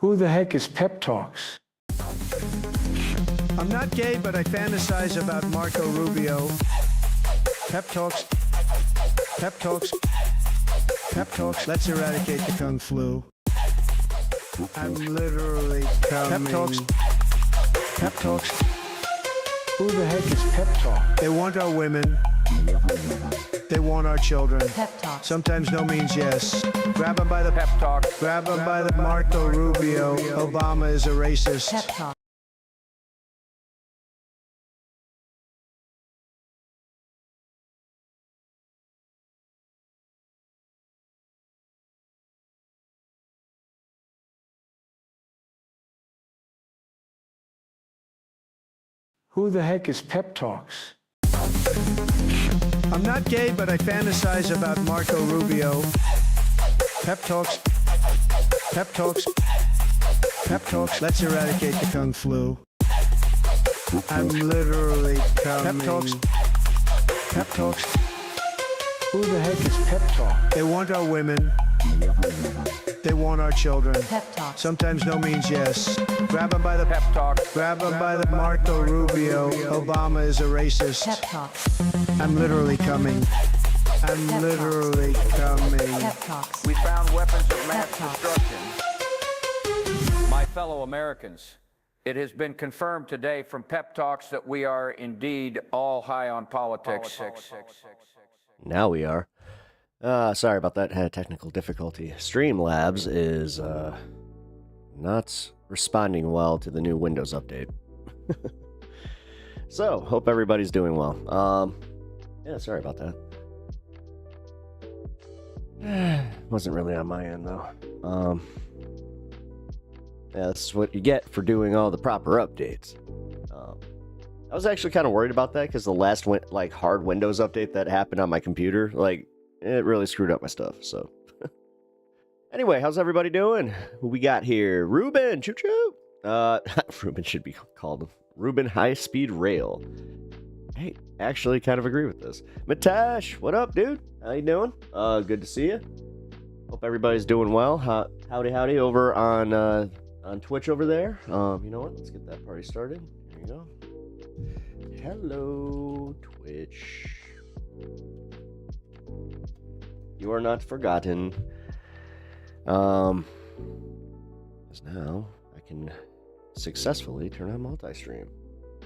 Who the heck is Pep Talks? I'm not gay, but I fantasize about Marco Rubio. Pep Talks. Pep Talks. Pep Talks. Let's eradicate the Kung Flu. I'm literally coming. Pep Talks. Pep Talks. Who the heck is Pep Talk? They want our women. They want our children. Pep Talk. Sometimes no means yes. Grab them by the Pep Talk. Grab them by the Marco Rubio. Obama is a racist. Pep Talk. Who the heck is Pep Talks? I'm not gay, but I fantasize about Marco Rubio. Pep Talks. Pep Talks. Pep Talks. Let's eradicate the Kung Flu. I'm literally coming. Pep Talks. Pep Talks. Who the heck is Pep Talk? They want our women. They want our children. Pep Talk. Sometimes no means yes. Grab them by the Pep Talk. Grab them by the Marco Rubio. Obama is a racist. Pep Talk. I'm literally coming. I'm Pep literally coming. Pep Talks. We found weapons of mass Pep Talk. destruction. My fellow Americans, it has been confirmed today from Pep Talks that we are indeed all high on politics. Now we are. Sorry about that. Had a technical difficulty. Streamlabs is not responding well to the new Windows update. So, hope everybody's doing well. Yeah, sorry about that. Wasn't really on my end though. Yeah, that's what you get for doing all the proper updates. I was actually kind of worried about that because the last hard Windows update that happened on my computer, it really screwed up my stuff. So, anyway, how's everybody doing? Who we got here? Ruben, choo choo. Ruben should be called Ruben High Speed Rail. Hey, actually, kind of agree with this. Matash, what up, dude? How you doing? Good to see you. Hope everybody's doing well. Howdy over on Twitch over there. You know what? Let's get that party started. Here you go. Hello, Twitch. You are not forgotten. Because now I can successfully turn on multi-stream.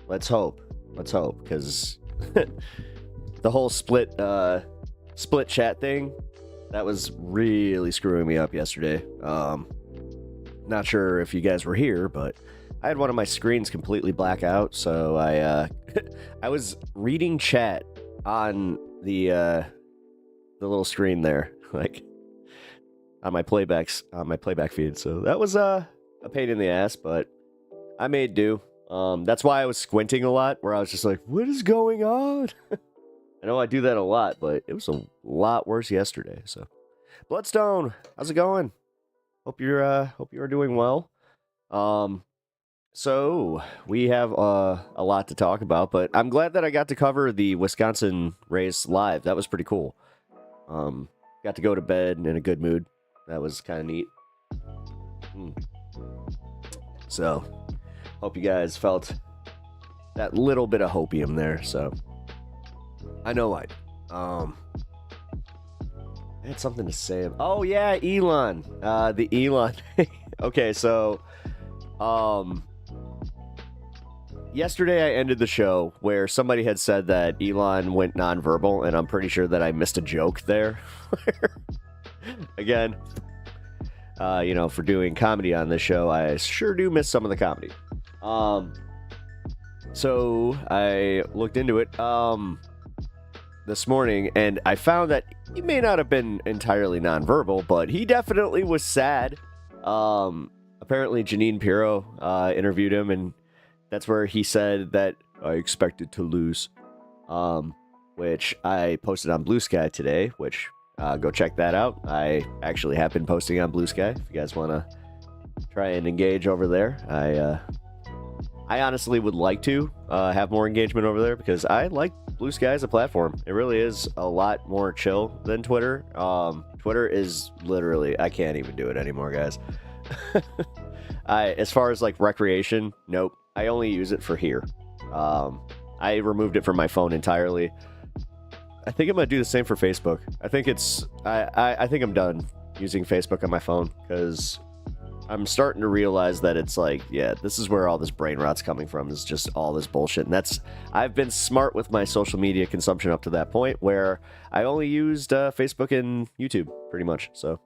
Let's hope, because the whole split chat thing, that was really screwing me up yesterday. Not sure if you guys were here, but I had one of my screens completely black out, so I I was reading chat on the little screen there, on my playback feed. So that was a pain in the ass, but I made do. That's why I was squinting a lot, where I was just like, what is going on? I know I do that a lot, but it was a lot worse yesterday. So, Bloodstone, how's it going? Hope you're doing well. So we have a lot to talk about, but I'm glad that I got to cover the Wisconsin race live. That was pretty cool. Got to go to bed in a good mood. That was kind of neat. So, hope you guys felt that little bit of hopium there. So, I know I had something to say. Oh yeah, Elon. The Elon. Okay, so, yesterday I ended the show where somebody had said that Elon went nonverbal, and I'm pretty sure that I missed a joke there. Again, for doing comedy on this show, I sure do miss some of the comedy. So I looked into it this morning, and I found that he may not have been entirely nonverbal, but he definitely was sad. Apparently Janine Pirro interviewed him, and that's where he said that I expected to lose, which I posted on Blue Sky today, which go check that out. I actually have been posting on Blue Sky. If you guys want to try and engage over there, I honestly would like to have more engagement over there, because I like Blue Sky as a platform. It really is a lot more chill than Twitter. Twitter is literally, I can't even do it anymore, guys. As far as like recreation, nope. I only use it for here. I removed it from my phone entirely. I think I'm gonna do the same for Facebook. I think I think I'm done using Facebook on my phone because I'm starting to realize that it's like, yeah, this is where all this brain rot's coming from. Is just all this bullshit, and I've been smart with my social media consumption up to that point where I only used Facebook and YouTube pretty much. So,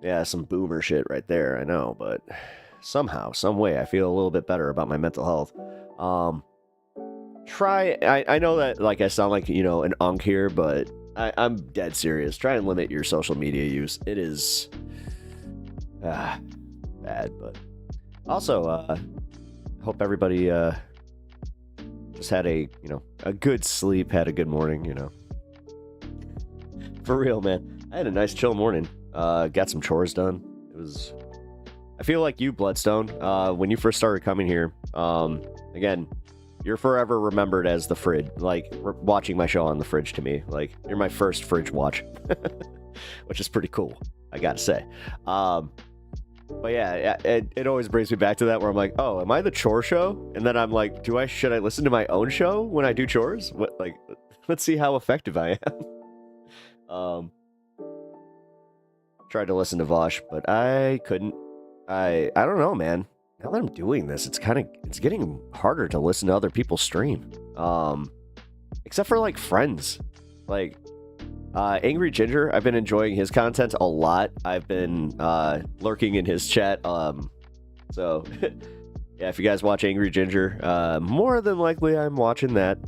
yeah, some boomer shit right there, I know, but somehow, some way, I feel a little bit better about my mental health. I know that, like, I sound like, you know, an unk here, but I'm dead serious. Try and limit your social media use. It is bad, but also, hope everybody just had a good sleep, had a good morning, you know. For real, man. I had a nice chill morning. Got some chores done. I feel like you, Bloodstone, when you first started coming here, again, you're forever remembered as the fridge, like, watching my show on the fridge to me. Like, you're my first fridge watch, which is pretty cool, I gotta say. But yeah, it always brings me back to that where I'm like, oh, am I the chore show? And then I'm like, should I listen to my own show when I do chores? Let's see how effective I am. Tried to listen to Vosh, but I couldn't. I don't know, man. Now that I'm doing this, it's getting harder to listen to other people stream. Except for like friends. Like Angry Ginger, I've been enjoying his content a lot. I've been lurking in his chat. So yeah, if you guys watch Angry Ginger, more than likely I'm watching that.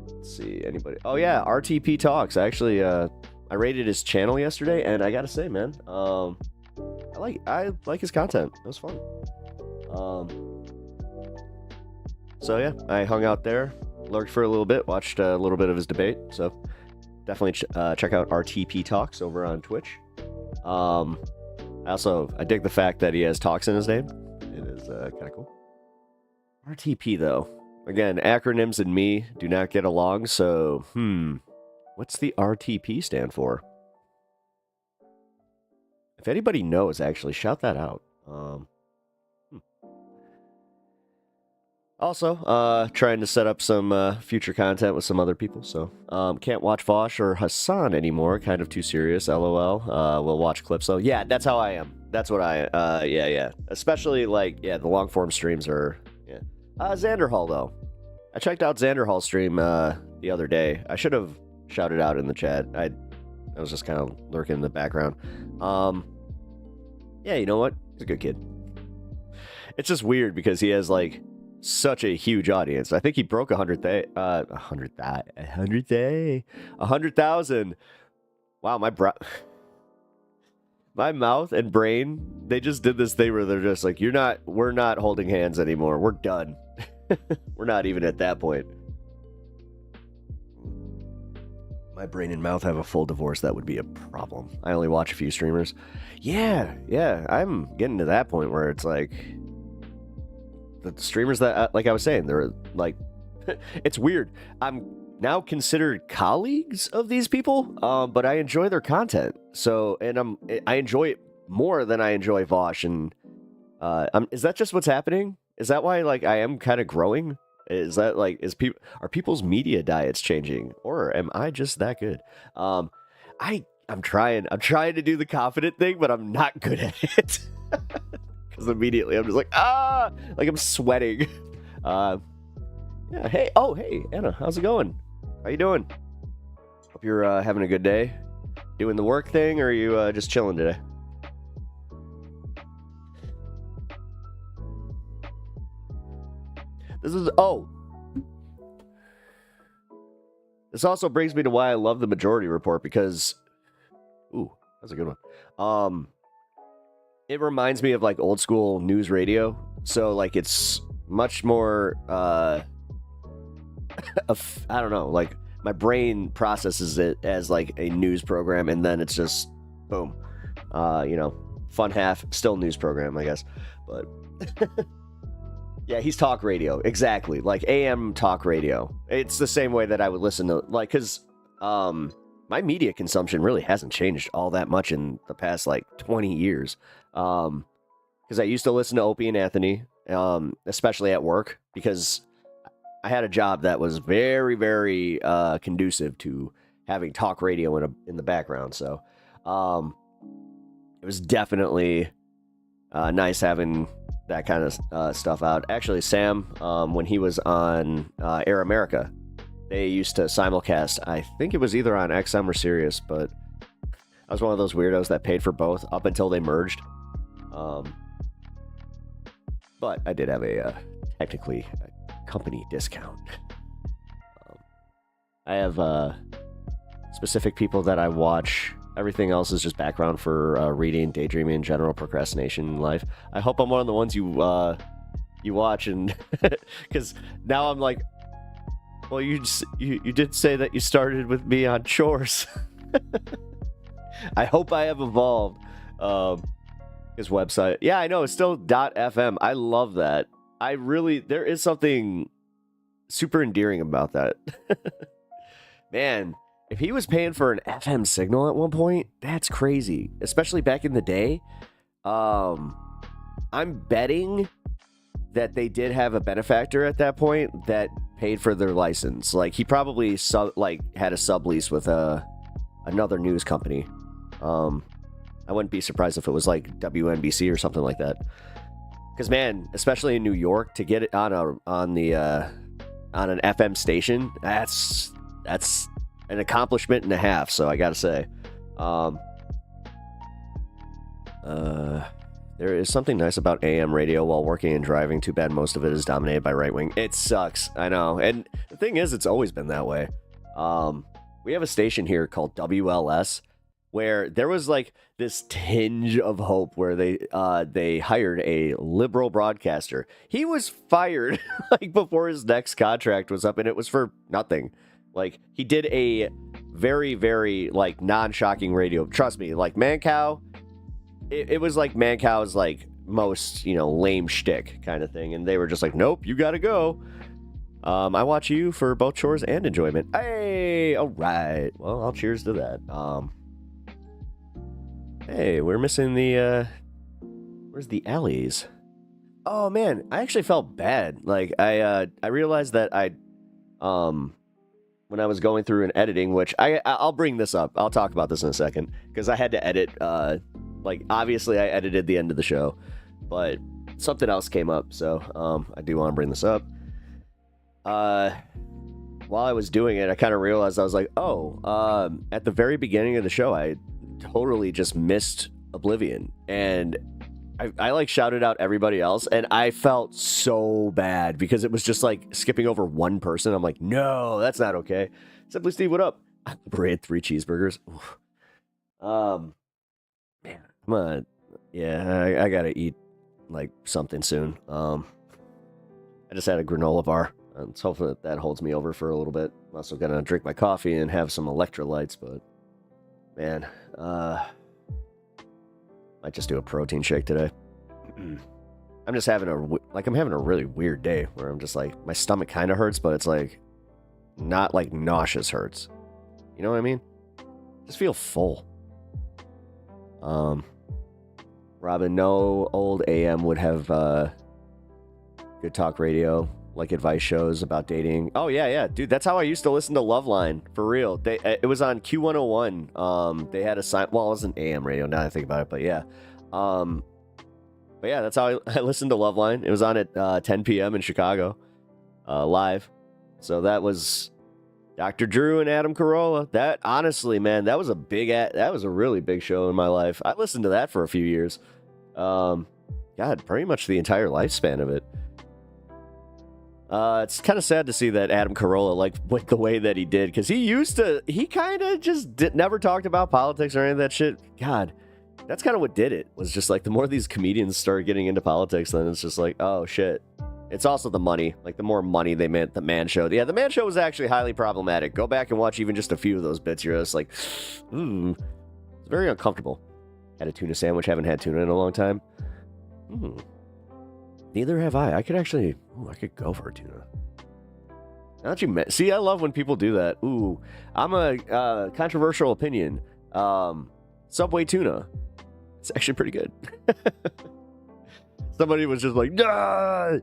Let's see, anybody? Oh yeah, RTP Talks. Actually, I rated his channel yesterday, and I gotta say, man, I like his content. It was fun. So yeah, I hung out there, lurked for a little bit, watched a little bit of his debate. So definitely check out RTP Talks over on Twitch. I dig the fact that he has Talks in his name. It is kind of cool. RTP though, again, acronyms and me do not get along. So what's the RTP stand for? If anybody knows, actually, shout that out. Also, trying to set up some future content with some other people. So, can't watch Vosh or Hassan anymore. Kind of too serious, lol. We'll watch clips, though. Yeah, that's how I am. That's what yeah. Especially, like, yeah, the long-form streams are, yeah. Xanderhall, though. I checked out Xanderhall's stream the other day. I should have shouted out in the chat. I was just kind of lurking in the background. Yeah, you know what? He's a good kid. It's just weird because he has like such a huge audience. I think he broke 100,000. Wow, my mouth and brain, they just did this thing where they're just like, we're not holding hands anymore. We're done. We're not even at that point. My brain and mouth have a full divorce. That would be a problem. I only watch a few streamers. Yeah, I'm getting to that point where it's like the streamers that, like I was saying, they're like, it's weird. I'm now considered colleagues of these people, but I enjoy their content. So, and I enjoy it more than I enjoy Vosh. And is that just what's happening? Is that why, like, I am kind of growing? Is that like, are people's media diets changing, or am I just that good? I'm trying to do the confident thing, but I'm not good at it. Because immediately I'm just like, like I'm sweating. Yeah, hey, Anna, how's it going? How you doing? Hope you're having a good day. Doing the work thing, or are you just chilling today? This also brings me to why I love the Majority Report, because, ooh, that's a good one. It reminds me of like old school news radio. So like it's much more, I don't know, like my brain processes it as like a news program, and then it's just boom, fun half, still news program, I guess, but. Yeah, he's talk radio. Exactly. Like AM talk radio. It's the same way that I would listen to, like, because my media consumption really hasn't changed all that much in the past like 20 years. Because I used to listen to Opie and Anthony, especially at work, because I had a job that was very, very conducive to having talk radio in the background. So it was definitely nice having that kind of stuff out. Actually, Sam, when he was on Air America, they used to simulcast. I think it was either on XM or Sirius, but I was one of those weirdos that paid for both up until they merged. But I did have technically a company discount. I have specific people that I watch. Everything else is just background for reading, daydreaming, general procrastination in life. I hope I'm one of the ones you watch, and because now I'm like, well, you did say that you started with me on chores. I hope I have evolved. His website, yeah, I know, it's still .fm. I love that. There is something super endearing about that. Man, if he was paying for an FM signal at one point, that's crazy. Especially back in the day. I'm betting that they did have a benefactor at that point that paid for their license. Like, he probably had a sublease with another news company. I wouldn't be surprised if it was like WNBC or something like that. Because, man, especially in New York, to get it on an FM station, that's an accomplishment and a half. So I gotta say, there is something nice about AM radio while working and driving. Too bad most of it is dominated by right wing. It sucks, I know. And the thing is, it's always been that way. We have a station here called WLS, where there was like this tinge of hope where they hired a liberal broadcaster. He was fired like before his next contract was up, and it was for nothing. Like, he did a very, very like non-shocking radio. Trust me, like Mancow, it was like Mancow's like most, lame shtick kind of thing, and they were just like, nope, you gotta go. I watch you for both chores and enjoyment. Hey, all right. Well, I'll cheers to that. Hey, we're missing the, where's the alleys? Oh, man, I actually felt bad. Like, I realized that when I was going through and editing, which I'll bring this up. I'll talk about this in a second, because I had to edit, obviously I edited the end of the show, but something else came up, so, I do want to bring this up. While I was doing it, I kind of realized, I was like, at the very beginning of the show, I totally just missed Oblivion, and I like shouted out everybody else, and I felt so bad because it was just like skipping over one person. I'm like, no, that's not okay. Simply Steve, what up? I had 3 cheeseburgers. Oof. Man, come on. Yeah, I gotta eat like something soon. I just had a granola bar. Let's hope that holds me over for a little bit. I'm also gonna drink my coffee and have some electrolytes, but man, might just do a protein shake today. I'm just having I'm having a really weird day where I'm just like, my stomach kind of hurts, but it's like not like nauseous hurts. You know what I mean? Just feel full. Robin, no old AM would have good talk radio, like advice shows about dating. Oh yeah, dude, that's how I used to listen to Loveline, for real. It was on Q101. They had a sign. Well, it wasn't AM radio now that I think about it, but yeah. But yeah, that's how I listened to Loveline. It was on at 10 p.m. in Chicago, live. So that was Dr. Drew and Adam Carolla. That, honestly, man, that was a really big show in my life. I listened to that for a few years. God, pretty much the entire lifespan of it. It's kind of sad to see that Adam Carolla went the way that he did, because he kind of just never talked about politics or any of that shit. God, that's kind of what did it, was just like the more these comedians started getting into politics, then it's just like, oh shit. It's also the money. Like, the more money they meant, the Man Show. Yeah, the Man Show was actually highly problematic. Go back and watch even just a few of those bits. You're just like, it's very uncomfortable. Had a tuna sandwich. Haven't had tuna in a long time. Neither have I. I could go for a tuna. Now that you see, I love when people do that. Ooh, I'm a controversial opinion. Subway tuna. It's actually pretty good. Somebody was just like, nah!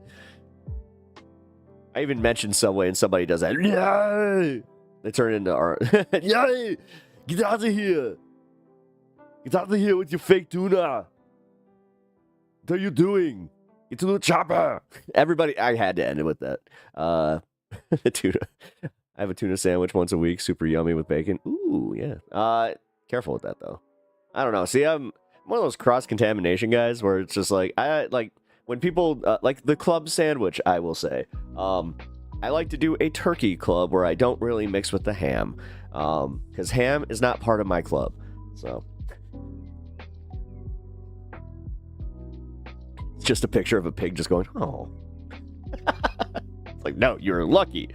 I even mentioned Subway and somebody does that. Nah! They turn into art. Yay! Get out of here! Get out of here with your fake tuna! What are you doing? Get to the chopper! Everybody, I had to end it with that. Tuna. I have a tuna sandwich once a week, super yummy with bacon. Ooh, yeah. Careful with that though. I don't know. See, I'm one of those cross-contamination guys where it's just like, I like when people like the club sandwich, I will say. I like to do a turkey club where I don't really mix with the ham. Because ham is not part of my club. So it's just a picture of a pig just going, oh. It's like, no, you're lucky.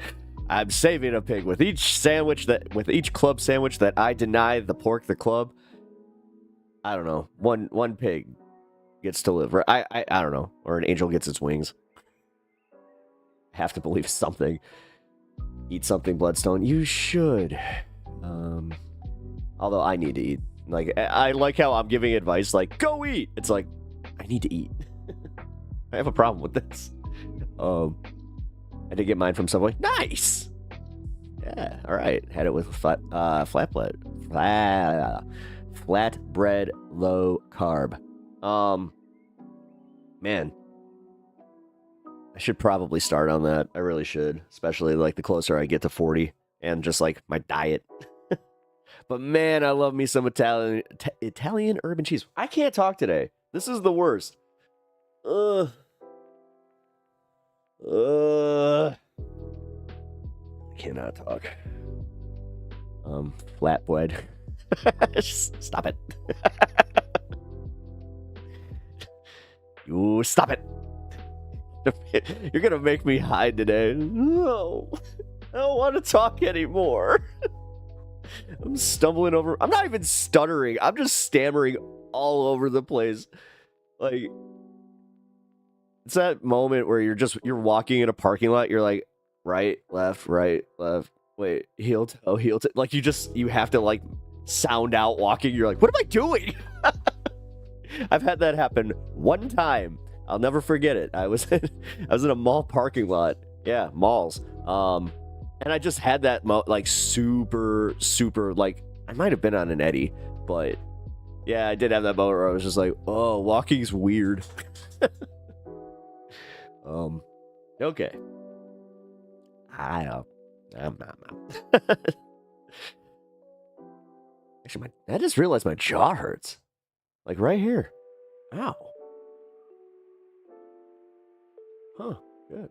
I'm saving a pig with each club sandwich that I deny the pork the club. I don't know. One pig gets to live. I don't know. Or an angel gets its wings. Have to believe something. Eat something, Bloodstone. You should. Although I need to eat. Like, I like how I'm giving advice like, go eat. It's like, I need to eat. I have a problem with this. I did get mine from Subway. Nice! Yeah, alright. Had it with flatbread. Flatbread low carb. Man. I should probably start on that. I really should. Especially like the closer I get to 40. And just like my diet. But man, I love me some Italian urban cheese. I can't talk today. This is the worst. I cannot talk. Flatbread. Stop it. You stop it. You're gonna make me hide today. No. I don't want to talk anymore. I'm stumbling over. I'm not even stuttering. I'm just stammering all over the place. Like, it's that moment where you're walking in a parking lot. You're like, right, left, wait, heel toe. Like, you have to like sound out walking. You're like, what am I doing? I've had that happen one time. I'll never forget it. I was in a mall parking lot. Yeah, malls. And I just had that like super like, I might have been on an Eddie, but yeah, I did have that moment where I was just like, oh, walking's weird. Okay. I'm not. Actually, I just realized my jaw hurts. Like right here. Ow. Huh, good.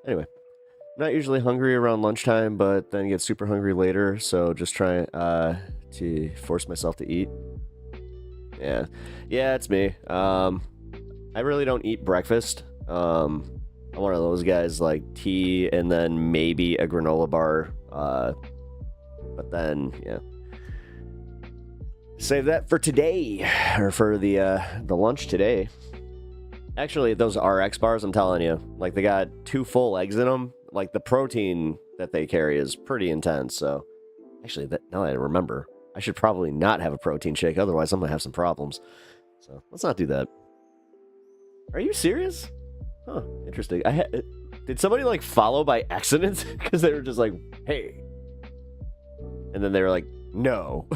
Anyway, I'm not usually hungry around lunchtime, but then get super hungry later, so just try to force myself to eat. Yeah, it's me. I really don't eat breakfast. I'm one of those guys, like tea and then maybe a granola bar. But then, yeah. Save that for today, or for the lunch today. Actually, those RX bars, I'm telling you, like they got 2 full eggs in them. Like the protein that they carry is pretty intense. So, actually, now that I remember, I should probably not have a protein shake. Otherwise, I'm gonna have some problems. So let's not do that. Are you serious? Huh? Interesting. Did somebody like follow by accident? Because they were just like, hey, and then they were like, no.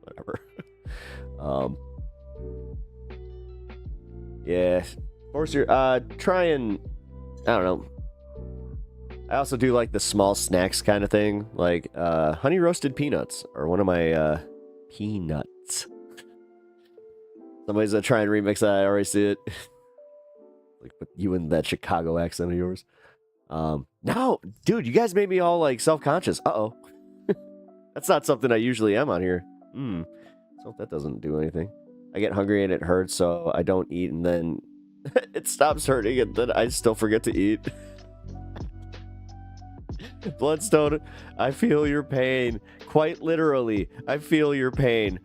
Whatever. Yeah. Force your try and I don't know. I also do like the small snacks kind of thing, like honey roasted peanuts are one of my peanuts. Somebody's gonna try and remix that. I already see it. Like with you and that Chicago accent of yours. No, dude, you guys made me all like self-conscious. Uh-oh. That's not something I usually am on here. So that doesn't do anything. I get hungry and it hurts, so I don't eat, and then it stops hurting, and then I still forget to eat. Bloodstone, I feel your pain. Quite literally, I feel your pain.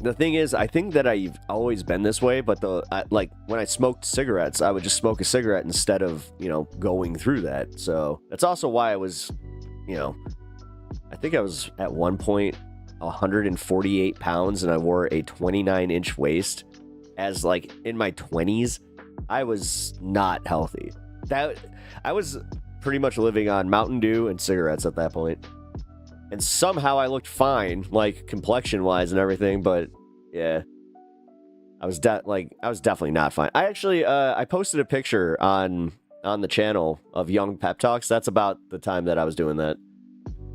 The thing is, I think that I've always been this way, but like when I smoked cigarettes, I would just smoke a cigarette instead of, you know, going through that. So that's also why I was, you know, I think I was at one point 148 pounds and I wore a 29-inch waist. As like in my 20s, I was not healthy. I was pretty much living on Mountain Dew and cigarettes at that point. And somehow I looked fine, like complexion-wise and everything, but yeah, I was definitely not fine. I actually I posted a picture on the channel of Young Pep Talks. That's about the time that I was doing that.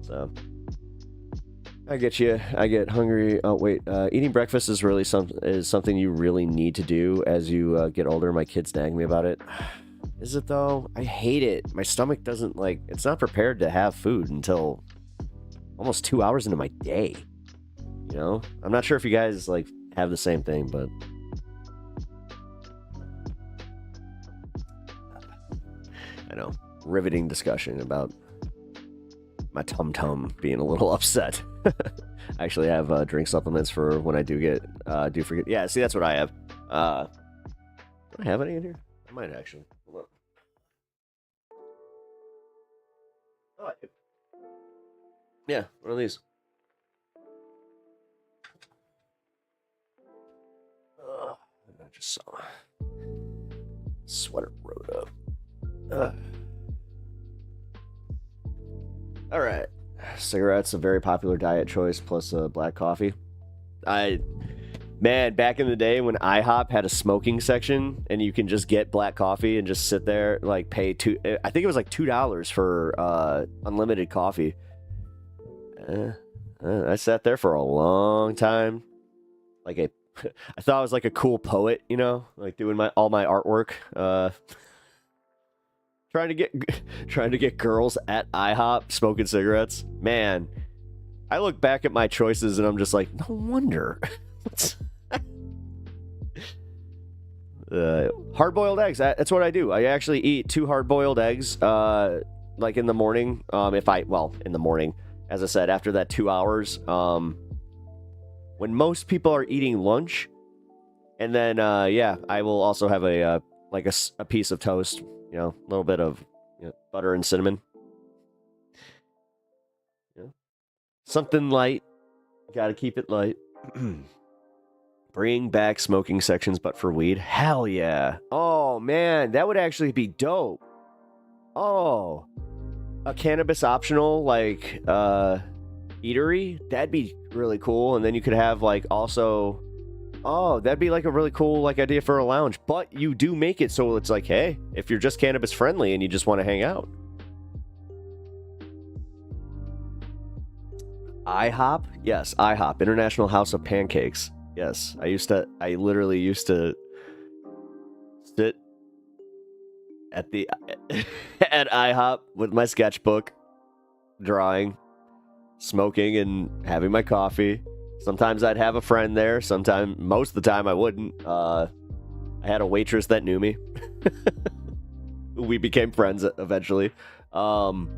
So I get hungry. Oh wait, eating breakfast is really something you really need to do as you get older. My kids nag me about it. Is it though? I hate it. My stomach doesn't like. It's not prepared to have food until almost 2 hours into my day. You know, I'm not sure if you guys like have the same thing, but I know, riveting discussion about my tum being a little upset. I actually have drink supplements for when I do forget. Yeah, see, that's what I have. Do I have any in here? I might actually. Hold up. Oh, I do. Yeah, one of these. I just saw sweater rode up. All right, cigarettes, a very popular diet choice, plus black coffee. Man, back in the day when IHOP had a smoking section and you can just get black coffee and just sit there, like pay I think it was like $2 for unlimited coffee. I sat there for a long time, like I thought I was like a cool poet, you know, like doing all my artwork, trying to get girls at IHOP smoking cigarettes. Man, I look back at my choices and I'm just like, no wonder. Hard-boiled eggs. That's what I do. I actually eat 2 hard-boiled eggs, like in the morning. In the morning. As I said, after that 2 hours, when most people are eating lunch, and then yeah, I will also have a piece of toast, you know, a little bit of butter and cinnamon, something light. Got to keep it light. Bring back smoking sections, but for weed. Hell yeah! Oh man, that would actually be dope. Oh. A cannabis optional, like, eatery? That'd be really cool. And then you could have, like, also... Oh, that'd be, like, a really cool, like, idea for a lounge. But you do make it so it's like, hey, if you're just cannabis friendly and you just want to hang out. IHOP? Yes, IHOP. International House of Pancakes. Yes, I literally used to sit at IHOP with my sketchbook, drawing, smoking, and having my coffee. Sometimes I'd have a friend there. Most of the time I wouldn't. I had a waitress that knew me. We became friends eventually. Found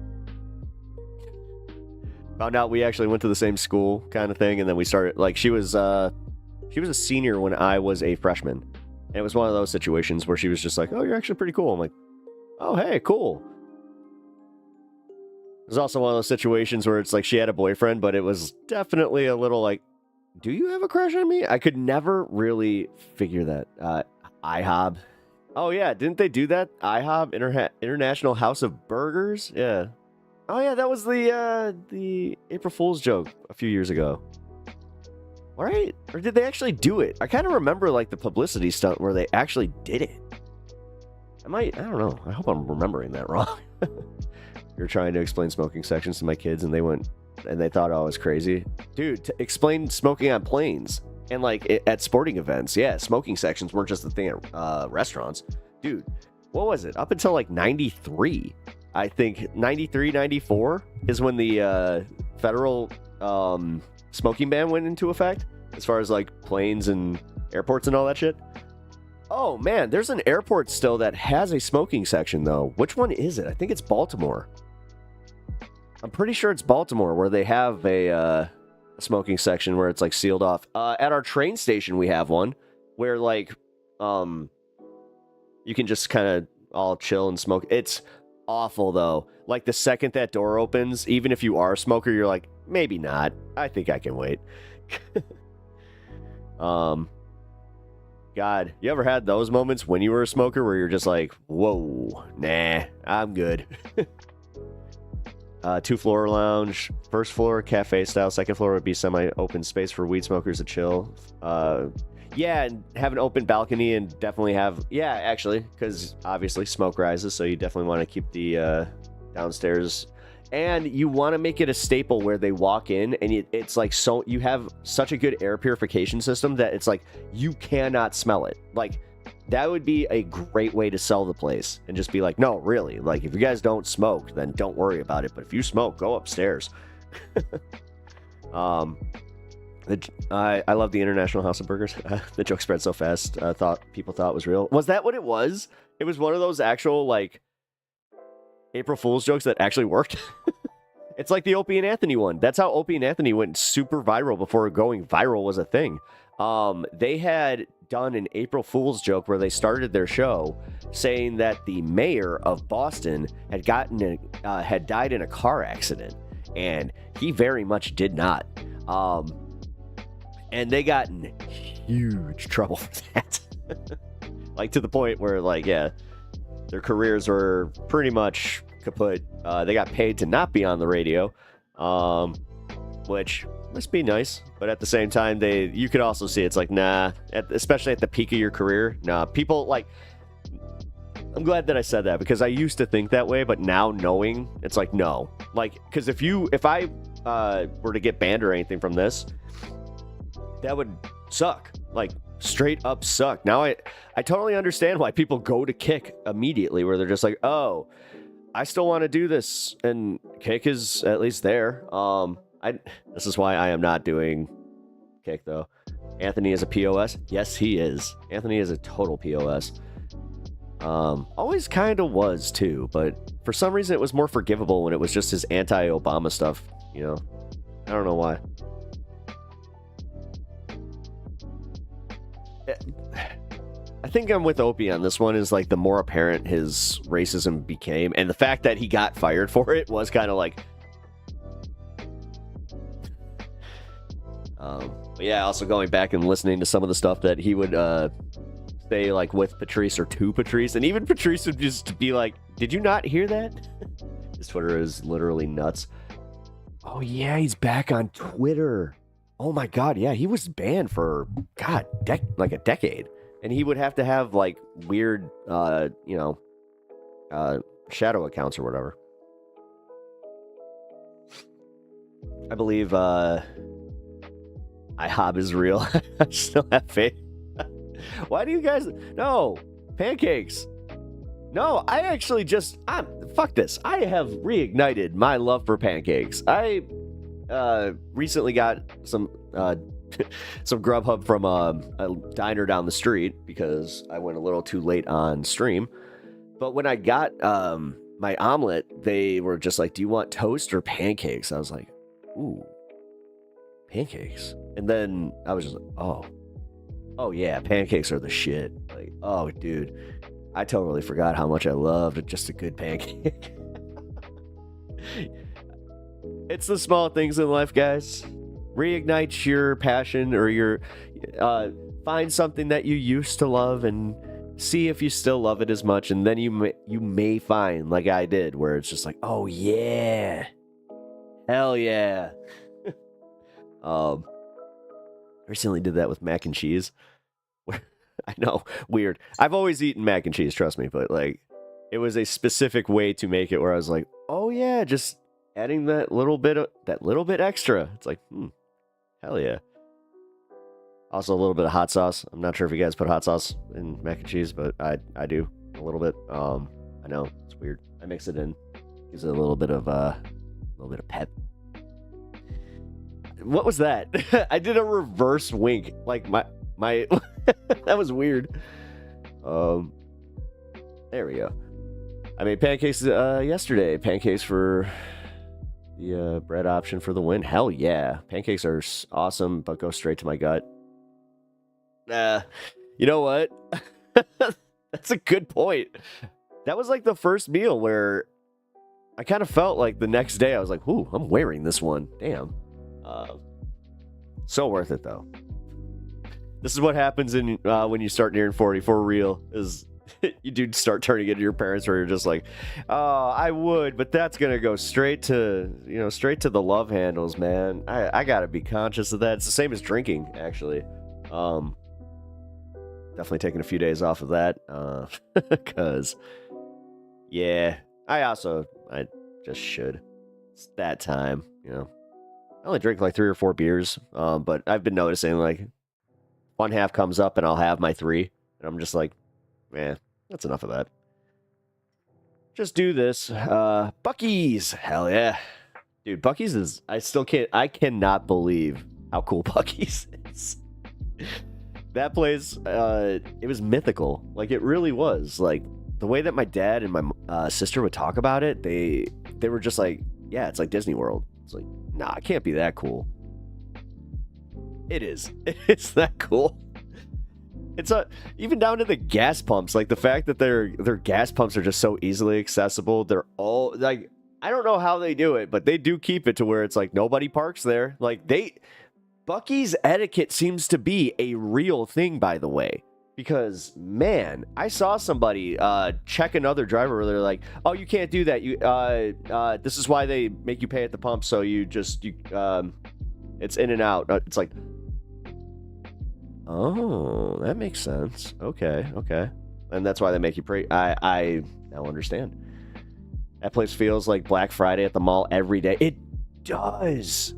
out we actually went to the same school, kind of thing, and then we started. Like she was a senior when I was a freshman, and it was one of those situations where she was just like, "Oh, you're actually pretty cool." I'm like, "Oh, hey, cool." There's also one of those situations where it's like she had a boyfriend, but it was definitely a little like, do you have a crush on me? I could never really figure that. IHOB. Oh, yeah. Didn't they do that? IHOB, International House of Burgers? Yeah. Oh, yeah. That was the April Fool's joke a few years ago. Right? Or did they actually do it? I kind of remember like the publicity stunt where they actually did it. I don't know. I hope I'm remembering that wrong. You're trying to explain smoking sections to my kids and they thought I was crazy. Dude, explain smoking on planes and like at sporting events. Yeah, smoking sections weren't just a thing at restaurants. Dude, what was it? Up until like 93. I think 93, 94 is when the federal smoking ban went into effect as far as like planes and airports and all that shit. Oh man, there's an airport still that has a smoking section though. Which one is it? I think it's Baltimore. I'm pretty sure it's Baltimore where they have a smoking section where it's like sealed off. At our train station, we have one where like you can just kind of all chill and smoke. It's awful though. Like the second that door opens, even if you are a smoker, you're like, maybe not. I think I can wait. God, you ever had those moments when you were a smoker where you're just like, whoa, nah, I'm good. 2-floor lounge, first floor cafe style, second floor would be semi-open space for weed smokers to chill. Yeah, and have an open balcony and definitely have, yeah, actually, because obviously smoke rises, so you definitely want to keep the downstairs. And you want to make it a staple where they walk in and it's like, so you have such a good air purification system that it's like you cannot smell it. Like that would be a great way to sell the place and just be like, no, really, like if you guys don't smoke, then don't worry about it. But if you smoke, go upstairs. I love the International House of Burgers. The joke spread so fast. People thought it was real. Was that what it was? It was one of those actual like April Fool's jokes that actually worked. It's like the Opie and Anthony one. That's how Opie and Anthony went super viral before going viral was a thing. They had done an April Fool's joke where they started their show saying that the mayor of Boston had died in a car accident, and he very much did not. And they got in huge trouble for that. Like to the point where like, yeah, their careers were pretty much kaput. They got paid to not be on the radio, which must be nice. But at the same time, you could also see it's like, nah, especially at the peak of your career, nah. People like, I'm glad that I said that because I used to think that way, but now knowing, it's like, no. Like, because if I were to get banned or anything from this, that would suck. Like, straight up suck. Now I totally understand why people go to Kick immediately, where they're just like, oh, I still want to do this, and Kick is at least there. This is why I am not doing Kick though. Anthony is a POS. Yes, he is. Anthony is a total POS. Always kind of was too, but for some reason it was more forgivable when it was just his anti-Obama stuff. You know, I don't know why. I think I'm with Opie on this one. Is like the more apparent his racism became, and the fact that he got fired for it was kind of like. But yeah, also going back and listening to some of the stuff that he would say, like with Patrice or to Patrice, and even Patrice would just be like, "Did you not hear that?" His Twitter is literally nuts. Oh yeah, he's back on Twitter. Oh my god, yeah, he was banned for like a decade. And he would have to have like weird shadow accounts or whatever. I believe IHOB is real. I still have faith. Why do you guys no pancakes? No, I actually fuck this. I have reignited my love for pancakes. I recently got some Grubhub from a diner down the street because I went a little too late on stream. But when I got my omelet, they were just like, "Do you want toast or pancakes?" I was like, "Ooh, pancakes." And then I was just like, "Oh yeah, pancakes are the shit." Like, oh dude, I totally forgot how much I loved just a good pancake. It's the small things in life, guys. Reignite your passion or your find something that you used to love and see if you still love it as much, and then you may find, like I did, where it's just like, oh yeah, hell yeah. Recently did that with mac and cheese. I know, weird. I've always eaten mac and cheese, trust me, but like it was a specific way to make it where I was like, oh yeah, just adding that little bit extra. It's like, hell yeah. Also a little bit of hot sauce. I'm not sure if you guys put hot sauce in mac and cheese, but I do a little bit. I know it's weird. I mix it in, gives it a little bit of pep. What was that? I did a reverse wink, like my that was weird. There we go. I made pancakes yesterday. Pancakes for the bread option for the win. Hell yeah. Pancakes are awesome, but go straight to my gut. You know what? That's a good point. That was like the first meal where I kind of felt like the next day I was like, ooh, I'm wearing this one. Damn. So worth it though. This is what happens in when you start nearing 40 for real, is you do start turning into your parents where you're just like, oh, I would, but that's gonna go straight to, you know, straight to the love handles, man. I gotta be conscious of that. It's the same as drinking, actually. Definitely taking a few days off of that, because yeah, I just should. It's that time, you know. I only drink like 3 or 4 beers, but I've been noticing like one half comes up and I'll have my 3, and I'm just like, man, that's enough of that. Just do this. Buc-ee's, hell yeah, dude. Buc-ee's is, I cannot believe how cool Buc-ee's is. That place, it was mythical. Like, it really was. Like, the way that my dad and my sister would talk about it, they were just like, yeah, it's like Disney World. It's like, nah, it can't be that cool. It is. It's that cool. It's even down to the gas pumps. Like, the fact that their gas pumps are just so easily accessible. They're all, like, I don't know how they do it, but they do keep it to where it's like nobody parks there. Like, Buc-ee's etiquette seems to be a real thing, by the way. Because, man, I saw somebody check another driver where they're like, oh, you can't do that. This is why they make you pay at the pump, so it's in and out. It's like, oh, that makes sense. Okay. And that's why they make you pay. I now understand. That place feels like Black Friday at the mall every day. It does.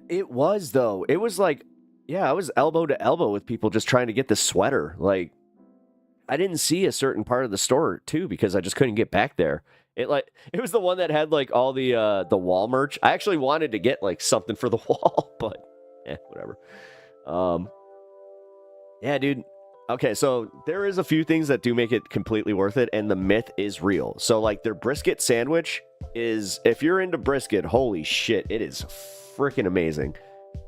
It was, though. It was like, yeah, I was elbow to elbow with people just trying to get this sweater. Like, I didn't see a certain part of the store, too, because I just couldn't get back there. It was the one that had, like, all the wall merch. I actually wanted to get, like, something for the wall, but, whatever. Yeah, dude. Okay, so there is a few things that do make it completely worth it, and the myth is real. So, like, their brisket sandwich is, if you're into brisket, holy shit, it is freaking amazing.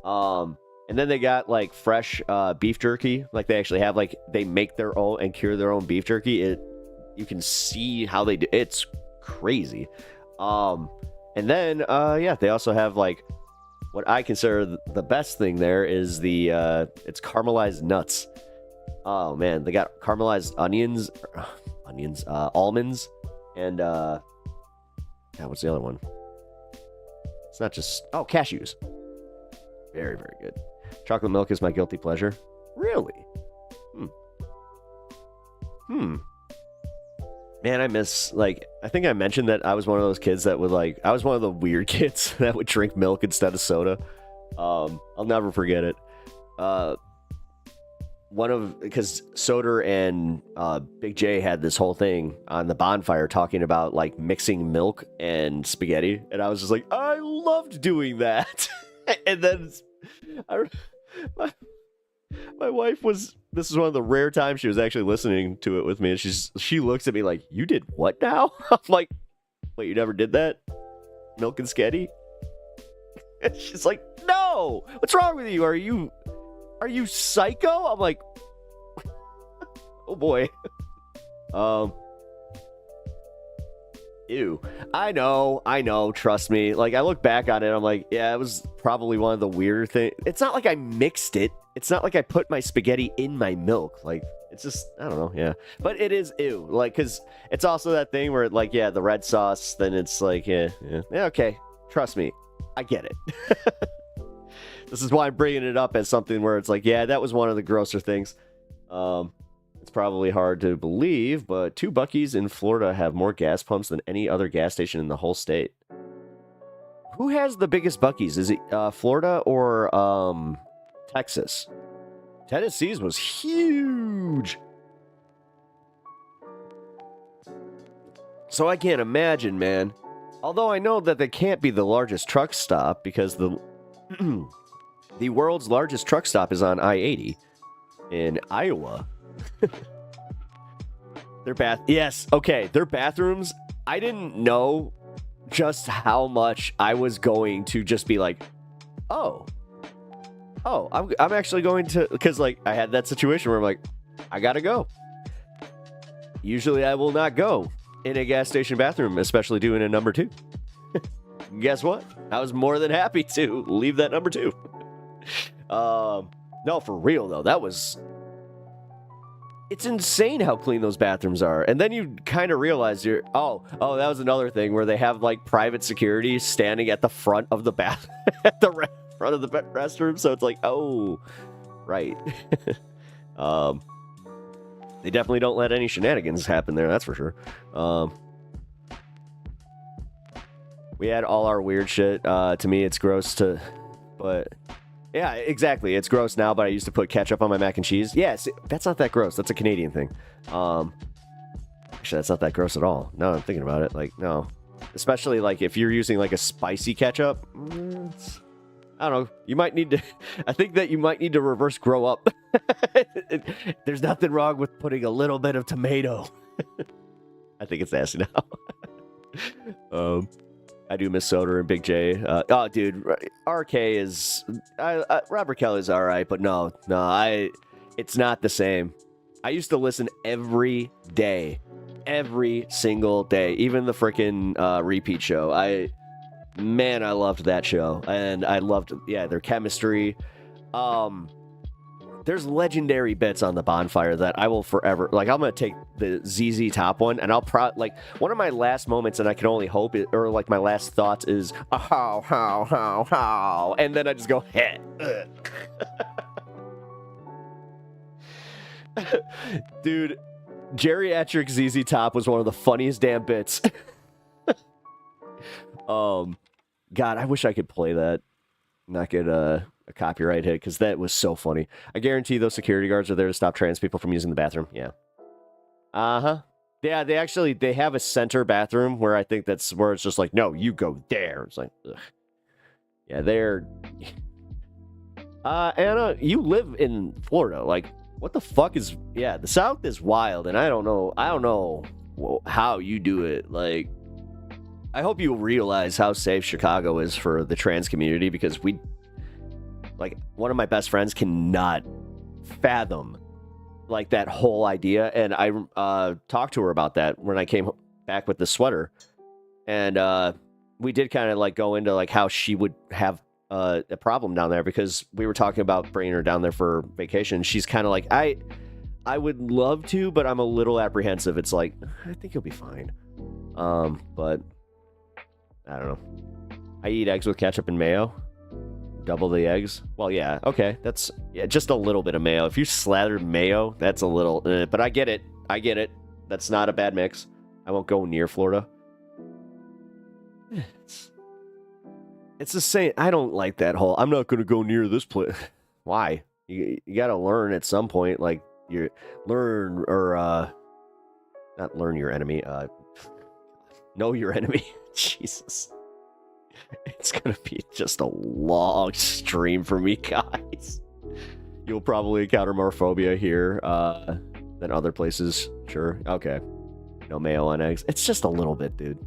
And then they got like fresh beef jerky. Like, they actually have, like, they make their own and cure their own beef jerky. You can see how they do. It's crazy. And then yeah, they also have, like, what I consider the best thing there is it's caramelized nuts. Oh man, they got caramelized almonds, and what's the other one? It's not just cashews. Very, very good. Chocolate milk is my guilty pleasure. Really? Man, I miss, like, I think I mentioned that I was one of those kids that would, like, I was one of the weird kids that would drink milk instead of soda. I'll never forget it. Because Soder and Big J had this whole thing on the bonfire talking about, like, mixing milk and spaghetti, and I was just like, I loved doing that. And then my wife this is one of the rare times she was actually listening to it with me, and she looks at me like, you did what now? I'm like, wait, you never did that? Milk and sketty? And she's like, no, what's wrong with you? Are you psycho? I'm like, oh boy. Ew. I know, trust me. Like, I look back on it, I'm like, yeah, it was probably one of the weirder things. It's not like I mixed it. It's not like I put my spaghetti in my milk. Like, it's just, I don't know, yeah. But it is ew. Like, because it's also that thing where, like, yeah, the red sauce, then it's like, yeah, okay. Trust me. I get it. This is why I'm bringing it up as something where it's like, yeah, that was one of the grosser things. It's probably hard to believe, but 2 Buc-ee's in Florida have more gas pumps than any other gas station in the whole state. Who has the biggest Buc-ee's? Is it Florida or Texas? Tennessee's was huge. So I can't imagine, man. Although I know that they can't be the largest truck stop because the world's largest truck stop is on I-80 in Iowa. Their bathrooms, I didn't know just how much I was going to just be like, oh, I'm actually going to, because like I had that situation where I'm like, I gotta go. Usually I will not go in a gas station bathroom, especially doing a number 2. Guess what? I was more than happy to leave that number 2. No, for real though, it's insane how clean those bathrooms are. And then you kind of realize that was another thing where they have like private security standing at the front of the at the front of the restroom. So it's like, oh, right. They definitely don't let any shenanigans happen there. That's for sure. We had all our weird shit. To me, it's gross but yeah, exactly. It's gross now, but I used to put ketchup on my mac and cheese. Yeah, see, that's not that gross. That's a Canadian thing. Actually, that's not that gross at all. Now I'm thinking about it. Like, no. Especially, like, if you're using, like, a spicy ketchup. I don't know. You might need to... I think that you might need to reverse grow up. There's nothing wrong with putting a little bit of tomato. I think it's nasty now. I do miss Soda and Big J. Dude, RK is... Robert Kelly's alright, but no, it's not the same. I used to listen every day. Every single day. Even the freaking repeat show. I loved that show. And I loved, their chemistry. There's legendary bits on the bonfire that I will forever... Like, I'm going to take the ZZ Top one, and I'll like, one of my last moments, and I can only hope, or like my last thoughts is, how, and then I just go, heh. Dude, geriatric ZZ Top was one of the funniest damn bits. God, I wish I could play that. Not get a copyright hit, because that was so funny. I guarantee those security guards are there to stop trans people from using the bathroom. Yeah. Yeah, they have a center bathroom where I think that's where it's just like, no, you go there. It's like, ugh. Yeah, they're... Anna, you live in Florida. Like, what the fuck is... Yeah, the South is wild, and I don't know how you do it. Like, I hope you realize how safe Chicago is for the trans community, because like, one of my best friends cannot fathom, like, that whole idea. And I talked to her about that when I came back with the sweater. And we did kind of, like, go into, like, how she would have a problem down there, because we were talking about bringing her down there for vacation. She's kind of like, I would love to, but I'm a little apprehensive. It's like, I think you'll be fine. But I don't know. I eat eggs with ketchup and mayo. Double the eggs. Well, yeah, okay. That's just a little bit of mayo. If you slathered mayo, that's a little... but I get it. That's not a bad mix. I won't go near Florida. It's the same. I don't like that whole, I'm not going to go near this place. Why? You got to learn at some point. Like, you learn, or... not learn your enemy. Know your enemy. Jesus. It's gonna be just a long stream for me, guys. You'll probably encounter more phobia here than other places. Sure. Okay. No mayo on eggs. It's just a little bit, dude.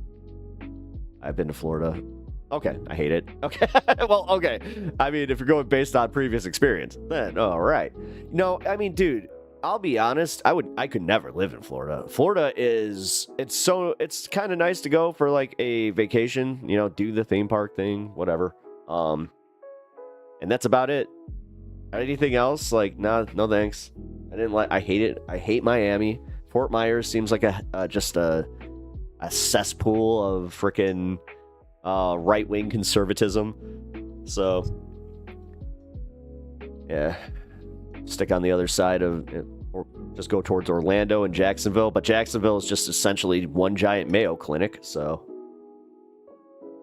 I've been to Florida. Okay. I hate it. Okay. Well, okay. I mean, if you're going based on previous experience, then all right. No, I mean, dude, I'll be honest, I could never live in Florida. Florida it's kind of nice to go for like a vacation, you know, do the theme park thing, whatever. And that's about it. Anything else? Like, no thanks. I hate it. I hate Miami. Fort Myers seems like just a cesspool of freaking right-wing conservatism. So yeah. Stick on the other side of, or just go towards Orlando and Jacksonville. But Jacksonville is just essentially one giant Mayo Clinic. So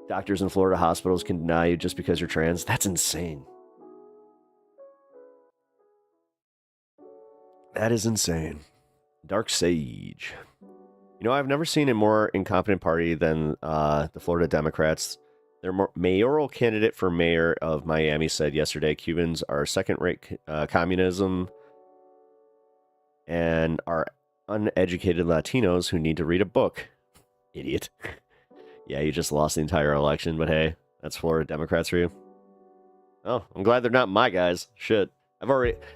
doctors in Florida hospitals can deny you just because you're trans. That's insane. That is insane. Dark Sage. You know, I've never seen a more incompetent party than the Florida Democrats. Their mayoral candidate for mayor of Miami said yesterday Cubans are second-rate communism and are uneducated Latinos who need to read a book. Idiot. Yeah, you just lost the entire election, but hey, that's Florida Democrats for you. Oh, I'm glad they're not my guys. Shit.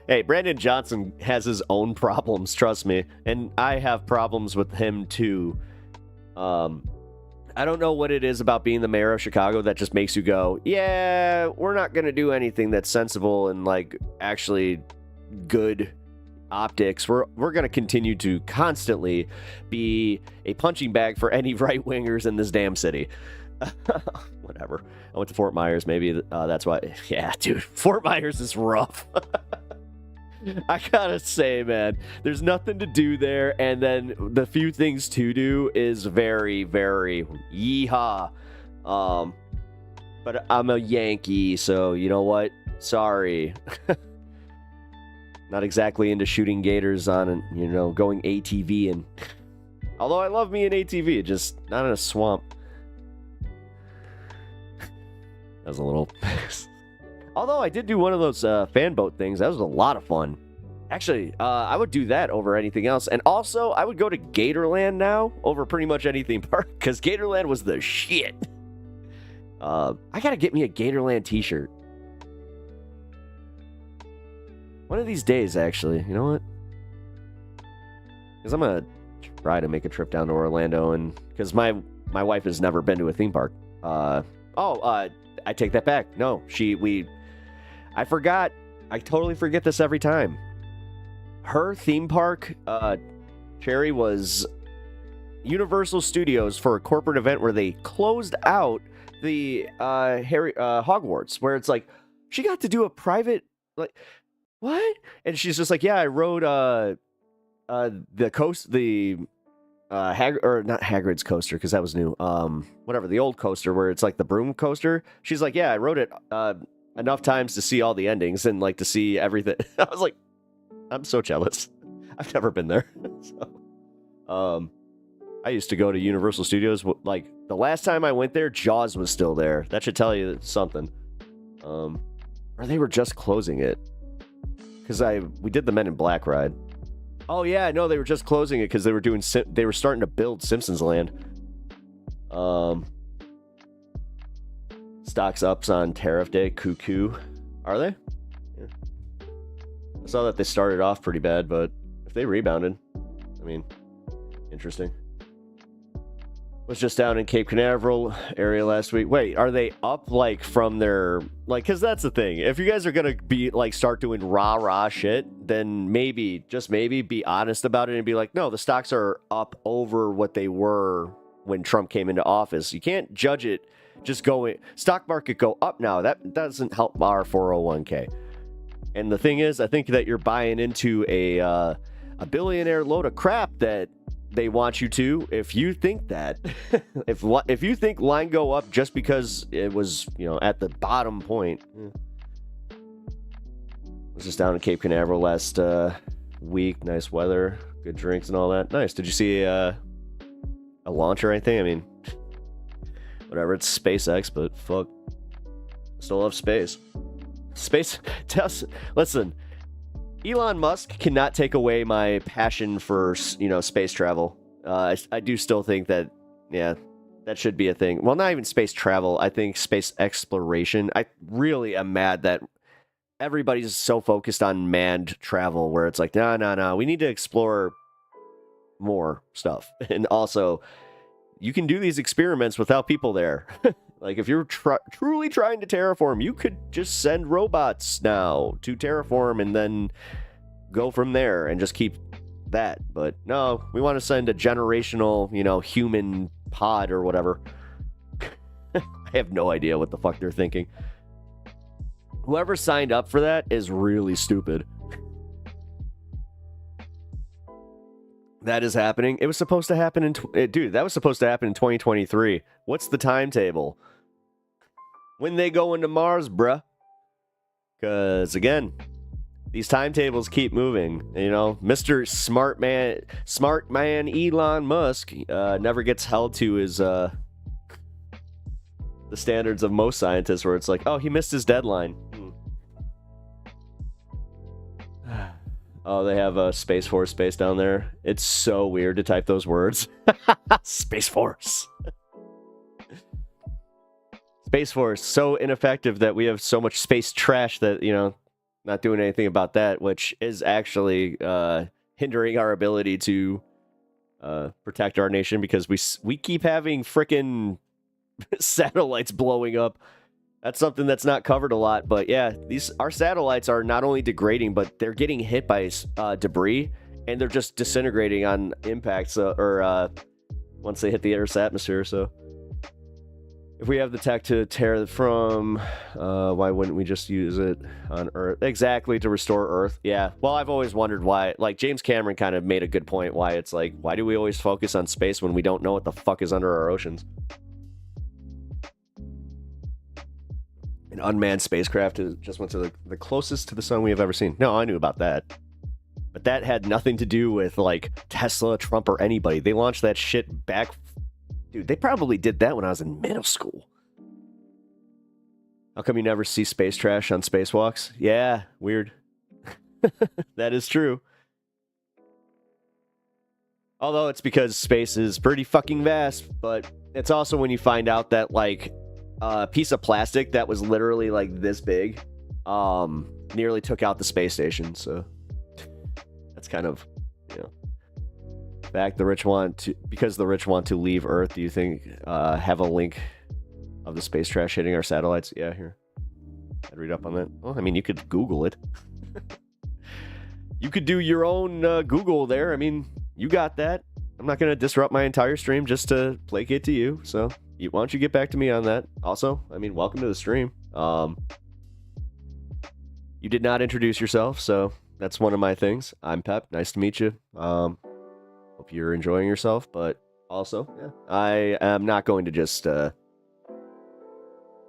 Hey, Brandon Johnson has his own problems, trust me. And I have problems with him too. I don't know what it is about being the mayor of Chicago that just makes you go, yeah, we're not going to do anything that's sensible and like actually good optics. We're going to continue to constantly be a punching bag for any right-wingers in this damn city. Whatever. I went to Fort Myers. Maybe that's why. Yeah, dude. Fort Myers is rough. I gotta say, man, there's nothing to do there. And then the few things to do is very, very yeehaw. But I'm a Yankee, so you know what? Sorry. Not exactly into shooting gators on, you know, going ATV. And although I love me an ATV, just not in a swamp. That was a little... Although I did do one of those fan boat things. That was a lot of fun. Actually, I would do that over anything else. And also, I would go to Gatorland now over pretty much any theme park. Because Gatorland was the shit. I gotta get me a Gatorland t-shirt. One of these days, actually. You know what? Because I'm gonna try to make a trip down to Orlando. And because my wife has never been to a theme park. I take that back. No, I forgot. I totally forget this every time. Her theme park, Cherry, was Universal Studios for a corporate event where they closed out the Hogwarts, where it's like, she got to do a private, like, what? And she's just like, yeah, I rode not Hagrid's coaster, because that was new. Whatever, the old coaster where it's like the broom coaster. She's like, yeah, I rode it enough times to see all the endings and like to see everything. I was like, I'm so jealous. I've never been there. So, I used to go to Universal Studios. Like the last time I went there, Jaws was still there. That should tell you something. Or they were just closing it, because we did the Men in Black ride. Oh yeah, no, they were just closing it because they were starting to build Simpsons Land. Stocks ups on tariff day, cuckoo. Are they? Yeah. I saw that they started off pretty bad, but if they rebounded, I mean, interesting. Was just down in Cape Canaveral area last week. Wait, are they up like from their, like, because that's the thing. If you guys are gonna be like start doing rah shit, then maybe, just maybe, be honest about it and be like, no, the stocks are up over what they were when Trump came into office. You can't judge it just going stock market go up now. That doesn't help our 401k. And the thing is, I think that you're buying into a billionaire load of crap that they want you to. If you think that, if you think line go up just because it was, you know, at the bottom point. I was just down in Cape Canaveral last week. Nice weather, good drinks and all that. Nice. Did you see a launch or anything? I mean, whatever. It's SpaceX, but fuck, still love space. Listen. Elon Musk cannot take away my passion for, you know, space travel. I do still think that, yeah, that should be a thing. Well, not even space travel. I think space exploration. I really am mad that everybody's so focused on manned travel, where it's like, no. We need to explore more stuff. And also, you can do these experiments without people there. Like, if you're truly trying to terraform, you could just send robots now to terraform and then go from there and just keep that. But no, we want to send a generational, you know, human pod or whatever. I have no idea what the fuck they're thinking. Whoever signed up for that is really stupid. That is happening. It was supposed to happen dude, that was supposed to happen in 2023. What's the timetable? When they go into Mars, bruh? Because, again, these timetables keep moving. You know, Mr. Smart man Elon Musk never gets held to his the standards of most scientists, where it's like, oh, he missed his deadline. Oh, they have a Space Force space down there. It's so weird to type those words. Space Force. Space Force, so ineffective that we have so much space trash that, you know, not doing anything about that, which is actually hindering our ability to protect our nation because we keep having frickin' satellites blowing up. That's something that's not covered a lot, but yeah, our satellites are not only degrading, but they're getting hit by debris, and they're just disintegrating on impacts or once they hit the Earth's atmosphere. So if we have the tech to tear it from, why wouldn't we just use it on Earth? Exactly, to restore Earth. Yeah, well, I've always wondered why, like, James Cameron kind of made a good point, why it's like, why do we always focus on space when we don't know what the fuck is under our oceans? An unmanned spacecraft just went to the closest to the sun we have ever seen. No, I knew about that. But that had nothing to do with, like, Tesla, Trump, or anybody. They launched that shit back... Dude, they probably did that when I was in middle school. How come you never see space trash on spacewalks? Yeah, weird. That is true. Although it's because space is pretty fucking vast, but it's also when you find out that, like, a piece of plastic that was literally, like, this big, nearly took out the space station, so... That's kind of, you know... fact, because the rich want to leave Earth, do you think have a link of the space trash hitting our satellites? Yeah, here. I'd read up on that. Well, I mean, you could Google it. You could do your own Google there. I mean, you got that. I'm not going to disrupt my entire stream just to placate to you. So, why don't you get back to me on that? Also, I mean, welcome to the stream. You did not introduce yourself, so that's one of my things. I'm Pep. Nice to meet you. Hope you're enjoying yourself, but also, yeah, I am not going to just, there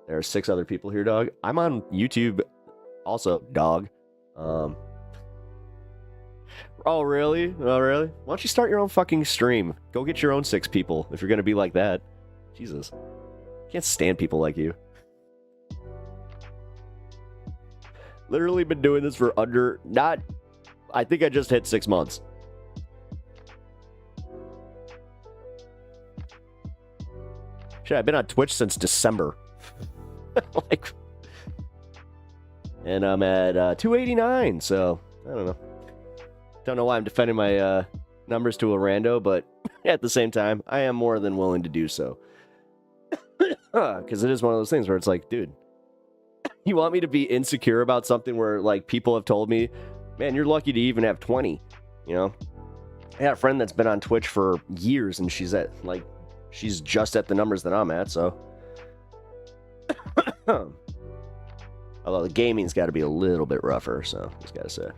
are 6 other people here, dog. I'm on YouTube also, dog. Oh, really? Oh, really? Why don't you start your own fucking stream? Go get your own 6 people if you're going to be like that. Jesus. Can't stand people like you. Literally been doing this for I think I just hit 6 months. Shit, I've been on Twitch since December. Like, and I'm at 289, so I don't know. Don't know why I'm defending my numbers to a rando, but at the same time, I am more than willing to do so. Because it is one of those things where it's like, dude, you want me to be insecure about something where, like, people have told me, man, you're lucky to even have 20, you know? I had a friend that's been on Twitch for years, and she's just at the numbers that I'm at, so. Although the gaming's got to be a little bit rougher, so just gotta say.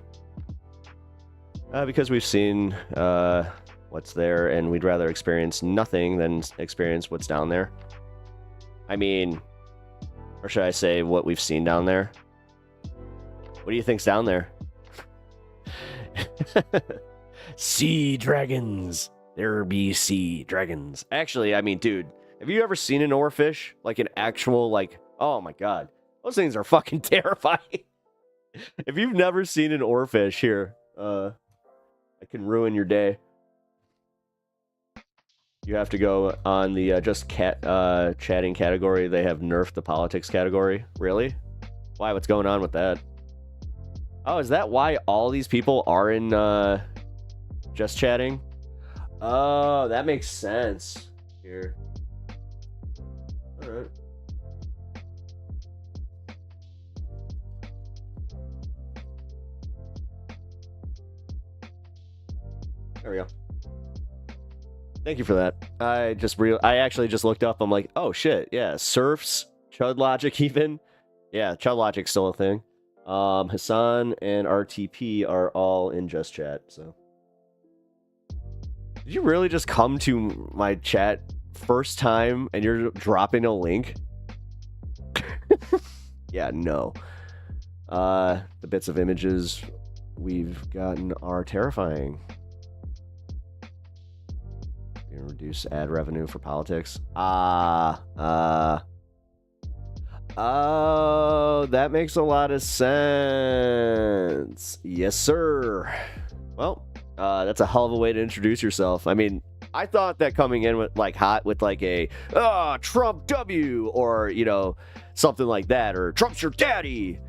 Because we've seen what's there, and we'd rather experience nothing than experience what's down there. I mean, or should I say what we've seen down there? What do you think's down there? Sea dragons. There be sea dragons. Actually, I mean, dude, have you ever seen an oarfish? Like an actual, like, oh my god. Those things are fucking terrifying. If you've never seen an oarfish, here, I can ruin your day. You have to go on the just chatting category. They have nerfed the politics category. Really? Why? What's going on with that? Oh, is that why all these people are in just chatting? Oh, that makes sense. Here. Alright. There we go. Thank you for that. I actually just looked up. I'm like, oh shit, yeah, surfs, Chud Logic even. Yeah, Chud Logic's still a thing. Hassan and RTP are all in just chat, so. Did you really just come to my chat first time and you're dropping a link? Yeah, no. The bits of images we've gotten are terrifying. Reduce ad revenue for politics. Oh, that makes a lot of sense. Yes, sir. Well, that's a hell of a way to introduce yourself. I mean, I thought that coming in with like hot with like a Trump W or something like that, or Trump's your daddy.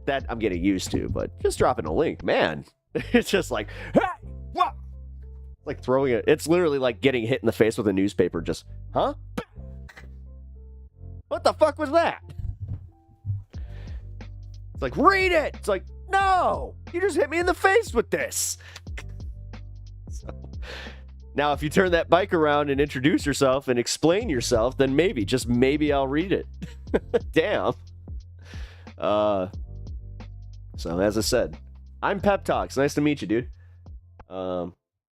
That I'm getting used to, but just dropping a link, man, it's just like, hey, what? Like throwing it. It's literally like getting hit in the face with a newspaper. Just, huh? What the fuck was that? It's like, read it. It's like, no, you just hit me in the face with this. So, now, if you turn that bike around and introduce yourself and explain yourself, then maybe, just maybe I'll read it. Damn. So as I said, I'm Pep Talks. Nice to meet you, dude.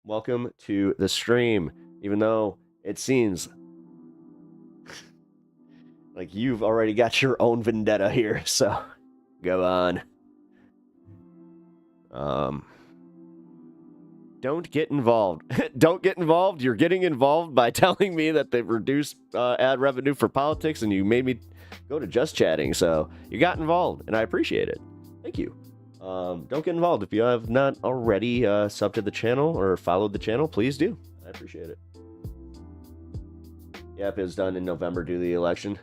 Welcome to the stream, even though it seems like you've already got your own vendetta here, so go on. Don't get involved. Don't get involved. You're getting involved by telling me that they've reduced ad revenue for politics, and you made me go to Just Chatting, so you got involved, and I appreciate it. Thank you. Don't get involved. If you have not already subbed to the channel or followed the channel, please do. I appreciate it. Yep, it was done in November due to the election.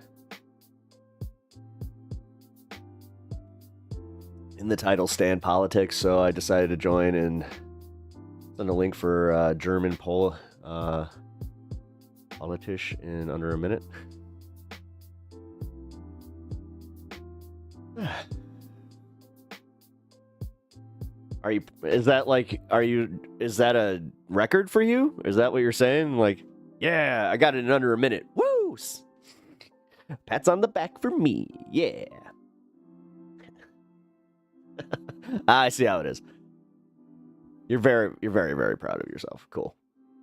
In the title stand politics, so I decided to join and send a link for German politician in under a minute. Is that a record for you? Is that what you're saying? Like, yeah, I got it in under a minute. Woo! Pats on the back for me. Yeah. I see how it is. You're very, very proud of yourself. Cool.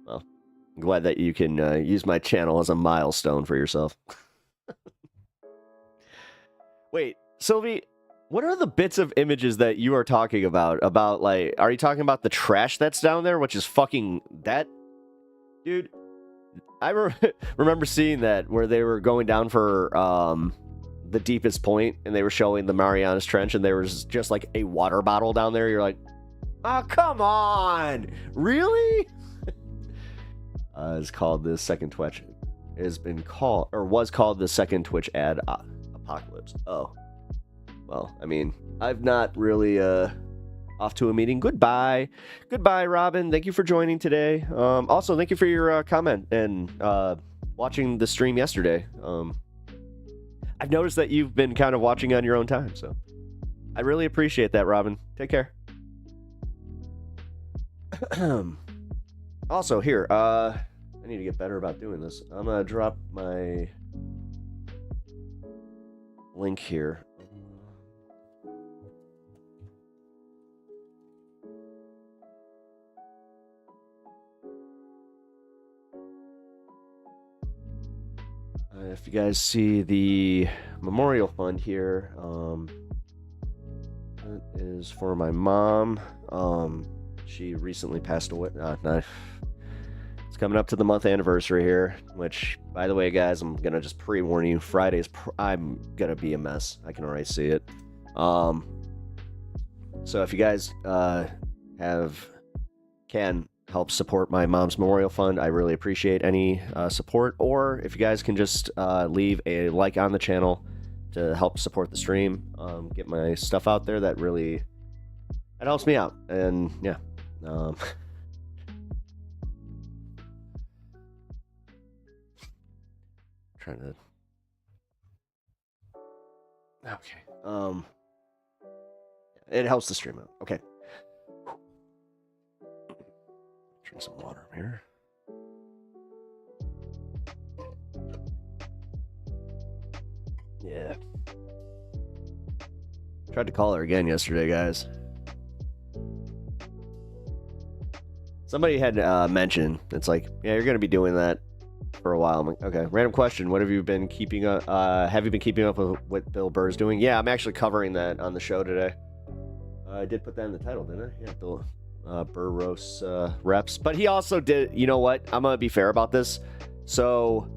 Well, I'm glad that you can use my channel as a milestone for yourself. Wait, Sylvie, what are the bits of images that you are talking about? About, like, are you talking about the trash that's down there, which is fucking that? Dude, I remember seeing that where they were going down for the deepest point, and they were showing the Marianas Trench, and there was just like a water bottle down there. You're like, oh, come on, really? It's called the second Twitch. It has been called, or was called, the second Twitch ad apocalypse. Oh, well, I mean, I've not really off to a meeting. Goodbye, Robin. Thank you for joining today. Also, thank you for your comment and watching the stream yesterday. I've noticed that you've been kind of watching on your own time, so I really appreciate that, Robin. Take care. Also, here, I need to get better about doing this. I'm gonna drop my link here. If you guys see the memorial fund here, that is for my mom. She recently passed away. It's coming up to the month anniversary here, which, by the way, guys, I'm gonna just pre-warn you, Fridays, I'm gonna be a mess. I can already see it. So if you guys can help support my mom's memorial fund, I really appreciate any support. Or if you guys can just leave a like on the channel to help support the stream, get my stuff out there, that helps me out. And yeah, trying to, okay, it helps the stream out. Okay. Drink some water here. Yeah. Tried to call her again yesterday, guys. Somebody had mentioned, it's like, yeah, you're going to be doing that for a while. I'm like, okay. Random question. What have you been keeping up? Have you been keeping up with what Bill Burr's doing? Yeah, I'm actually covering that on the show today. I did put that in the title, didn't I? Yeah, Bill Burr roasts reps. But he also did, you know what? I'm going to be fair about this. So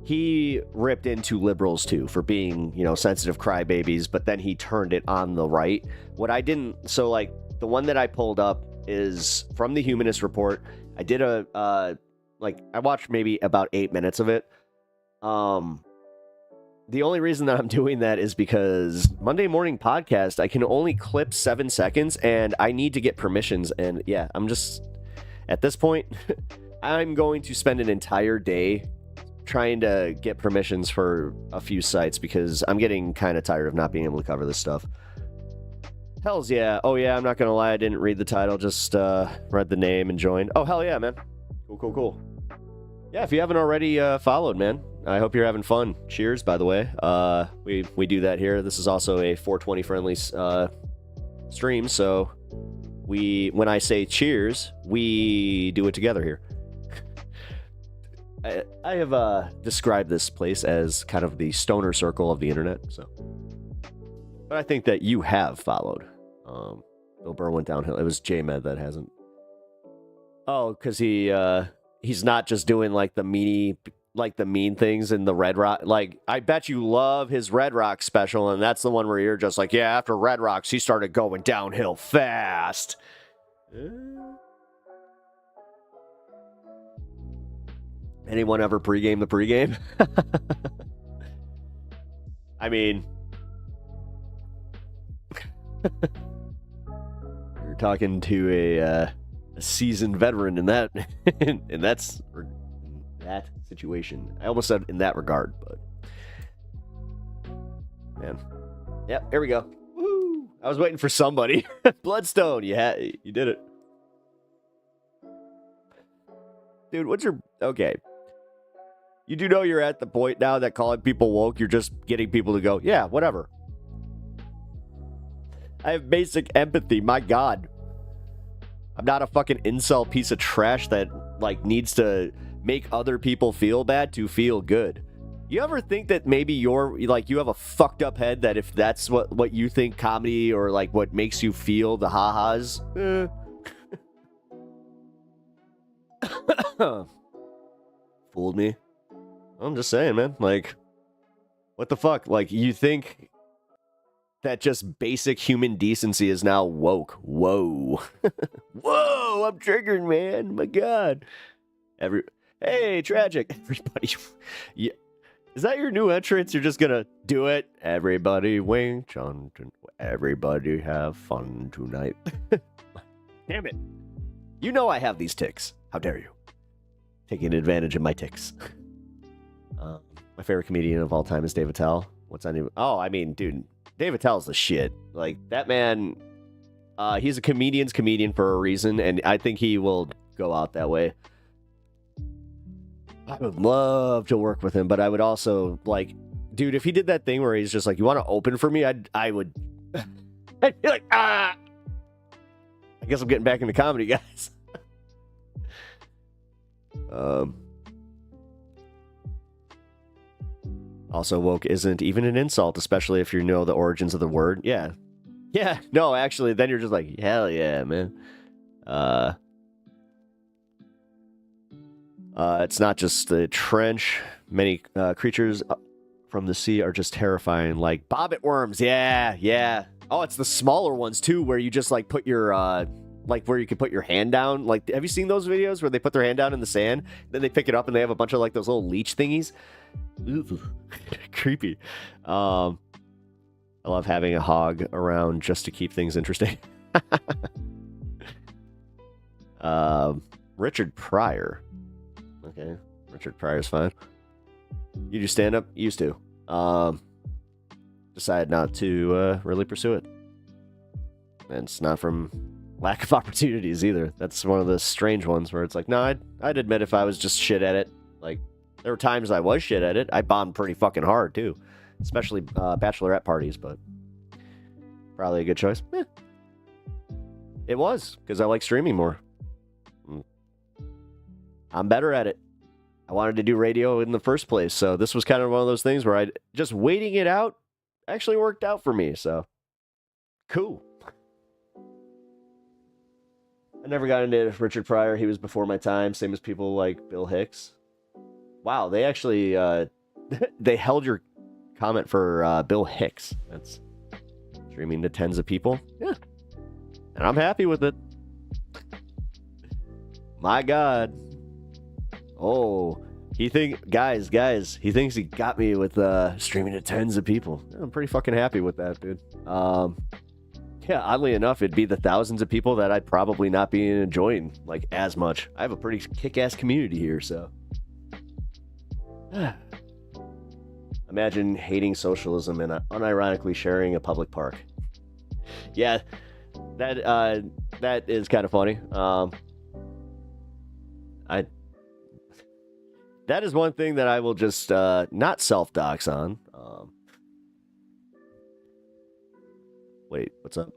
he ripped into liberals too for being, sensitive crybabies, but then he turned it on the right. What I didn't, so like the one that I pulled up is from the Humanist Report. I did a like, I watched maybe about 8 minutes of it. The only reason that I'm doing that is because Monday Morning Podcast, I can only clip 7 seconds, and I need to get permissions. And yeah, I'm just, at this point, I'm going to spend an entire day trying to get permissions for a few sites because I'm getting kind of tired of not being able to cover this stuff. Hells yeah. Oh yeah, I'm not going to lie, I didn't read the title, just read the name and joined. Oh, hell yeah, man. Cool. Yeah, if you haven't already followed, man, I hope you're having fun. Cheers, by the way. We do that here. This is also a 420 friendly stream, so when I say cheers, we do it together here. I have described this place as kind of the stoner circle of the internet, so. But I think that you have followed. Bill Burr went downhill. It was J-Med that hasn't. Oh, because he's not just doing like the mean things in the Red Rock. Like, I bet you love his Red Rock special, and that's the one where you're just like, yeah, after Red Rocks, he started going downhill fast. Anyone ever pregame the pregame? I mean, you're talking to a seasoned veteran in that, and that's that situation. I almost said in that regard, but man, yep, here we go. Woo! I was waiting for somebody. Bloodstone, you did it, dude. What's your okay? You do know you're at the point now that calling people woke, you're just getting people to go, yeah, whatever. I have basic empathy, my God. I'm not a fucking incel piece of trash that, like, needs to make other people feel bad to feel good. You ever think that maybe you're, like, you have a fucked up head that if that's what you think comedy or, like, what makes you feel the ha-has? Fooled me. I'm just saying, man. Like, what the fuck? Like, you think that just basic human decency is now woke? Whoa. Whoa, I'm triggered, man. My God. Hey, tragic. Everybody. Yeah. Is that your new entrance? You're just gonna do it? Everybody wink. Everybody have fun tonight. Damn it. You know I have these tics. How dare you? Taking advantage of my tics. My favorite comedian of all time is Dave Attell. What's that name? Oh, I mean, dude, Dave Attell's the shit. Like, that man, he's a comedian's comedian for a reason, and I think he will go out that way. I would love to work with him, but I would also, like, dude, if he did that thing where he's just like, you want to open for me? I would, I'd be like, I guess I'm getting back into comedy, guys. Also, woke isn't even an insult, especially if you know the origins of the word. Yeah. Yeah, no, actually, then you're just like, hell yeah, man. It's not just the trench. Many creatures from the sea are just terrifying, like bobbit worms. Yeah. Oh, it's the smaller ones, too, where you just, like, put your, like, where you can put your hand down. Like, have you seen those videos where they put their hand down in the sand, then they pick it up and they have a bunch of, like, those little leech thingies? Ooh, creepy. I love having a hog around just to keep things interesting. Richard Pryor. Okay, Richard Pryor's fine. You do stand-up? Used to. Decided not to really pursue it. And it's not from lack of opportunities either. That's one of the strange ones where it's like, no, I'd admit if I was just shit at it. Like, there were times I was shit at it. I bombed pretty fucking hard, too. Especially bachelorette parties, but probably a good choice. It was, because I like streaming more. I'm better at it. I wanted to do radio in the first place, so this was kind of one of those things where just waiting it out actually worked out for me, so cool. I never got into Richard Pryor. He was before my time, same as people like Bill Hicks. Wow, they actually they held your comment for Bill Hicks. That's streaming to tens of people. Yeah, and I'm happy with it. My God. Oh, he thinks he got me with streaming to tens of people. I'm pretty fucking happy with that, dude. Yeah, oddly enough, it'd be the thousands of people that I'd probably not be enjoying like as much. I have a pretty kick-ass community here, so. Imagine hating socialism and unironically sharing a public park. Yeah, that is kind of funny. That is one thing that I will just not self-dox on. Wait, what's up?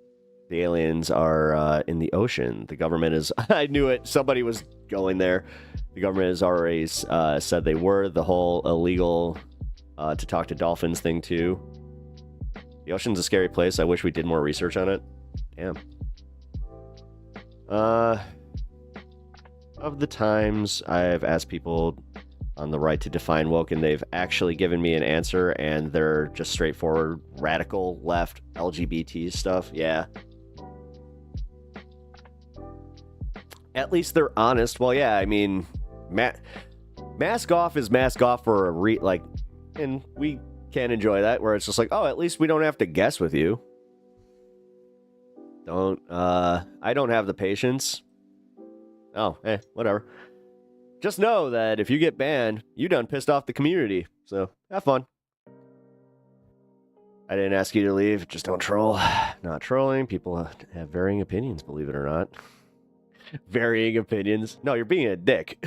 The aliens are in the ocean. The government is... I knew it. Somebody was going there. The government has already said they were. The whole illegal to talk to dolphins thing, too. The ocean's a scary place. I wish we did more research on it. Damn. Of the times I've asked people on the right to define woke, and they've actually given me an answer, and they're just straightforward radical left LGBT stuff. Yeah. At least they're honest. Well, yeah, I mean, mask off is mask off for a and we can enjoy that, where it's just like, oh, at least we don't have to guess with you. I don't have the patience. Oh, whatever. Just know that if you get banned, you done pissed off the community. So, have fun. I didn't ask you to leave. Just don't troll. Not trolling. People have varying opinions, believe it or not. Varying opinions. No, you're being a dick.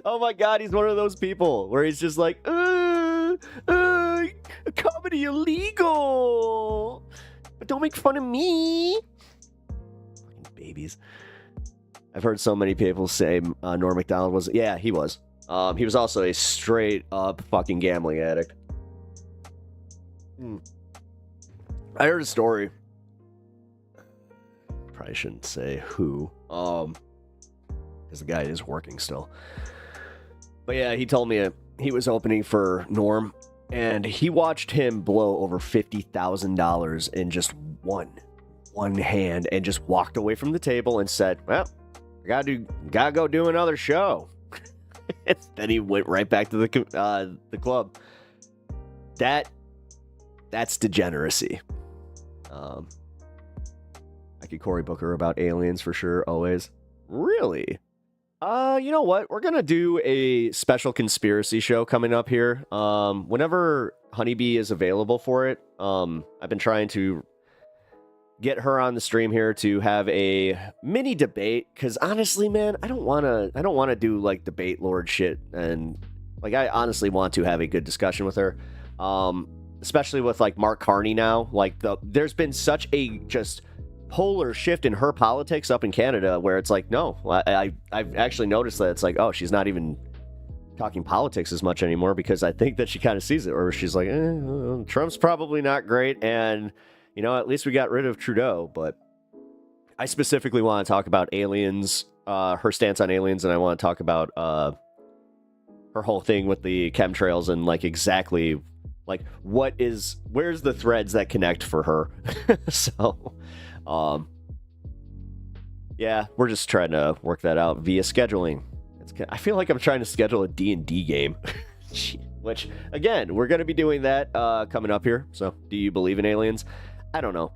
Oh my god, he's one of those people where he's just like, comedy illegal. But don't make fun of me. Fucking babies. I've heard so many people say Norm Macdonald was... Yeah, he was. He was also a straight-up fucking gambling addict. I heard a story. Probably shouldn't say who. Because the guy is working still. But yeah, he told me he was opening for Norm, and he watched him blow over $50,000 in just one hand, and just walked away from the table and said, well... gotta go do another show. Then he went right back to the club. That's degeneracy. I could Cory Booker about aliens for sure, always. Really? You know what? We're gonna do a special conspiracy show coming up here. Whenever Honeybee is available for it. I've been trying to get her on the stream here to have a mini debate, because honestly, man, I don't want to do like debate lord shit, and like I honestly want to have a good discussion with her, especially with like Mark Carney now. Like there's been such a just polar shift in her politics up in Canada, where it's like, no, I've actually noticed that it's like, oh, she's not even talking politics as much anymore, because I think that she kind of sees it, or she's like, Trump's probably not great, and you know, at least we got rid of Trudeau. But I specifically want to talk about aliens, her stance on aliens, and I want to talk about her whole thing with the chemtrails, and like exactly like where's the threads that connect for her. So yeah, we're just trying to work that out via scheduling. I feel like I'm trying to schedule a D&D game. Which, again, we're going to be doing that coming up here. So, do you believe in aliens? I don't know.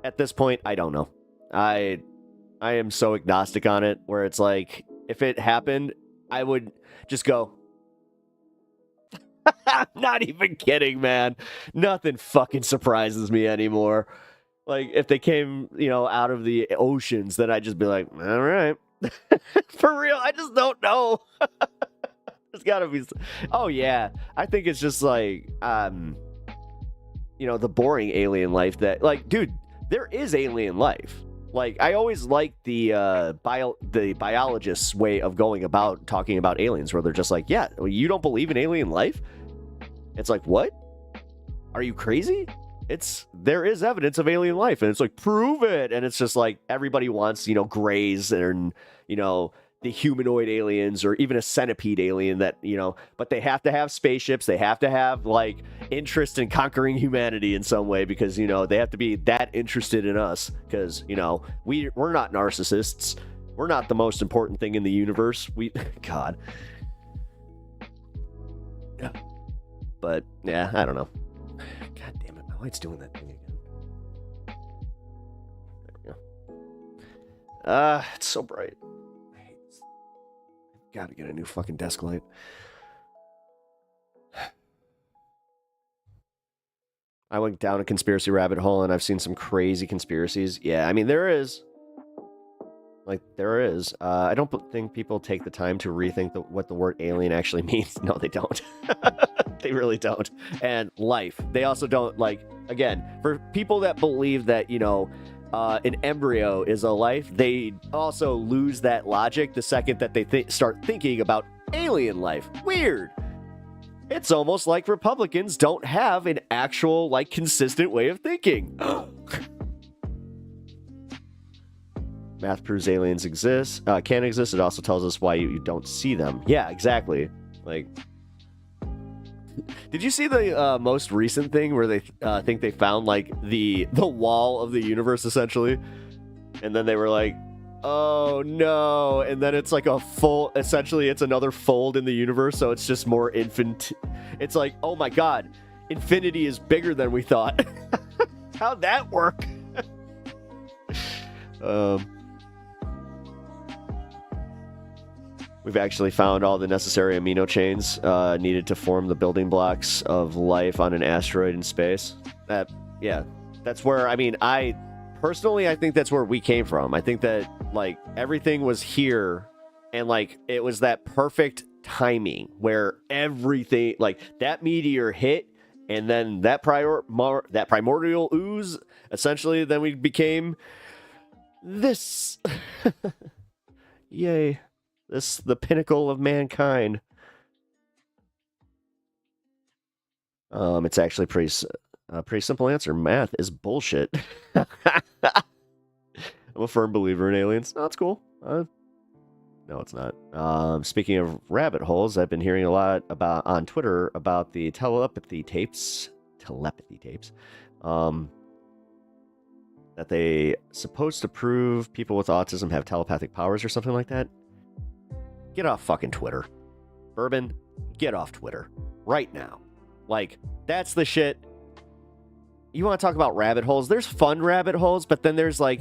At this point, I don't know. I am so agnostic on it, where it's like, if it happened, I would just go. I'm not even kidding, man. Nothing fucking surprises me anymore. Like, if they came, out of the oceans, then I'd just be like, all right. For real, I just don't know. There's gotta be... Oh, yeah. I think it's just like, the boring alien life that... Like, dude, there is alien life. Like, I always like the biologist's way of going about talking about aliens, where they're just like, yeah, you don't believe in alien life? It's like, what? Are you crazy? There is evidence of alien life, and it's like, prove it. And it's just like, everybody wants, Greys and, the humanoid aliens, or even a centipede alien that, but they have to have spaceships. They have to have like interest in conquering humanity in some way, because, they have to be that interested in us, because, we're not narcissists. We're not the most important thing in the universe. God. Yeah. But, yeah, I don't know. God damn it, my light's doing that thing again. There we go. It's so bright. I hate this. I've got to get a new fucking desk light. I went down a conspiracy rabbit hole and I've seen some crazy conspiracies. Yeah, I mean, there is. Like, there is. I don't think people take the time to rethink what the word alien actually means. No, they don't. They really don't. And life. They also don't, like, again, for people that believe that, you know, an embryo is a life, they also lose that logic the second that they start thinking about alien life. Weird. It's almost like Republicans don't have an actual, like, consistent way of thinking. Math proves aliens can exist. It also tells us why you don't see them. Yeah, exactly. Like, did you see the most recent thing where they think they found, like, the wall of the universe, essentially? And then they were like, oh no, and then it's like essentially it's another fold in the universe, so it's just more it's like, oh my god, infinity is bigger than we thought. How'd that work? We've actually found all the necessary amino chains needed to form the building blocks of life on an asteroid in space. That's where, I mean, personally, I think that's where we came from. I think that, like, everything was here, and, like, it was that perfect timing where everything, like, that meteor hit, and then that primordial ooze, essentially, then we became this. Yay. The pinnacle of mankind. It's actually a pretty simple answer. Math is bullshit. I'm a firm believer in aliens. No, that's cool. No, it's not. Speaking of rabbit holes, I've been hearing a lot on Twitter about the telepathy tapes. That they supposed to prove people with autism have telepathic powers or something like that. Get off fucking Twitter. Bourbon, get off Twitter. Right now. Like, that's the shit. You want to talk about rabbit holes? There's fun rabbit holes, but then there's, like,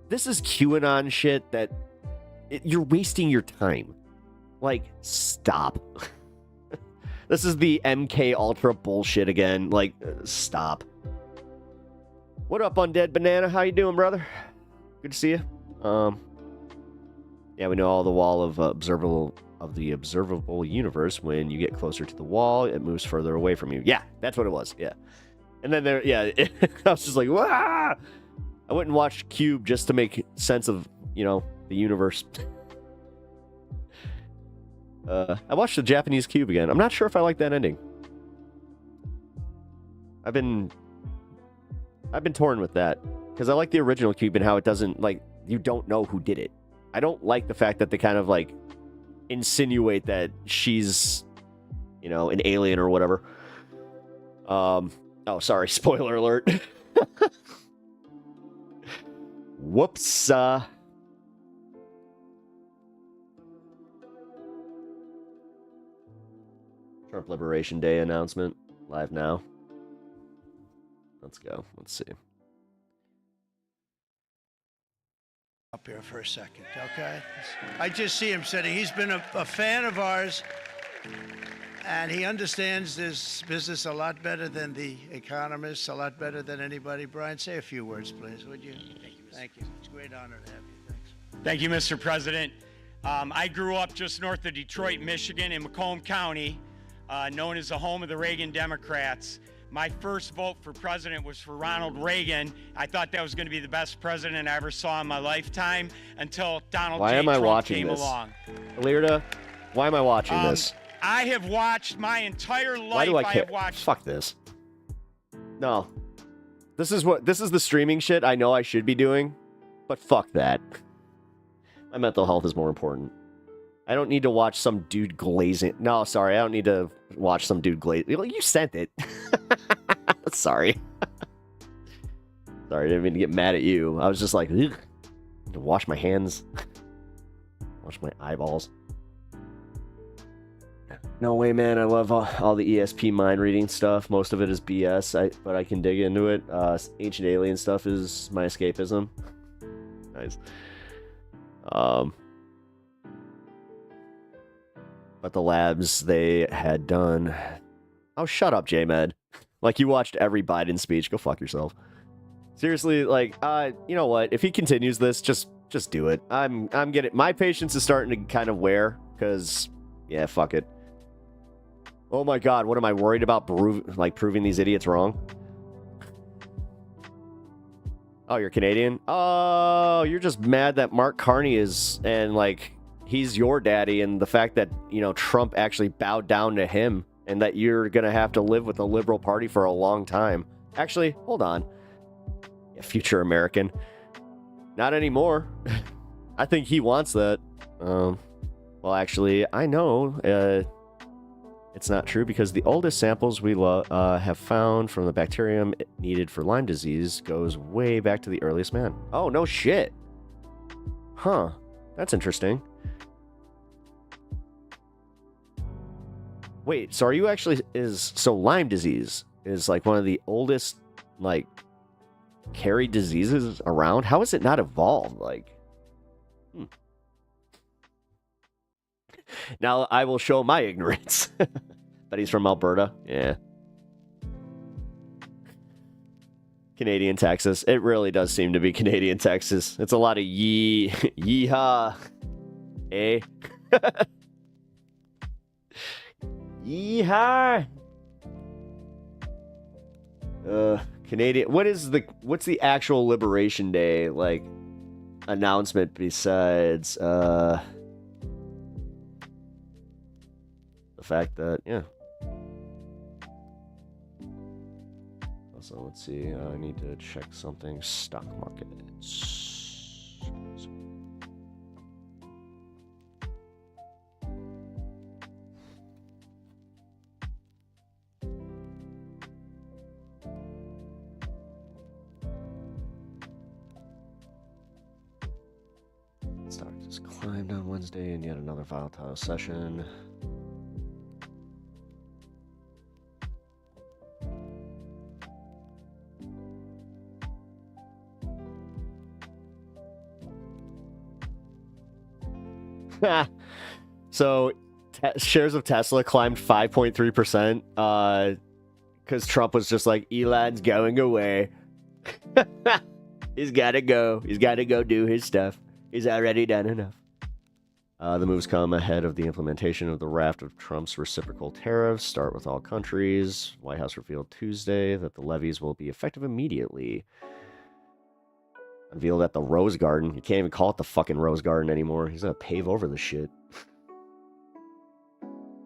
this is QAnon shit that you're wasting your time. Like, stop. This is the MK Ultra bullshit again. Like, stop. What up, Undead Banana? How you doing, brother? Good to see you. Yeah, we know all the wall of the observable universe. When you get closer to the wall, it moves further away from you. Yeah, that's what it was. Yeah. And then I was just like, wah! I went and watched Cube just to make sense of, you know, the universe. I watched the Japanese Cube again. I'm not sure if I like that ending. I've been torn with that because I like the original Cube and how it doesn't, like, you don't know who did it. I don't like the fact that they kind of, like, insinuate that she's, you know, an alien or whatever. Oh, sorry, spoiler alert. Whoops. Trump Liberation Day announcement, live now. Let's go. Let's see. Up here for a second, okay? I just see him sitting. He's been a fan of ours, and he understands this business a lot better than the economists, a lot better than anybody. Brian, say a few words, please, would you? Thank you. It's a great honor to have you. Thanks. Thank you, Mr. President. I grew up just north of Detroit, Michigan, in Macomb County, known as the home of the Reagan Democrats. My first vote for president was for Ronald Reagan. I thought that was going to be the best president I ever saw in my lifetime until Donald J. Trump came along. Learda, why am I watching this? I have watched my entire life. Why do I care? Have watched. Fuck this. No. This is the streaming shit I know I should be doing, but fuck that. My mental health is more important. I don't need to watch some dude glazing. No, sorry, I don't need to watch some dude glaze. You sent it. Sorry. Sorry, I didn't mean to get mad at you. I was just like, ugh. To wash my hands. Watch my eyeballs. No way, man. I love all the ESP mind reading stuff. Most of it is BS, but I can dig into it. Ancient Alien stuff is my escapism. Nice. But the labs they had done... Oh, shut up, J-Med. Like, you watched every Biden speech. Go fuck yourself. Seriously, like, you know what? If he continues this, just do it. I'm getting... My patience is starting to kind of wear, because... Yeah, fuck it. Oh my god, what am I worried about proving these idiots wrong? Oh, you're Canadian? Oh, you're just mad that Mark Carney is... And, like... He's your daddy, and the fact that, you know, Trump actually bowed down to him, and that you're gonna have to live with the Liberal Party for a long time. Actually, hold on. Yeah, future American. Not anymore. I think he wants that. Well, actually, I know it's not true, because the oldest samples we have found from the bacterium needed for Lyme disease goes way back to the earliest man. Oh, no shit. Huh. That's interesting. Wait, so are you actually... So Lyme disease is like one of the oldest, like, carried diseases around? How has it not evolved? Like... Now I will show my ignorance. But he's from Alberta. Yeah. Canadian Texas. It really does seem to be Canadian Texas. It's a lot of yeehaw. Eh? Yeehaw. Canadian. What's the actual Liberation Day like announcement besides the fact that, yeah. Also, let's see. I need to check something. Stock markets. Stock just climbed on Wednesday in yet another volatile session. So shares of Tesla climbed 5.3% because Trump was just like, Elon's going away. He's got to go. He's got to go do his stuff. He's already done enough. The moves come ahead of the implementation of the raft of Trump's reciprocal tariffs, start with all countries. White House revealed Tuesday that the levies will be effective immediately. Unveiled at the Rose Garden. You can't even call it the fucking Rose Garden anymore. He's gonna pave over the shit.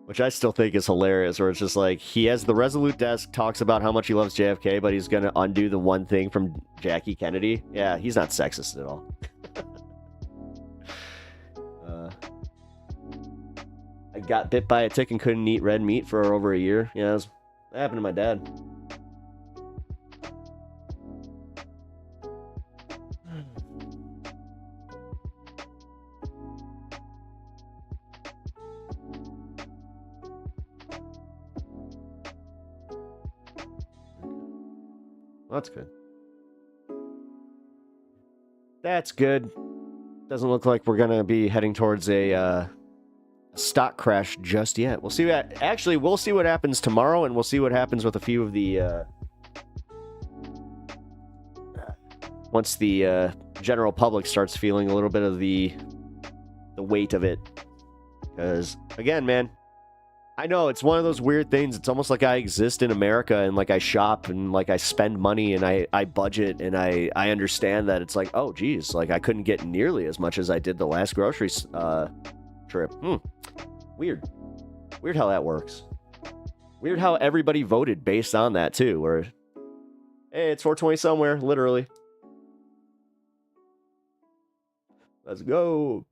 Which I still think is hilarious, where it's just like, he has the Resolute desk, talks about how much he loves JFK, but he's gonna undo the one thing from Jackie Kennedy. Yeah, he's not sexist at all. I got bit by a tick and couldn't eat red meat for over a year. Yeah, that happened to my dad. Well, that's good. That's good. Doesn't look like we're gonna be heading towards a stock crash just yet. We'll see what... Actually, we'll see what happens tomorrow, and we'll see what happens with a few of the... once the general public starts feeling a little bit of the weight of it. Because, again, man, I know it's one of those weird things. It's almost like I exist in America, and like I shop, and like I spend money, and I budget, and I understand that it's like, oh, geez, like I couldn't get nearly as much as I did the last grocery trip. Weird. Weird how that works. Weird how everybody voted based on that, too, where, hey, it's 420 somewhere, literally. Let's go.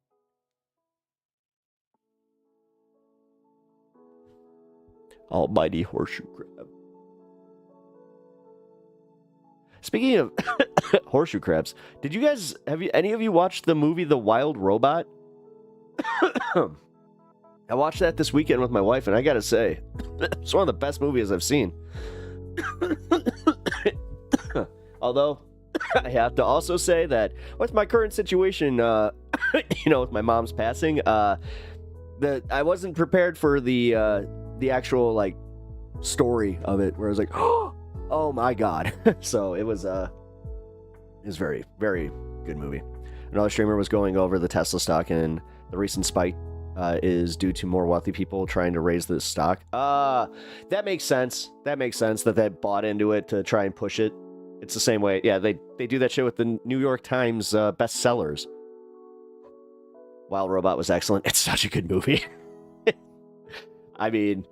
Almighty horseshoe crab. Speaking of horseshoe crabs, did you guys, have any of you watched the movie The Wild Robot? I watched that this weekend with my wife, and I gotta say, it's one of the best movies I've seen. Although, I have to also say that with my current situation, with my mom's passing, I wasn't prepared for the actual, like, story of it, where I was like, oh my god. So it was very, very good movie. Another streamer was going over the Tesla stock, and the recent spike is due to more wealthy people trying to raise this stock. That makes sense. That makes sense that they bought into it to try and push it. It's the same way. Yeah, they do that shit with the New York Times bestsellers. Wild Robot was excellent. It's such a good movie. I mean,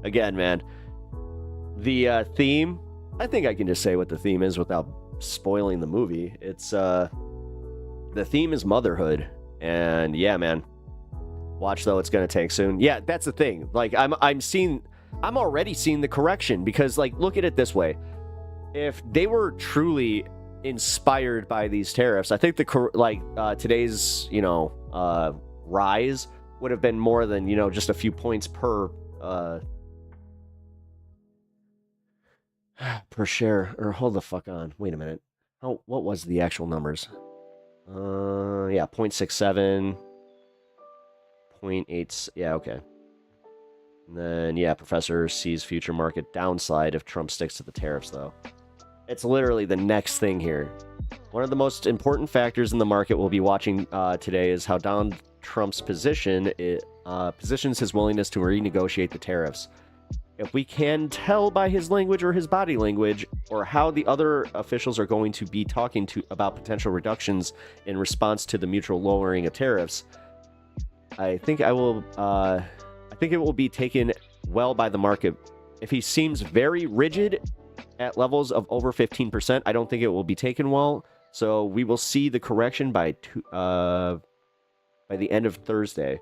again, man, the theme, I think I can just say what the theme is without spoiling the movie. It's the theme is motherhood, and yeah, man, watch though, it's gonna tank soon. Yeah, that's the thing. Like, I'm already seeing the correction, because, like, look at it this way: if they were truly inspired by these tariffs, I think today's rise would have been more than just a few points per share. Or hold the fuck on, wait a minute. What was the actual numbers? Yeah, 0.67, 0.8. Yeah, okay. And then, yeah, professor sees future market downside if Trump sticks to the tariffs, though. It's literally the next thing here. One of the most important factors in the market we'll be watching today is how Donald Trump's positions his willingness to renegotiate the tariffs. If we can tell by his language or his body language, or how the other officials are going to be talking about potential reductions in response to the mutual lowering of tariffs, I think it will be taken well by the market. If he seems very rigid at levels of over 15%, I don't think it will be taken well. So we will see the correction by the end of Thursday.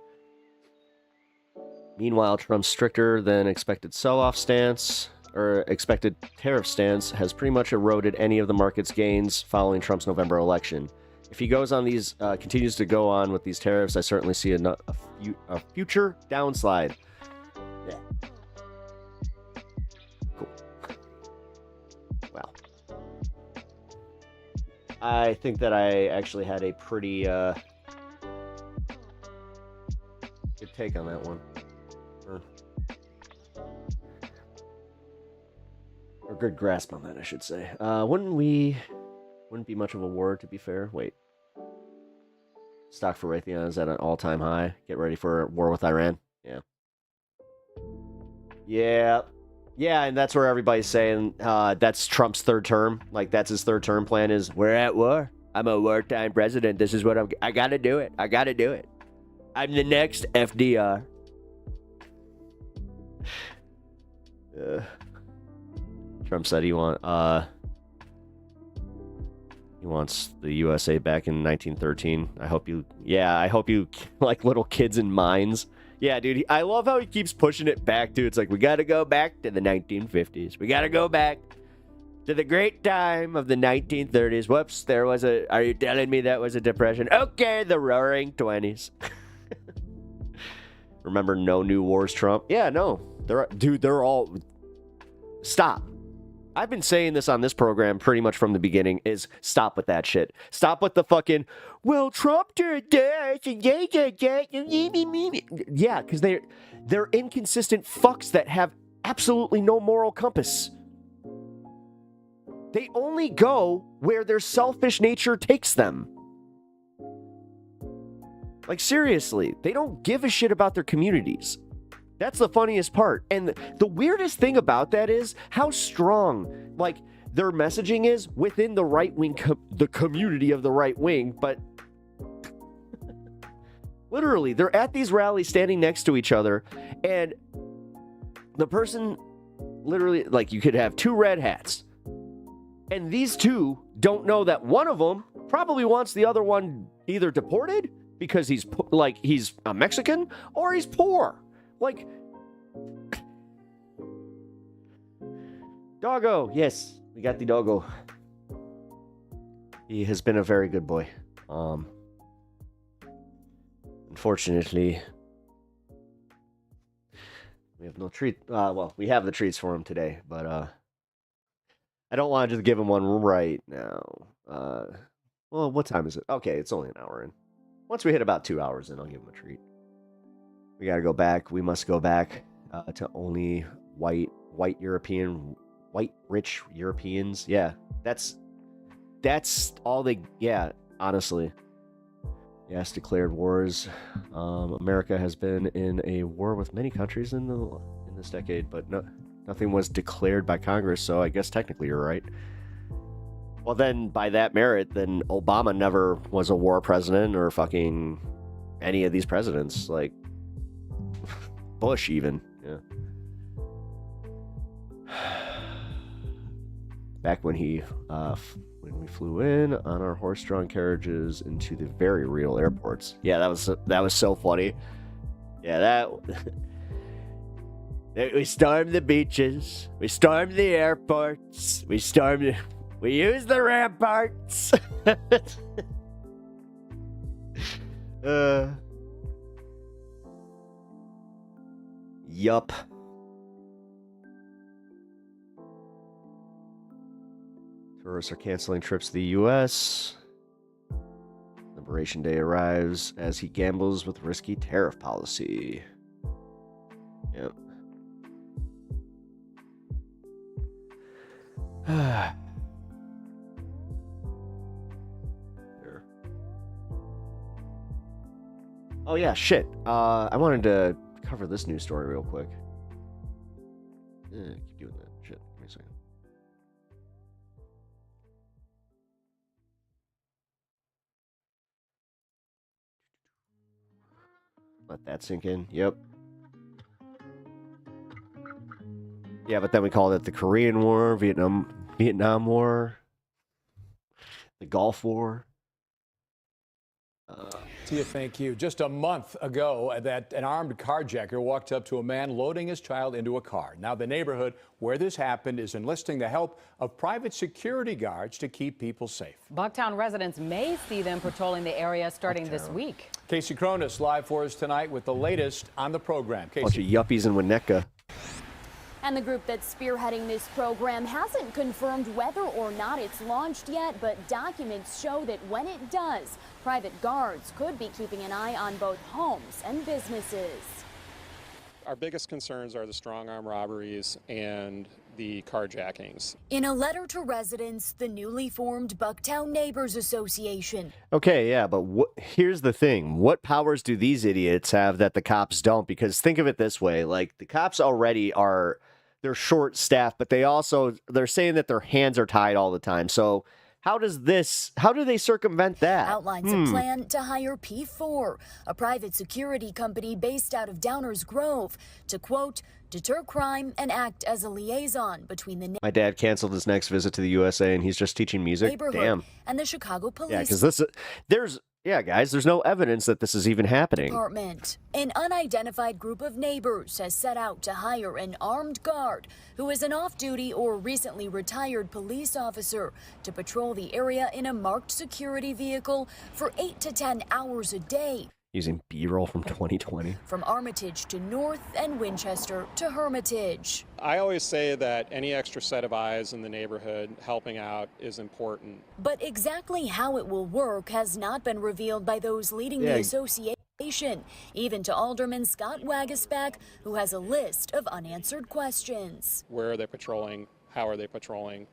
Meanwhile, Trump's stricter than expected sell-off stance, or expected tariff stance, has pretty much eroded any of the market's gains following Trump's November election. If he goes on continues to go on with these tariffs, I certainly see a future downslide. Yeah. Cool. Well, I think that I actually had a pretty good take on that one. Or good grasp on that, I should say. Wouldn't be much of a war, to be fair. Wait. Stock for Raytheon is at an all-time high. Get ready for a war with Iran. Yeah. Yeah, and that's where everybody's saying that's Trump's third term. Like, that's his third term plan is, we're at war. I'm a wartime president. This is what I gotta do it. I gotta do it. I'm the next FDR. Trump said he wants the USA back in 1913. I hope you like little kids in mines. Yeah, dude, I love how he keeps pushing it back, dude. It's like, we gotta go back to the 1950s. We gotta go back to the great time of the 1930s. Whoops, are you telling me that was a depression? Okay, the roaring 20s. Remember no new wars, Trump? Yeah, no. They're all... Stop. I've been saying this on this program pretty much from the beginning, is stop with that shit. Stop with the fucking, well, Trump did this, and yeah, because they're inconsistent fucks that have absolutely no moral compass. They only go where their selfish nature takes them. Like, seriously, they don't give a shit about their communities. That's the funniest part. And the weirdest thing about that is how strong, like, their messaging is within the right wing, the community of the right wing. But literally, they're at these rallies standing next to each other. And the person, literally, like, you could have two red hats. And these two don't know that one of them probably wants the other one either deported because he's a Mexican, or he's poor. Like, doggo, yes, we got the doggo. He has been a very good boy. Unfortunately, we have no treat. Well, we have the treats for him today, but I don't want to just give him one right now. Well, what time is it? Okay, it's only an hour in. Once we hit about 2 hours in, I'll give him a treat. We gotta go back. We must go back to only white rich Europeans. Yeah, that's all they. Yeah, honestly. Yes, declared wars. America has been in a war with many countries in this decade, but nothing was declared by Congress. So I guess technically you're right. Well, then by that merit, then Obama never was a war president or fucking any of these presidents, like Bush even. Yeah. Back when we flew in on our horse-drawn carriages into the very real airports. Yeah, that was so funny. Yeah, we stormed the beaches, we stormed the airports, we used the ramparts. Yup. Tourists are canceling trips to the U.S. Liberation Day arrives as he gambles with risky tariff policy. Yep. There. Oh yeah, shit. I wanted to cover this news story real quick. Keep doing that. Shit. Give me a second. Let that sink in. Yep. Yeah, but then we called it the Korean War, Vietnam War, the Gulf War. Tia, thank you. Just a month ago, an armed carjacker walked up to a man loading his child into a car. Now, the neighborhood where this happened is enlisting the help of private security guards to keep people safe. Bucktown residents may see them patrolling the area starting this week. Casey Cronus live for us tonight with the latest on the program. Casey. Bunch of yuppies in Winnetka. And the group that's spearheading this program hasn't confirmed whether or not it's launched yet, but documents show that when it does, private guards could be keeping an eye on both homes and businesses. Our biggest concerns are the strong arm robberies and the carjackings. In a letter to residents, the newly formed Bucktown Neighbors Association. Okay, yeah, but here's the thing. What powers do these idiots have that the cops don't? Because think of it this way, like the cops already they're short staffed, but they're saying that their hands are tied all the time. So how do they circumvent that? Outlines a plan to hire P4, a private security company based out of Downers Grove, to quote, deter crime and act as a liaison between the My dad canceled his next visit to the USA and he's just teaching music. neighborhood Damn. and the Chicago Police Yeah, because there's no evidence that this is even happening. Department. An unidentified group of neighbors has set out to hire an armed guard who is an off-duty or recently retired police officer to patrol the area in a marked security vehicle for 8 to 10 hours a day. Using B-roll from 2020. From Armitage to North and Winchester to Hermitage. I always say that any extra set of eyes in the neighborhood helping out is important. But exactly how it will work has not been revealed by those leading the association, even to Alderman Scott Wagasback, who has a list of unanswered questions. Where are they patrolling? How are they patrolling?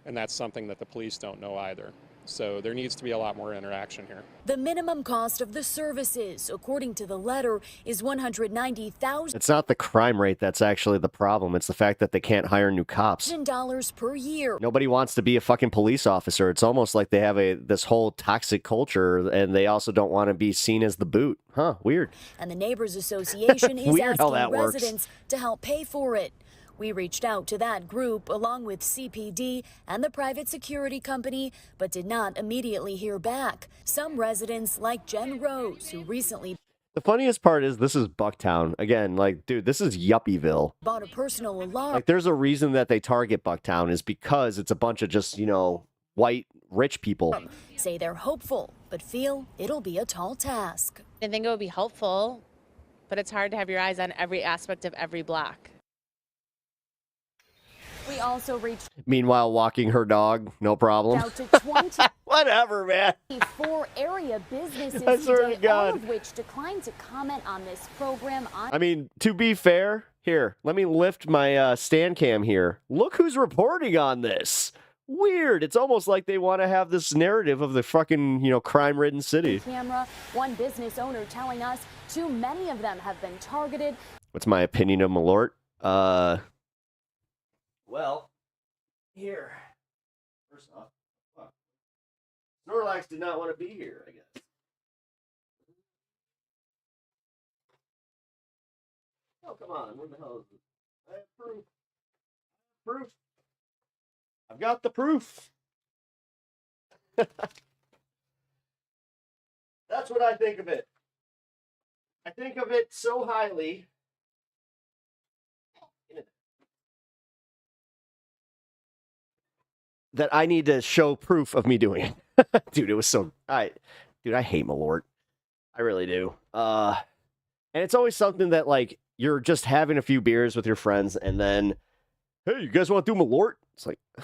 And that's something that the police don't know either. So there needs to be a lot more interaction here. The minimum cost of the services, according to the letter, is $190,000. It's not the crime rate that's actually the problem. It's the fact that they can't hire new cops. $1,000 per year. Nobody wants to be a fucking police officer. It's almost like they have this whole toxic culture, and they also don't want to be seen as the boot. Huh, weird. And the Neighbors Association is Weird how that asking works. residents to help pay for it. We reached out to that group along with CPD and the private security company, but did not immediately hear back. Some residents, like Jen Rose, who recently The funniest part is this is Bucktown. Again, like, dude, this is Yuppieville. bought a personal alarm. Like, there's a reason that they target Bucktown is because it's a bunch of just, white rich people. Say they're hopeful, but feel it'll be a tall task. I think it would be helpful, but it's hard to have your eyes on every aspect of every block. We also reached Meanwhile, walking her dog, no problem. out to 20 Whatever, man. 4 area businesses I swear to today, all God. of which declined to comment on this program. I mean, to be fair, here, let me lift my stand cam here. Look who's reporting on this. Weird. It's almost like they want to have this narrative of the fucking, crime-ridden city. Camera, one business owner telling us too many of them have been targeted. What's my opinion of Malort? Well, here. First off, fuck. Snorlax did not want to be here, I guess. Oh, come on. Where the hell is it? I have proof. Proof. I've got the proof. That's what I think of it. I think of it so highly. That I need to show proof of me doing it. Dude, it was so... Dude, I hate Malort. I really do. And it's always something that, like, you're just having a few beers with your friends, and then, hey, you guys want to do Malort? It's like, I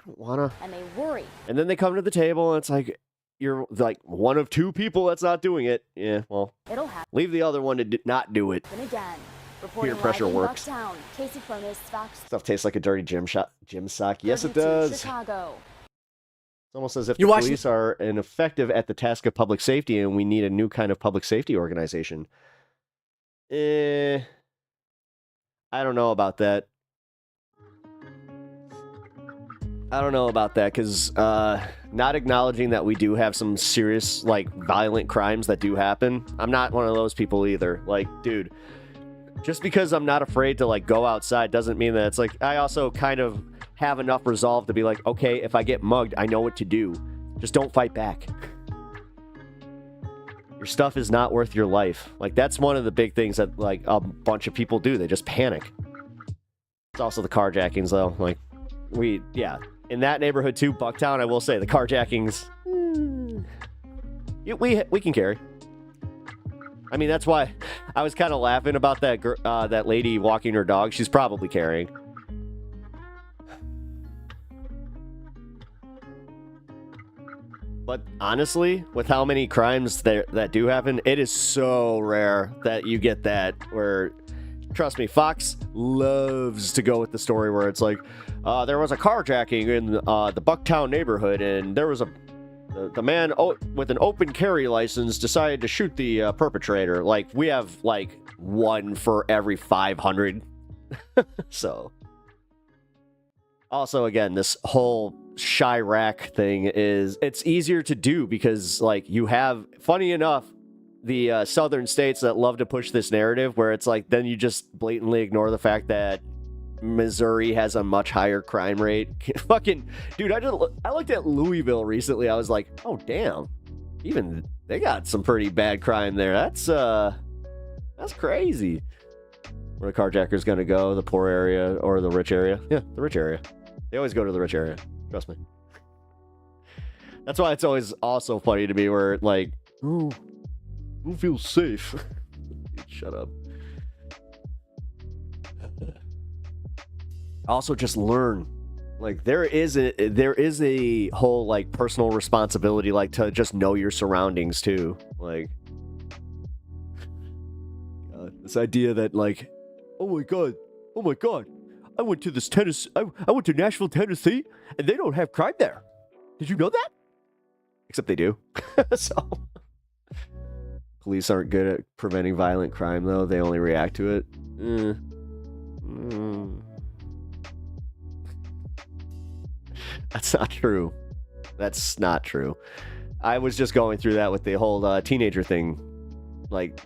don't want to. And they worry. And then they come to the table, and it's like, you're, like, one of 2 people that's not doing it. Yeah, well, It'll happen leave the other one to not do it. again. Reporting Peer pressure live in works. Bucktown, Casey Cronus, Fox Stuff tastes like a dirty gym sock. Yes, it 32, does. Chicago. It's almost as if the police are ineffective at the task of public safety, and we need a new kind of public safety organization. I don't know about that. I don't know about that, because not acknowledging that we do have some serious, like, violent crimes that do happen. I'm not one of those people either. Like, dude, just because I'm not afraid to, like, go outside doesn't mean that it's like, I also kind of have enough resolve to be like, okay, if I get mugged, I know what to do. Just don't fight back. Your stuff is not worth your life. Like, that's one of the big things that, like, a bunch of people do. They just panic. It's also the carjackings, though. Like, in that neighborhood, too, Bucktown, I will say, the carjackings, we can carry. I mean, that's why I was kind of laughing about that lady walking her dog. She's probably carrying. But honestly, with how many crimes that do happen, it is so rare that you get that where, trust me, Fox loves to go with the story where it's like, there was a carjacking in the Bucktown neighborhood, and there was the man with an open carry license decided to shoot the perpetrator. Like, we have, like, 1 for every 500. So. Also, again, this whole Chirac thing it's easier to do because, like, you have, funny enough, the southern states that love to push this narrative where it's like, then you just blatantly ignore the fact that Missouri has a much higher crime rate. Fucking, dude, I looked at Louisville recently. I was like, oh, damn. Even, they got some pretty bad crime there. That's crazy. Where the carjacker's gonna go, the poor area or the rich area? Yeah, the rich area. They always go to the rich area. Trust me. That's why it's always also funny to me where, like, ooh, I don't feel safe. Shut up. Also, just learn. Like, there is a whole, like, personal responsibility, like, to just know your surroundings too. Like, this idea that, like, oh my god, I went to this I went to Nashville, Tennessee, and they don't have crime there. Did you know that? Except they do. So, police aren't good at preventing violent crime, though. They only react to it. That's not true. That's not true. I was just going through that with the whole teenager thing. Like,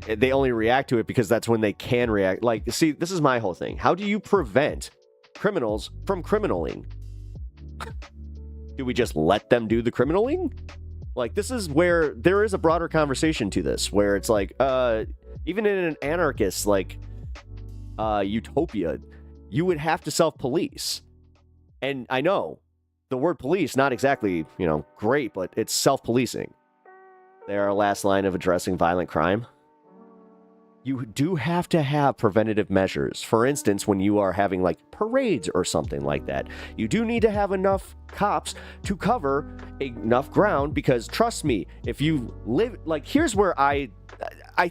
they only react to it because that's when they can react. Like, see, this is my whole thing. How do you prevent criminals from criminaling? Do we just let them do the criminaling? Like, this is where there is a broader conversation to this, where it's like, even in an anarchist, like, utopia, you would have to self-police. And I know the word police, not exactly, great, but it's self-policing. They are our last line of addressing violent crime. You do have to have preventative measures. For instance, when you are having like parades or something like that, you do need to have enough cops to cover enough ground, because trust me, if you live, like, here's where I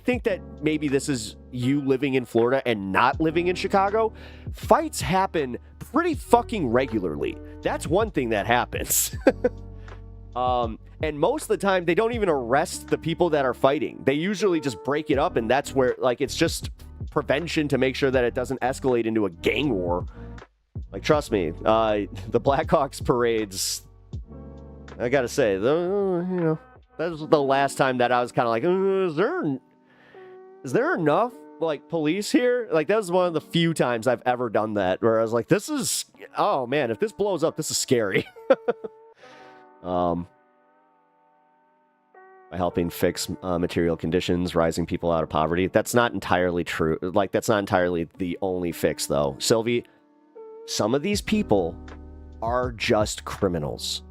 think that maybe this is you living in Florida and not living in Chicago. Fights happen pretty fucking regularly. That's one thing that happens. And most of the time, they don't even arrest the people that are fighting. They usually just break it up, and that's where, like, it's just prevention to make sure that it doesn't escalate into a gang war. Like, trust me, the Blackhawks parades, I gotta say, that was the last time that I was kind of like, is there enough, like, police here? Like, that was one of the few times I've ever done that, where I was like, oh man, if this blows up, this is scary. By helping fix material conditions, rising people out of poverty. That's not entirely true. Like, that's not entirely the only fix, though. Sylvie, some of these people are just criminals.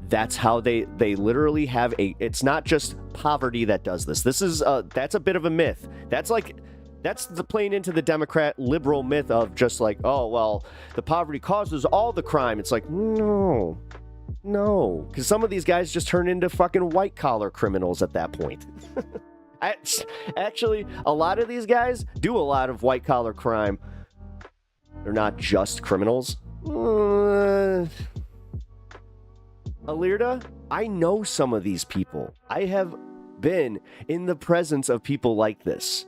That's how they literally have it's not just poverty that does this. That's a bit of a myth. That's the playing into the Democrat liberal myth of just like, oh, well, the poverty causes all the crime. It's like, no, because some of these guys just turn into fucking white-collar criminals at that point. Actually, a lot of these guys do a lot of white-collar crime. They're not just criminals. Alirda, I know some of these people. I have been in the presence of people like this.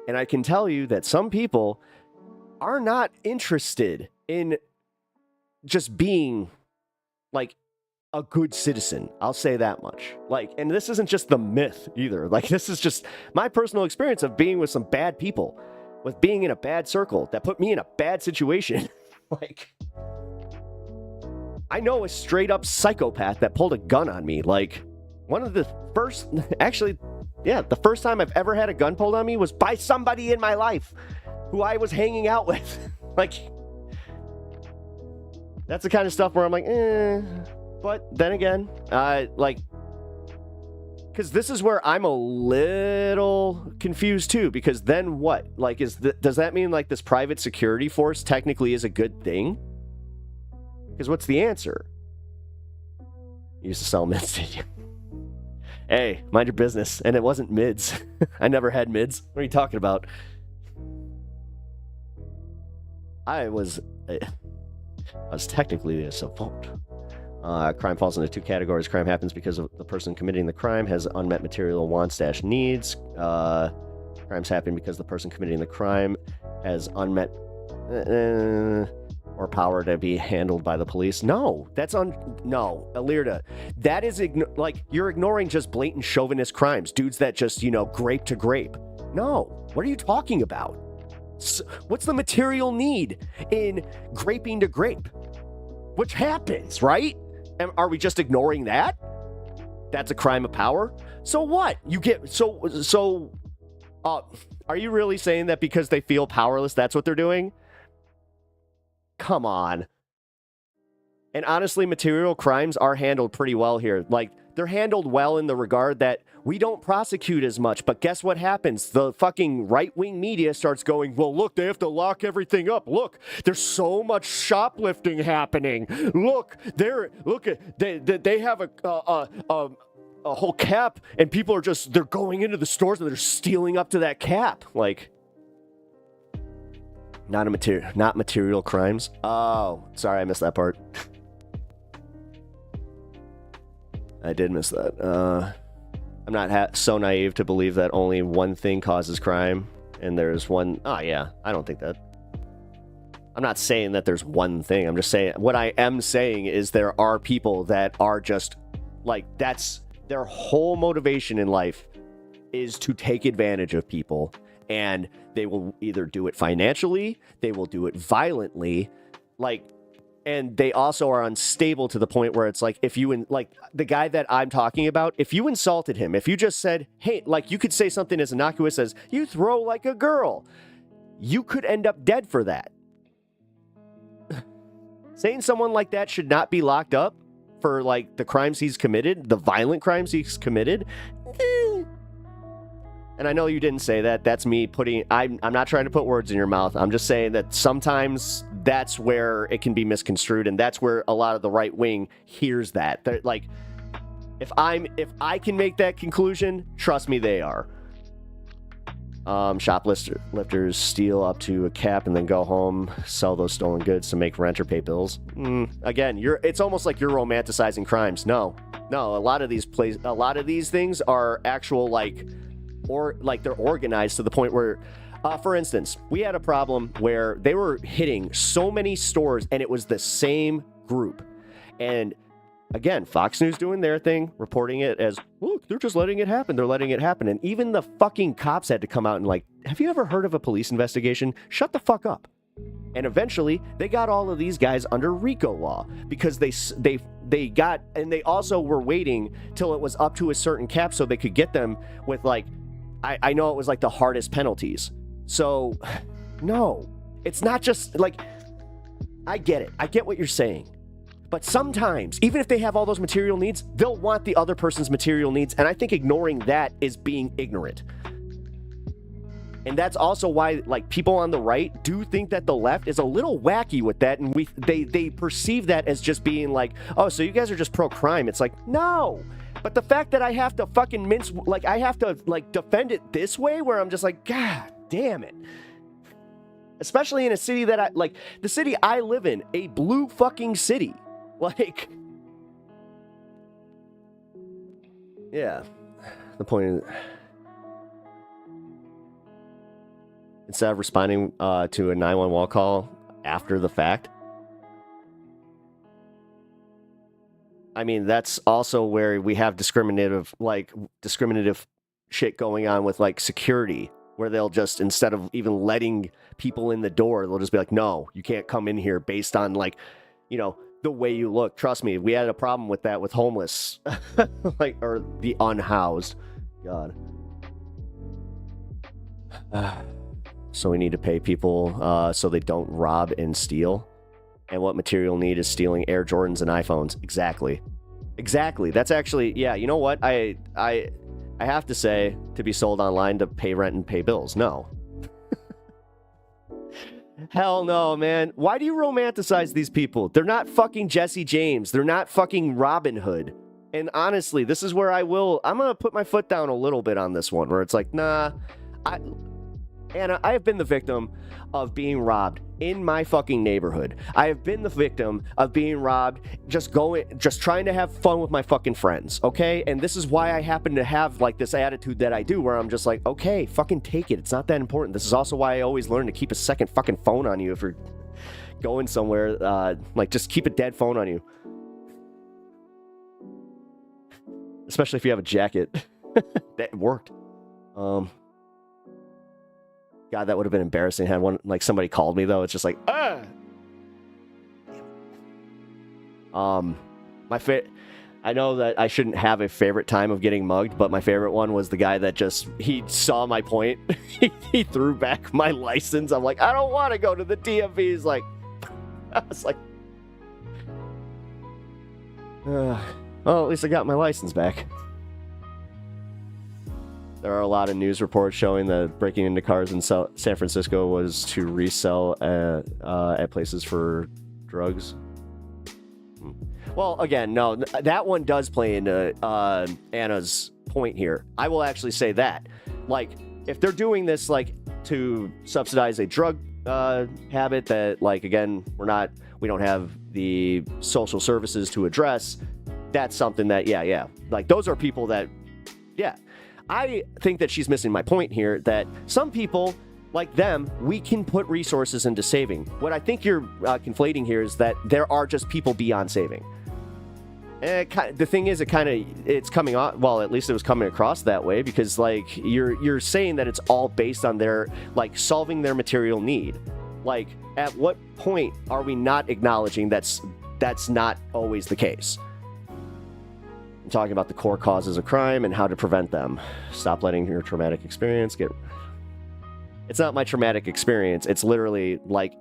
And I can tell you that some people are not interested in just being, like, a good citizen. I'll say that much. Like, and this isn't just the myth either. Like, this is just my personal experience of being with some bad people, with being in a bad circle that put me in a bad situation. Like, I know a straight up psychopath that pulled a gun on me. Like, one of the first, actually, yeah, the first time I've ever had a gun pulled on me was by somebody in my life who I was hanging out with. Like, that's the kind of stuff where I'm like, But then again, like, because this is where I'm a little confused too, because then what? Like, does that mean like this private security force technically is a good thing? Because what's the answer? You used to sell mids, did you? Hey, mind your business. And it wasn't mids. I never had mids. What are you talking about? I was technically a savant. Crime falls into two categories. Crime happens because of the person committing the crime has unmet material wants - needs. Crimes happen because the person committing the crime has unmet or power to be handled by the police. No, no, Alirda. That is like, you're ignoring just blatant chauvinist crimes. Dudes that just, grape to grape. No, what are you talking about? What's the material need in graping to grape? Which happens, right? And are we just ignoring that? That's a crime of power? So what? Are you really saying that because they feel powerless, that's what they're doing? Come on. And honestly, material crimes are handled pretty well here. Like, they're handled well in the regard that we don't prosecute as much. But guess what happens? The fucking right-wing media starts going, well, look, they have to lock everything up. Look, there's so much shoplifting happening. Look, they have a whole cap, and people are they're going into the stores and they're stealing up to that cap. Like, not material crimes. Oh, sorry, I missed that part. I did miss that. I'm not so naive to believe that only one thing causes crime, and there's one. Oh yeah, I don't think that. I'm not saying that there's one thing. I'm just saying, what I am saying is there are people that are just like, that's their whole motivation in life is to take advantage of people, and they will either do it financially, they will do it violently, like. And they also are unstable to the point where it's like, if you, like the guy that I'm talking about, if you insulted him, if you just said, hey, like, you could say something as innocuous as, you throw like a girl, you could end up dead for that. Saying someone like that should not be locked up, for like the crimes he's committed, the violent crimes he's committed. And I know you didn't say that. That's me putting... I'm not trying to put words in your mouth. I'm just saying that sometimes that's where it can be misconstrued, and that's where a lot of the right wing hears that. They're like, if I can make that conclusion, trust me, they are. Shoplifters steal up to a cap and then go home, sell those stolen goods to make rent or pay bills. Again, it's almost like you're romanticizing crimes. No, a lot of these things are actual they're organized to the point where, for instance, we had a problem where they were hitting so many stores and it was the same group. And again, Fox News doing their thing, reporting it as, look, they're just letting it happen. They're letting it happen. And even the fucking cops had to come out and like, have you ever heard of a police investigation? Shut the fuck up. And eventually they got all of these guys under RICO law because they got, and they also were waiting till it was up to a certain cap so they could get them with like, I know it was like the hardest penalties. So no, it's not just like, I get it. I get what you're saying. But sometimes, even if they have all those material needs, they'll want the other person's material needs. And I think ignoring that is being ignorant. And that's also why, like, people on the right do think that the left is a little wacky with that. And they perceive that as just being like, oh, so you guys are just pro-crime. It's like, no. But the fact that I have to fucking I have to, like, defend it this way where I'm just like, God damn it. Especially in a city that the city I live in, a blue fucking city. Like, yeah, the point is, instead of responding to a 911 call after the fact, I mean, that's also where we have discriminative shit going on with like security, where they'll just, instead of even letting people in the door, they'll just be like, no, you can't come in here based on like, you know, the way you look. Trust me, we had a problem with that with homeless, like, or the unhoused. God. So we need to pay people so they don't rob and steal. And what material need is stealing Air Jordans and iPhones? Exactly. That's actually, yeah. You know what? I have to say, to be sold online to pay rent and pay bills. No. Hell no, man. Why do you romanticize these people? They're not fucking Jesse James. They're not fucking Robin Hood. And honestly, this is where I'm going to put my foot down a little bit on this one, where it's like, nah, Anna, I have been the victim of being robbed in my fucking neighborhood. I have been the victim of being robbed, just trying to have fun with my fucking friends, okay? And this is why I happen to have like this attitude that I do, where I'm just like, okay, fucking take it. It's not that important. This is also why I always learn to keep a second fucking phone on you if you're going somewhere. Like, just keep a dead phone on you. Especially if you have a jacket. That worked. God, that would have been embarrassing. Had one, like, somebody called me though. It's just like, I know that I shouldn't have a favorite time of getting mugged, but my favorite one was the guy that he saw my point. he threw back my license. I'm like, I don't want to go to the DMV. He's like, I was like, well, at least I got my license back. There are a lot of news reports showing that breaking into cars in San Francisco was to resell at places for drugs. Well, again, no, that one does play into Anna's point here. I will actually say that. Like, if they're doing this, like, to subsidize a drug habit that, like, again, we don't have the social services to address, that's something that, yeah. Like, those are people that, yeah. I think that she's missing my point here, that some people, like them, we can put resources into saving. What I think you're conflating here is that there are just people beyond saving. The thing is, it's coming on, well, at least it was coming across that way, because, like, you're saying that it's all based on their, like, solving their material need. Like, at what point are we not acknowledging that's not always the case? I'm talking about the core causes of crime and how to prevent them. Stop letting your traumatic experience It's not my traumatic experience. It's literally like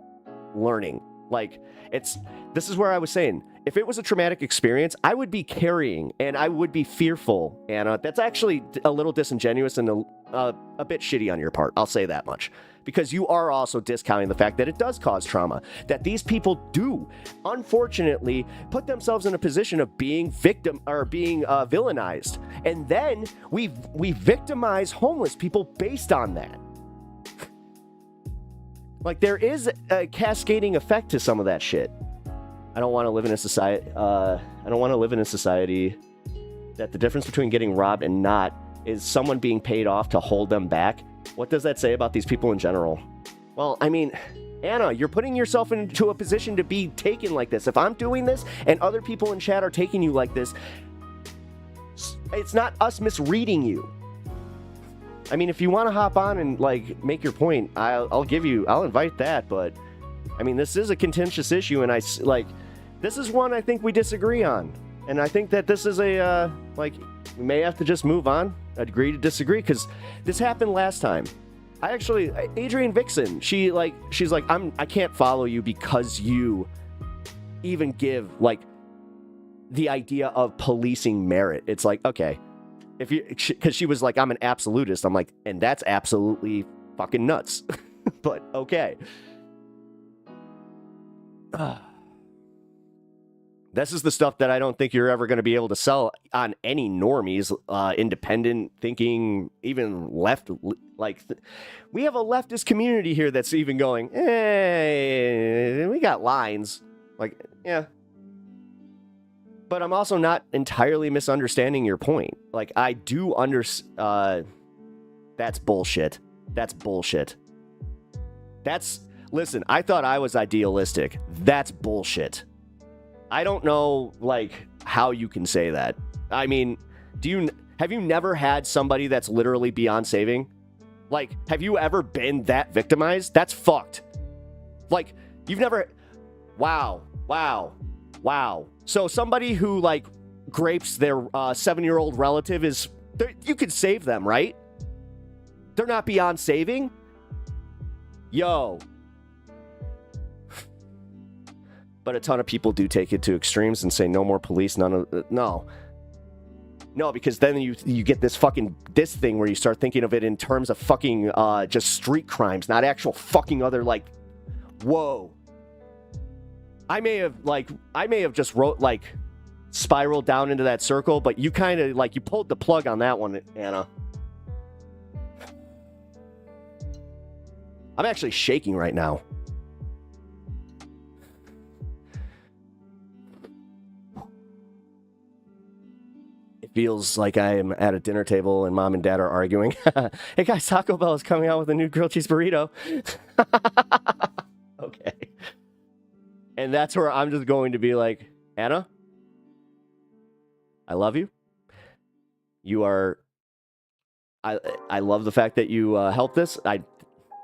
learning Like, this is where I was saying, if it was a traumatic experience, I would be carrying and I would be fearful, Anna. That's actually a little disingenuous and a bit shitty on your part. I'll say that much. Because you are also discounting the fact that it does cause trauma. That these people do, unfortunately, put themselves in a position of being villainized. And then we victimize homeless people based on that. Like, there is a cascading effect to some of that shit. I don't want to live in a society. I don't want to live in a society that the difference between getting robbed and not is someone being paid off to hold them back. What does that say about these people in general? Well, I mean, Anna, you're putting yourself into a position to be taken like this. If I'm doing this and other people in chat are taking you like this, it's not us misreading you. I mean, if you want to hop on and like make your point, I'll invite that. But I mean, this is a contentious issue, and this is one I think we disagree on, and I think that this is we may have to just move on, agree to disagree, because this happened last time. Adrian Vixen, she's like, I can't follow you because you even give like the idea of policing merit. It's like, okay. Because she was like, I'm an absolutist. I'm like, and that's absolutely fucking nuts. But okay. This is the stuff that I don't think you're ever going to be able to sell on any normies, independent thinking, even left. We have a leftist community here that's even going, hey, we got lines. Like, yeah. But I'm also not entirely misunderstanding your point. Like, I do understand. That's bullshit. That's bullshit. Listen, I thought I was idealistic. That's bullshit. I don't know, like, how you can say that. I mean, have you never had somebody that's literally beyond saving? Like, have you ever been that victimized? That's fucked. Like, you've never... Wow. So somebody who, like, grapes their 7-year-old relative you could save them, right? They're not beyond saving? Yo. But a ton of people do take it to extremes and say no more police, no, because then you get this thing where you start thinking of it in terms of fucking just street crimes, not actual fucking other, like, whoa. I may have just spiraled down into that circle, but you kind of you pulled the plug on that one, Anna. I'm actually shaking right now. It feels like I am at a dinner table and mom and dad are arguing. Hey guys, Taco Bell is coming out with a new grilled cheese burrito. Okay. And that's where I'm just going to be like, Anna, I love you. You are... I love the fact that you helped this.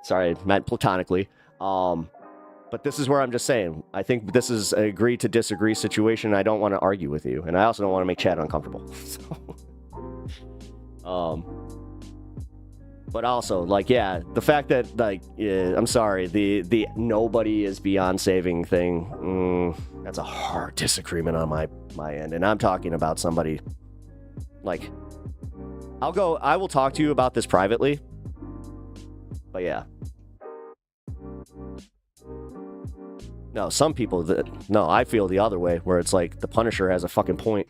Sorry, I meant platonically. But this is where I'm just saying, I think this is an agree to disagree situation. I don't want to argue with you. And I also don't want to make chat uncomfortable. But also, the fact that, I'm sorry, the nobody is beyond saving thing, that's a hard disagreement on my end. And I'm talking about somebody, I will talk to you about this privately. But yeah. No, some people, I feel the other way, where it's like the Punisher has a fucking point.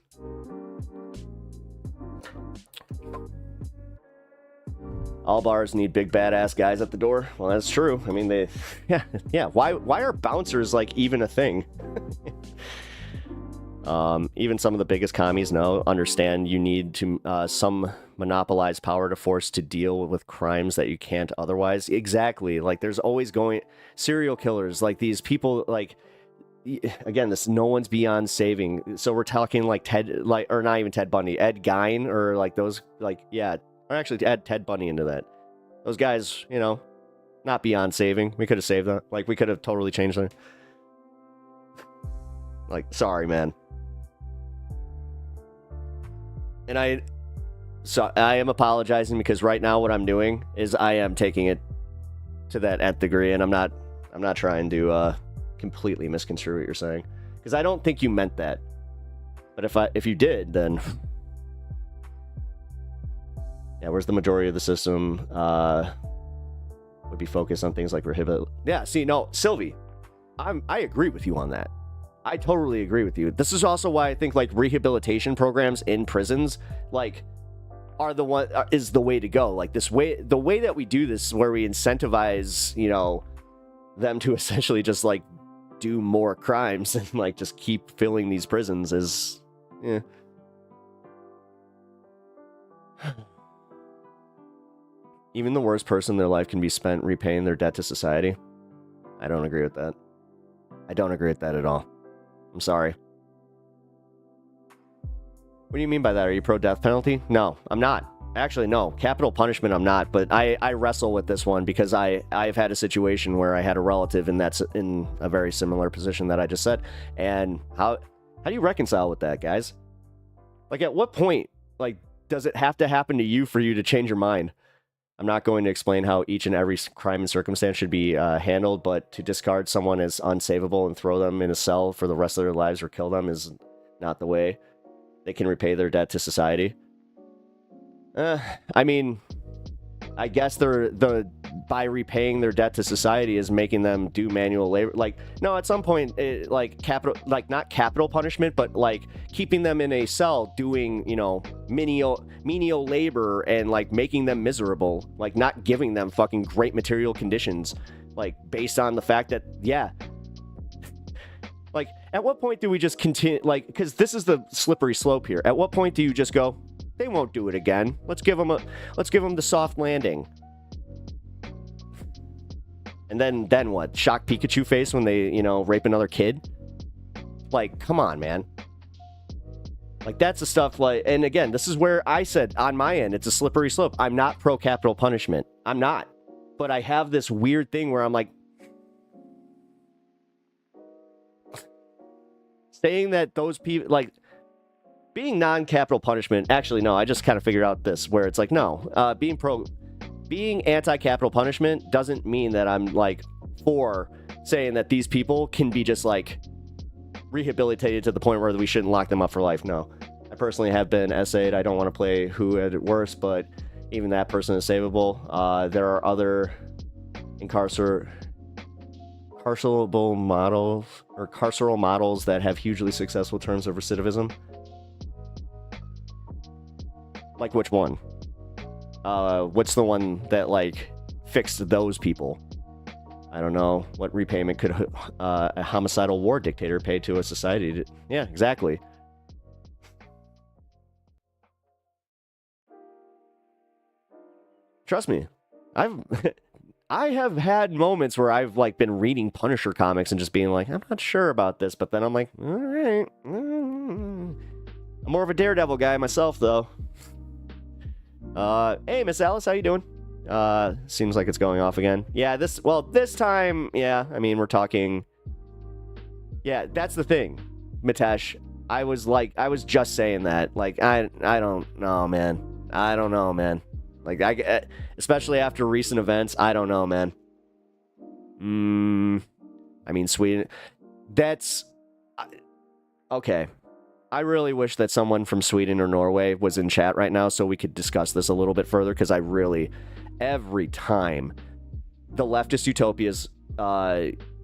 All bars need big badass guys at the door. Well, that's true. I mean, yeah. Why are bouncers even a thing? Even some of the biggest commies understand you need to some monopolized power to force to deal with crimes that you can't otherwise. Exactly. There's always serial killers, these people, again, no one's beyond saving. So we're talking Ted, or not even Ted Bundy, Ed Gein, or those, or actually add Ted Bundy into that. Those guys, not beyond saving. We could have saved them. We could have totally changed them. Sorry, man. And I am apologizing, because right now what I'm doing is I am taking it to that nth degree, and I'm not trying to completely misconstrue what you're saying, because I don't think you meant that. But if you did, then yeah, where's the majority of the system would be focused on things like Yeah, see, no, Sylvie, I agree with you on that. I totally agree with you. This is also why I think like rehabilitation programs in prisons like is the way to go. Like the way that we do this, where we incentivize, you know, them to essentially just like do more crimes and like just keep filling these prisons is, yeah. Even the worst person in their life can be spent repaying their debt to society. I don't agree with that. I don't agree with that at all. I'm sorry. What do you mean by that? Are you pro death penalty? No, I'm not. Actually, no. Capital punishment, I'm not. But I wrestle with this one because I've had a situation where I had a relative and that's in a very similar position that I just said. And how do you reconcile with that, guys? Like, at what point, like, does it have to happen to you for you to change your mind? I'm not going to explain how each and every crime and circumstance should be handled, but to discard someone as unsavable and throw them in a cell for the rest of their lives or kill them is not the way they can repay their debt to society. I mean, I guess by repaying their debt to society is making them do manual labor. Like, no, at some point, not capital punishment, but like keeping them in a cell doing, you know, menial labor and like making them miserable, like not giving them fucking great material conditions, like based on the fact that, yeah. Like, at what point do we just continue, like, because this is the slippery slope here. At what point do you just go, they won't do it again. Let's give them the soft landing. And then what? Shock Pikachu face when they, you know, rape another kid? Like, come on, man. Like, that's the stuff, like, and again, this is where I said, on my end, it's a slippery slope. I'm not pro capital punishment. I'm not. But I have this weird thing where I'm like, saying that those people, like, being non-capital punishment, actually, no, I just kind of figured out this, where it's like, no, being anti-capital punishment doesn't mean that I'm, like, for saying that these people can be just, like, rehabilitated to the point where we shouldn't lock them up for life. No. I personally have been essayed. I don't want to play who had it worse, but even that person is savable. There are other carceral models that have hugely successful terms of recidivism. Like, which one? What's the one that, like, fixed those people? I don't know. What repayment could a homicidal war dictator pay to a society? Yeah, exactly. Trust me. I have had moments where I've, like, been reading Punisher comics and just being like, I'm not sure about this, but then I'm like, all right. I'm more of a Daredevil guy myself, though. Hey, Miss Alice, how you doing? Seems like it's going off again. Yeah, this time, yeah, I mean, we're talking... Yeah, that's the thing, Mitesh. I was just saying that. Like, I don't know, man. I don't know, man. Like, especially after recent events, I don't know, man. I mean, Sweden... That's... Okay. I really wish that someone from Sweden or Norway was in chat right now so we could discuss this a little bit further, because I really, every time the leftist utopias,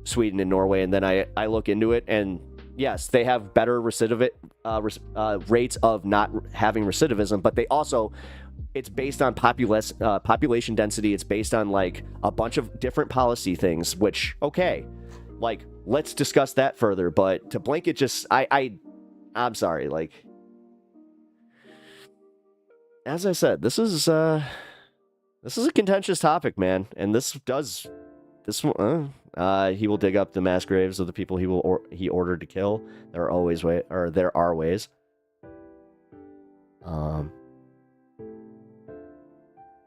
Sweden and Norway, and then I look into it, and yes, they have better rates of not having recidivism, but they also, it's based on population density, it's based on, like, a bunch of different policy things, which, okay, like, let's discuss that further, but to blanket just, I'm sorry, like, as I said, this is a contentious topic, man, and he will dig up the mass graves of the people he ordered to kill. There are ways.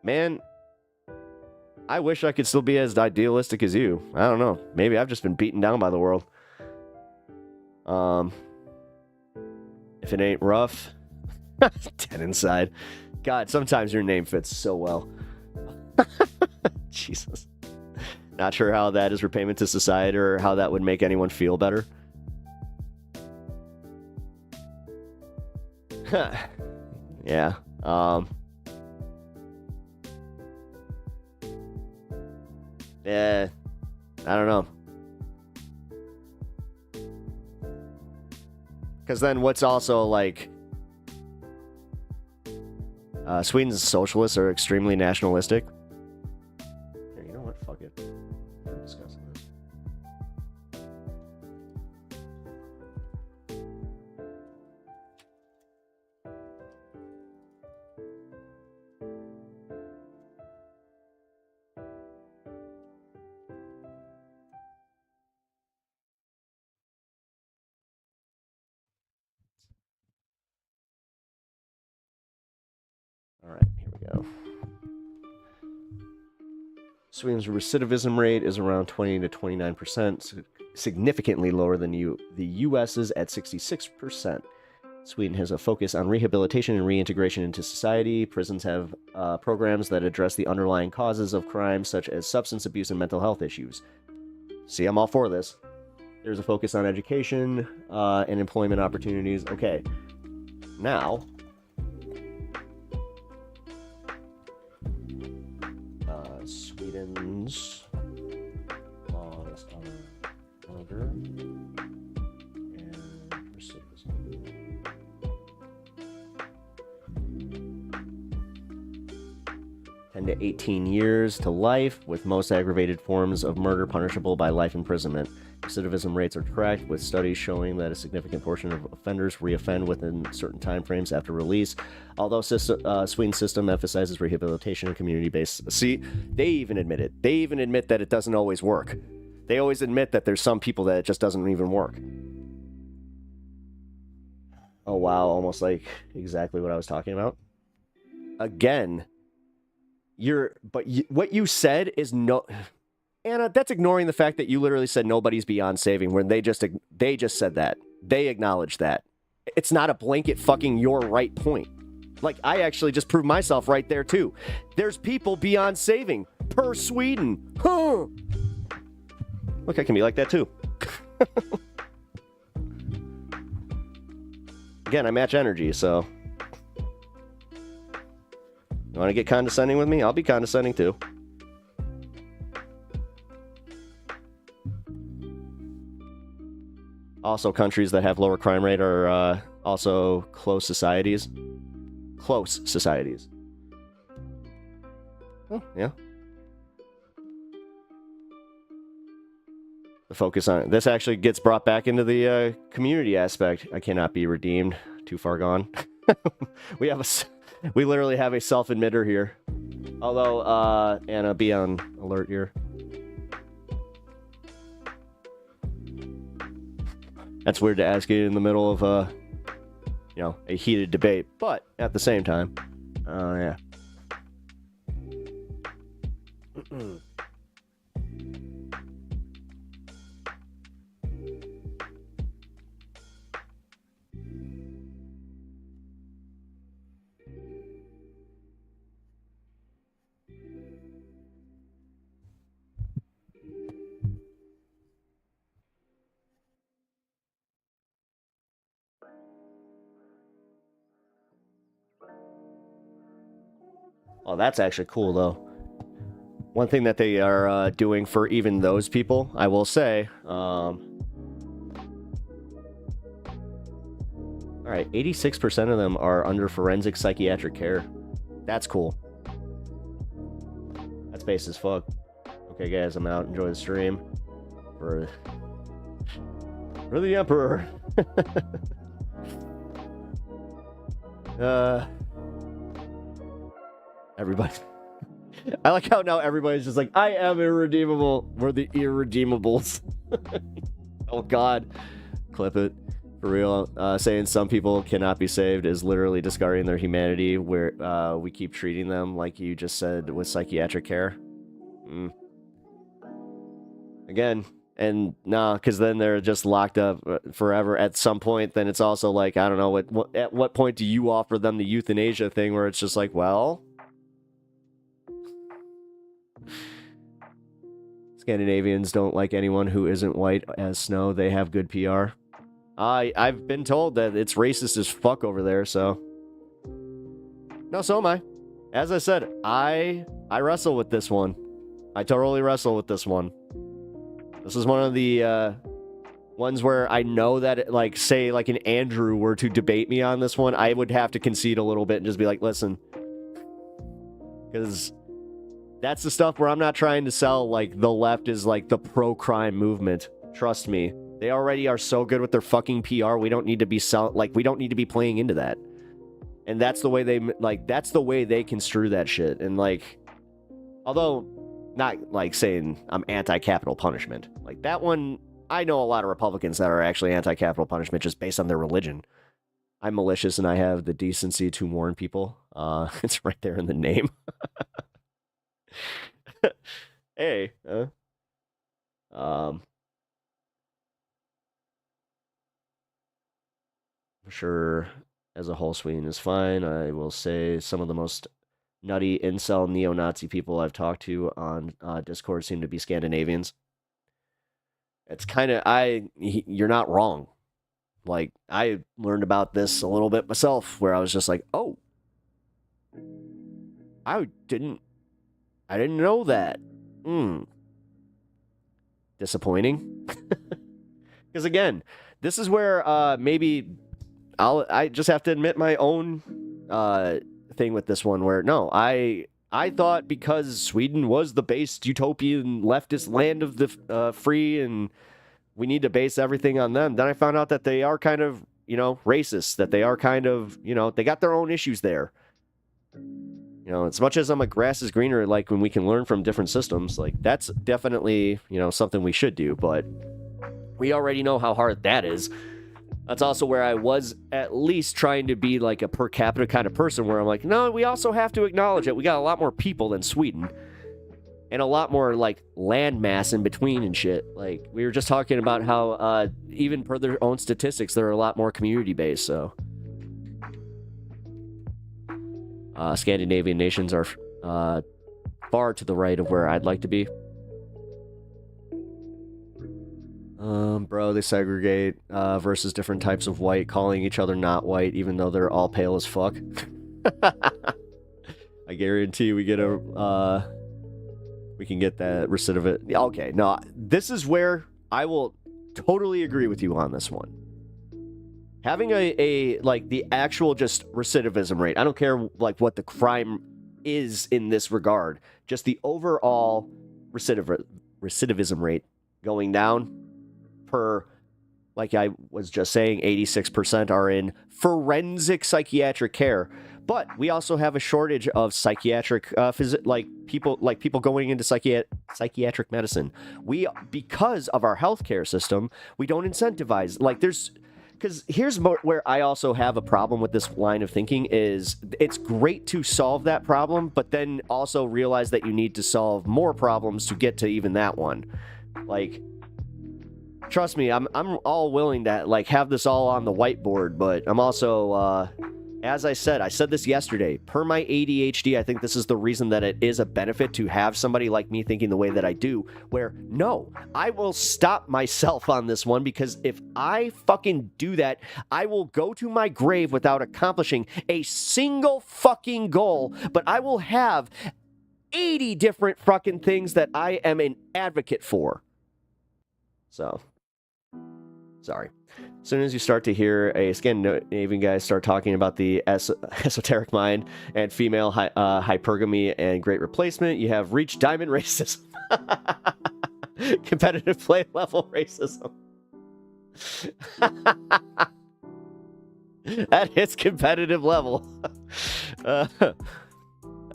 Man, I wish I could still be as idealistic as you. I don't know. Maybe I've just been beaten down by the world. If it ain't rough, dead inside. God, sometimes your name fits so well. Jesus. Not sure how that is repayment to society or how that would make anyone feel better. Yeah. Yeah. I don't know. Because then what's also like... Sweden's socialists are extremely nationalistic. Here, you know what? Fuck it. We're discussing this. All right, here we go. Sweden's recidivism rate is around 20 to 29%, significantly lower than the US's at 66%. Sweden has a focus on rehabilitation and reintegration into society. Prisons have programs that address the underlying causes of crime, such as substance abuse and mental health issues. See, I'm all for this. There's a focus on education and employment opportunities. Okay, now... Sweden's laws are murder and recidivism. 10 to 18 years to life, with most aggravated forms of murder punishable by life imprisonment. Recidivism rates are tracked, with studies showing that a significant portion of offenders reoffend within certain timeframes after release. Although Sweden's system emphasizes rehabilitation and community-based... See, they even admit it. They even admit that it doesn't always work. They always admit that there's some people that it just doesn't even work. Oh, wow. Almost like exactly what I was talking about. Again, what you said is no... Anna, that's ignoring the fact that you literally said nobody's beyond saving, when they just said that. They acknowledged that. It's not a blanket fucking you're right point. Like, I actually just proved myself right there, too. There's people beyond saving. Per Sweden. Huh. Look, I can be like that, too. Again, I match energy, so... You want to get condescending with me? I'll be condescending, too. Also, countries that have lower crime rate are also close societies. Close societies. Oh, yeah. The focus on it. This actually gets brought back into the community aspect. I cannot be redeemed. Too far gone. We literally have a self-admitter here. Although, Anna, be on alert here. That's weird to ask it in the middle of, a heated debate. But, at the same time, yeah. Oh, that's actually cool, though. One thing that they are doing for even those people, I will say... Alright, 86% of them are under forensic psychiatric care. That's cool. That's base as fuck. Okay, guys, I'm out. Enjoy the stream. For the Emperor. Everybody. I like how now everybody's just like, I am irredeemable. We're the irredeemables. Oh, God. Clip it. For real. Saying some people cannot be saved is literally discarding their humanity, where we keep treating them like you just said with psychiatric care. Again, and nah, because then they're just locked up forever. At some point, then it's also like, I don't know, at what point do you offer them the euthanasia thing, where it's just like, well... This Scandinavians don't like anyone who isn't white as snow. They have good PR. I've been told that it's racist as fuck over there, so... No, so am I. As I said, I wrestle with this one. I totally wrestle with this one. This is one of the ones where I know that, like, say, like an Andrew were to debate me on this one, I would have to concede a little bit and just be like, listen. Because that's the stuff where I'm not trying to sell, like, the left is, like, the pro-crime movement. Trust me. They already are so good with their fucking PR, we don't need to be we don't need to be playing into that. And that's the way that's the way they construe that shit. And, like, although, not, like, saying I'm anti-capital punishment. Like, that one, I know a lot of Republicans that are actually anti-capital punishment just based on their religion. I'm malicious and I have the decency to warn people. It's right there in the name. Hey. Sure, as a whole, Sweden is fine. I will say some of the most nutty incel neo-Nazi people I've talked to on Discord seem to be Scandinavians. It's kind of, you're not wrong. Like, I learned about this a little bit myself, where I was just like, oh, I didn't know that. Disappointing. Because again, this is where maybe I just have to admit my own thing with this one, where no, I thought because Sweden was the based utopian leftist land of the free and we need to base everything on them. Then I found out that they are kind of, racist, that they are kind of, they got their own issues there. As much as I'm a grass is greener, like when we can learn from different systems, like that's definitely, something we should do, but we already know how hard that is. That's also where I was at least trying to be like a per capita kind of person where I'm like, no, we also have to acknowledge that we got a lot more people than Sweden and a lot more like land mass in between and shit. Like we were just talking about how even per their own statistics, they're a lot more community based. So Scandinavian nations are far to the right of where I'd like to be. Bro, they segregate versus different types of white, calling each other not white, even though they're all pale as fuck. I guarantee we get we can get that recidivist. Okay, no, this is where I will totally agree with you on this one. Having a like the actual just recidivism rate, I don't care like what the crime is in this regard, just the overall recidivism rate going down. Per, like I was just saying, 86% are in forensic psychiatric care, but we also have a shortage of psychiatric people going into psychiatric medicine. Because of our healthcare system, we don't incentivize. Like because here's where I also have a problem with this line of thinking is it's great to solve that problem, but then also realize that you need to solve more problems to get to even that one. Like, trust me, I'm all willing to like have this all on the whiteboard, but I'm also, as I said this yesterday, per my ADHD, I think this is the reason that it is a benefit to have somebody like me thinking the way that I do, where no, I will stop myself on this one, because if I fucking do that, I will go to my grave without accomplishing a single fucking goal, but I will have 80 different fucking things that I am an advocate for. So, sorry. As soon as you start to hear a Scandinavian guy start talking about the esoteric mind and female hypergamy and great replacement, you have reached diamond racism. Competitive play level racism. That hits competitive level.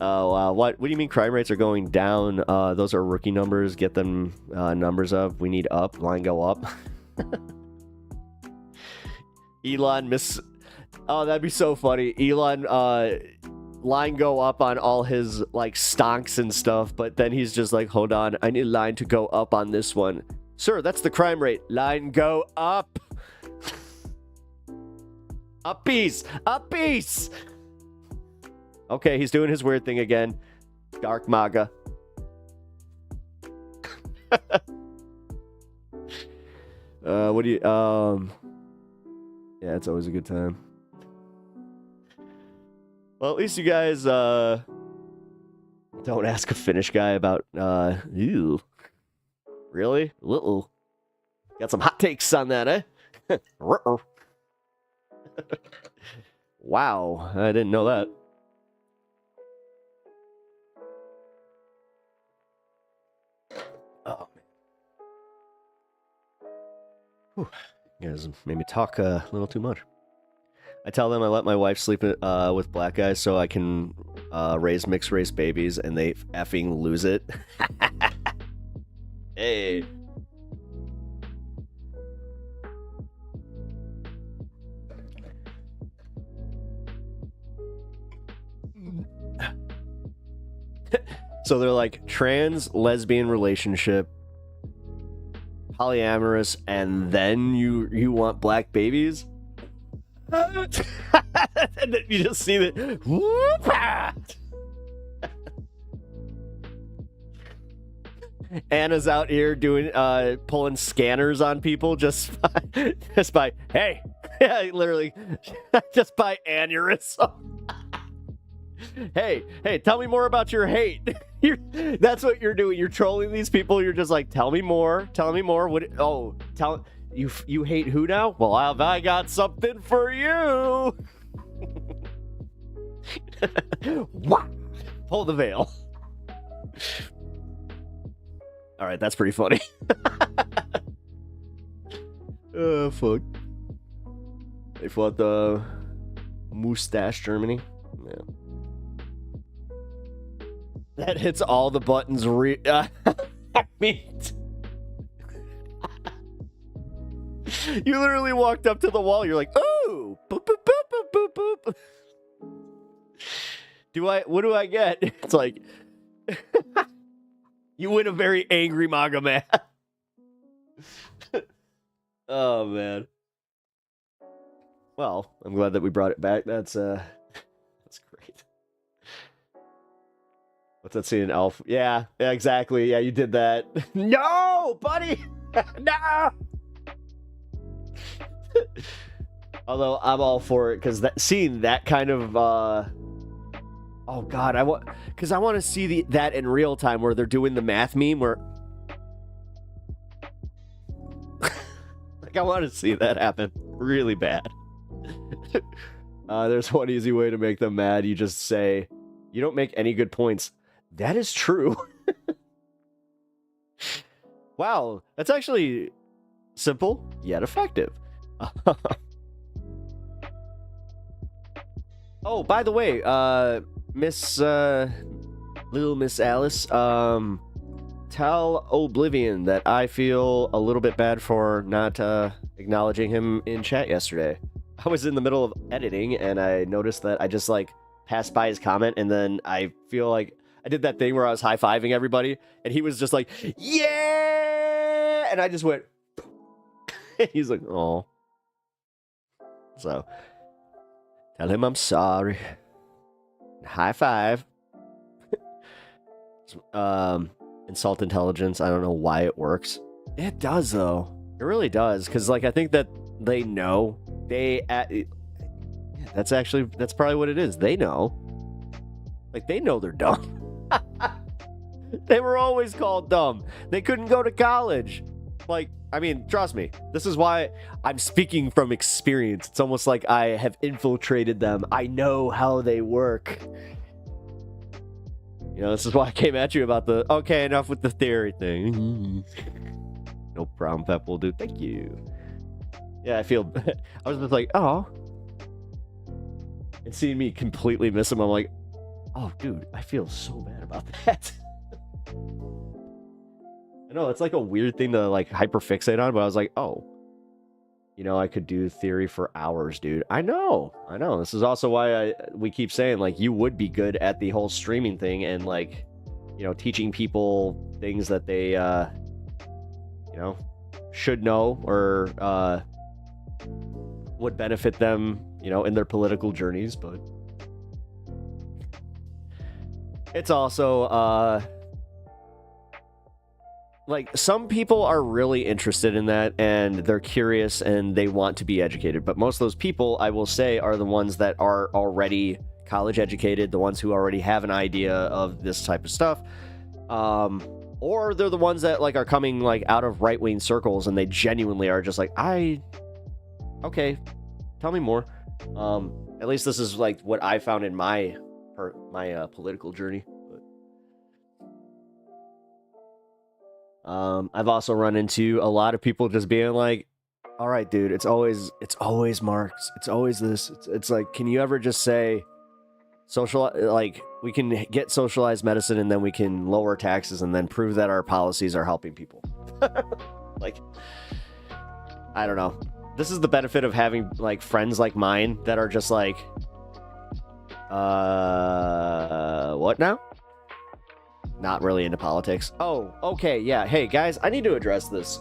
Oh, wow. What do you mean crime rates are going down? Those are rookie numbers. Get them numbers up. We need up. Line go up. Elon Oh, that'd be so funny. Elon line go up on all his like stonks and stuff, but then he's just like, hold on, I need line to go up on this one. Sir, that's the crime rate. Line go up. Uppies. Uppies. Okay, he's doing his weird thing again. Dark MAGA. What do you, yeah, it's always a good time. Well, at least you guys, don't ask a Finnish guy about, ew. Really? Little. Got some hot takes on that, eh? Wow, I didn't know that. Oh, man. Whew. You guys made me talk a little too much. I tell them I let my wife sleep with black guys so I can raise mixed race babies, and they effing lose it. Hey. So they're like trans lesbian relationship, polyamorous, and then you want black babies? And then you just see that. Anna's out here doing pulling scanners on people just by hey, yeah, literally just by aneurysm. Hey, tell me more about your hate. That's what you're doing. You're trolling these people. You're just like, tell me more. What? Oh, tell you hate who now? Well, I got something for you. Wow. Pull the veil. All right, that's pretty funny. Oh, fuck. They fought the Mustache Germany. Yeah. That hits all the buttons. I mean, you literally walked up to the wall. You're like, oh, boop, boop, boop, boop, boop, boop. What do I get? It's like, you win a very angry MAGA man. Oh, man. Well, I'm glad that we brought it back. That's great. What's that scene in Elf? Yeah, exactly. Yeah, you did that. No, buddy! No! Although, I'm all for it, because seeing that kind of, oh, God, I want to see that in real time, where they're doing the math meme, where... like, I want to see that happen really bad. There's one easy way to make them mad. You just say, you don't make any good points. That is true. Wow, that's actually simple yet effective. Oh, by the way, little Miss Alice, tell Oblivion that I feel a little bit bad for not acknowledging him in chat yesterday. I was in the middle of editing and I noticed that I just like passed by his comment, and then I feel like I did that thing where I was high-fiving everybody, and he was just like, yeah! And I just went, he's like, oh. So, tell him I'm sorry. High five. Insult intelligence. I don't know why it works. It does, though. It really does. Because, like, I think that they know. That's probably what it is. They know. Like, they know they're dumb. They were always called dumb. They couldn't go to college. Like, I mean, trust me. This is why I'm speaking from experience. It's almost like I have infiltrated them. I know how they work. You know, this is why I came at you about the, okay, enough with the theory thing. No problem, Pep will do. Thank you. Yeah, I was just like, oh. And seeing me completely miss him, I'm like, oh, dude, I feel so bad about that. I know, it's like a weird thing to like hyperfixate on, but I was like, oh. You know, I could do theory for hours, dude. I know. This is also why we keep saying, like, you would be good at the whole streaming thing and, like, you know, teaching people things that they, you know, should know or would benefit them, you know, in their political journeys. But it's also, like, some people are really interested in that, and they're curious, and they want to be educated. But most of those people, I will say, are the ones that are already college educated, the ones who already have an idea of this type of stuff. Or they're the ones that, like, are coming, like, out of right-wing circles, and they genuinely are just like, okay, tell me more. At least this is, like, what I found in my political journey. I've also run into a lot of people just being like, all right, dude, it's always Marx. It's always this. It's like, can you ever just say like, we can get socialized medicine and then we can lower taxes and then prove that our policies are helping people? Like, I don't know. This is the benefit of having, like, friends like mine that are just like, what now? Not really into politics. Oh, okay, yeah. Hey, guys, I need to address this.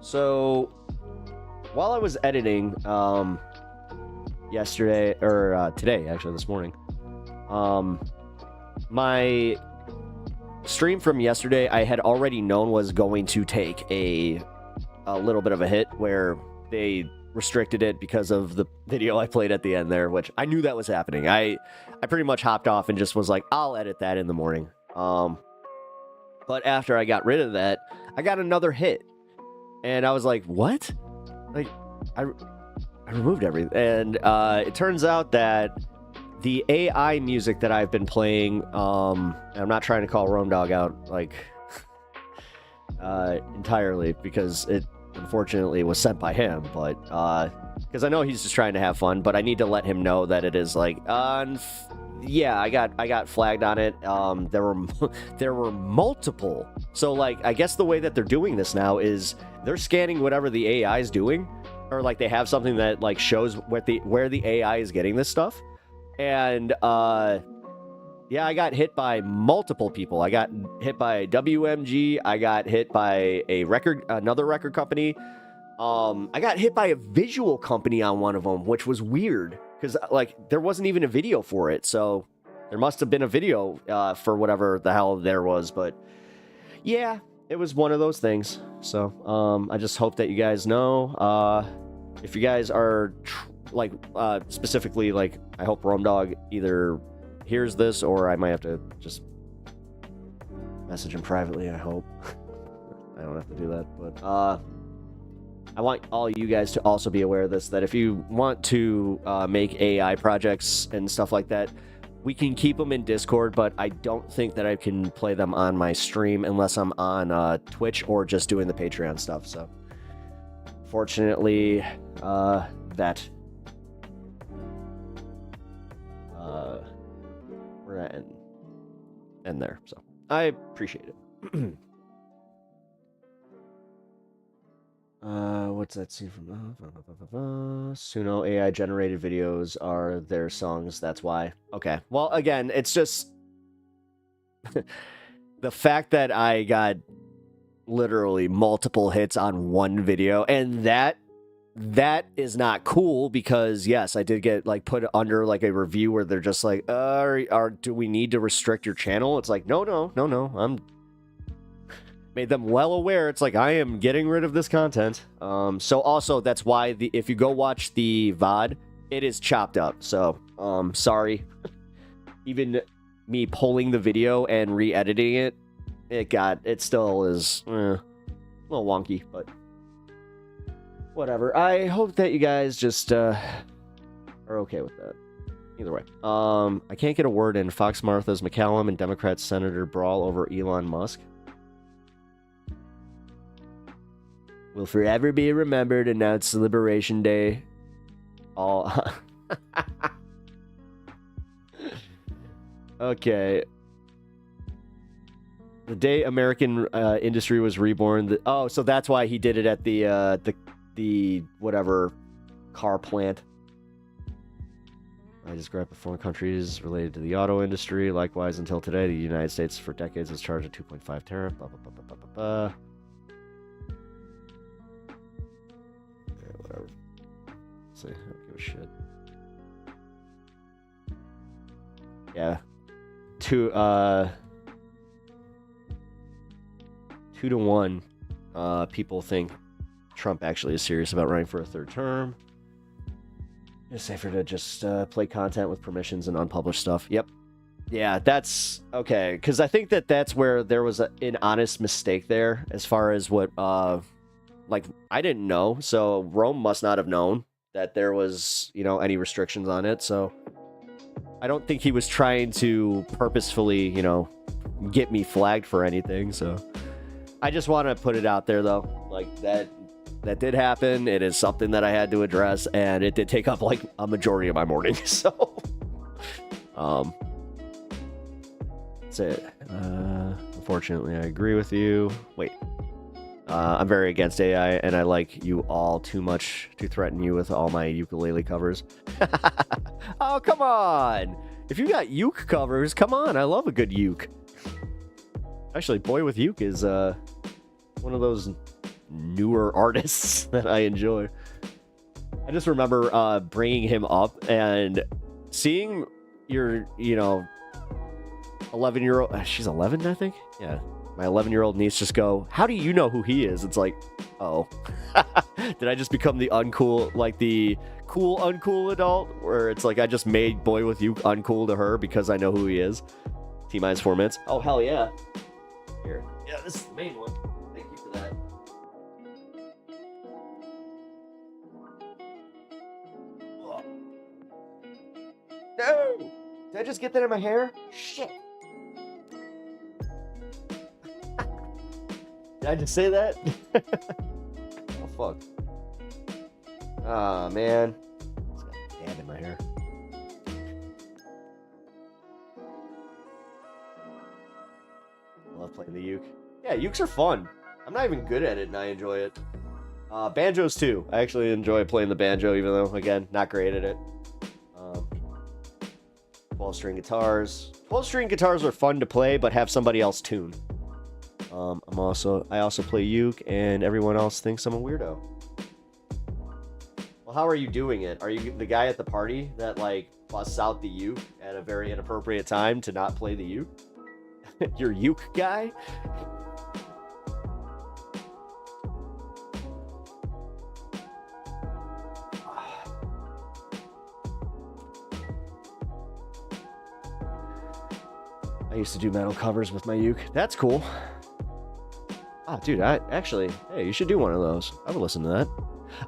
So, while I was editing, yesterday, or today, actually, this morning, my stream from yesterday, I had already known was going to take a little bit of a hit, where they restricted it because of the video I played at the end there, which I knew that was happening. I pretty much hopped off and just was like, I'll edit that in the morning. But after I got rid of that, I got another hit, and I was like, what? Like, I removed everything, and it turns out that the AI music that I've been playing, and I'm not trying to call Rome Dog out, like, entirely, because it unfortunately was sent by him, but because I know he's just trying to have fun, but I need to let him know that it is like, yeah, I got flagged on it. There were multiple. So, like, I guess the way that they're doing this now is they're scanning whatever the AI is doing, or like they have something that, like, shows where the AI is getting this stuff. And yeah, I got hit by multiple people. I got hit by WMG. I got hit by another record company. I got hit by a visual company on one of them, which was weird, because, like, there wasn't even a video for it. So there must have been a video for whatever the hell there was. But yeah, it was one of those things. So I just hope that you guys know, if you guys are specifically, like, I hope Rome Dog either hears this, or I might have to just message him privately. I hope I don't have to do that, but I want all you guys to also be aware of this, that if you want to make AI projects and stuff like that, we can keep them in Discord, but I don't think that I can play them on my stream unless I'm on Twitch or just doing the Patreon stuff. So fortunately, we're at end there. So I appreciate it. What's that scene from? Suno AI generated videos are their songs. That's why. Okay. Well, again, it's just the fact that I got literally multiple hits on one video, and that is not cool, because yes, I did get, like, put under, like, a review where they're just like, do we need to restrict your channel? It's like, no. I'm made them well aware. It's like, I am getting rid of this content. So also, that's why if you go watch the VOD, it is chopped up. So sorry. Even me pulling the video and re-editing it, it still is a little wonky, but whatever. I hope that you guys just are okay with that. Either way. I can't get a word in. Fox Martha's McCallum and Democrat Senator brawl over Elon Musk will forever be remembered, and now it's Liberation Day. All okay. The day American industry was reborn. So that's why he did it at the whatever car plant. I described the foreign countries related to the auto industry. Likewise, until today, the United States for decades has charged a 2.5 tariff. Blah, blah, blah, blah, blah, blah, blah. Okay, whatever. Let's see. I don't give a shit. Yeah. 2-1. People think Trump actually is serious about running for a third term. It's safer to just play content with permissions and unpublished stuff. Yep. Yeah, that's okay. Because I think that's where there was an honest mistake there as far as what, like, I didn't know. So Rome must not have known that there was, you know, any restrictions on it. So I don't think he was trying to purposefully, you know, get me flagged for anything. So I just want to put it out there, though. Like, that did happen. It is something that I had to address, and it did take up like a majority of my morning. So that's it. Unfortunately, I agree with you. Wait. I'm very against AI, and I like you all too much to threaten you with all my ukulele covers. Oh, come on! If you got uke covers, come on! I love a good uke. Actually, Boy with Uke is one of those newer artists that I enjoy. I just remember bringing him up and seeing your, you know, 11-year-old... she's 11, I think? Yeah. My 11-year-old niece just go, how do you know who he is? It's like, oh. Did I just become the uncool, like the cool uncool adult? Where it's like I just made Boy With You uncool to her because I know who he is. T-minus 4 minutes. Oh, hell yeah. Here. Yeah, this is the main one. Thank you for that. No! Did I just get that in my hair? Shit. Did I just say that? Oh, fuck. Ah, man. It's got a dab in my hair. I love playing the uke. Yeah, ukes are fun. I'm not even good at it, and I enjoy it. Banjos, too. I actually enjoy playing the banjo, even though, again, not great at it. 12-string guitars. 12-string guitars are fun to play, but have somebody else tune. I also play uke, and everyone else thinks I'm a weirdo. Well, how are you doing it? Are you the guy at the party that, like, busts out the uke at a very inappropriate time to not play the uke? Your uke guy? I used to do metal covers with my uke. That's cool. Ah, dude, hey, you should do one of those. I would listen to that.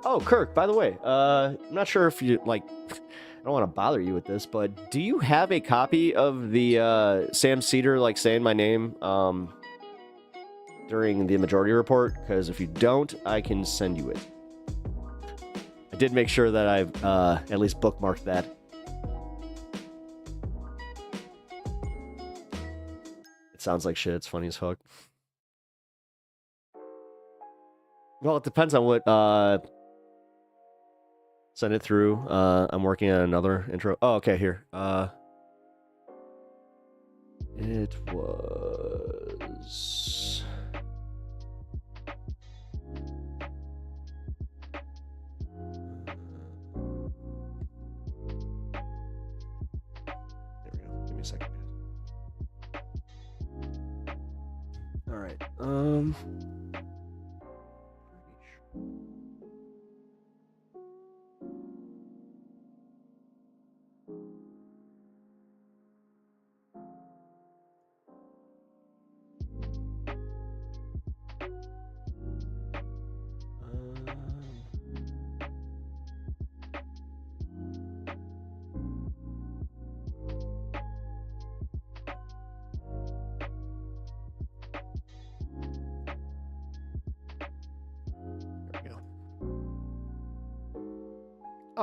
Oh, Kirk, by the way, I'm not sure if you, like, I don't want to bother you with this, but do you have a copy of the Sam Cedar, like, saying my name during the majority report? Because if you don't, I can send you it. I did make sure that I've at least bookmarked that. It sounds like shit. It's funny as fuck. Well, it depends on what, send it through. I'm working on another intro. Oh, okay, here. It was... There we go. Give me a second. All right.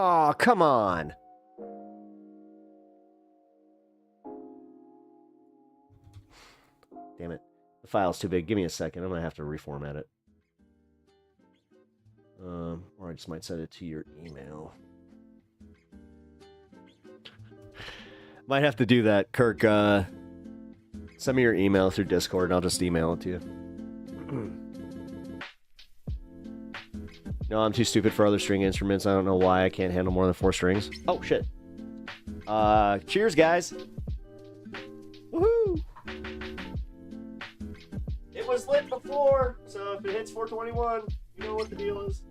Oh, come on. Damn it. The file's too big. Give me a second. I'm going to have to reformat it. Or I just might send it to your email. Might have to do that. Kirk, send me your email through Discord and I'll just email it to you. No, I'm too stupid for other string instruments. I don't know why I can't handle more than 4 strings. Oh, shit. Cheers, guys. Woohoo! It was lit before, so if it hits 421, you know what the deal is.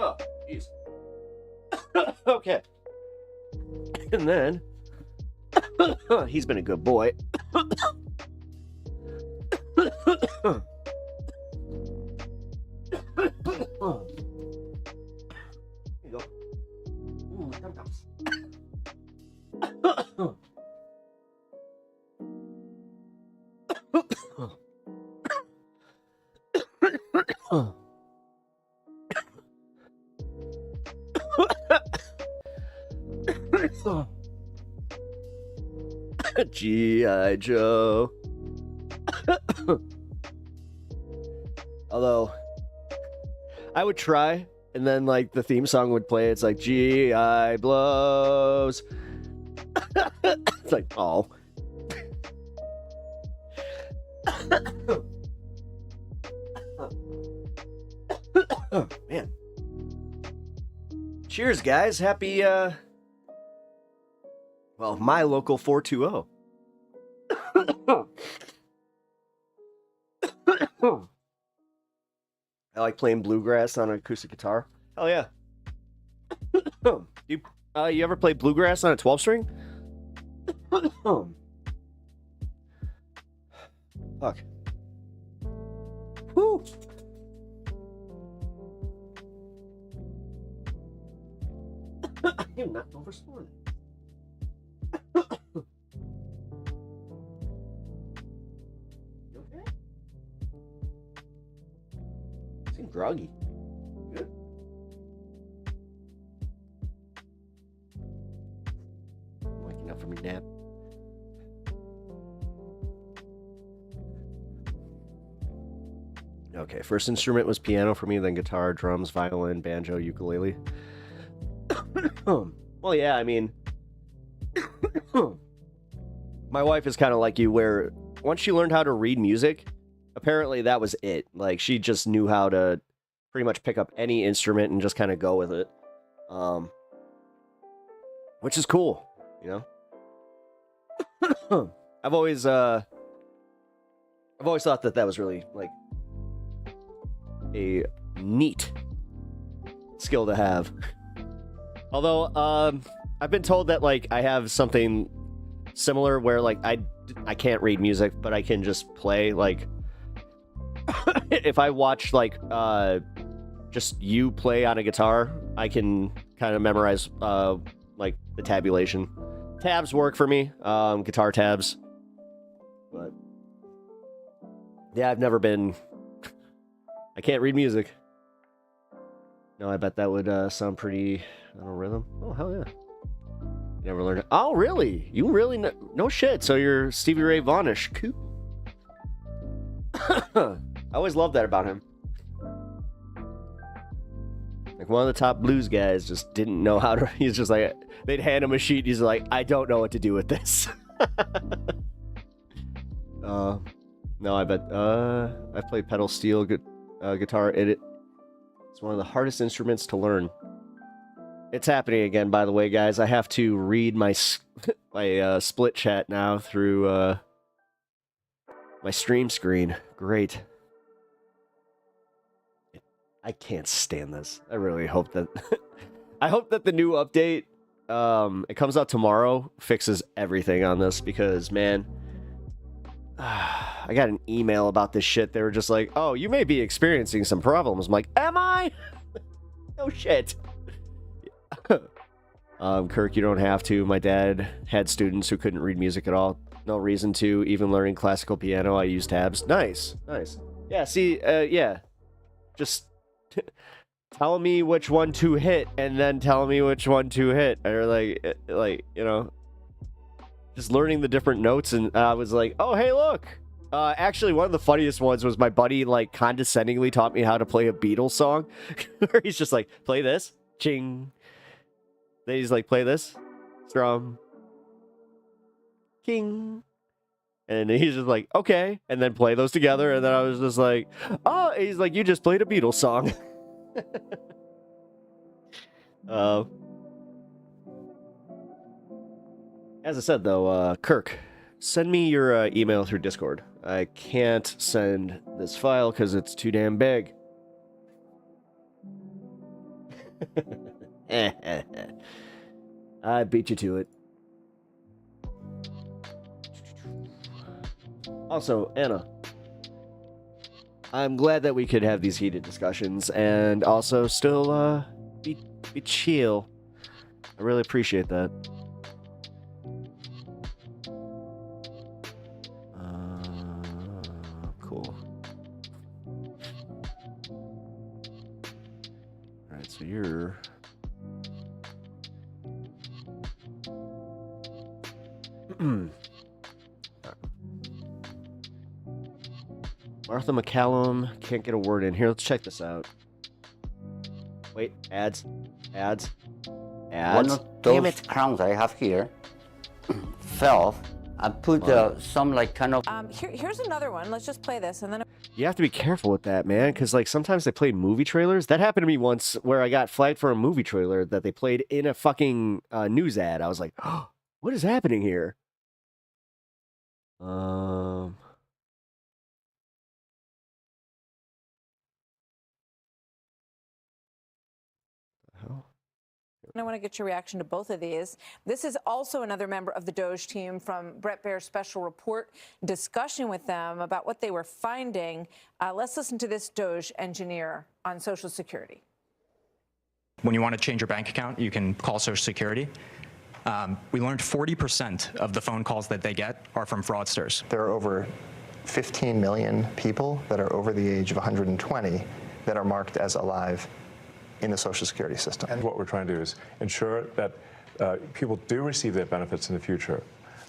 Oh, jeez. Okay. And then, he's been a good boy. Here you go. Ooh, tum-tums. G.I. Joe. Although, I would try, and then like the theme song would play. It's like G.I. blows. It's like, oh. Oh, man. Cheers, guys. Happy, well, my local 420. I like playing bluegrass on an acoustic guitar. Hell yeah. You ever play bluegrass on a 12-string? Fuck. Woo. I'm not overscoring. You okay? Seem groggy. Good. Waking up from your nap. Okay, first instrument was piano for me, then guitar, drums, violin, banjo, ukulele. Well, yeah, I mean, my wife is kind of like you, where once she learned how to read music, apparently that was it. Like, she just knew how to pretty much pick up any instrument and just kind of go with it. Which is cool, you know? I've always thought that was really, like, a neat skill to have. Although, I've been told that, like, I have something similar where, like, I can't read music, but I can just play, like, if I watch, like, just you play on a guitar, I can kind of memorize, like, the tabulation. Tabs work for me, guitar tabs. But, yeah, I've never been... I can't read music. No, I bet that would sound pretty on a rhythm. Oh, hell yeah. Never learned it. Oh, really? You really know? No shit. So you're Stevie Ray Vaughan-ish. Cool. I always loved that about him. Like, one of the top blues guys just didn't know how to... He's just like... They'd hand him a sheet. He's like, I don't know what to do with this. No, I bet... I played pedal steel guitar. It's one of the hardest instruments to learn. It's happening again, by the way, guys. I have to read my split chat now through my stream screen. Great. I can't stand this. I really hope that... I hope that the new update, it comes out tomorrow, fixes everything on this, because, man... I got an email about this shit. They were just like, oh, you may be experiencing some problems. I'm like, am I? No shit. Kirk, you don't have to. My dad had students who couldn't read music at all. No reason to. Even learning classical piano, I use tabs. Nice. Nice. Yeah, see, yeah. Just... telling me which one to hit and then telling me which one to hit, or like you know, just learning the different notes. And I was like, oh hey, look. Actually, one of the funniest ones was my buddy like condescendingly taught me how to play a Beatles song. Where he's just like, play this, ching. Then he's like, play this, strum, king. And he's just like, okay, and then play those together. And then I was just like, oh, he's like, you just played a Beatles song. As I said, though, Kirk, send me your email through Discord. I can't send this file because it's too damn big. I beat you to it. Also, Anna, I'm glad that we could have these heated discussions and also still be chill. I really appreciate that. Cool. Alright, so you're... Martha McCallum can't get a word in. Here, let's check this out. Wait, ads. One of those crowns I have here fell. I put some like kind of... Here's another one. Let's just play this and then... You have to be careful with that, man, because like sometimes they play movie trailers. That happened to me once where I got flagged for a movie trailer that they played in a fucking news ad. I was like, oh, what is happening here? I want to get your reaction to both of these. This is also another member of the Doge team from Brett Baer's special report discussion with them about what they were finding. Let's listen to this Doge engineer on Social Security. When you want to change your bank account, you can call Social Security. We learned 40% of the phone calls that they get are from fraudsters. There are over 15 million people that are over the age of 120 that are marked as alive in the Social Security system. And what we're trying to do is ensure that people do receive their benefits in the future.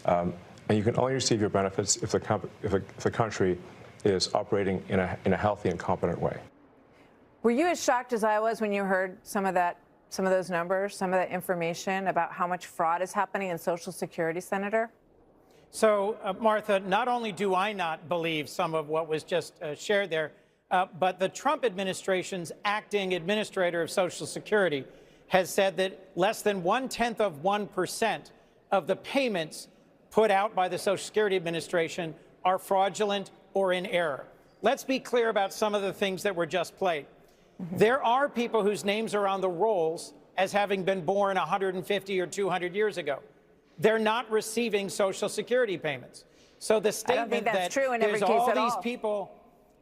And you can only receive your benefits if the country is operating in a healthy and competent way. Were you as shocked as I was when you heard some of those numbers, some of that information about how much fraud is happening in Social Security, Senator? So, Martha, not only do I not believe some of what was just shared there, but the Trump administration's acting administrator of Social Security has said that less than 0.1% of the payments put out by the Social Security Administration are fraudulent or in error. Let's be clear about some of the things that were just played. There are people whose names are on the rolls as having been born 150 or 200 years ago. They're not receiving Social Security payments. So the statement that there's all these people...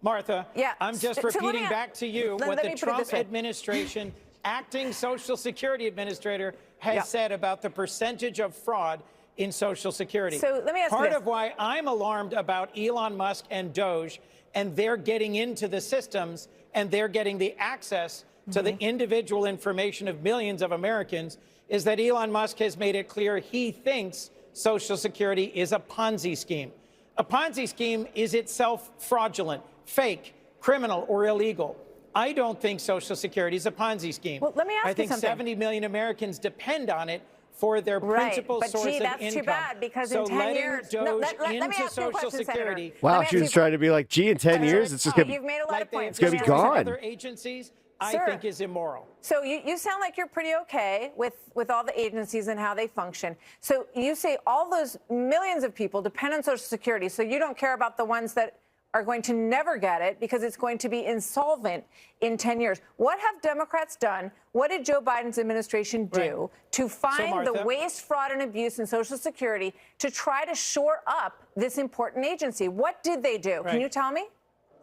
Martha, I'm just repeating back to you what the Trump administration, acting Social Security administrator, has said about the percentage of fraud in Social Security. So let me ask you Part this. of why I'm alarmed about Elon Musk and Doge, and they're getting into the systems, and they're getting the access to the individual information of millions of Americans, is that Elon Musk has made it clear he thinks Social Security is a Ponzi scheme. A Ponzi scheme is itself fraudulent, fake, criminal, or illegal. I don't think Social Security is a Ponzi scheme. Well, let me ask you I think something. 70 million Americans depend on it for their principal source of income. That's too bad, because in 10 years... Doge into Social Security... Wow, she was trying to be like, gee, in 10 years, it's just going to be... You've made a lot of points. It's going to be gone. Other agencies, I think, is immoral. So you sound like you're pretty okay with all the agencies and how they function. So you say all those millions of people depend on Social Security, so you don't care about the ones that are going to never get it because it's going to be insolvent in 10 years. What have Democrats done? What did Joe Biden's administration do to find the waste, fraud, and abuse in Social Security to try to shore up this important agency? What did they do? Can you tell me?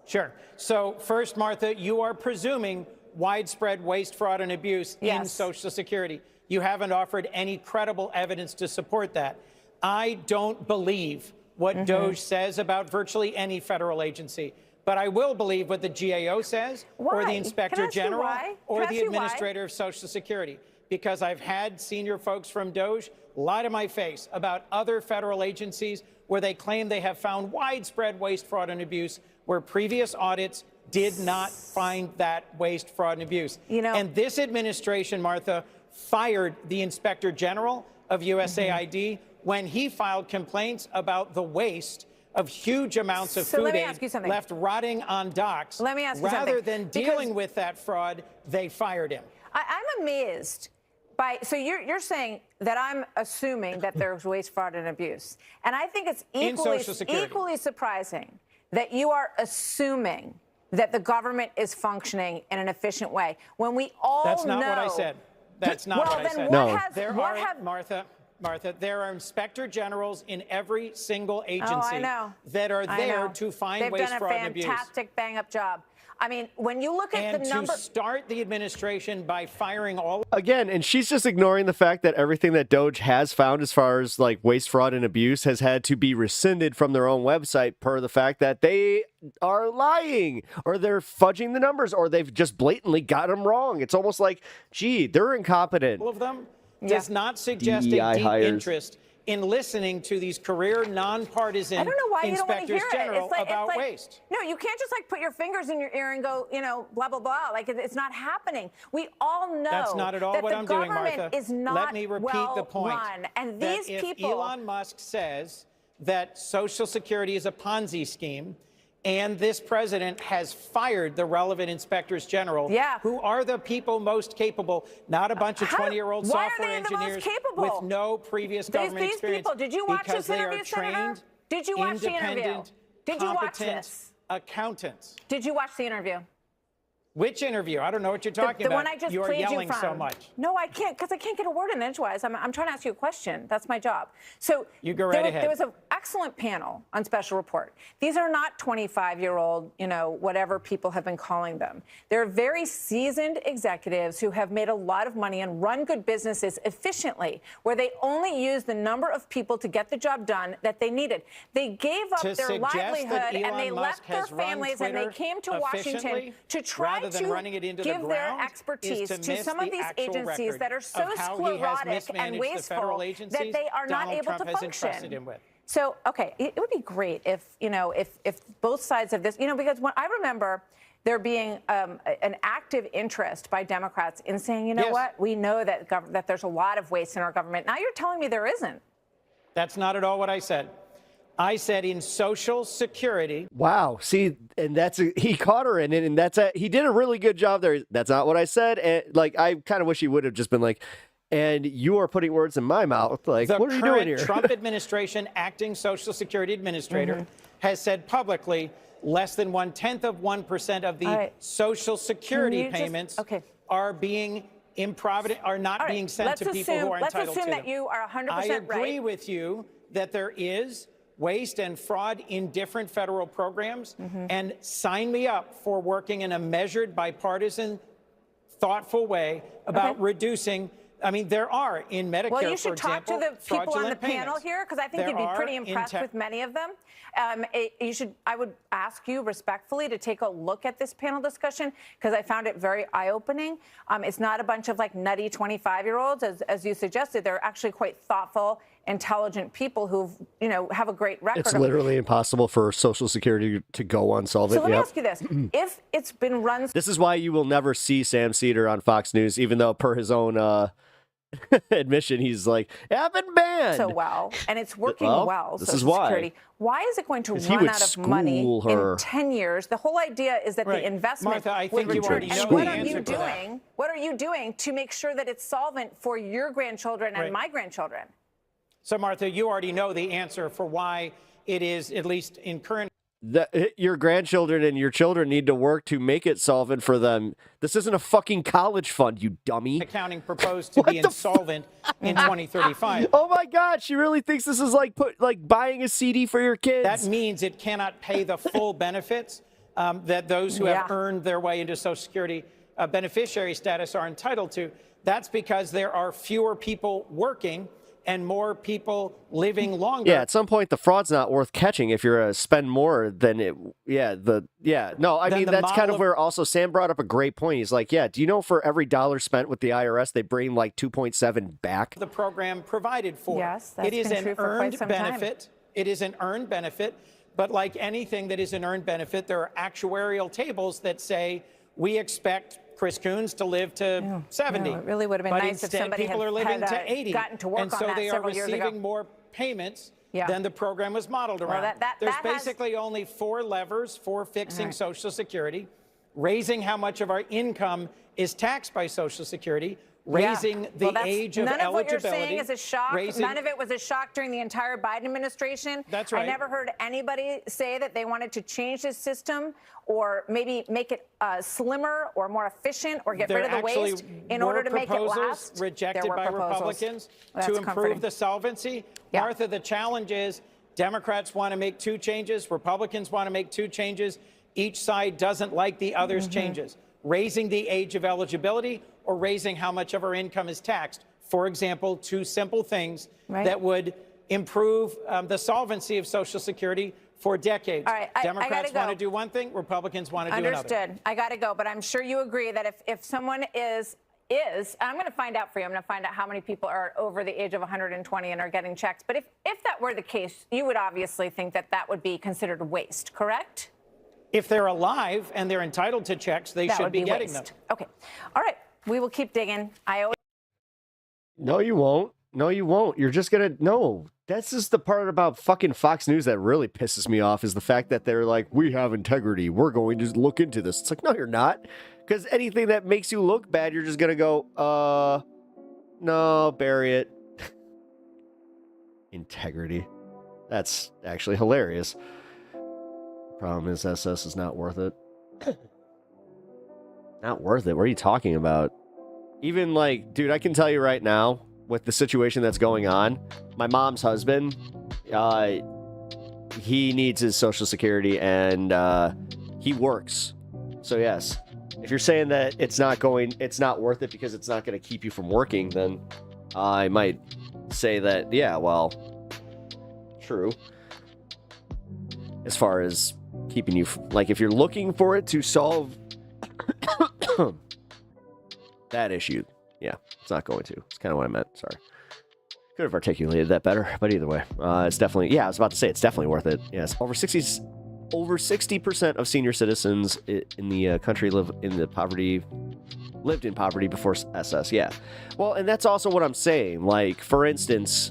Sure. So first, Martha, you are presuming widespread waste, fraud, and abuse in Social Security. You haven't offered any credible evidence to support that. I don't believe what Doge says about virtually any federal agency. But I will believe what the GAO says, or the Why? Inspector Can I ask you General, why? or Can I the ask you why? Administrator of Social Security. Because I've had senior folks from DOJ lie to my face about other federal agencies where they claim they have found widespread waste, fraud, and abuse, where previous audits did not find that waste, fraud, and abuse. And this administration, Martha, fired the Inspector General of USAID when he filed complaints about the waste of huge amounts of food aid left rotting on docks. Let me ask you something. Rather than dealing with that fraud, they fired him. I'm amazed by, so you're saying that I'm assuming that there's waste, fraud, and abuse. And I think it's equally surprising that you are assuming that the government is functioning in an efficient way when we all know. That's not what I said. That's not what I said. Martha, there are inspector generals in every single agency that are there to find waste, fraud, and abuse. They've done a fantastic bang-up job. I mean, when you look at the number... And to start the administration by firing all... Again, and she's just ignoring the fact that everything that DOJ has found as far as like waste, fraud, and abuse has had to be rescinded from their own website per the fact that they are lying or they're fudging the numbers or they've just blatantly got them wrong. It's almost like, gee, they're incompetent. All of them does not suggest a deep interest in listening to these career nonpartisan inspectors general about waste. No, you can't just like put your fingers in your ear and go, blah, blah, blah. Like it's not happening. We all know that's not at all what I'm doing, Martha. Is not Let me repeat the point. Run. And these people... Elon Musk says that Social Security is a Ponzi scheme, and this president has fired the relevant inspectors general, who are the people most capable, not a bunch of 20-year-old software engineers with no previous government experience. Did you watch this interview, Senator? Did you watch the interview? Did you watch this? Accountants. Did you watch the interview? Which interview? I don't know what you're talking about. The one I just you are played yelling you from. so much. No, I can't, because I can't get a word in edgewise. I'm trying to ask you a question. That's my job. So you go right ahead. There was an excellent panel on Special Report. These are not 25-year-old, whatever people have been calling them. They're very seasoned executives who have made a lot of money and run good businesses efficiently, where they only use the number of people to get the job done that they needed. They gave up their livelihood and they left their families and they came to Washington to try to give their expertise to some of these agencies that are so sclerotic and wasteful that they are not able to function. So, okay, it would be great if, if both sides of this, because when I remember there being an active interest by Democrats in saying, you know what, we know that there's a lot of waste in our government. Now you're telling me there isn't. That's not at all what I said. I said in Social Security. Wow. See, and he caught her in it, and he did a really good job there. That's not what I said. And I kind of wish he would have just been like, and you are putting words in my mouth. Like, what are you doing here? The current Trump administration acting Social Security administrator has said publicly less than 1/10% of the Social Security payments are being improvident, are not being sent to people who are entitled to them. Let's assume that you are 100% right. I agree with you that there is waste and fraud in different federal programs, and sign me up for working in a measured, bipartisan, thoughtful way about reducing. I mean, there are in Medicare, well, you should for example, talk to the people on the panel payments. here, because I think you'd be pretty impressed with many of them. I would ask you respectfully to take a look at this panel discussion, because I found it very eye-opening. It's not a bunch of like nutty 25-year-olds, as you suggested. They're actually quite thoughtful, intelligent people who have a great record. It's literally impossible for Social Security to go unsolved. So let me ask you this: if it's been run, this is why you will never see Sam Cedar on Fox News, even though per his own admission, he's like, I've been banned so well, and it's working well. This Social is why. Security. Why is it going to run out of money in 10 years? The whole idea is that the investment Martha, I think you already know what the are answer you to that. doing? What are you doing to make sure that it's solvent for your grandchildren and my grandchildren? So, Martha, you already know the answer for why it is, at least in current. Your grandchildren and your children need to work to make it solvent for them. This isn't a fucking college fund, you dummy. Accounting proposed to be insolvent in 2035. Oh my God, she really thinks this is like buying a CD for your kids. That means it cannot pay the full benefits that those who have earned their way into Social Security beneficiary status are entitled to. That's because there are fewer people working and more people living longer. Yeah, at some point the fraud's not worth catching if you're spend more than it. No, I mean that's kind of where also Sam brought up a great point. He's like, yeah, do you know for every dollar spent with the IRS, they bring like 2.7 back? The program provided for. Yes, that's it is been an true for quite earned some time. benefit. It is an earned benefit, but like anything that is an earned benefit, there are actuarial tables that say we expect Chris Coons to live to 70. No, it really would have been but nice if instead, somebody people had, are living had, to 80, gotten to work and on so that they are several years ago. receiving more payments than the program was modeled Well, around. There's that has- basically only 4 levers for fixing right. Social Security: raising how much of our income is taxed by Social Security, raising the age of eligibility. None of what you're saying is a shock. raising- None of it was a shock during the entire Biden administration. That's right. I never heard anybody say that they wanted to change the system or maybe make it slimmer or more efficient or get rid of the waste in order to make it last. Rejected There were by proposals. Republicans That's to improve comforting. the solvency. Yeah. Martha, the challenge is Democrats want to make 2 changes. Republicans want to make 2 changes. Each side doesn't like the other's changes. Raising the age of eligibility or raising how much of our income is taxed. For example, 2 simple things that would improve the solvency of Social Security for decades. All right, Democrats gotta want to go. do one thing, Republicans want to do another. Understood. I got to go, but I'm sure you agree that if someone is, I'm going to find out for you. I'm going to find out how many people are over the age of 120 and are getting checks. But if that were the case, you would obviously think that that would be considered waste, correct? If they're alive and they're entitled to checks, they That should would be be getting waste. them. Okay. All right. We will keep digging. No, you won't. No, you won't. You're just gonna no. That's just the part about fucking Fox News that really pisses me off is the fact that they're like, we have integrity. We're going to look into this. It's like, no, you're not. Because anything that makes you look bad, you're just gonna go, no, bury it. Integrity. That's actually hilarious. Problem is, SS is not worth it. Not worth it. What are you talking about? Even like, dude, I can tell you right now, with the situation that's going on, my mom's husband, he needs his Social Security and he works. So yes, if you're saying that it's not worth it because it's not going to keep you from working, then I might say that, yeah, well, true. As far as keeping you, like, if you're looking for it to solve that issue, yeah, it's not going to. It's kind of what I meant. Sorry. Could have articulated that better, but either way, it's definitely, yeah, I was about to say it's definitely worth it. Yes, over 60% of senior citizens in the country lived in poverty before SS. Yeah. Well, and that's also what I'm saying. Like, for instance,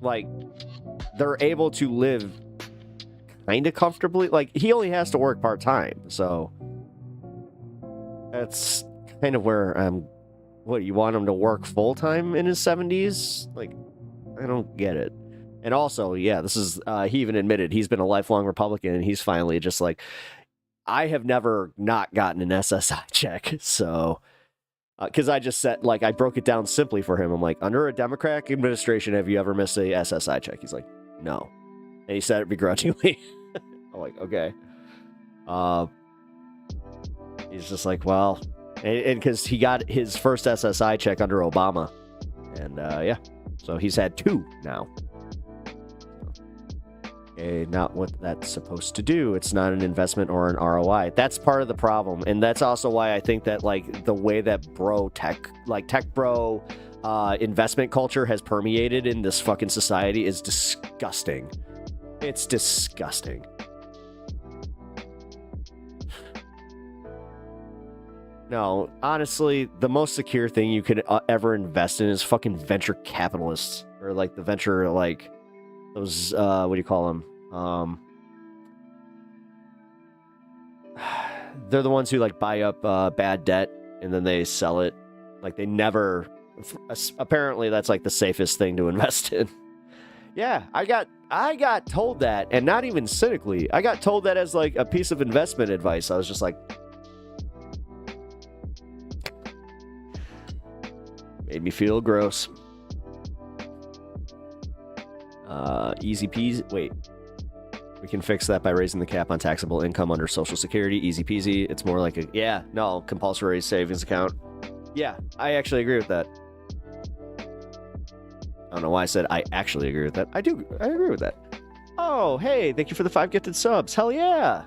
like, they're able to live kind of comfortably. Like, he only has to work part-time, so that's kind of where I'm. What, you want him to work full-time in his 70s? Like, I don't get it. And also, yeah, this is, he even admitted he's been a lifelong Republican, and he's finally just like, I have never not gotten an SSI check, so, because I just said, like, I broke it down simply for him. I'm like, under a Democratic administration, have you ever missed a SSI check? He's like, no. And he said it begrudgingly. I'm like, okay. He's just like, well, and because he got his first SSI check under Obama. And yeah, so he's had 2 now. Okay, not what that's supposed to do. It's not an investment or an ROI. That's part of the problem. And that's also why I think that, like, the way that tech bro investment culture has permeated in this fucking society is disgusting. It's disgusting. No, honestly, the most secure thing you could ever invest in is fucking venture capitalists, or like the venture, like those, what do you call them? They're the ones who like buy up bad debt and then they sell it. Like, they never, apparently that's like the safest thing to invest in. Yeah, I got told that, and not even cynically. I got told that as like a piece of investment advice. I was just like, made me feel gross. Easy peasy. Wait. We can fix that by raising the cap on taxable income under Social Security. Easy peasy. It's more like compulsory savings account. Yeah, I actually agree with that. don't know why I said I actually agree with that. I agree with that. Oh, hey, thank you for the 5 gifted subs. Hell yeah.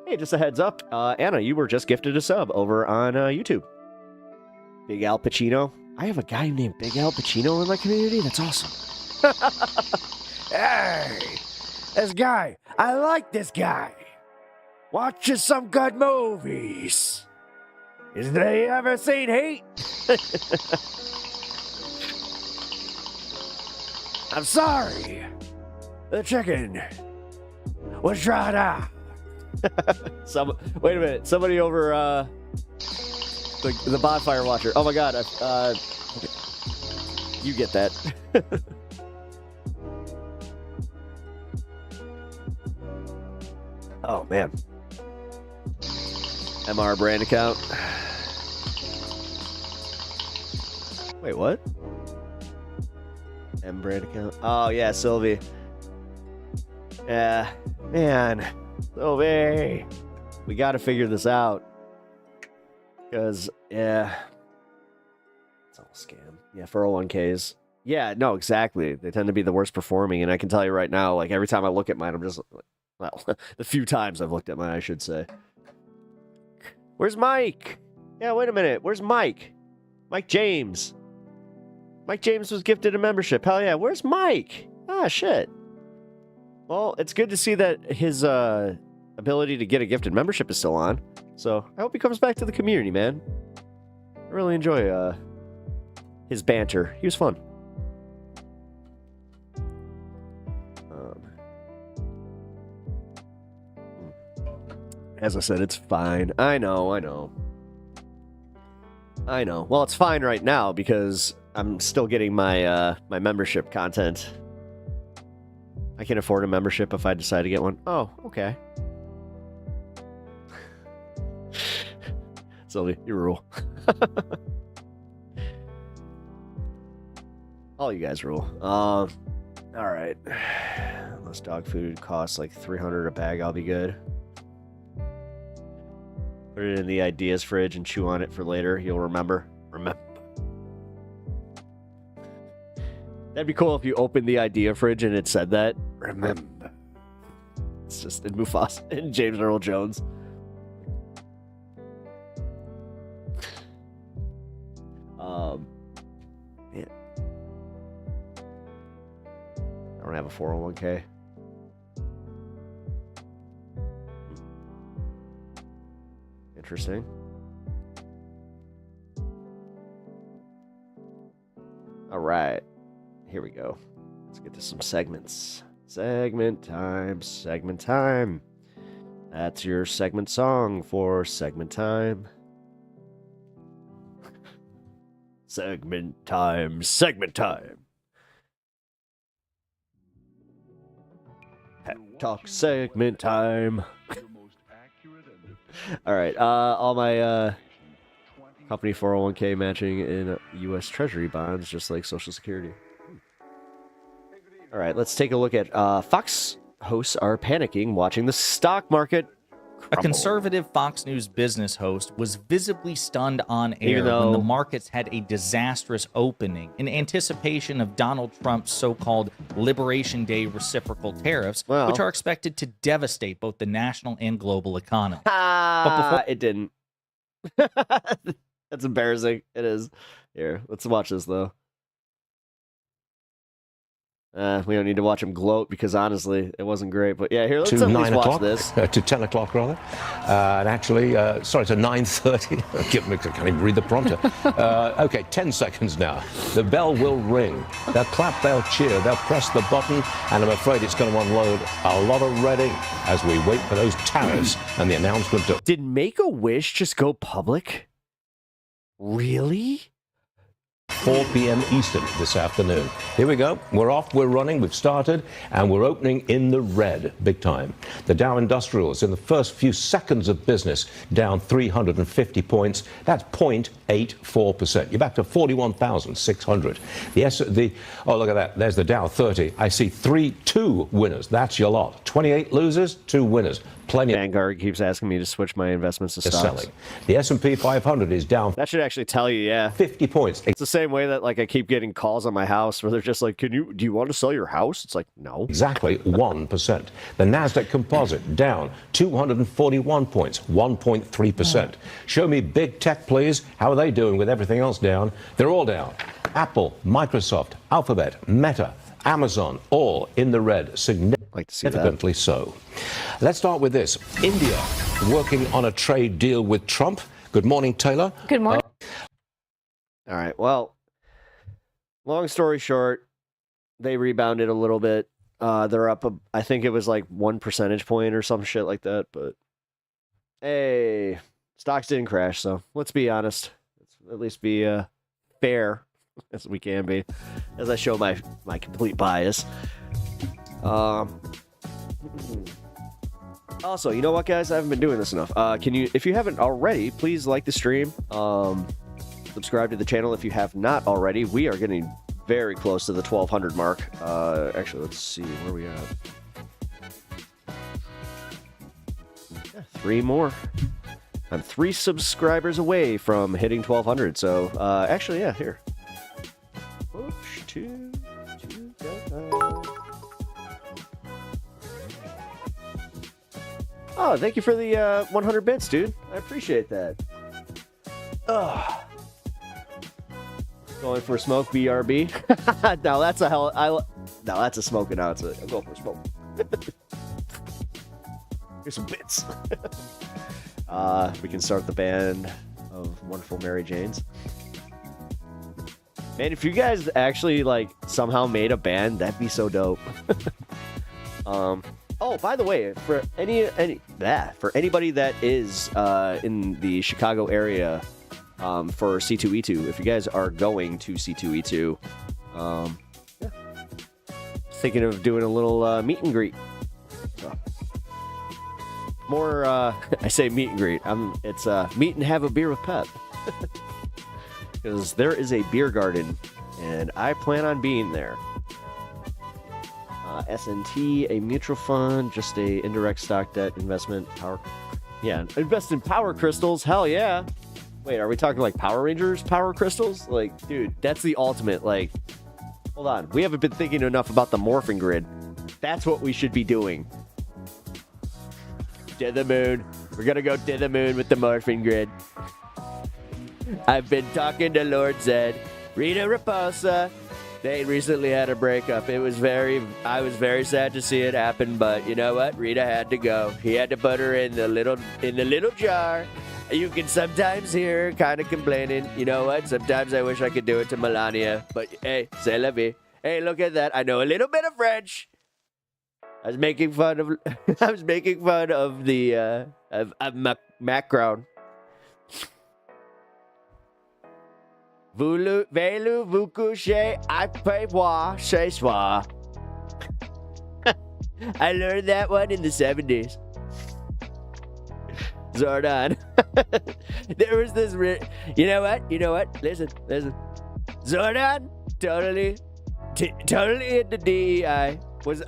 Hey, just a heads up. Anna, you were just gifted a sub over on YouTube. Big Al Pacino. I have a guy named Big Al Pacino in my community? That's awesome. Hey, this guy. I like this guy. Watches some good movies. Has they ever seen Heat? I'm sorry. The chicken was dried out. Wait a minute. Somebody over the bonfire watcher. Oh my god. Okay. You get that. Oh man. MR brand account. Wait, what? M brand account. Oh yeah, Sylvie. Yeah, man. Sylvie. We got to figure this out. Because, yeah. It's all a scam. Yeah, 401ks. Yeah, no, exactly. They tend to be the worst performing. And I can tell you right now, like, every time I look at mine, I'm just, well, the few times I've looked at mine, I should say. Where's Mike? Yeah, wait a minute. Where's Mike? Mike James. Mike James was gifted a membership. Hell yeah. Where's Mike? Ah, shit. Well, it's good to see that his ability to get a gifted membership is still on. So I hope he comes back to the community, man. I really enjoy his banter. He was fun. As I said, it's fine. I know. Well, it's fine right now because I'm still getting my my membership content. I can afford a membership if I decide to get one. Oh, okay. Sylvie, you rule. All you guys rule. All right. Unless dog food costs like $300 a bag, I'll be good. Put it in the ideas fridge and chew on it for later. You'll remember. That'd be cool if you opened the idea fridge and it said that. Remember. It's just in Mufasa and James Earl Jones. Man. I don't have a 401k. Interesting. All right. Here we go. Let's get to some segments. Segment time. That's your segment song for segment time. Segment time. Pep Talk segment time. All right. All my company 401k matching in U.S. Treasury bonds, just like Social Security. All right, let's take a look at Fox hosts are panicking watching the stock market crumble. A conservative Fox News business host was visibly stunned on air when the markets had a disastrous opening in anticipation of Donald Trump's so-called Liberation Day reciprocal tariffs, which are expected to devastate both the national and global economy. But before it didn't. That's embarrassing. It is. Here, let's watch this, though. We don't need to watch him gloat because, honestly, it wasn't great. But, yeah, here, let's at least watch this. To 10 o'clock, rather. And actually, sorry, to 9:30. I can't even read the prompter. Okay, 10 seconds now. The bell will ring. They'll clap, they'll cheer, they'll press the button, and I'm afraid it's going to unload a lot of red ink as we wait for those tariffs and the announcement of... Did Make-A-Wish just go public? Really? 4 p.m. Eastern this afternoon. Here we go. We're off, we're running, we've started, and we're opening in the red, big time. The Dow Industrials in the first few seconds of business down 350 points. That's 0.84%. You're back to 41,600. Oh, look at that. There's the Dow 30. I see 2 winners. That's your lot. 28 losers, 2 winners. Plenty of Vanguard keeps asking me to switch my investments to stocks. selling. The S&P 500 is down. That should actually tell you, yeah. 50 points. It's the same way that like I keep getting calls on my house where they're just like, do you want to sell your house? It's like, no. Exactly 1%. The Nasdaq Composite down 241 points, 1.3%. Show me big tech, please. How are they doing with everything else down? They're all down. Apple, Microsoft, Alphabet, Meta, Amazon, all in the red, significantly so. Let's start with this. India working on a trade deal with Trump. Good morning, Taylor. Good morning. All right. Well, long story short, they rebounded a little bit. They're up, I think it was like 1 percentage point or some shit like that. But hey, stocks didn't crash. So let's be honest. Let's at least be fair as we can be, as I show my complete bias. Also, you know what, guys? I haven't been doing this enough. If you haven't already, please like the stream. Subscribe to the channel if you have not already. We are getting very close to the 1,200 mark. Actually, let's see where we at. Yeah, 3 more. I'm 3 subscribers away from hitting 1,200. So, actually, yeah, here. Push to Oh, thank you for the 100 bits, dude. I appreciate that. Ugh. Going for a smoke, BRB. Now that's a hell. Now that's a smoke announcement. I'm going for a smoke. Here's some bits. We can start the band of Wonderful Mary Janes. Man, if you guys actually like somehow made a band, that'd be so dope. Oh, by the way, for anybody that is in the Chicago area for C2E2, if you guys are going to C2E2, yeah, thinking of doing a little meet and greet. So, more, I say meet and greet. It's meet and have a beer with Pep. Because there is a beer garden, and I plan on being there. SNT, a mutual fund, just a indirect stock debt investment. Invest in power crystals. Hell yeah. Wait, are we talking like Power Rangers power crystals? Like, dude, that's the ultimate. Like, hold on. We haven't been thinking enough about the morphing grid. That's what we should be doing. To the moon. We're gonna go to the moon with the morphing grid. I've been talking to Lord Zed, Rita Raposa. They recently had a breakup. I was very sad to see it happen, but you know what? Rita had to go. He had to put her in the little jar. You can sometimes hear her kind of complaining. You know what? Sometimes I wish I could do it to Melania, but hey, c'est la vie. Hey, look at that. I know a little bit of French. I was making fun of the Macron. Voulez-vous vous coucher après moi ce soir? I learned that one in the 70s. Zordon. There was this... You know what? Listen. Zordon, totally into DEI.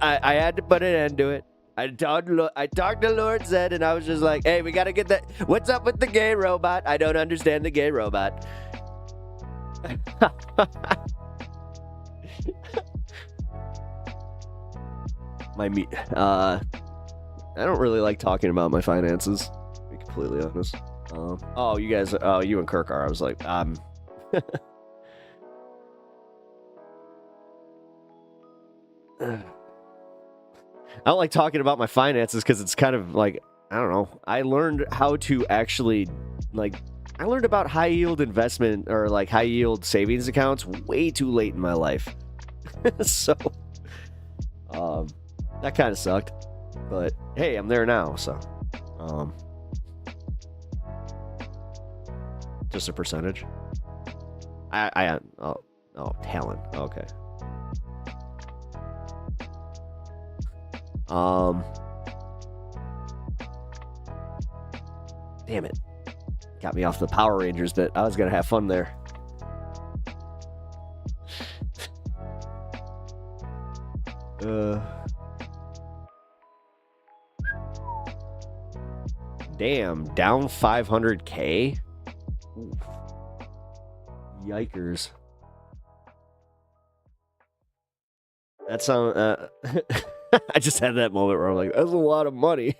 I had to put an end to it. I talked to Lord Zed, and I was just like, hey, we gotta get that... What's up with the gay robot? I don't understand the gay robot. I don't really like talking about my finances, to be completely honest. You guys, you and Kirk are. I was like, I don't like talking about my finances because it's kind of like, I don't know. I learned how to actually I learned about high yield investment or like high yield savings accounts way too late in my life. So, that kind of sucked, but hey, I'm there now. So, just a percentage. Oh, talent. Okay. Damn it. Got me off the Power Rangers bit. I was going to have fun there. Damn, down 500K? Oof. Yikers. That sound, I just had that moment where I'm like, that's a lot of money.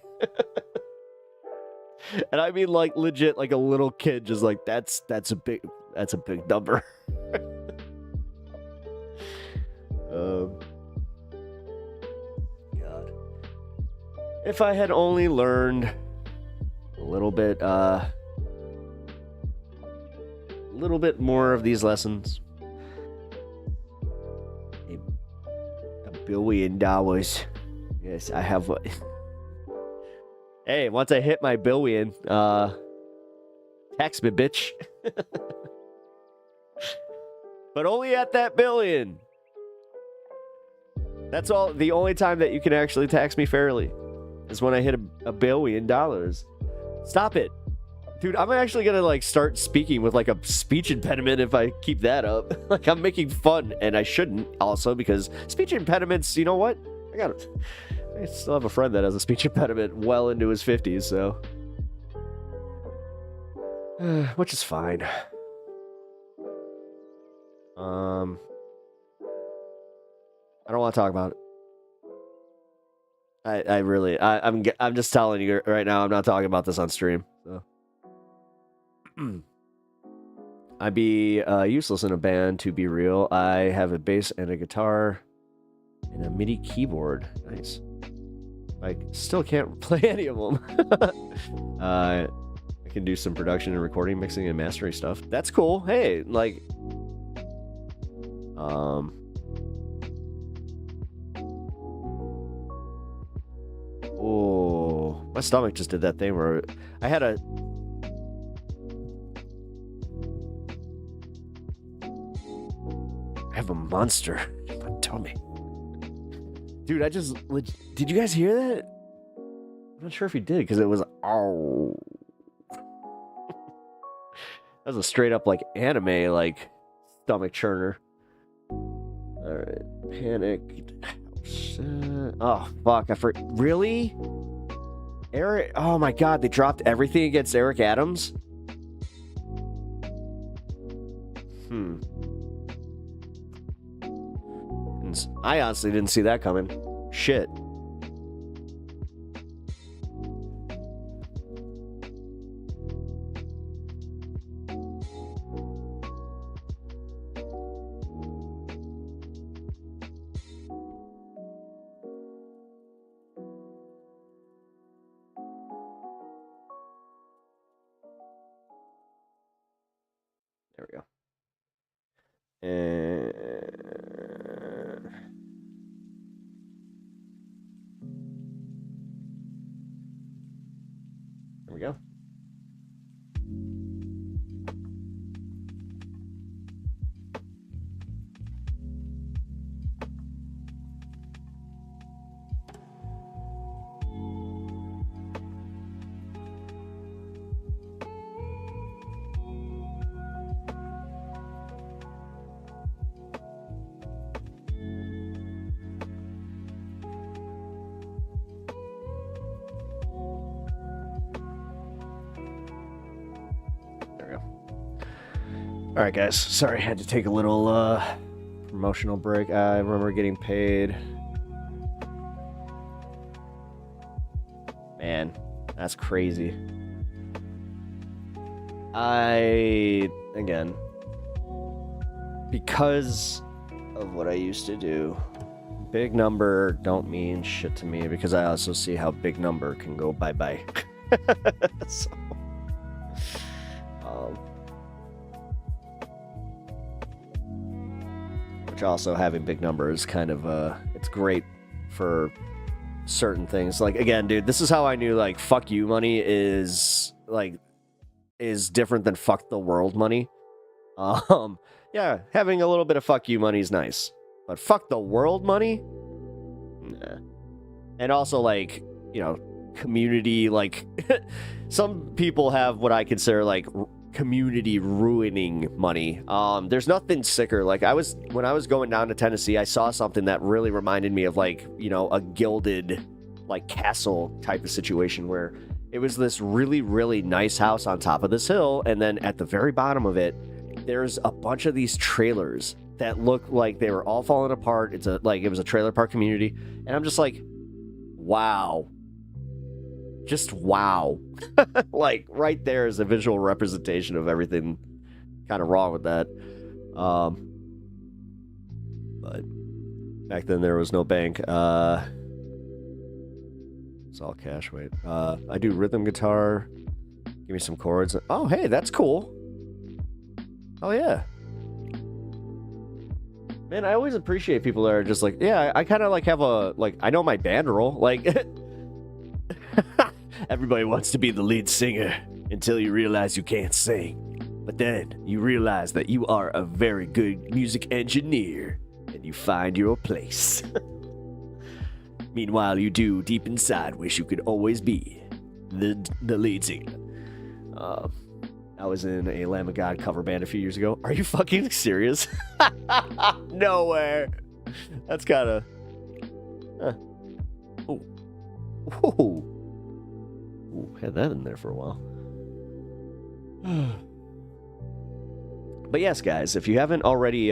And I mean, like, legit, like a little kid just like, that's a big number. God. If I had only learned a little bit more of these lessons. $1 billion. Yes, I have one. Hey, once I hit my billion, tax me, bitch. But only at that billion. That's all. The only time that you can actually tax me fairly is when I hit $1 billion. Stop it. Dude, I'm actually gonna like start speaking with like a speech impediment if I keep that up. Like I'm making fun, and I shouldn't also, because speech impediments, you know what? I still have a friend that has a speech impediment well into his 50s, so which is fine. I don't want to talk about it. I'm just telling you right now, I'm not talking about this on stream. So. I'd be useless in a band, to be real. I have a bass and a guitar and a MIDI keyboard. Nice. I still can't play any of them. I can do some production and recording, mixing and mastering stuff. That's cool. Hey, like, oh, my stomach just did that thing where I had a. I have a monster in my tummy. Dude, did you guys hear that? I'm not sure if you did, because it was, oh. That was a straight up, like, anime, like, stomach churner. Alright, panic. Oh, fuck, really? Eric, oh my god, they dropped everything against Eric Adams? I honestly didn't see that coming. Shit. There we go. There we go. All right, guys. Sorry, I had to take a little promotional break. I remember getting paid. Man, that's crazy. Again, because of what I used to do, big number don't mean shit to me, because I also see how big number can go bye-bye. So, which also having big numbers kind of, it's great for certain things. Like, again, dude, this is how I knew, like, fuck you money is different than fuck the world money. Yeah, having a little bit of fuck you money is nice, but fuck the world money? Nah. And also, like, you know, community, like, some people have what I consider, like, community ruining money. There's nothing sicker. Like, when I was going down to Tennessee, I saw something that really reminded me of, like, you know, a gilded, like, castle type of situation where It was this really, really nice house on top of this hill, and then at the very bottom of it, there's a bunch of these trailers that look like they were all falling apart. It was a trailer park community, and I'm just like, wow. Just wow. Like, right there is a visual representation of everything kind of wrong with that. But back then there was no bank. It's all cash. Wait. I do rhythm guitar. Give me some chords. Oh, hey, that's cool. Oh, yeah. Man, I always appreciate people that are just like, yeah, I kind of like have a, like, I know my band roll. Like, everybody wants to be the lead singer until you realize you can't sing. But then you realize that you are a very good music engineer and you find your place. Meanwhile, you do deep inside wish you could always be the lead singer. I was in a Lamb of God cover band a few years ago. Are you fucking serious? Nowhere. That's kind of... Oh. Ooh, had that in there for a while. But yes, guys, if you haven't already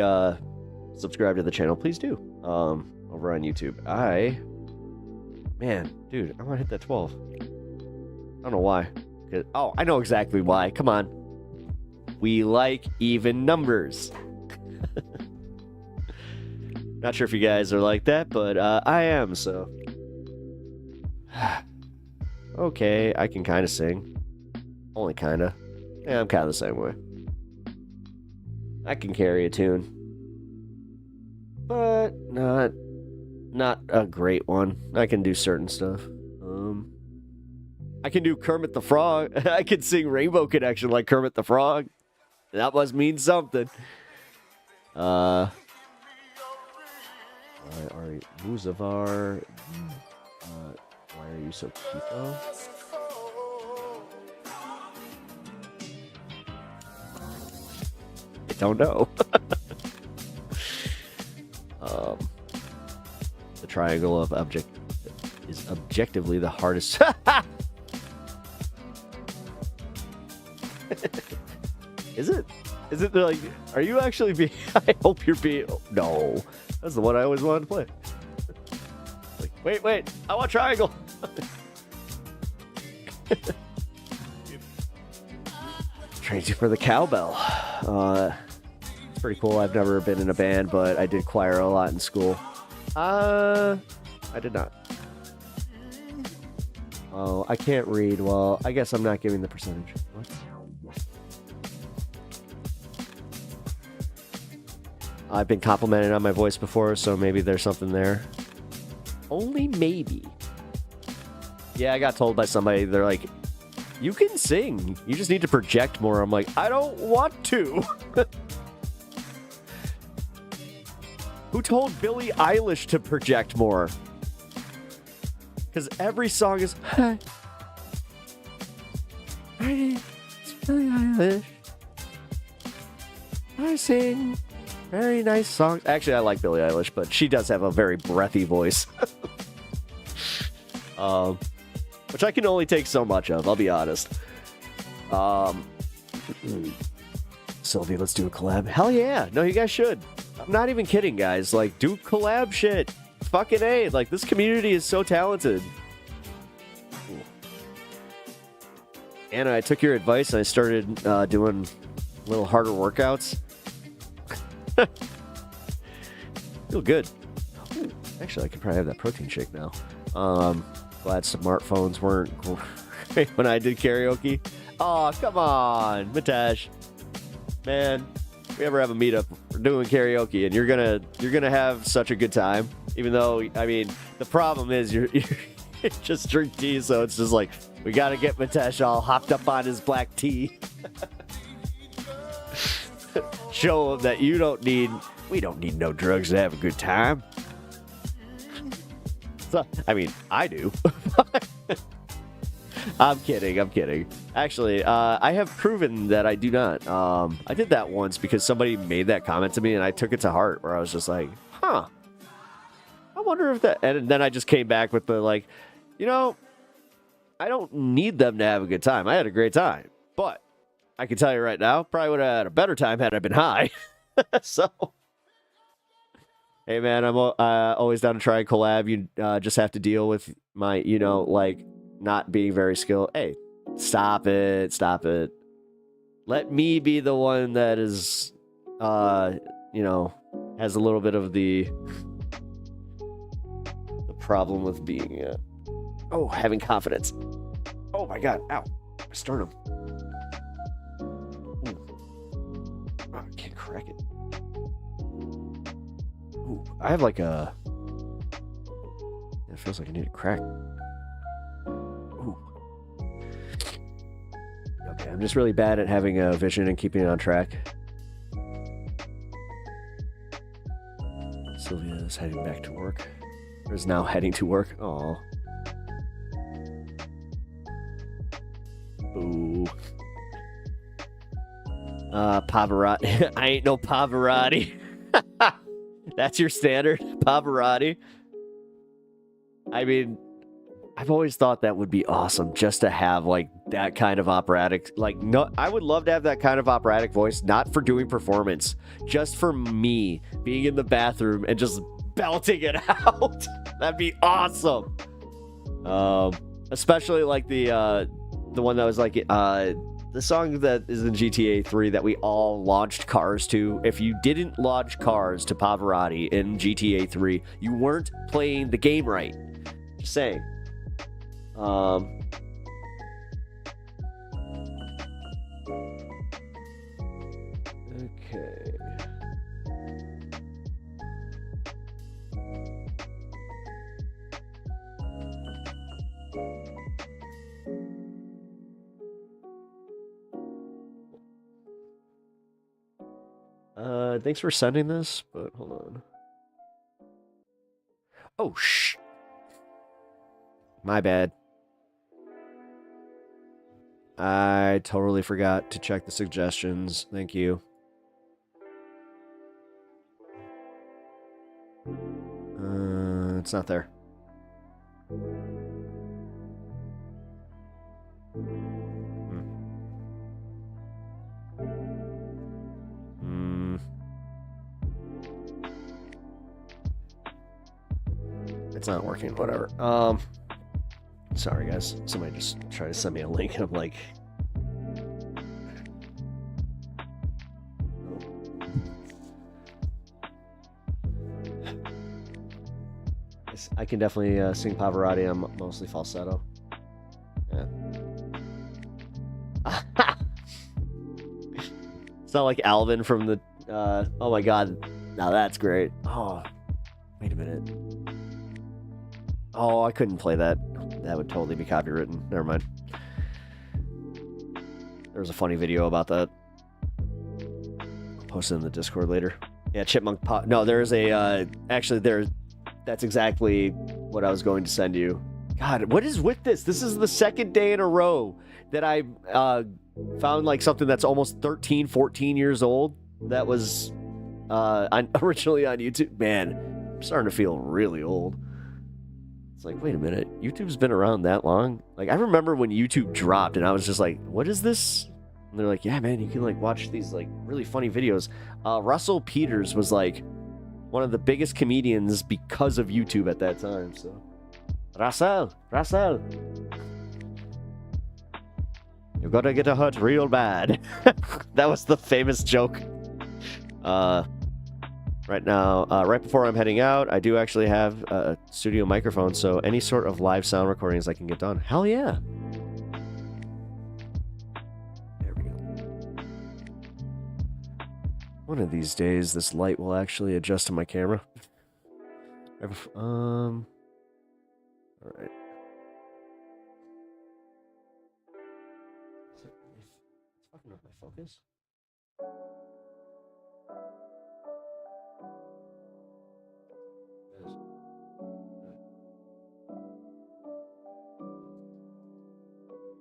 subscribed to the channel, please do. Over on YouTube. Man, dude, I want to hit that 12. I don't know why. Oh, I know exactly why. Come on. We like even numbers. Not sure if you guys are like that, but I am, so. Okay, I can kind of sing. Only kind of. Yeah, I'm kind of the same way. I can carry a tune. But not a great one. I can do certain stuff. I can do Kermit the Frog. I can sing Rainbow Connection like Kermit the Frog. That must mean something. Ari Muzavar. Why are you so cute though? I don't know. The triangle of object is objectively the hardest. Is it? Is it like, are you actually being, I hope you're being, no. That's the one I always wanted to play. Like, wait, I want triangle. Trains you for the cowbell. It's pretty cool. I've never been in a band, but I did choir a lot in school. I did not. Oh, I can't read. Well, I guess I'm not giving the percentage. What? I've been complimented on my voice before, so maybe there's something there. Only maybe. Yeah, I got told by somebody, they're like, you can sing. You just need to project more. I'm like, I don't want to. Who told Billie Eilish to project more? Because every song is, hi. It's Billie Eilish. I sing very nice songs. Actually, I like Billie Eilish, but she does have a very breathy voice. Which I can only take so much of, I'll be honest. Sylvia, let's do a collab. Hell yeah. No, you guys should. I'm not even kidding, guys. Like, do collab shit. Fucking A. Like, this community is so talented. Anna, I took your advice and I started doing a little harder workouts. Feel good. Ooh, actually, I could probably have that protein shake now. Glad smartphones weren't great when I did karaoke. Oh, come on, Mitesh. Man, if we ever have a meetup, we're doing karaoke, and you're gonna have such a good time. Even though, I mean, the problem is you just drink tea, so it's just like we gotta get Mitesh all hopped up on his black tea. Show him that we don't need no drugs to have a good time. So, I mean, I do. I'm kidding. Actually, I have proven that I do not. I did that once because somebody made that comment to me and I took it to heart, where I was just like, huh. I wonder if that... And then I just came back with the, like, you know, I don't need them to have a good time. I had a great time. But I can tell you right now, probably would have had a better time had I been high. So, hey, man, I'm always down to try and collab. You just have to deal with my, like, not being very skilled. Hey, stop it. Stop it. Let me be the one that is, has a little bit of the problem with being, having confidence. Oh, my God. Ow. My sternum. Ooh. Oh, I can't crack it. Ooh, I have like a... It feels like I need a crack. Ooh. Okay, I'm just really bad at having a vision and keeping it on track. Sylvia is heading back to work. Or is now heading to work. Aw. Ooh. Pavarotti. I ain't no Pavarotti. That's your standard, Pavarotti. I mean, I've always thought that would be awesome just to have like that kind of operatic, like, no, I would love to have that kind of operatic voice, not for doing performance, just for me being in the bathroom and just belting it out. That'd be awesome. Especially like the one that was like the song that is in GTA 3 that we all launched Cars to. If you didn't launch Cars to Pavarotti in GTA 3, you weren't playing the game right. Just saying. Okay. Thanks for sending this, but hold on. Oh, shh. My bad. I totally forgot to check the suggestions. Thank you. It's not there. It's not working, whatever. Sorry guys. Somebody just tried to send me a link and I'm like, I can definitely sing Pavarotti. I'm mostly falsetto. Yeah. It's not like Alvin from the oh my god. Now that's great. Oh, wait a minute. Oh, I couldn't play that. That would totally be copywritten. Never mind. There was a funny video about that. I'll post it in the Discord later. Yeah, Chipmunk Pop. No, there's a actually there's that's exactly what I was going to send you. God, what is with this? This is the second day in a row that I found like something that's almost 13, 14 years old that was originally on YouTube. Man, I'm starting to feel really old. It's like, wait a minute, YouTube's been around that long? Like, I remember when YouTube dropped and I was just like, what is this? And they're like, yeah, man, you can like watch these like really funny videos. Russell Peters was like one of the biggest comedians because of YouTube at that time, so. Russell! You're gonna get hurt real bad. That was the famous joke. Right now, right before I'm heading out, I do actually have a studio microphone, so any sort of live sound recordings I can get done. Hell yeah! There we go. One of these days, this light will actually adjust to my camera. All right. It's fucking up my focus.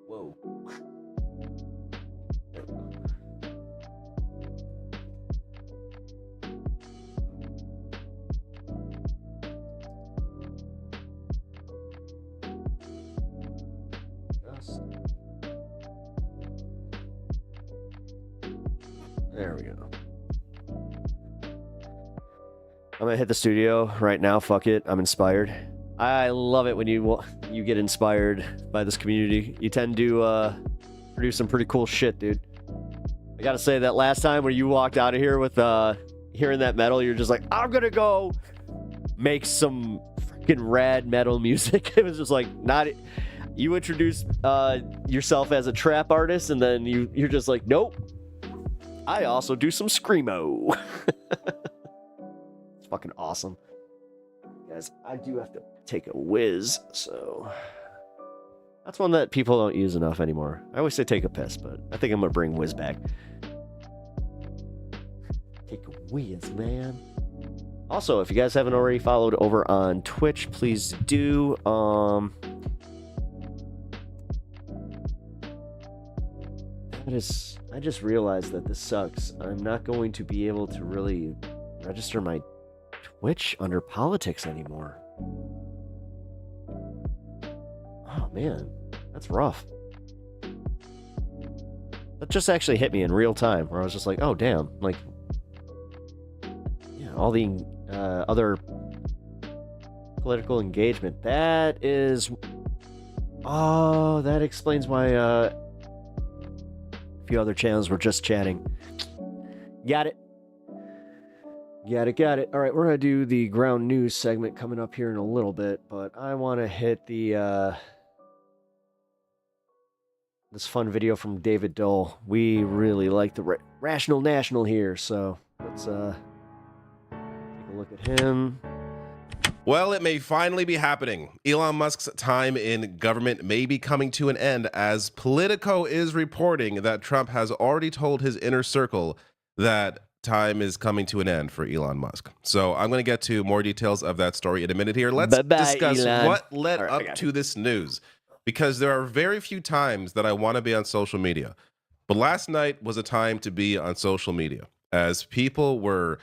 Whoa. There we go. I'm gonna hit the studio right now. Fuck it. I'm inspired. I love it when you get inspired by this community. You tend to produce some pretty cool shit, dude. I gotta say that last time when you walked out of here with hearing that metal, you're just like, I'm gonna go make some freaking rad metal music. It was just like not. You introduced yourself as a trap artist, and then you're just like, nope. I also do some screamo. It's fucking awesome. Guys, I do have to take a whiz, so that's one that people don't use enough anymore. I always say take a piss, but I think I'm gonna bring whiz back. Take a whiz, man. Also, if you guys haven't already followed over on Twitch, please do. I just realized that this sucks. I'm not going to be able to really register my Twitch under politics anymore. Oh man, that's rough. That just actually hit me in real time, where I was just like, oh damn, like, yeah, all the other political engagement. That is, oh, that explains why a few other channels were just chatting. Got it. Got it. All right, we're gonna do the ground news segment coming up here in a little bit, but I want to hit the this fun video from David Dole. We really like the Rational National here, so let's take a look at him. Well, it may finally be happening. Elon Musk's time in government may be coming to an end, as Politico is reporting that Trump has already told his inner circle that time is coming to an end for Elon Musk. So I'm going to get to more details of that story in a minute here. Let's discuss Elon. what led up to this news, because there are very few times that I want to be on social media. But last night was a time to be on social media, as people were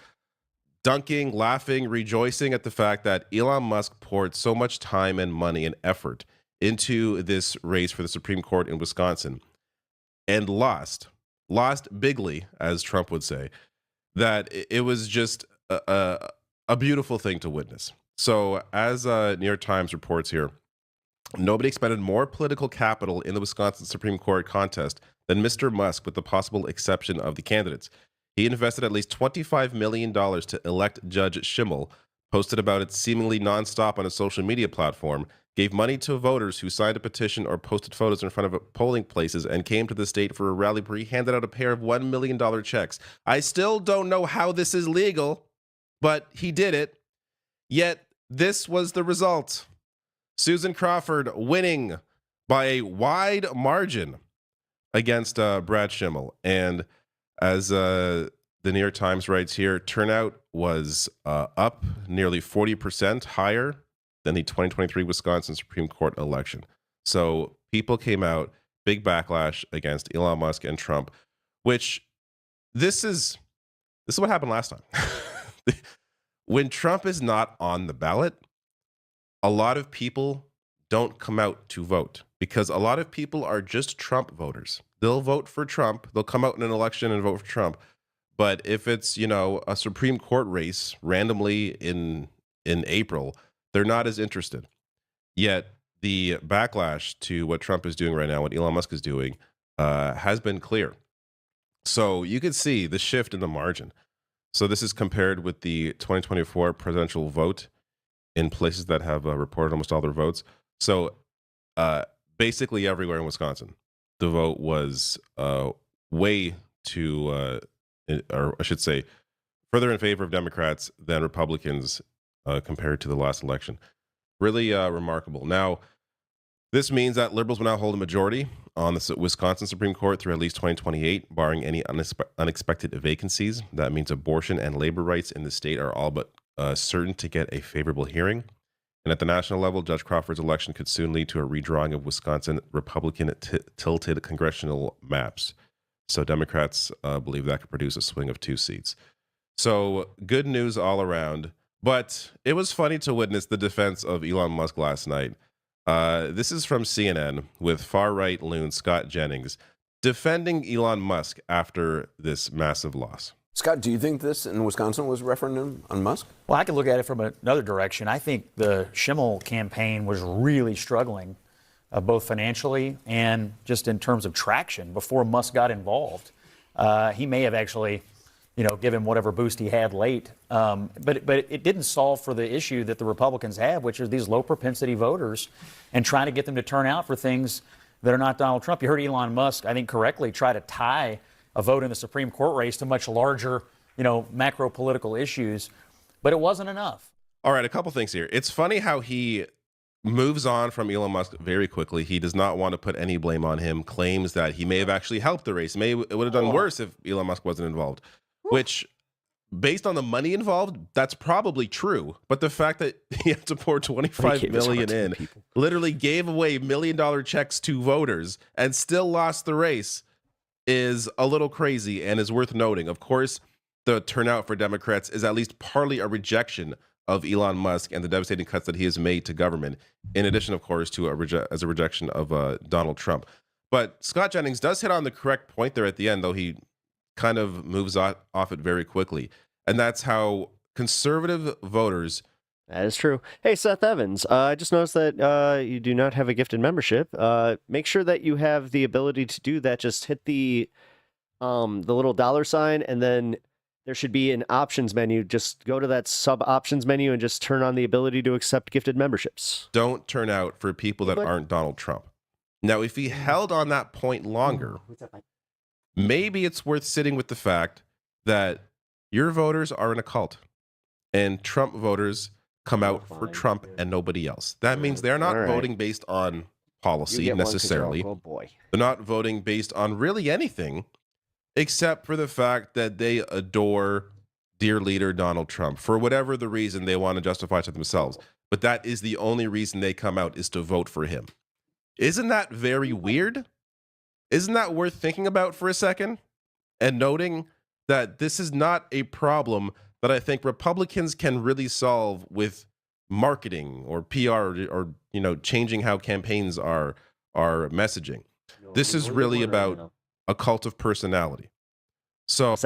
dunking, laughing, rejoicing at the fact that Elon Musk poured so much time and money and effort into this race for the Supreme Court in Wisconsin and lost bigly, as Trump would say, that it was just a beautiful thing to witness. So as New York Times reports here, nobody expended more political capital in the Wisconsin Supreme Court contest than Mr. Musk, with the possible exception of the candidates. He invested at least $25 million to elect Judge Schimmel, posted about it seemingly nonstop on a social media platform, gave money to voters who signed a petition or posted photos in front of polling places, and came to the state for a rally where he handed out a pair of $1 million checks. I still don't know how this is legal, but he did it. Yet this was the result. Susan Crawford winning by a wide margin against Brad Schimmel. And as the New York Times writes here, turnout was up nearly 40% higher than the 2023 Wisconsin Supreme Court election. So people came out, big backlash against Elon Musk and Trump, which this is what happened last time. When Trump is not on the ballot, a lot of people don't come out to vote, because a lot of people are just Trump voters. They'll vote for Trump. They'll come out in an election and vote for Trump. But if it's, a Supreme Court race randomly in April, they're not as interested. Yet the backlash to what Trump is doing right now, what Elon Musk is doing, has been clear. So you can see the shift in the margin. So this is compared with the 2024 presidential vote in places that have reported almost all their votes. So basically everywhere in Wisconsin, the vote was way too, or I should say, further in favor of Democrats than Republicans compared to the last election. Really remarkable. Now, this means that liberals will now hold a majority on the Wisconsin Supreme Court through at least 2028, barring any unexpected vacancies. That means abortion and labor rights in the state are all but certain to get a favorable hearing. And at the national level, Judge Crawford's election could soon lead to a redrawing of Wisconsin Republican-tilted congressional maps. So Democrats believe that could produce a swing of 2 seats. So good news all around. But it was funny to witness the defense of Elon Musk last night. This is from CNN with far-right loon Scott Jennings defending Elon Musk after this massive loss. Scott, do you think this in Wisconsin was a referendum on Musk? Well, I could look at it from another direction. I think the Schimmel campaign was really struggling, both financially and just in terms of traction before Musk got involved. He may have actually, given whatever boost he had late. But it didn't solve for the issue that the Republicans have, which are these low propensity voters and trying to get them to turn out for things that are not Donald Trump. You heard Elon Musk, I think correctly, try to tie a vote in the Supreme Court race to much larger, macro political issues, but it wasn't enough. All right, a couple things here. It's funny how he moves on from Elon Musk very quickly. He does not want to put any blame on him, claims that he may have actually helped the race. It would have done worse if Elon Musk wasn't involved, which, based on the money involved, that's probably true. But the fact that he had to pour $25 million in, literally gave away $1 million checks to voters and still lost the race is a little crazy and is worth noting. Of course, the turnout for Democrats is at least partly a rejection of Elon Musk and the devastating cuts that he has made to government, in addition, of course, to a rejection of Donald Trump. But Scott Jennings does hit on the correct point there at the end, though he kind of moves off it very quickly. And that's how conservative voters... That is true. Hey, Seth Evans, I just noticed that you do not have a gifted membership. Make sure that you have the ability to do that. Just hit the little $sign, and then there should be an options menu. Just go to that sub options menu and just turn on the ability to accept gifted memberships. Don't turn out for people that aren't Donald Trump. Now, if he held on that point longer, maybe it's worth sitting with the fact that your voters are in a cult, and Trump voters come out for Trump and nobody else. That means they're not voting based on policy necessarily. They're not voting based on really anything except for the fact that they adore dear leader Donald Trump for whatever the reason they want to justify to themselves. But that is the only reason they come out, is to vote for him. Isn't that very weird? Isn't that worth thinking about for a second? And noting that this is not a problem that I think Republicans can really solve with marketing or PR or changing how campaigns are messaging. This is really about a cult of personality. So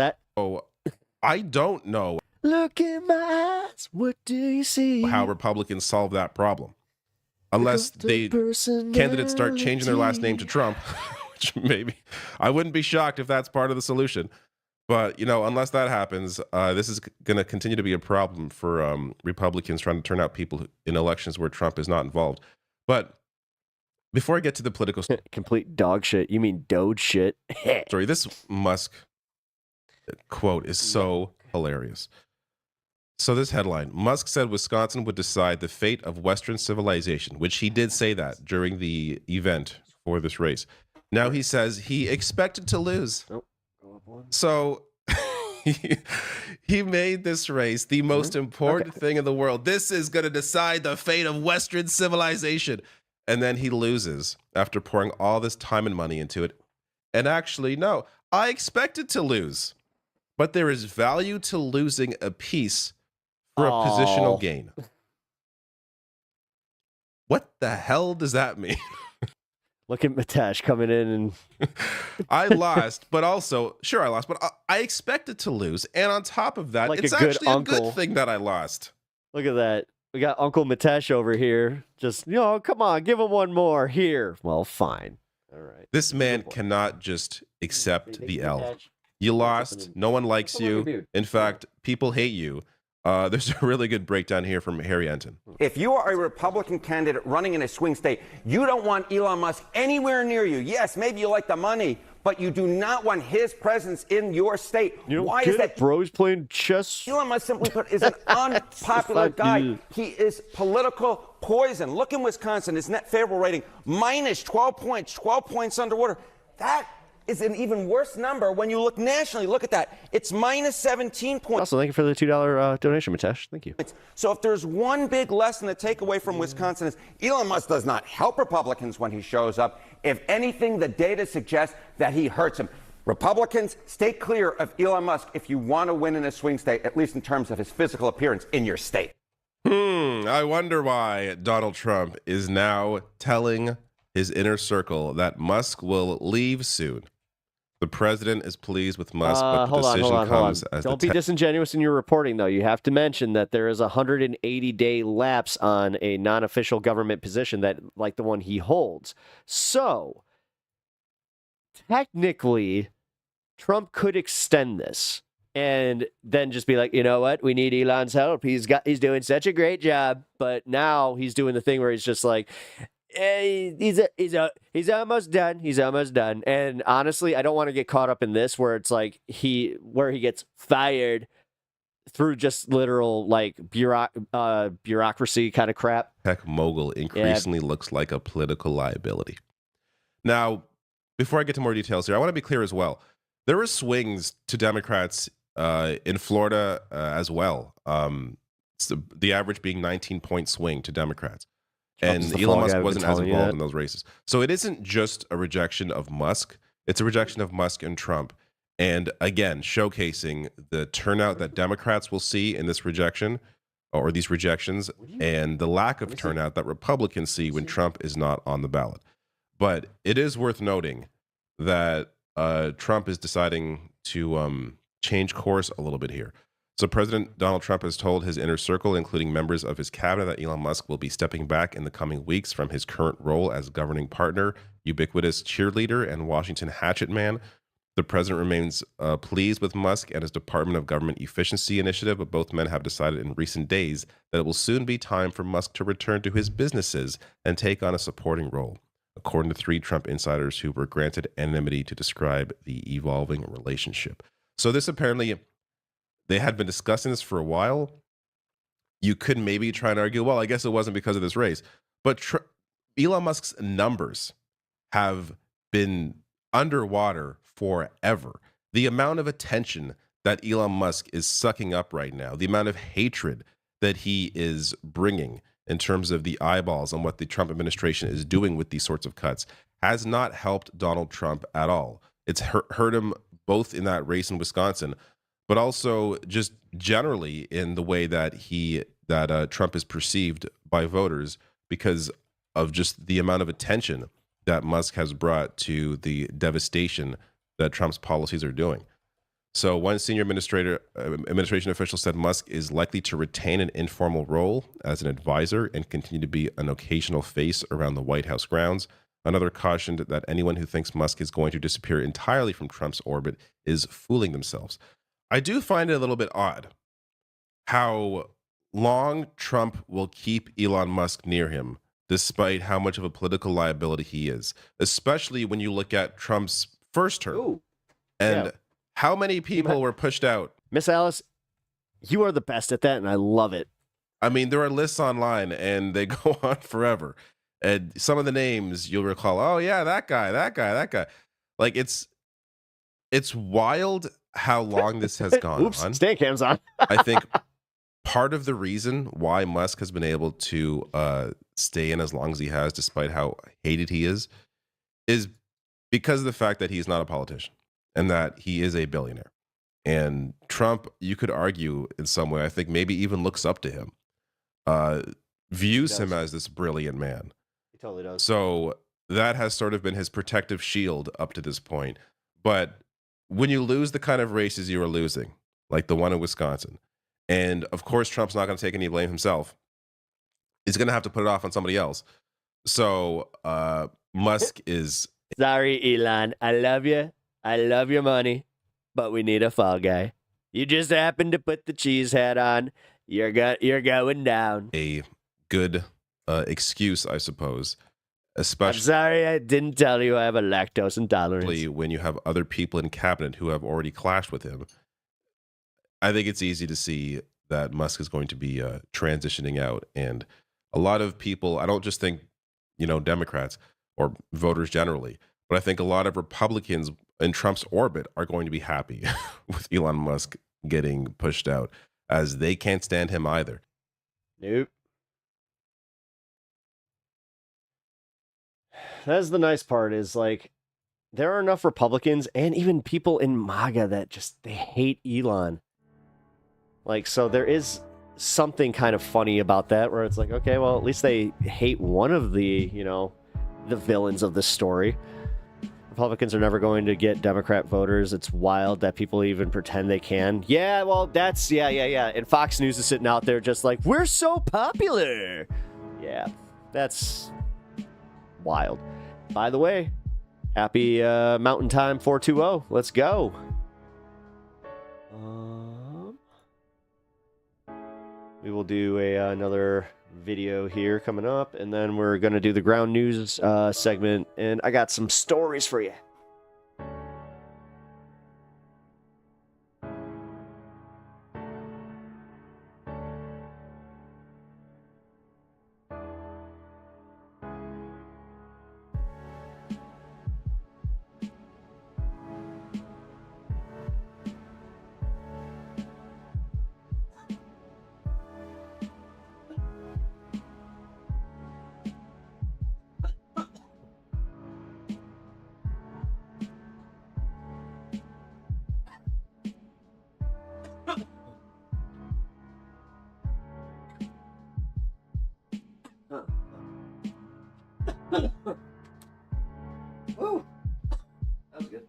I don't know. Look in my eyes, what do you see? How Republicans solve that problem, unless candidates start changing their last name to Trump, which maybe I wouldn't be shocked if that's part of the solution. But, unless that happens, this is going to continue to be a problem for Republicans trying to turn out people in elections where Trump is not involved. But before I get to the political... Complete dog shit. You mean Doge shit? Sorry, this Musk quote is so hilarious. So this headline, Musk said Wisconsin would decide the fate of Western civilization, which he did say that during the event for this race. Now he says he expected to lose. So he made this race the most important thing in the world. This is going to decide the fate of Western civilization. And then he loses after pouring all this time and money into it. And actually, no, I expected to lose. But there is value to losing a piece for a positional gain. What the hell does that mean? Look at Mitesh coming in and... I lost, but also, sure, I lost, but I expected to lose. And on top of that, it's actually a good thing that I lost. Look at that. We got Uncle Mitesh over here. Just, come on, give him one more here. Well, fine. All right. This man cannot just accept the L. You lost. No one likes you. In fact, people hate you. There's a really good breakdown here from Harry Enton. If you are a Republican candidate running in a swing state, you don't want Elon Musk anywhere near you. Yes, maybe you like the money, but you do not want his presence in your state. Why is that? Bro, he's playing chess. Elon Musk, simply put, is an unpopular guy. He is political poison. Look in Wisconsin, his net favorable rating, minus 12 points, 12 points underwater. That is an even worse number when you look nationally. Look at that. It's minus 17 points. Also, thank you for the $2 donation, Mitesh. Thank you. So if there's one big lesson to take away from Wisconsin is Elon Musk does not help Republicans when he shows up. If anything, the data suggests that he hurts them. Republicans, stay clear of Elon Musk if you want to win in a swing state, at least in terms of his physical appearance in your state. I wonder why Donald Trump is now telling his inner circle that Musk will leave soon. The president is pleased with Musk, but the Hold decision on. comes as Don't be disingenuous in your reporting, though. You have to mention that there is a 180-day lapse on a non-official government position that, like the one he holds. So, technically, Trump could extend this and then just be like, you know what? We need Elon's help. He's doing such a great job, but now he's doing the thing where he's just like, he's almost done. He's almost done. And honestly, I don't want to get caught up in this where it's like he gets fired through just literal like bureaucracy kind of crap. Tech mogul increasingly looks like a political liability. Now, before I get to more details here, I want to be clear as well. There were swings to Democrats in Florida as well. So the average being 19-point swing to Democrats. And Elon Musk wasn't as involved in those races. So it isn't just a rejection of Musk. It's a rejection of Musk and Trump. And again, showcasing the turnout that Democrats will see in this rejection or these rejections and the lack of turnout that Republicans see when Trump is not on the ballot. But it is worth noting that Trump is deciding to change course a little bit here. So President Donald Trump has told his inner circle, including members of his cabinet, that Elon Musk will be stepping back in the coming weeks from his current role as governing partner, ubiquitous cheerleader, and Washington hatchet man. The president remains pleased with Musk and his Department of Government Efficiency initiative, but both men have decided in recent days that it will soon be time for Musk to return to his businesses and take on a supporting role, according to 3 Trump insiders who were granted anonymity to describe the evolving relationship. So this apparently... They had been discussing this for a while. You could maybe try and argue, well, I guess it wasn't because of this race. But Elon Musk's numbers have been underwater forever. The amount of attention that Elon Musk is sucking up right now, the amount of hatred that he is bringing in terms of the eyeballs on what the Trump administration is doing with these sorts of cuts, has not helped Donald Trump at all. It's hurt him both in that race in Wisconsin, but also just generally in the way that Trump is perceived by voters because of just the amount of attention that Musk has brought to the devastation that Trump's policies are doing. So one senior administration official said Musk is likely to retain an informal role as an advisor and continue to be an occasional face around the White House grounds. Another cautioned that anyone who thinks Musk is going to disappear entirely from Trump's orbit is fooling themselves. I do find it a little bit odd how long Trump will keep Elon Musk near him, despite how much of a political liability he is, especially when you look at Trump's first term and how many people were pushed out. Miss Alice, you are the best at that, and I love it. I mean, there are lists online, and they go on forever. And some of the names you'll recall, oh, yeah, that guy. Like, it's wild how long this has gone on. Stand cams on. I think part of the reason why Musk has been able to stay in as long as he has, despite how hated he is because of the fact that he's not a politician and that he is a billionaire. And Trump, you could argue in some way, I think maybe even looks up to him, views him as this brilliant man. He totally does. So that has sort of been his protective shield up to this point. But when you lose the kind of races you are losing, like the one in Wisconsin, and of course Trump's not going to take any blame himself, he's going to have to put it off on somebody else. So Musk is... Sorry, Elon. I love you. I love your money, but we need a fall guy. You just happened to put the cheese hat on. You're going down. A good excuse, I suppose. Especially, I'm sorry I didn't tell you I have a lactose intolerance. When you have other people in cabinet who have already clashed with him, I think it's easy to see that Musk is going to be transitioning out. And a lot of people, I don't just think, Democrats or voters generally, but I think a lot of Republicans in Trump's orbit are going to be happy with Elon Musk getting pushed out, as they can't stand him either. Nope. That's the nice part is, like, there are enough Republicans and even people in MAGA that just, they hate Elon. Like, so there is something kind of funny about that where it's like, okay, well, at least they hate one of the, the villains of this story. Republicans are never going to get Democrat voters. It's wild that people even pretend they can. Yeah, well, that's, yeah. And Fox News is sitting out there just like, we're so popular. Yeah, that's wild. By the way, happy Mountain Time 420. Let's go. We will do another video here coming up, and then we're going to do the ground news segment, and I got some stories for you. Woo! That was good.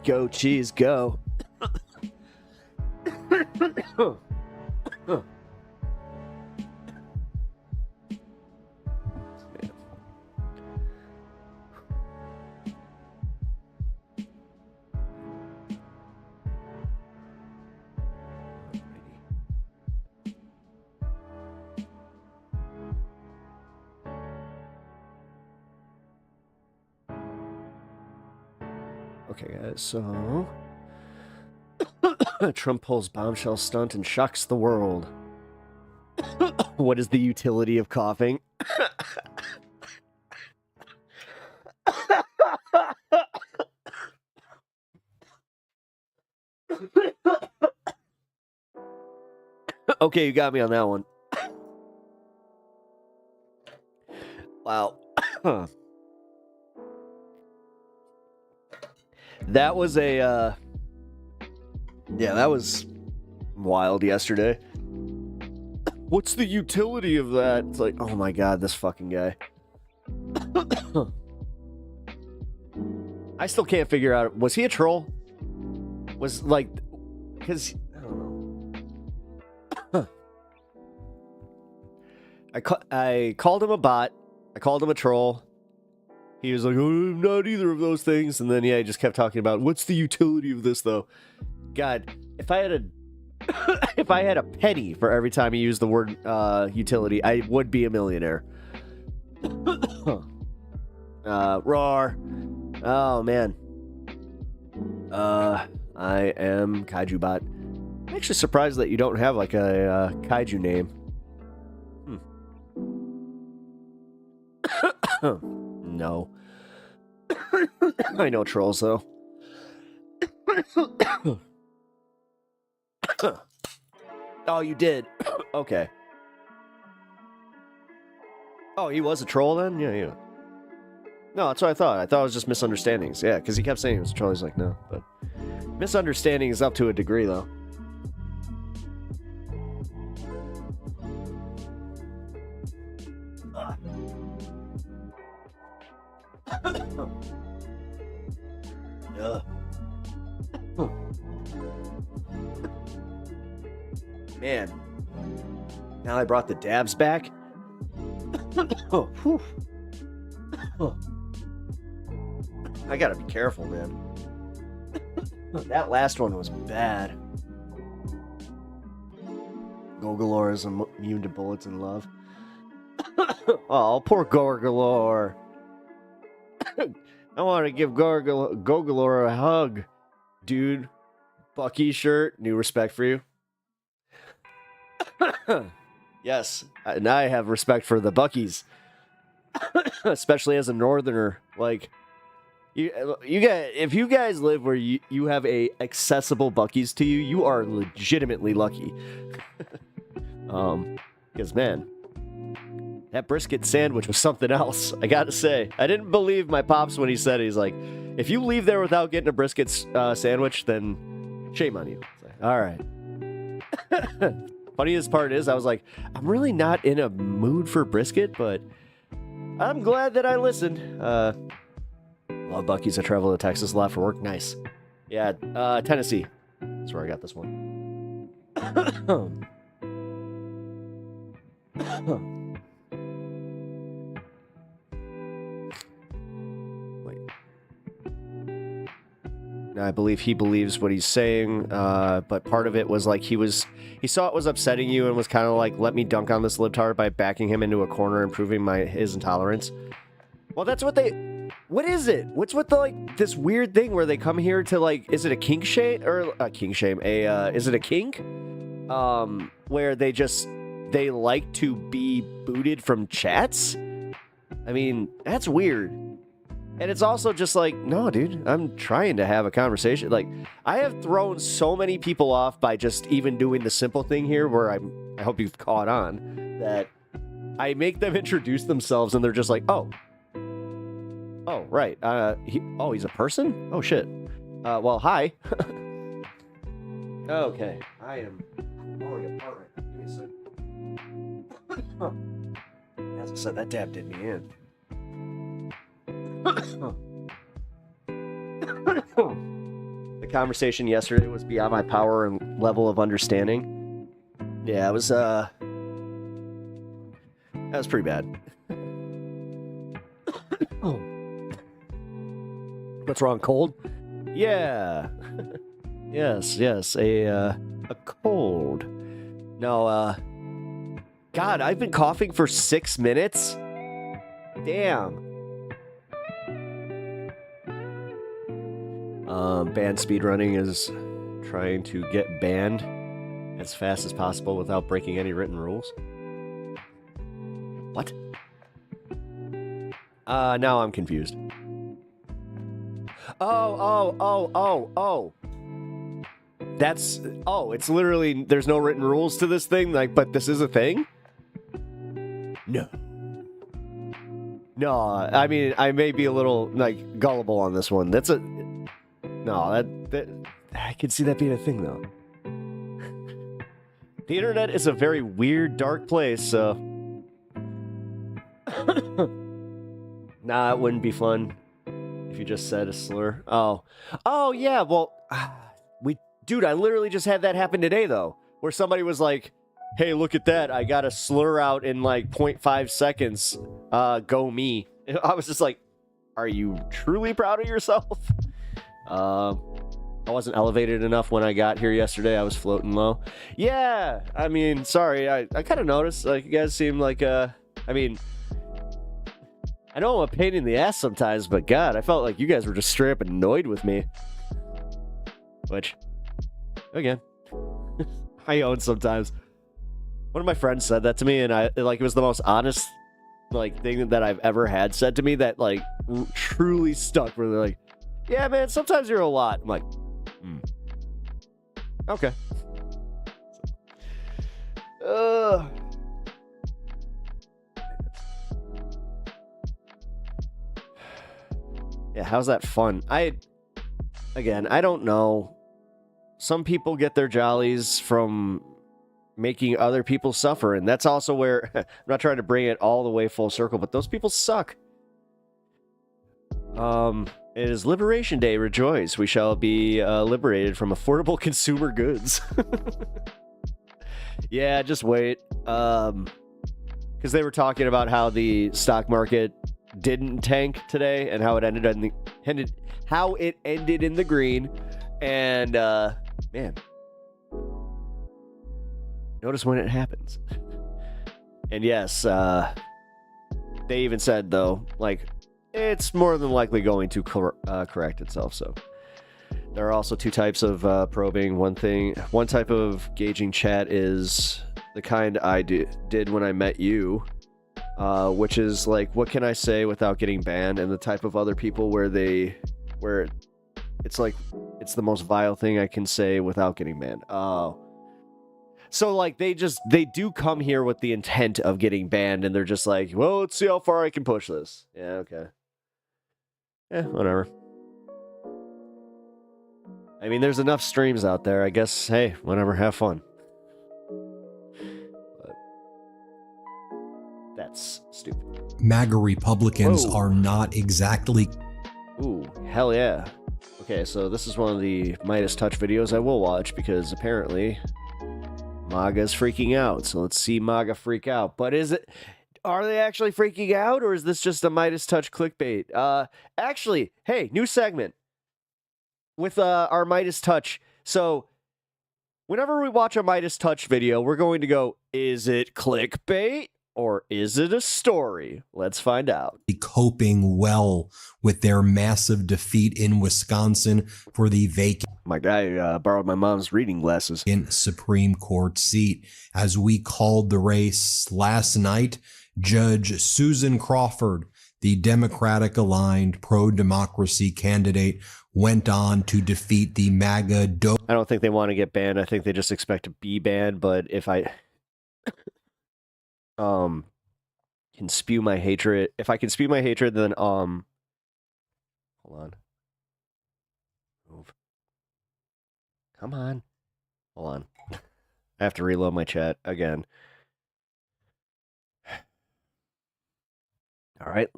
Go, cheese, go. Okay, guys, so Trump pulls bombshell stunt and shocks the world. What is the utility of coughing? Okay, you got me on that one. Wow. That was a, yeah, that was wild yesterday. What's the utility of that? It's like, oh my god, this fucking guy. I still can't figure out, was he a troll? Was like, because, I don't know. I called him a bot. I called him a troll. He was like, oh, not either of those things. And then, yeah, he just kept talking about, what's the utility of this, though? God, if I had a penny for every time he used the word utility, I would be a millionaire. Roar. Oh, man. I am Kaiju Bot. I'm actually surprised that you don't have, like, a Kaiju name. No. I know trolls, though. Oh, you did? Okay. Oh, he was a troll then? Yeah. No, that's what I thought. I thought it was just misunderstandings. Yeah, because he kept saying he was a troll. He's like, no. But misunderstanding is up to a degree, though. Man, now I brought the dabs back. Oh, whew. I gotta be careful, man. That last one was bad. Gogolor is immune to bullets and love. Oh, poor Gorgolor. I want to give Gogolor a hug. Dude, Bucky shirt, new respect for you. Yes, and I have respect for the Buckies. Especially as a northerner. Like, you guys, if you guys live where you have a accessible Bucky's to you, you are legitimately lucky. Because, man, that brisket sandwich was something else. I gotta say, I didn't believe my pops when he said it. He's like, If you leave there without getting a brisket sandwich, then shame on you. All right. Funniest part is I was like, I'm really not in a mood for brisket, but I'm glad that I listened. Love Buc-ee's. I travel to Texas a lot for work. Nice. Yeah, Tennessee. That's where I got this one. Wait. I believe he believes what he's saying, but part of it was like he saw it was upsetting you and was kind of like, let me dunk on this libtard by backing him into a corner and proving his intolerance. Well, that's what what is it? What's with the, like, this weird thing where they come here to, like, is it a kink shame? Or a kink shame? Is it a kink? Where they like to be booted from chats? I mean, that's weird. And it's also just like, no, dude, I'm trying to have a conversation. Like, I have thrown so many people off by just even doing the simple thing here where I hope you've caught on, that I make them introduce themselves and they're just like, oh, right. He's a person? Oh, shit. Well, hi. Okay. I am falling apart right now. Give me a second. As I said, that dab did me in. The conversation yesterday was beyond my power and level of understanding. Yeah, it was, that was pretty bad. What's wrong, cold? Yeah. yes, a cold. No, God, I've been coughing for 6 minutes? Damn. Banned speedrunning is trying to get banned as fast as possible without breaking any written rules. What? Now I'm confused. Oh. It's literally, there's no written rules to this thing, like, but this is a thing? No, I mean, I may be a little, like, gullible on this one. I can see that being a thing, though. The internet is a very weird, dark place, so... Nah, it wouldn't be fun if you just said a slur. Oh, yeah, well... Dude, I literally just had that happen today, though. Where somebody was like, hey, look at that. I got a slur out in, like, 0.5 seconds. Go me. I was just like, are you truly proud of yourself? I wasn't elevated enough when I got here yesterday. I was floating low. Yeah, I mean, sorry. I kind of noticed, like, you guys seem like, I mean, I know I'm a pain in the ass sometimes, but God, I felt like you guys were just straight up annoyed with me. Which, again, I own sometimes. One of my friends said that to me, and it was the most honest, like, thing that I've ever had said to me that, like, truly stuck, where they're like, yeah, man, sometimes you're a lot. I'm like, okay. Yeah, how's that fun? I don't know. Some people get their jollies from making other people suffer, and that's also where, I'm not trying to bring it all the way full circle, but those people suck. It is Liberation Day. Rejoice. We shall be liberated from affordable consumer goods. Yeah, just wait. Because they were talking about how the stock market didn't tank today and how it ended in the green. And man, notice when it happens. And yes, they even said though, like, it's more than likely going to correct itself. So there are also two types of probing. One type of gauging chat is the kind I did when I met you, which is like, what can I say without getting banned? And the type of other people where it's like, it's the most vile thing I can say without getting banned. Oh. So, like, they do come here with the intent of getting banned, and they're just like, well, let's see how far I can push this. Yeah, okay. Whatever. I mean, there's enough streams out there. I guess, hey, whatever, have fun. But that's stupid. MAGA Republicans are not exactly. Ooh, hell yeah. Okay, so this is one of the Midas Touch videos I will watch because apparently MAGA's freaking out. So let's see MAGA freak out. But are they actually freaking out, or is this just a Midas Touch clickbait? Actually, hey, new segment with our Midas Touch. So whenever we watch a Midas Touch video, we're going to go, is it clickbait or is it a story? Let's find out. Coping well with their massive defeat in Wisconsin for the vacant. My guy borrowed my mom's reading glasses. In Supreme Court seat. As we called the race last night, Judge Susan Crawford, the Democratic-aligned pro-democracy candidate, went on to defeat the MAGA. I don't think they want to get banned. I think they just expect to be banned. But if I can spew my hatred, then hold on, move. Come on, hold on. I have to reload my chat again. All right,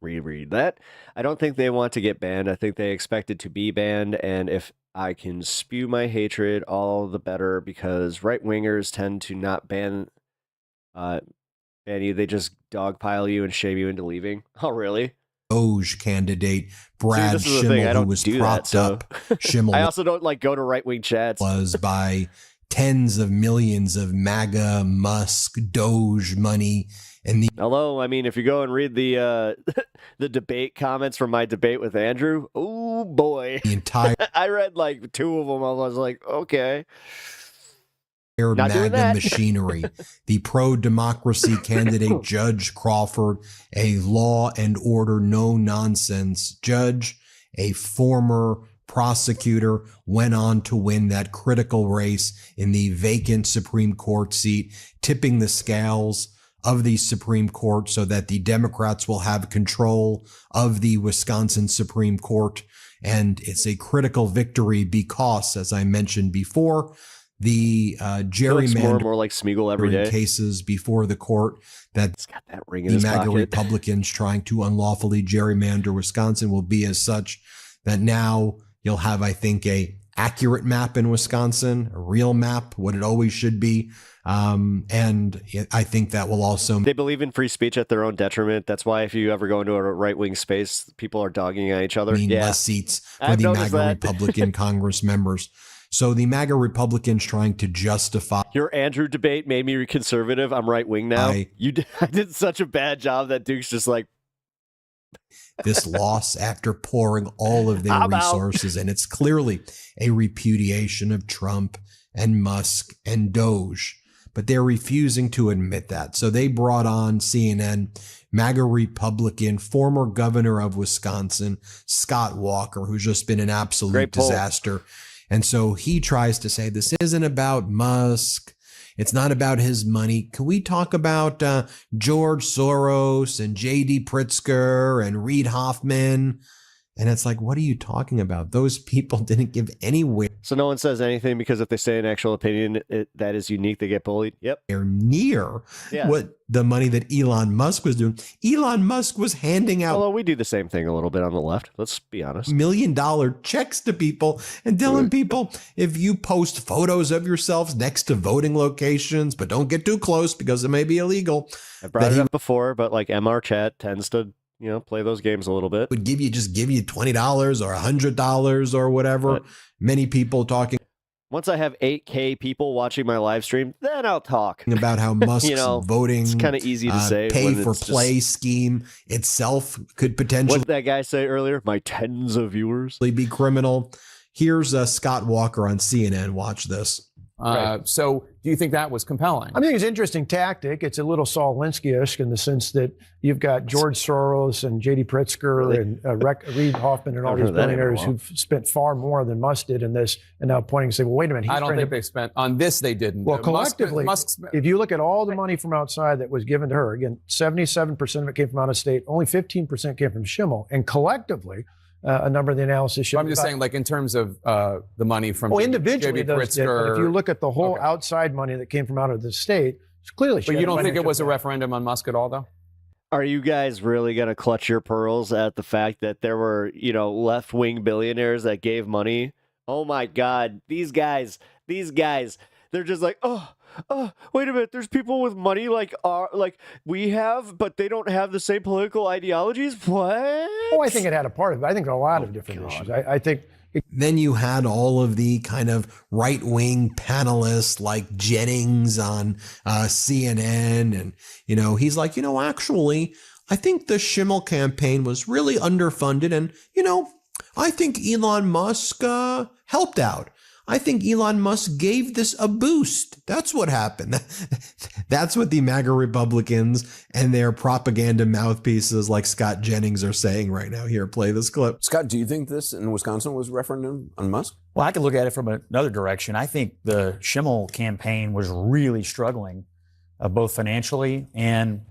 reread that. I don't think they want to get banned. I think they expected to be banned, and if I can spew my hatred, all the better, because right-wingers tend to not ban you. They just dogpile you and shame you into leaving. Oh, really? Doge candidate Brad Schimmel, who was propped up. Schimmel I also don't go to right-wing chats. Was by tens of millions of MAGA, Musk, Doge money. And Hello, I mean, if you go and read the the debate comments from my debate with Andrew, oh boy, the entire I read like 2 of them. I was like, okay. MAGA machinery. The pro-democracy candidate Judge Crawford, a law and order no-nonsense judge, a former prosecutor, went on to win that critical race in the vacant Supreme Court seat, tipping the scales of the Supreme Court so that the Democrats will have control of the Wisconsin Supreme Court. And it's a critical victory because, as I mentioned before, the gerrymandering more like Smeagol every day cases before the court that got that ring in the his MAGA pocket. Republicans trying to unlawfully gerrymander Wisconsin will be as such that now you'll have, I think, a accurate map in Wisconsin, a real map, what it always should be. And I think that will also. They believe in free speech at their own detriment. That's why if you ever go into a right-wing space, people are dogging at each other. Mean less seats for the MAGA Republican Congress members. So the MAGA Republicans trying to justify. Your Andrew debate made me conservative. I'm right-wing now. I did such a bad job that Duke's just like. This loss after pouring all of their resources. And it's clearly a repudiation of Trump and Musk and Doge. But they're refusing to admit that. So they brought on CNN, MAGA Republican, former governor of Wisconsin, Scott Walker, who's just been an absolute disaster. And so he tries to say, this isn't about Musk. It's not about his money. Can we talk about George Soros and J.D. Pritzker and Reid Hoffman? And it's like, what are you talking about? Those people didn't give anywhere. So no one says anything because if they say an actual opinion that is unique, they get bullied. Yep. They're near what the money that Elon Musk was doing. Elon Musk was handing out. Although we do the same thing a little bit on the left. Let's be honest. $1 million checks to people and telling people if you post photos of yourselves next to voting locations, but don't get too close because it may be illegal. I brought it up before, but like MR chat tends to play those games a little bit. Would give you $20 or $100 or whatever. But many people talking. Once I have 8K people watching my live stream, then I'll talk about how Musk's voting. It's kind of easy to say. Pay for play scheme itself could potentially. What did that guy say earlier? My tens of viewers be criminal. Here's Scott Walker on CNN. Watch this. So do you think that was compelling? I think it's an interesting tactic. It's a little Saul Alinsky-esque in the sense that you've got George Soros and J.D. Pritzker and Reid Hoffman and all these billionaires who've spent far more than Musk did in this, and now pointing and saying, well, wait a minute. I don't think they spent on this. They didn't. Well, collectively, if you look at all the money from outside that was given to her, again, 77% of it came from out of state. Only 15% came from Schimmel. And collectively, a number of the analysis shows. I'm just saying, like in terms of the money from individually, J.B. those did, but if you look at the whole outside money that came from out of the state, it's clearly. But you don't think it was a referendum on Musk at all, though? Are you guys really going to clutch your pearls at the fact that there were, left-wing billionaires that gave money? Oh my God, these guys, they're just like, oh, wait a minute, there's people with money like we have, but they don't have the same political ideologies? What? Oh, I think it had a part of it. I think a lot of different issues. I think. Then you had all of the kind of right-wing panelists like Jennings on CNN. And, he's like, actually, I think the Schimmel campaign was really underfunded. And, I think Elon Musk helped out. I think Elon Musk gave this a boost. That's what happened. That's what the MAGA Republicans and their propaganda mouthpieces like Scott Jennings are saying right now. Here, play this clip. Scott, do you think this in Wisconsin was a referendum on Musk? Well, I could look at it from another direction. I think the Schimmel campaign was really struggling, both financially and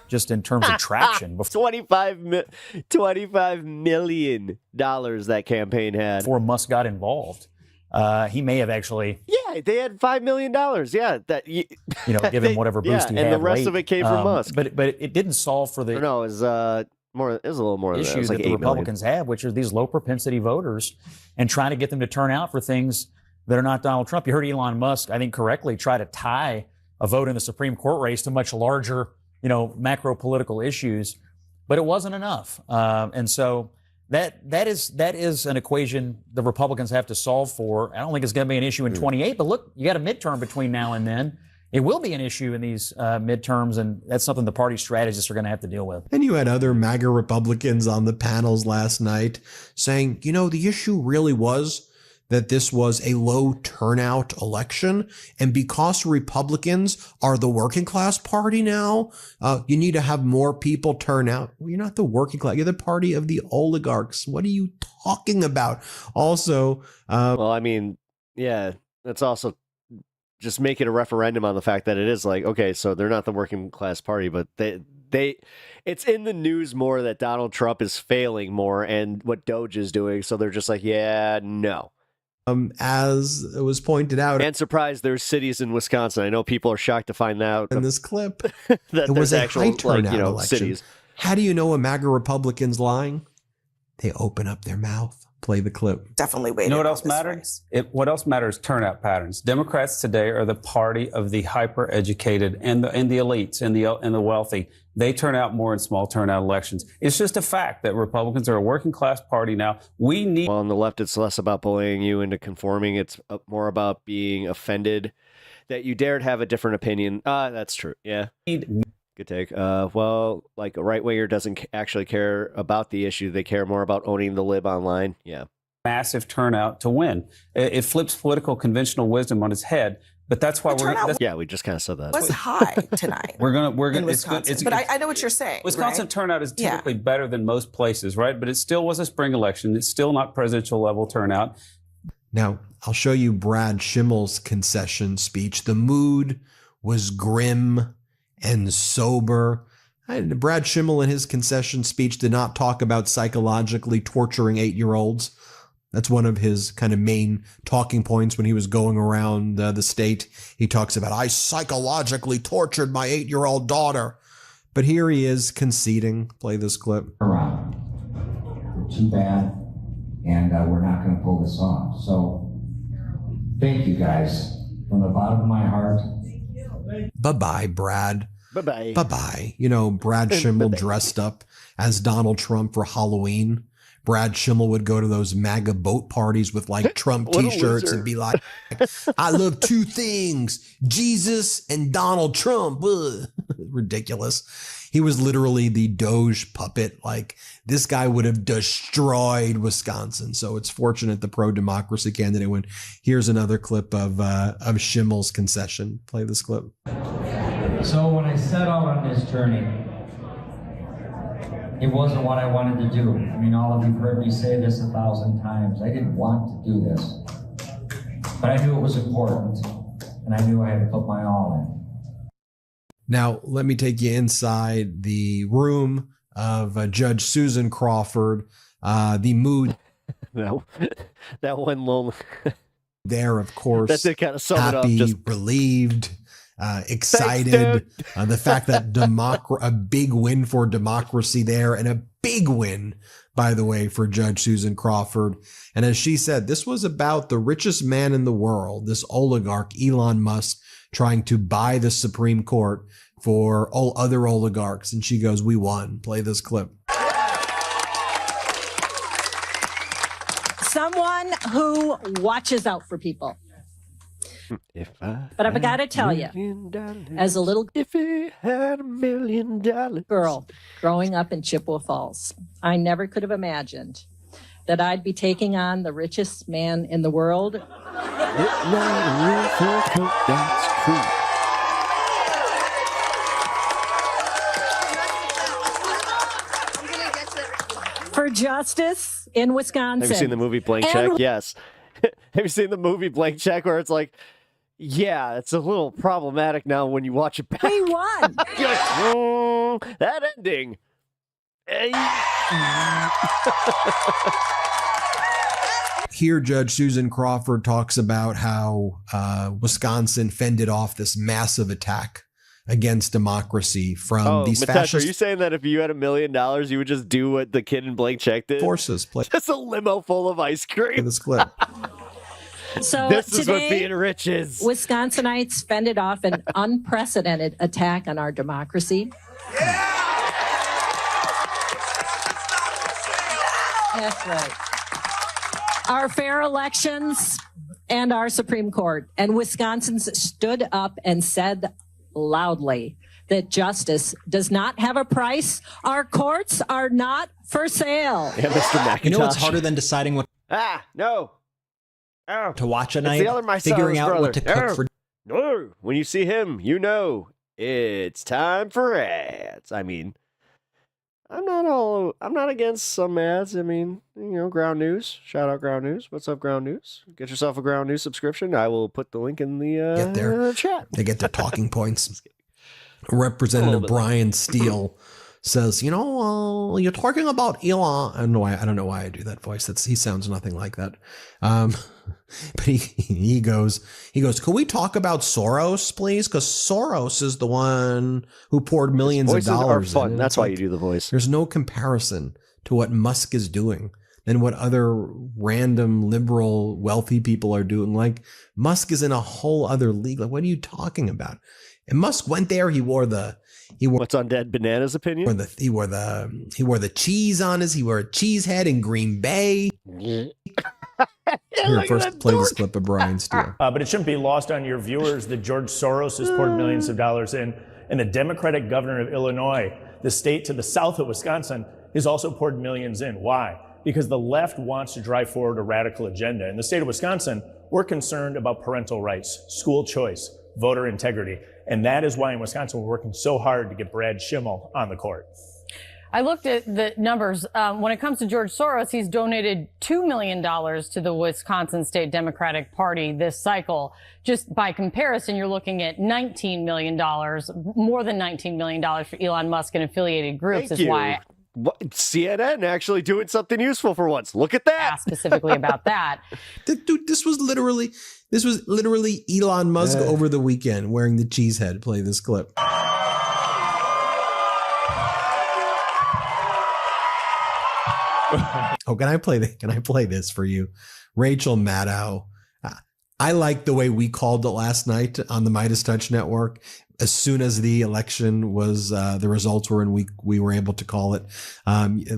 just in terms of traction. $25 million that campaign had. Before Musk got involved. He may have actually. Yeah, they had $5 million. Yeah, give him whatever boost he had. And the rest late. of it came from Musk. But it didn't solve for the. No, it was more. It was a little more than that. Issues that the Republicans have, which are these low propensity voters, and trying to get them to turn out for things that are not Donald Trump. You heard Elon Musk, I think correctly, try to tie a vote in the Supreme Court race to much larger, macro political issues, but it wasn't enough. And so. That is an equation the Republicans have to solve for. I don't think it's going to be an issue in 28, but look, you got a midterm between now and then. It will be an issue in these midterms, and that's something the party strategists are going to have to deal with. And you had other MAGA Republicans on the panels last night saying, the issue really was that this was a low turnout election. And because Republicans are the working class party now, you need to have more people turn out. Well, you're not the working class. You're the party of the oligarchs. What are you talking about? Also, well, I mean, yeah, that's also just make it a referendum on the fact that it is like, okay, so they're not the working class party, but it's in the news more that Donald Trump is failing more and what Doge is doing. So they're just like, yeah, no. As it was pointed out. And surprised there's cities in Wisconsin. I know people are shocked to find out. In this clip, that it was a actual, high turnout election. Cities. How do you know a MAGA Republican's lying? They open up their mouth. Play the clip. Definitely waiting. You know what else matters? What else matters? Turnout patterns. Democrats today are the party of the hyper-educated and the elites and the wealthy. They turn out more in small turnout elections. It's just a fact that Republicans are a working class party now. Well, on the left, it's less about bullying you into conforming. It's more about being offended that you dared have a different opinion. That's true. Yeah. Good take. Well, like a right-winger doesn't actually care about the issue. They care more about owning the lib online. Yeah. Massive turnout to win. It flips political conventional wisdom on its head. But that's why we just kind of said that. It was high tonight. we're gonna. In Wisconsin. But I know what you're saying. Wisconsin right? turnout is typically better than most places, right? But it still was a spring election. It's still not presidential level turnout. Now I'll show you Brad Schimmel's concession speech. The mood was grim and sober. Brad Schimmel in his concession speech did not talk about psychologically torturing 8-year-olds. That's one of his kind of main talking points when he was going around the state. He talks about, I psychologically tortured my 8-year-old daughter. But here he is conceding. Play this clip. Around. We're too bad, and we're not going to pull this off. So thank you guys from the bottom of my heart. Bye-bye, Brad. Bye-bye. Bye-bye. Brad Schimmel dressed up as Donald Trump for Halloween. Brad Schimmel would go to those MAGA boat parties with like Trump t-shirts and be like, I love two things, Jesus and Donald Trump. Ridiculous. He was literally the Doge puppet. Like, this guy would have destroyed Wisconsin. So it's fortunate the pro-democracy candidate went. Here's another clip of Schimmel's concession. Play this clip. So when I set out on this journey, it wasn't what I wanted to do. I mean, all of you have heard me say this 1,000 times. I didn't want to do this. But I knew it was important, and I knew I had to put my all in. Now, let me take you inside the room of Judge Susan Crawford. The mood that one lonely there, of course, that's it, kind of sum it up, happy, just relieved, excited. The fact that a big win for democracy there, and a big win, by the way, for Judge Susan Crawford. And as she said, this was about the richest man in the world, this oligarch, Elon Musk, trying to buy the Supreme Court for all other oligarchs. And she goes, "We won." Play this clip. Someone who watches out for people. But I've got to tell you, as a little if he had $1 million girl growing up in Chippewa Falls, I never could have imagined that I'd be taking on the richest man in the world. That's true. For justice in Wisconsin. Have you seen the movie Blank Check? Yes. Have you seen the movie Blank Check where it's like, yeah, it's a little problematic now when you watch it back. We won. You're like, that ending. Here, Judge Susan Crawford talks about how Wisconsin fended off this massive attack against democracy from these Mitesh, fascist. are you saying that if you had $1 million, you would just do what the kid in Blank Check did? Forces play. Just a limo full of ice cream. This clip. So this is today, what being rich is. Wisconsinites fended off an unprecedented attack on our democracy. That's right. Our fair elections and our Supreme Court. And Wisconsins stood up and said loudly that justice does not have a price. Our courts are not for sale. Yeah, Mr. McIntosh. You know what's harder than deciding what to watch at It's night? the other Marcel's Figuring out brother. what to cook for. No. When you see him, you know it's time for ads. I mean, I'm not against some ads. I mean, Ground News. Shout out Ground News. What's up, Ground News? Get yourself a Ground News subscription. I will put the link in the Get there. chat. They get their talking points. Representative Brian Steele says, you're talking about Elon. I don't know why I do that voice. He sounds nothing like that. But he goes, can we talk about Soros, please? Because Soros is the one who poured millions of dollars are fun. in. That's why you do the voice. There's no comparison to what Musk is doing than what other random liberal wealthy people are doing. Like, Musk is in a whole other league. Like, what are you talking about? And Musk went there. He wore what's on Dead Banana's opinion? He wore the cheese on he wore a cheese head in Green Bay. Here, first play this clip of Brian Steele. But it shouldn't be lost on your viewers that George Soros has poured millions of dollars in, and the Democratic governor of Illinois, the state to the south of Wisconsin, has also poured millions in. Why? Because the left wants to drive forward a radical agenda. In the state of Wisconsin, we're concerned about parental rights, school choice, voter integrity. And that is why in Wisconsin, we're working so hard to get Brad Schimmel on the court. I looked at the numbers. When it comes to George Soros, he's donated $2 million to the Wisconsin State Democratic Party this cycle. Just by comparison, you're looking at $19 million, more than $19 million for Elon Musk and affiliated groups. Thank you. Why CNN actually doing something useful for once. Look at that. Specifically about that. Dude, this was literally Elon Musk over the weekend wearing the cheese head. Play this clip. Oh, can I play this for you? Rachel Maddow. I like the way we called it last night on the Midas Touch Network. As soon as the election was, the results were in, we were able to call it,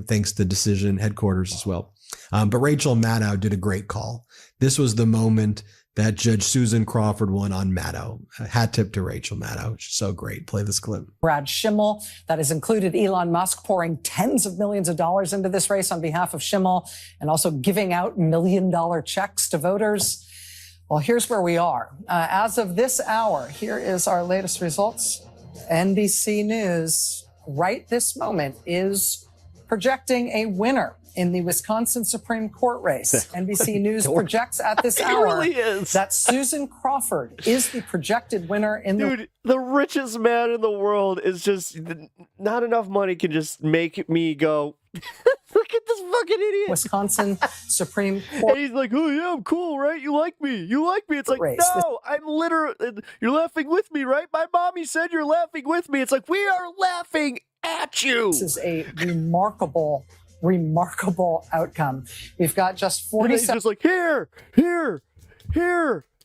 thanks to Decision headquarters as well. But Rachel Maddow did a great call. This was the moment that Judge Susan Crawford won on Maddow. Hat tip to Rachel Maddow. She's so great. Play this clip. Brad Schimmel, that has included Elon Musk pouring tens of millions of dollars into this race on behalf of Schimmel and also giving out $1 million checks to voters. Well, here's where we are. As of this hour, here is our latest results. NBC News, right this moment, is projecting a winner in the Wisconsin Supreme Court race. NBC News projects at this hour really is. that Susan Crawford is the projected winner in Dude, the richest man in the world is just not enough money can just make me go, look at this fucking idiot. Wisconsin Supreme Court. And he's like, oh yeah, I'm cool, right? You like me. You like me. It's like, race. no, I'm literally, you're laughing with me, right? My mommy said you're laughing with me. It's like, we are laughing at you. This is a remarkable outcome. We've got just 47. He's just like, here.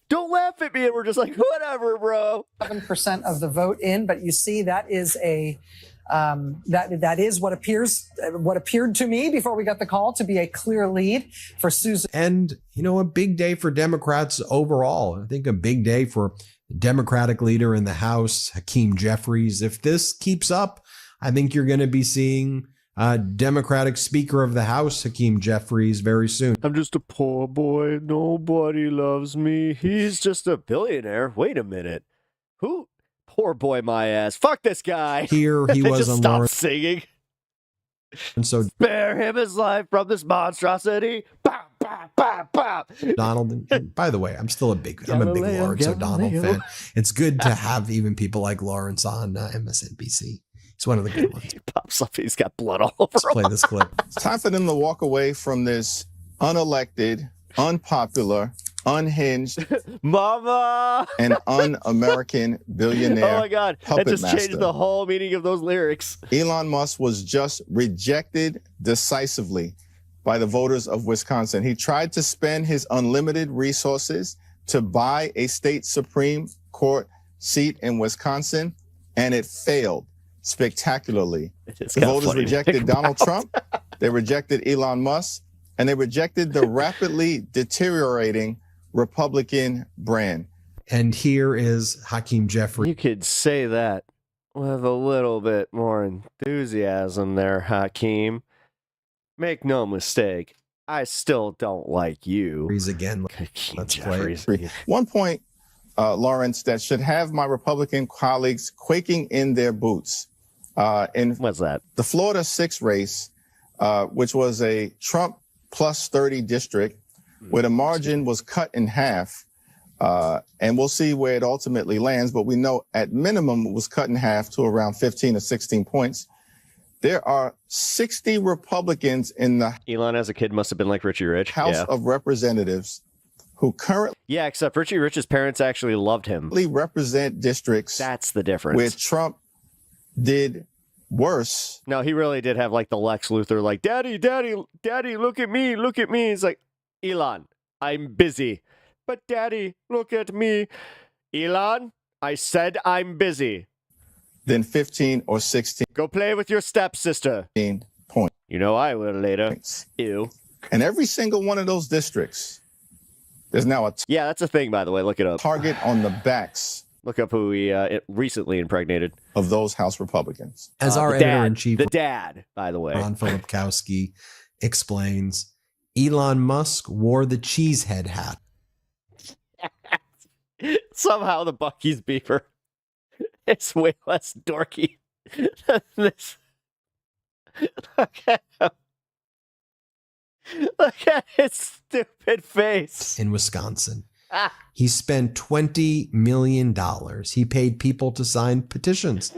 Don't laugh at me. And we're just like, whatever, bro. 7% of the vote in, but you see that is a that is what appeared to me before we got the call to be a clear lead for Susan. And, a big day for Democrats overall. I think a big day for the Democratic leader in the House, Hakeem Jeffries. If this keeps up, I think you're going to be seeing Democratic Speaker of the House, Hakeem Jeffries, very soon. I'm just a poor boy. Nobody loves me. He's just a billionaire. Wait a minute. Who? Poor boy, my ass. Fuck this guy. Here he was on stop Lawrence. singing. And so Spare him his life from this monstrosity. Bah, bah, bah, bah. Donald, and by the way, I'm a big Lawrence O'Donnell fan. It's good to have even people like Lawrence on MSNBC. It's one of the good ones. He pops up. He's got blood all over. Let's play this clip. It's time for them to walk away from this unelected, unpopular, unhinged, mama, and un-American billionaire. Oh my God. That just changed the whole meaning of those lyrics. Elon Musk was just rejected decisively by the voters of Wisconsin. He tried to spend his unlimited resources to buy a state Supreme Court seat in Wisconsin, and it failed spectacularly. The voters rejected Donald Trump, they rejected Elon Musk, and they rejected the rapidly deteriorating Republican brand. And here is Hakeem Jeffries. You could say that with a little bit more enthusiasm there, Hakeem. Make no mistake, I still don't like you. Again, let's play it. One point, Lawrence, that should have my Republican colleagues quaking in their boots. What's that? The Florida 6 race, which was a Trump plus 30 district, where the margin was cut in half. And we'll see where it ultimately lands, but we know at minimum it was cut in half to around 15 or 16 points. There are 60 Republicans in the Elon as a kid must have been like Richie Rich. House of Representatives who currently except Richie Rich's parents actually loved him. Represent districts. That's the difference. Where Trump did worse. No, he really did have like the Lex Luthor, like, Daddy, look at me. He's like, Elon, I'm busy. But Daddy, look at me. Elon, I said I'm busy. Then 15 or 16. Go play with your stepsister. Point. You know I will later. Ew. And every single one of those districts, there's now yeah, that's a thing, by the way. Look it up. Target on the backs. Look up who he recently impregnated. Of those House Republicans. As our editor-in-chief, the dad, by the way, Ron Filipkowski explains, Elon Musk wore the cheesehead hat. Somehow the Buc-ee's beaver is way less dorky than this. Look at his stupid face. In Wisconsin. He spent $20 million. He paid people to sign petitions.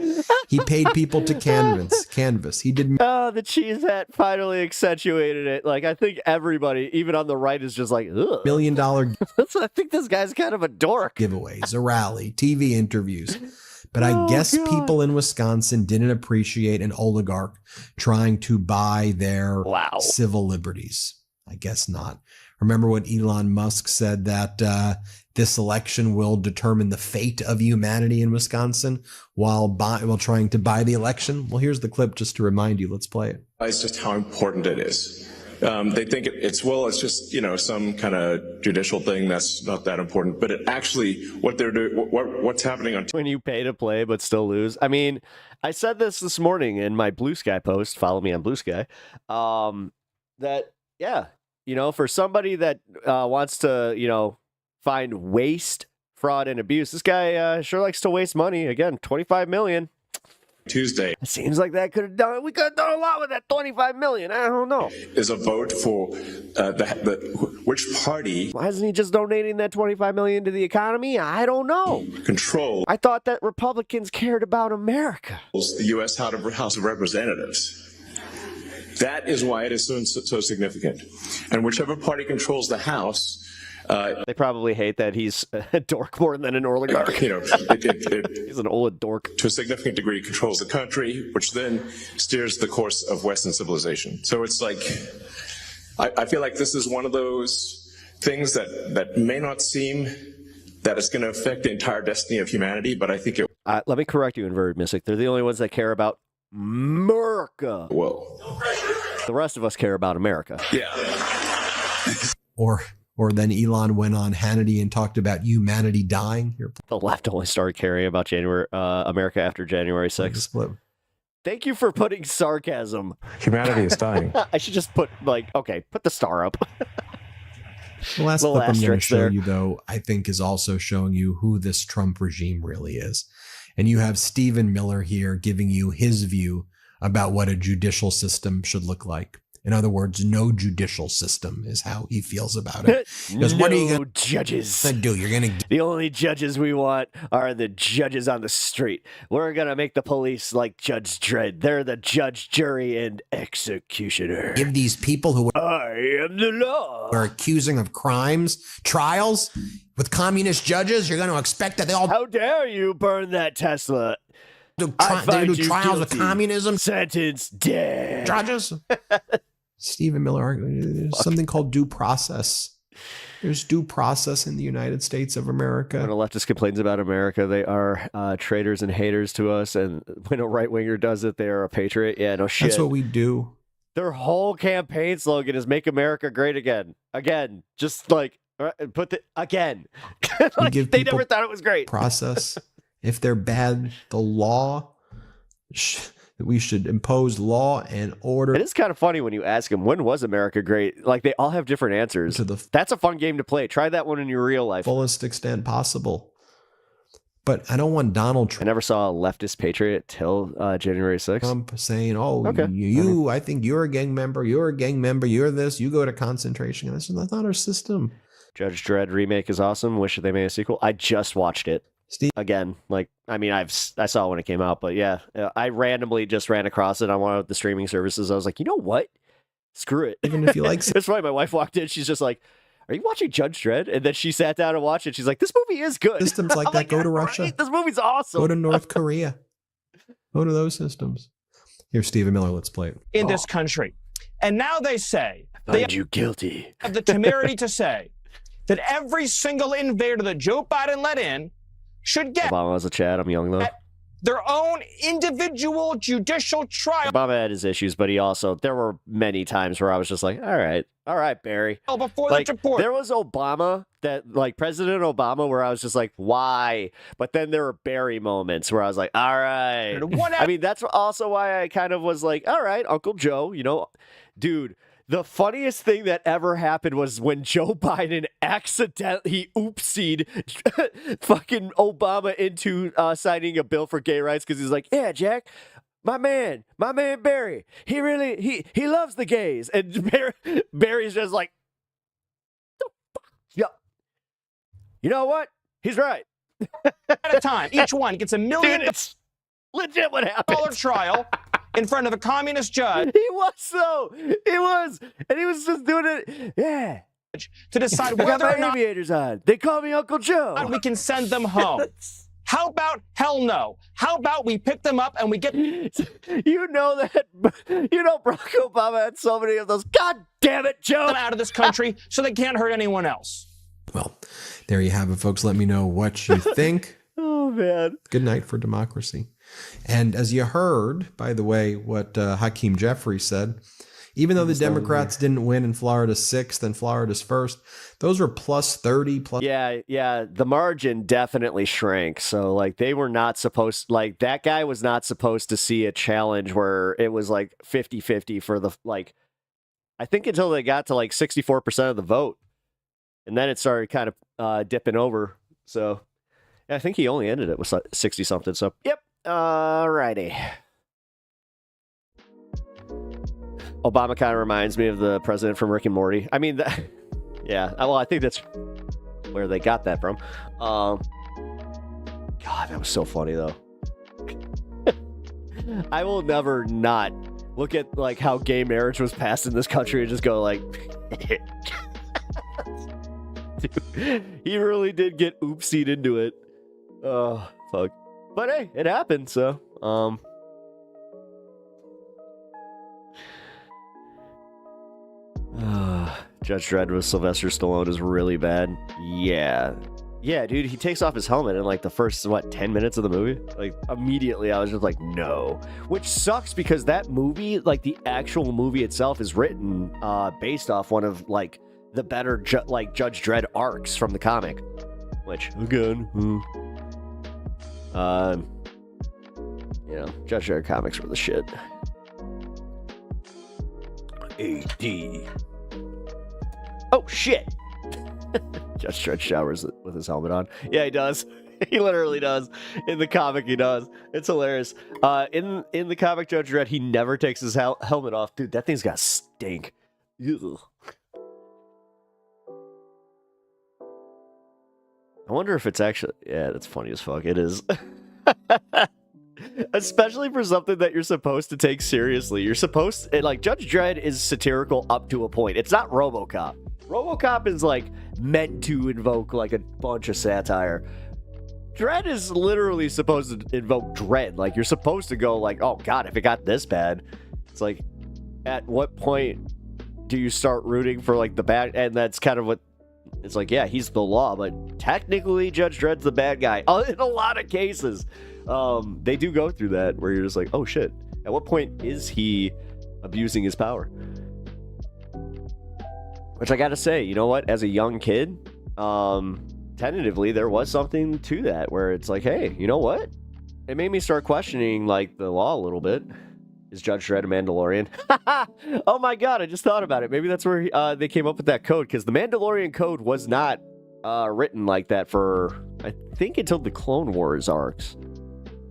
He paid people to canvas. He did. Oh, the cheese hat finally accentuated it. Like, I think everybody, even on the right, is just like, ugh. $1 million. I think this guy's kind of a dork. Giveaways, a rally, TV interviews. But I guess people in Wisconsin didn't appreciate an oligarch trying to buy their civil liberties. I guess not. Remember what Elon Musk said, that this election will determine the fate of humanity in Wisconsin while trying to buy the election? Well, here's the clip just to remind you. Let's play it. It's just how important it is. They think it's just, some kind of judicial thing that's not that important. But it actually, what they're doing, what's happening on when you pay to play but still lose. I mean, I said this morning in my Blue Sky post. Follow me on Blue Sky. For somebody that wants to, find waste, fraud, and abuse, this guy sure likes to waste money. Again, $25 million. Tuesday. It seems like that could have done. We could have done a lot with that 25 million. I don't know. Is a vote for which party. Why isn't he just donating that 25 million to the economy? I don't know. Control. I thought that Republicans cared about America. The U.S. House of Representatives. That is why it is so significant. And whichever party controls the House. They probably hate that he's a dork more than an oligarch. You know, he's an old dork. To a significant degree, controls the country, which then steers the course of Western civilization. So it's like, I feel like this is one of those things that may not seem that it's going to affect the entire destiny of humanity, but I think it. Let me correct you, Inverted Mystic. They're the only ones that care about America. Whoa. The rest of us care about America. Yeah. Or then Elon went on Hannity and talked about humanity dying. The left only started caring about America after January 6th. Thank you for putting sarcasm. Humanity is dying. I should just put put the star up. The last clip I'm going to show you, though, I think is also showing you who this Trump regime really is. And you have Stephen Miller here giving you his view about what a judicial system should look like. In other words, no judicial system is how he feels about it. Because what are you going to do? You're going to. The only judges we want are the judges on the street. We're going to make the police like Judge Dredd. They're the judge, jury, and executioner. Give these people who I am the law are accusing of crimes, trials with communist judges. You're going to expect that they all. How dare you burn that Tesla? They do trials with communism. Sentence dead. Judges. Stephen Miller, there's something called due process. There's due process in the United States of America. When a leftist complains about America, they are traitors and haters to us. And when a right-winger does it, they are a patriot. Yeah, no shit. That's what we do. Their whole campaign slogan is "Make America Great Again." Again, just like put the again. Like, they never thought it was great. Process. If they're bad, the law. We should impose law and order. It is kind of funny when you ask them, when was America great? Like, they all have different answers. That's a fun game to play. Try that one in your real life. Fullest extent possible. But I don't want Donald Trump. I never saw a leftist patriot till January 6th. Trump saying, I think you're a gang member. You're a gang member. You're this. You go to concentration. That's not our system. Judge Dredd remake is awesome. Wish they made a sequel. I just watched it. Steve. Again, I saw it when it came out, but yeah, I randomly just ran across it on one of the streaming services. I was like, you know what? Screw it. Even if you like, that's why my wife walked in. She's just like, "Are you watching Judge Dredd?" And then she sat down and watched it. She's like, "This movie is good." Systems like that, go to Russia. Right? This movie's awesome. Go to North Korea. Go to those systems. Here's Stephen Miller. Let's play it. In this country, and now they say they you guilty. Have the temerity to say that every single invader that Joe Biden let in should get Obama was a Chad. I'm young though. Their own individual judicial trial. Obama had his issues, but there were many times where I was just like, all right, Barry. Before the report. There was Obama President Obama, where I was just like, why? But then there were Barry moments where I was like, all right. I mean, that's also why I kind of was like, all right, Uncle Joe, dude. The funniest thing that ever happened was when Joe Biden accidentally oopsied fucking Obama into signing a bill for gay rights because he's like, yeah, Jack, my man Barry, he loves the gays. And Barry's just like, the fuck? Yeah. You know what? He's right. At a time. Each one gets $1 million. Dude, it's legit what happened. Trial. In front of a communist judge. He was. And he was just doing it. Yeah. To decide whether or not aviators on. They call me Uncle Joe. We can send them home. How about hell no? How about we pick them up and we get... Barack Obama had so many of those. God damn it, Joe. Them out of this country so they can't hurt anyone else. Well, there you have it, folks. Let me know what you think. Oh, man. Good night for democracy. And as you heard, by the way, what Hakeem Jeffrey said, even though the Democrats didn't win in Florida 6th and Florida's 1st, those were plus 30. Yeah. The margin definitely shrank. So they were not supposed, that guy was not supposed to see a challenge where it was 50-50 for the, I think until they got to 64% of the vote. And then it started kind of dipping over. So I think he only ended it with 60 something. So, yep. Alrighty. Obama kind of reminds me of the president from Rick and Morty. I mean, yeah. Well, I think that's where they got that from. God, that was so funny though. I will never not look at like how gay marriage was passed in this country and just go like, dude, he really did get oopsied into it. Oh, fuck. But hey, it happened, so, Judge Dredd with Sylvester Stallone is really bad. Yeah. Yeah, dude, he takes off his helmet in like the first, 10 minutes of the movie? Like, immediately I was just like, no. Which sucks because that movie, like the actual movie itself is written based off one of like the better Judge Dredd arcs from the comic. Which, again, Judge Dredd comics were the shit. AD. Oh, shit! Judge Dredd showers with his helmet on. Yeah, he does. He literally does. In the comic, he does. It's hilarious. In the comic, Judge Dredd, he never takes his helmet off. Dude, that thing's got stink. Ugh. I wonder if it's actually... Yeah, that's funny as fuck. It is. Especially for something that you're supposed to take seriously. You're supposed to... Like, Judge Dredd is satirical up to a point. It's not RoboCop. RoboCop is, like, meant to invoke, like, a bunch of satire. Dredd is literally supposed to invoke dread. Like, you're supposed to go, like, oh, God, if it got this bad. It's like, at what point do you start rooting for, like, the bad... And that's kind of what... It's like, yeah, he's the law, but technically Judge Dredd's the bad guy. In a lot of cases, they do go through that where you're just like, oh shit, at what point is he abusing his power? Which I gotta say, you know what, as a young kid, tentatively there was something to that where it's like, hey, you know what? It made me start questioning like the law a little bit. Is Judge Dredd a Mandalorian? Oh my god, I just thought about it. Maybe that's where they came up with that code, because the Mandalorian code was not written like that for, I think, until the Clone Wars arcs.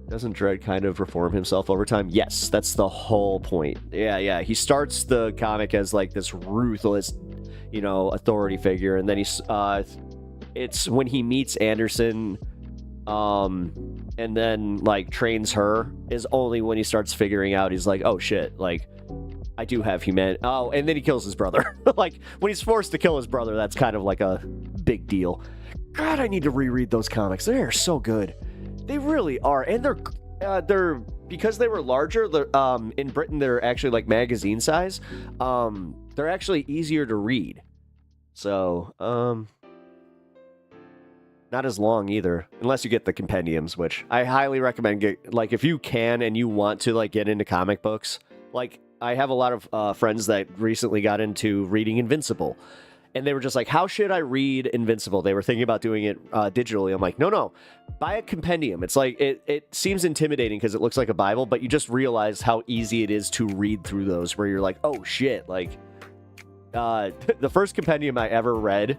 Doesn't Dredd kind of reform himself over time? Yes, that's the whole point. Yeah. He starts the comic as like this ruthless, authority figure, and then it's when he meets Anderson, and then like trains her, is only when he starts figuring out, he's like, oh shit, like I do have humanity. Oh, and then he kills his brother. Like when he's forced to kill his brother, that's kind of like a big deal. God, I need to reread those comics. They are so good. They really are. And they're because they were larger, in Britain they're actually like magazine size. They're actually easier to read. So, not as long either, unless you get the compendiums, which I highly recommend. If you can and you want to like get into comic books, like I have a lot of friends that recently got into reading Invincible, and they were just like, how should I read Invincible? They were thinking about doing it digitally. I'm like, no, buy a compendium. It's like, it seems intimidating because it looks like a Bible, but you just realize how easy it is to read through those, where you're like, oh shit, like the first compendium I ever read,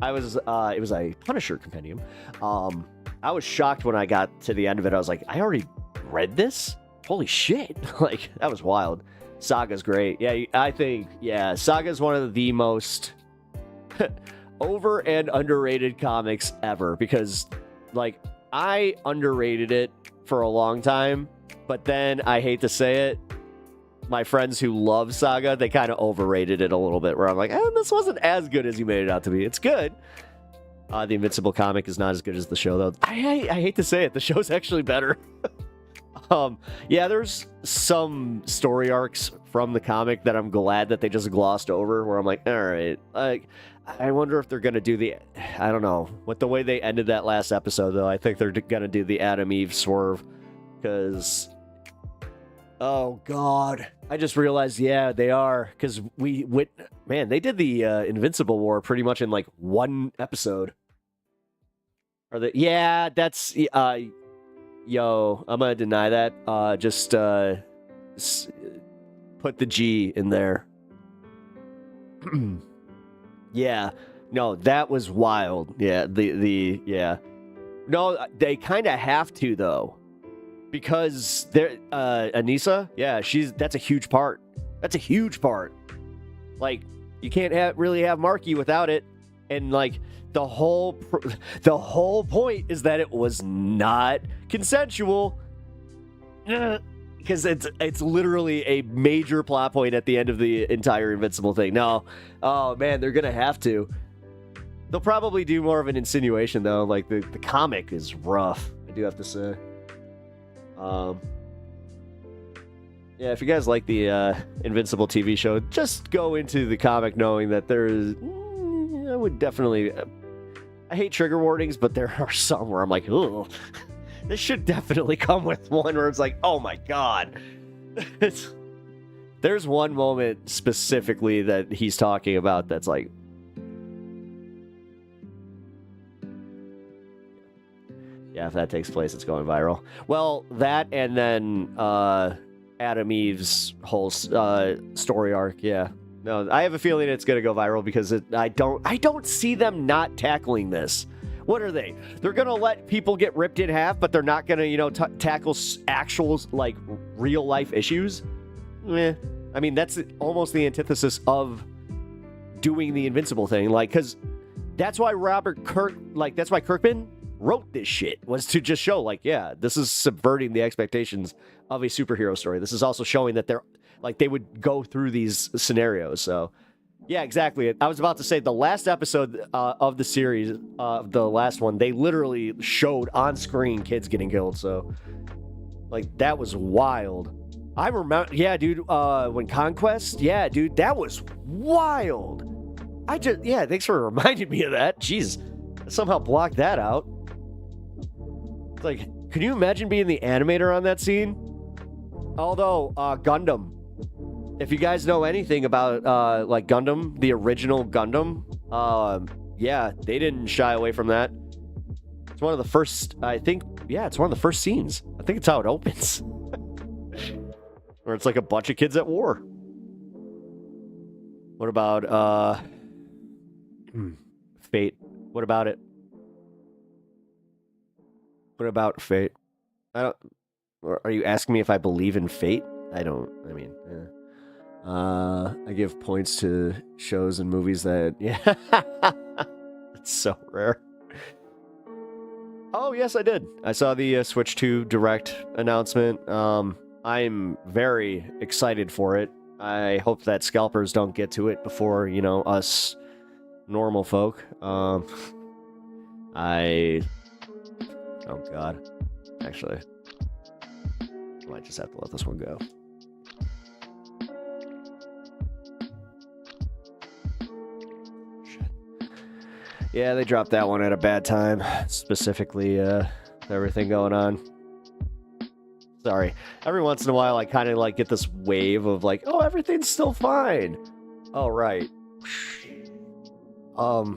it was a Punisher compendium. I was shocked when I got to the end of it. I was like, I already read this? Holy shit. Like, that was wild. Saga's great. Yeah, I think, Saga's one of the most over and underrated comics ever, because, like, I underrated it for a long time, but then, I hate to say it, my friends who love Saga, they kind of overrated it a little bit, where I'm like, this wasn't as good as you made it out to be. It's good. The Invincible comic is not as good as the show, though. I hate to say it, the show's actually better. There's some story arcs from the comic that I'm glad that they just glossed over, where I'm like, all right, I wonder if they're going to do I don't know, with the way they ended that last episode, though, I think they're going to do the Adam Eve swerve, because, oh god, I just realized, they are, because they did the Invincible War pretty much in like one episode. That's, I'm gonna deny that, just put the G in there. No, that was wild. No, they kind of have to, though, because Anissa, yeah, that's a huge part. That's a huge part. Like, you can't really have Marky without it. And like the whole point is that it was not consensual. Because it's literally a major plot point at the end of the entire Invincible thing. No, oh man, they're gonna have to. They'll probably do more of an insinuation though. Like the comic is rough, I do have to say. Yeah, if you guys like the Invincible TV show, just go into the comic knowing that there is. I would definitely. I hate trigger warnings, but there are some where I'm like, oh, this should definitely come with one where it's like, oh my god. There's one moment specifically that he's talking about that's like. Yeah, if that takes place, it's going viral. Well, that and then Adam Eve's whole story arc. Yeah, no, I have a feeling it's gonna go viral because I don't see them not tackling this. What are they? They're gonna let people get ripped in half, but they're not gonna tackle actual like real life issues. I mean that's almost the antithesis of doing the Invincible thing. Like, because that's why that's why Kirkman wrote this shit, was to just show like, yeah, this is subverting the expectations of a superhero story. This is also showing that they would go through these scenarios. So yeah, exactly. I was about to say the last episode of the series, the last one, they literally showed on screen kids getting killed. So like that was wild. I remember, yeah, dude, when Conquest, yeah, dude, that was wild. Thanks for reminding me of that. Jeez, I somehow blocked that out. Like, can you imagine being the animator on that scene? Although, Gundam. If you guys know anything about, like, Gundam, the original Gundam, yeah, they didn't shy away from that. It's one of the first, it's one of the first scenes. I think it's how it opens. Where it's like a bunch of kids at war. What about, Fate? What about it? What about Fate? Are you asking me if I believe in fate? I give points to shows and movies that, yeah. It's so rare. Oh, yes, I did. I saw the Switch 2 Direct announcement. I'm very excited for it. I hope that scalpers don't get to it before, us normal folk. Oh, God. Actually, I might just have to let this one go. Shit. Yeah, they dropped that one at a bad time. Specifically, everything going on. Sorry. Every once in a while, I kind of like get this wave of like, oh, everything's still fine. Oh, right.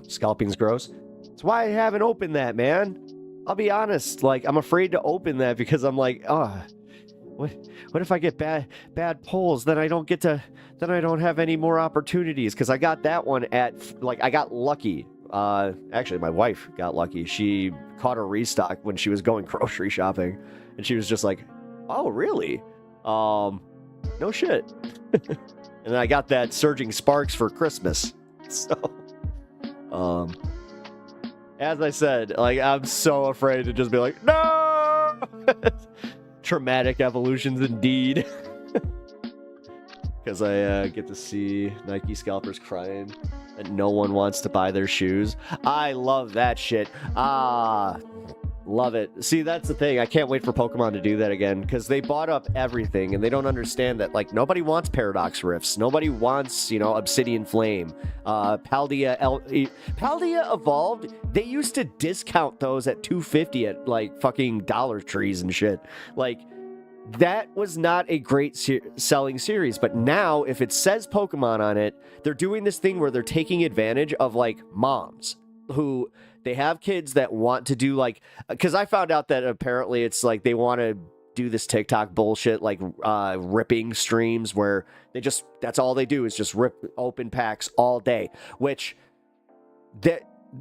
Scalping's gross. That's why I haven't opened that, man. I'll be honest, like, I'm afraid to open that because I'm like, what if I get bad pulls? Then I don't have any more opportunities because I got that one I got lucky. Actually, my wife got lucky. She caught a restock when she was going grocery shopping, and she was just like, oh, really? No shit. And I got that Surging Sparks for Christmas. So, as I said, like, I'm so afraid to just be like, no! Traumatic evolutions indeed. Because I get to see Nike scalpers crying that no one wants to buy their shoes. I love that shit. Love it. See, that's the thing. I can't wait for Pokemon to do that again because they bought up everything and they don't understand that, like, nobody wants Paradox Rifts. Nobody wants, Obsidian Flame. Paldea Evolved. They used to discount those at $250 at, like, fucking Dollar Trees and shit. Like, that was not a great selling series. But now, if it says Pokemon on it, they're doing this thing where they're taking advantage of, like, moms who... They have kids that want to do, like, because I found out that apparently it's like they want to do this TikTok bullshit, like ripping streams where that's all they do is just rip open packs all day, which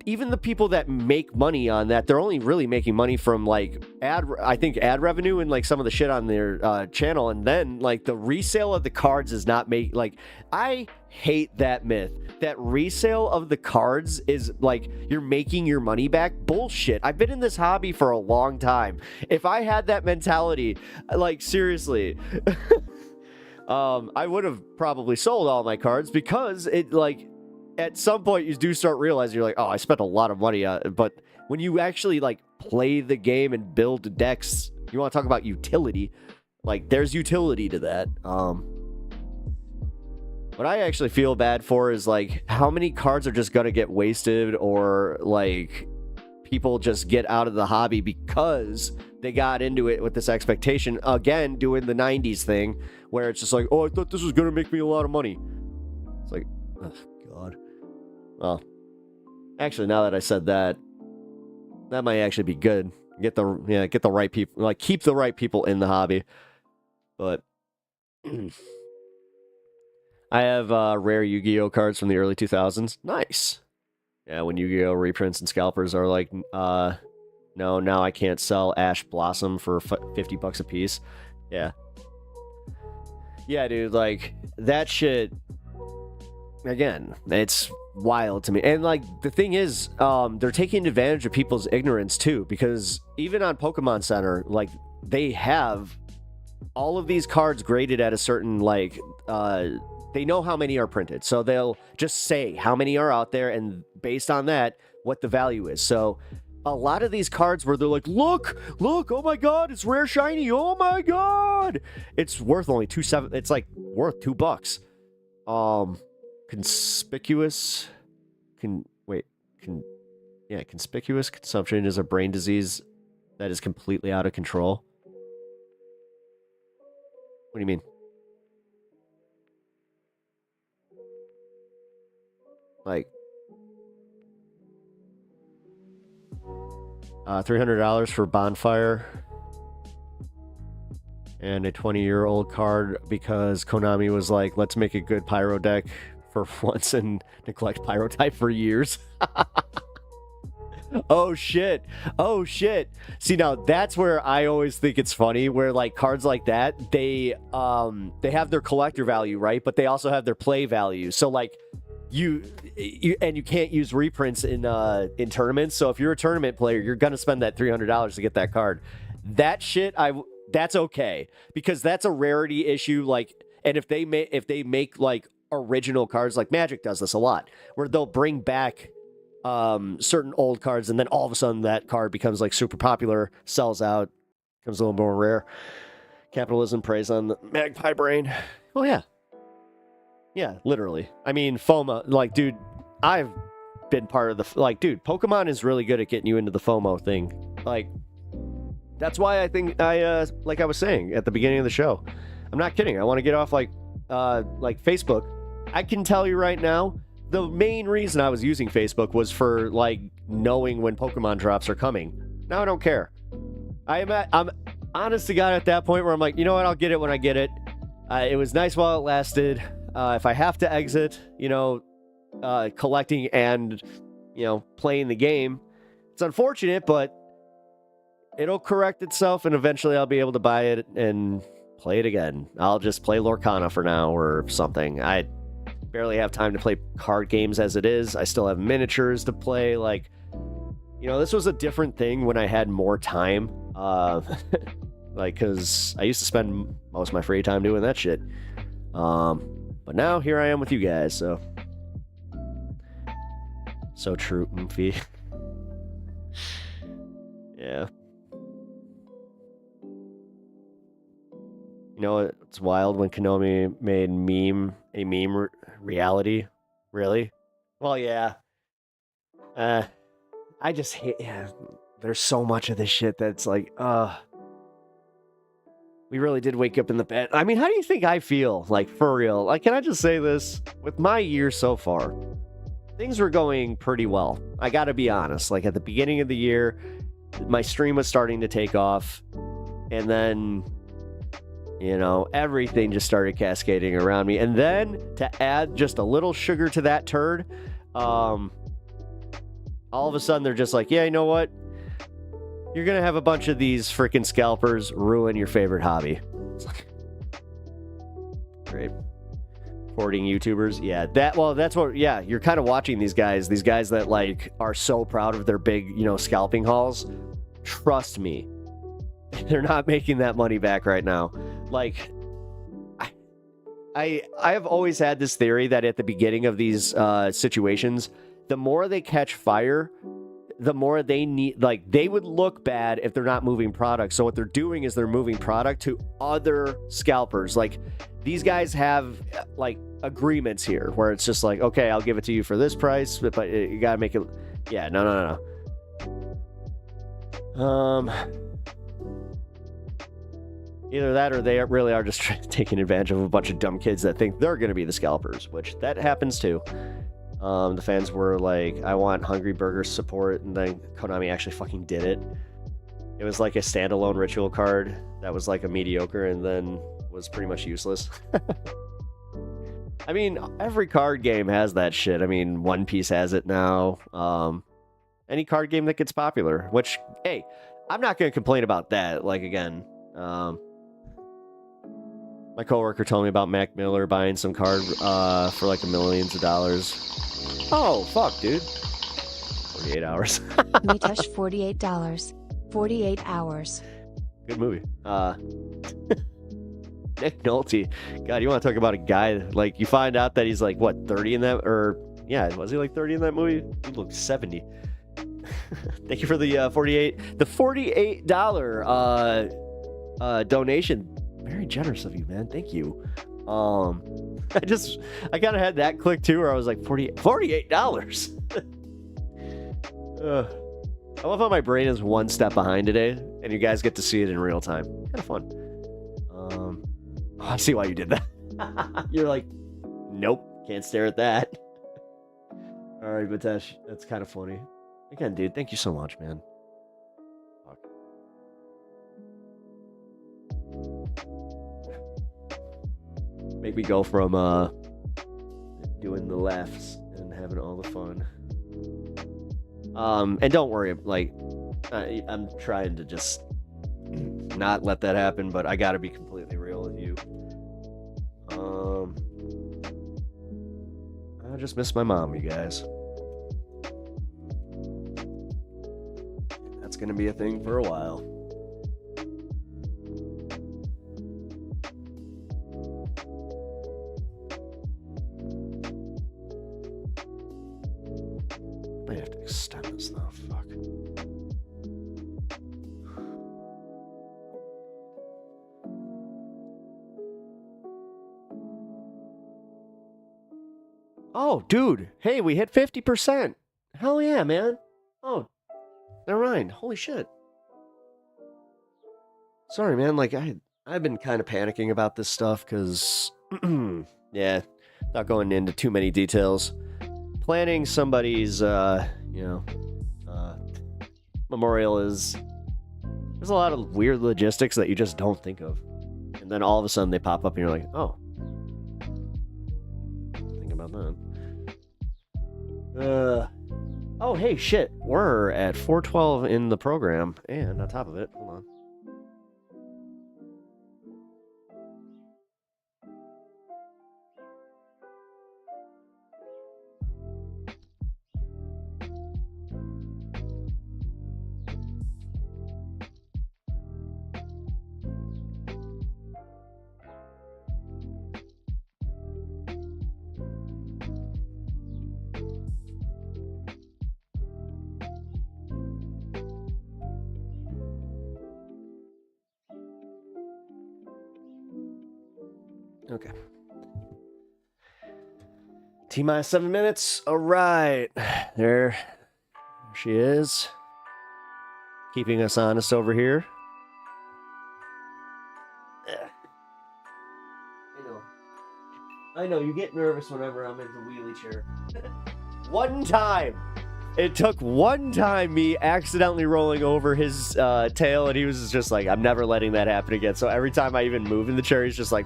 even the people that make money on that, they're only really making money from like ad revenue and like some of the shit on their channel. And then like the resale of the cards is not like, I hate that myth that resale of the cards is like you're making your money back. Bullshit. I've been in this hobby for a long time. If I had that mentality, like seriously, I would have probably sold all my cards, because it like at some point you do start realizing you're like, oh, I spent a lot of money on it. But when you actually like play the game and build decks, you want to talk about utility, like there's utility to that. What I actually feel bad for is like how many cards are just gonna get wasted, or like people just get out of the hobby because they got into it with this expectation, again doing the 90s thing where it's just like, oh, I thought this was gonna make me a lot of money. It's like, oh god. Well, actually, now that I said that, that might actually be good. Get the right people, like keep the right people in the hobby. But I have rare Yu-Gi-Oh cards from the early 2000s. Nice. Yeah, when Yu-Gi-Oh reprints and scalpers are like, no, now I can't sell Ash Blossom for $50 a piece. Yeah. Yeah, dude, like that shit. Again, it's wild to me. And like the thing is, they're taking advantage of people's ignorance too, because even on Pokemon Center, like they have all of these cards graded at a certain like they know how many are printed, so they'll just say how many are out there, and based on that, what the value is. So a lot of these cards where they're like, look, oh my god, it's rare shiny, oh my god, it's worth only $2.7. It's like worth $2. Conspicuous consumption is a brain disease that is completely out of control. What do you mean? Like $300 for Bonfire and a 20-year-old card because Konami was like, let's make a good Pyro deck for once and neglect Pyro type for years. Oh shit. See, now that's where I always think it's funny, where like cards like that, they have their collector value, right? But they also have their play value. So like you can't use reprints in tournaments. So if you're a tournament player, you're gonna spend that $300 to get that card. That shit, that's okay, because that's a rarity issue. Like, and if they make like original cards, like Magic does this a lot, where they'll bring back certain old cards, and then all of a sudden that card becomes like super popular, sells out, becomes a little more rare. Capitalism preys on the magpie brain. Well, yeah, literally. I mean, FOMO, like, dude, I've been part of the, like, dude, Pokemon is really good at getting you into the FOMO thing. Like, that's why I think like I was saying at the beginning of the show, I'm not kidding. I want to get off like Facebook. I can tell you right now, the main reason I was using Facebook was for like knowing when Pokemon drops are coming. Now I don't care. I'm honest to God at that point where I'm like, you know what? I'll get it when I get it. It was nice while it lasted. If I have to exit, collecting and, playing the game, it's unfortunate, but it'll correct itself and eventually I'll be able to buy it and play it again. I'll just play Lorcana for now or something. I barely have time to play card games as it is. I still have miniatures to play. Like, this was a different thing when I had more time. Like, because I used to spend most of my free time doing that shit. But now here I am with you guys, so true, Oomfy. Yeah. It's wild when Konami made a meme reality. Really? Well, yeah. I just hate. Yeah, there's so much of this shit that's like, we really did wake up in the bed. I mean, how do you think I feel? Like, for real? Like, can I just say this? With my year so far, things were going pretty well. I gotta be honest. Like, at the beginning of the year, my stream was starting to take off. And then, everything just started cascading around me. And then, to add just a little sugar to that turd, all of a sudden they're just like, yeah, you know what? You're going to have a bunch of these freaking scalpers ruin your favorite hobby. Great. Hoarding YouTubers. Yeah, that's what, yeah, you're kind of watching these guys that like are so proud of their big, scalping hauls. Trust me, they're not making that money back right now. Like, I have always had this theory that at the beginning of these situations, the more they catch fire, the more they need, like, they would look bad if they're not moving product. So what they're doing is they're moving product to other scalpers. Like, these guys have like agreements here where it's just like, okay, I'll give it to you for this price, but you gotta make it. Yeah, no. Either that or they really are just taking advantage of a bunch of dumb kids that think they're gonna be the scalpers, which that happens too. The fans were like, I want Hungry Burger support, and then Konami actually fucking did it. It was like a standalone ritual card that was like a mediocre and then was pretty much useless. I mean, every card game has that shit. I mean, One Piece has it now. Any card game that gets popular, which, hey, I'm not going to complain about that. Like, again, my coworker told me about Mac Miller buying some card for like millions of dollars. Oh, fuck, dude. 48 hours. Mitesh, $48. 48 hours. Good movie. Nick Nolte. God, you want to talk about a guy, like, you find out that he's like, what, 30 in that, or, yeah, was he like 30 in that movie? He looked 70. Thank you for the $48 donation. Very generous of you, man. Thank you. I kind of had that click too, where I was like, $48. I love how my brain is one step behind today, and you guys get to see it in real time. Kind of fun. I see why you did that. You're like, nope, can't stare at that. All right, Mitesh, that's kind of funny. Again, dude, thank you so much, man. Fuck. Make me go from doing the laughs and having all the fun. And don't worry, like, I'm trying to just not let that happen, but I gotta be completely real with you. I just miss my mom, you guys. That's gonna be a thing for a while. Might have to extend this now. Fuck. Oh, dude. Hey, we hit 50%. Hell yeah, man. Oh, never mind. Holy shit. Sorry, man. Like, I've been kind of panicking about this stuff because, yeah, not going into too many details. Planning somebody's, memorial is, there's a lot of weird logistics that you just don't think of. And then all of a sudden they pop up and you're like, oh. Think about that. Oh, hey, shit. We're at 4:12 in the program. And on top of it, hold on. Okay. T-minus 7 minutes. All right. There she is. Keeping us honest over here. I know, you get nervous whenever I'm in the wheelie chair. One time. It took one time me accidentally rolling over his tail, and he was just like, I'm never letting that happen again. So every time I even move in the chair, he's just like,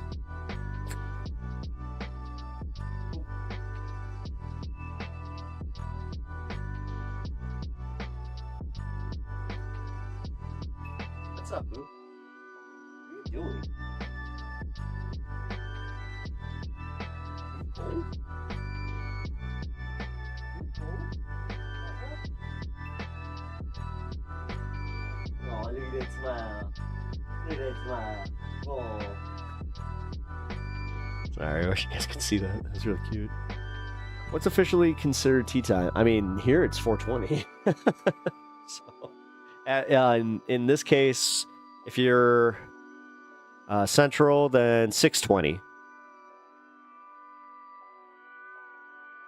doing? Oh, look at that smile. Look at that smile. Oh. Sorry, I wish you guys could see that. That was really cute. What's officially considered tea time? I mean, here it's 4:20. So, in this case, if you're Central, then 6:20.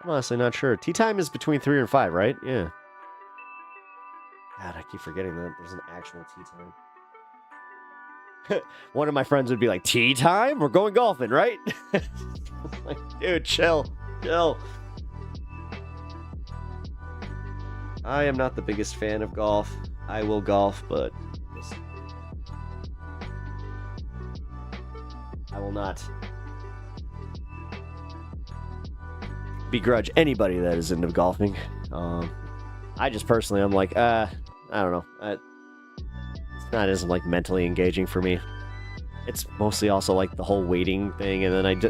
I'm honestly not sure. Tea time is between 3 and 5, right? Yeah. God, I keep forgetting that there's an actual tea time. One of my friends would be like, tea time? We're going golfing, right? Like, dude, chill. I am not the biggest fan of golf. I will golf, but I will not begrudge anybody that is into golfing. I just personally, I'm like, I don't know. It's not as like mentally engaging for me. It's mostly also like the whole waiting thing, and then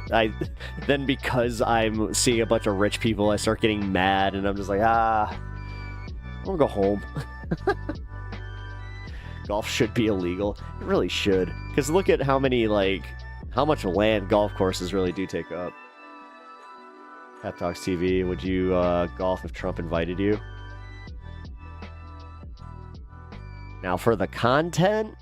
then because I'm seeing a bunch of rich people, I start getting mad, and I'm just like, I'm gonna go home. Golf should be illegal. It really should, because look at how much land golf courses really do take up. Pep Talks TV, would you golf if Trump invited you? Now for the content,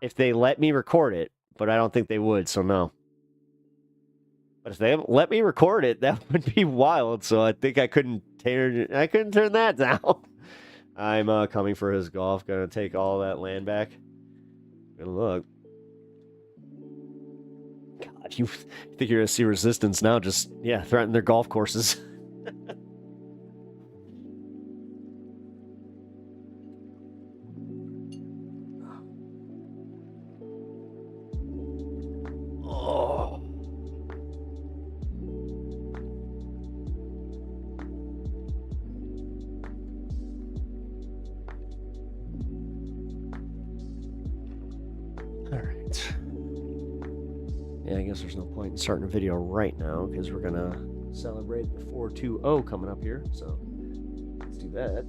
if they let me record it, but I don't think they would, so no. But if they let me record it, that would be wild, so I think I couldn't turn that down. I'm coming for his golf, gonna take all that land back. Good luck. God, you think you're gonna see resistance now? Just, yeah, threaten their golf courses. Oh. All right. Yeah, I guess there's no point in starting a video right now because we're gonna celebrate the 420 coming up here. So let's do that.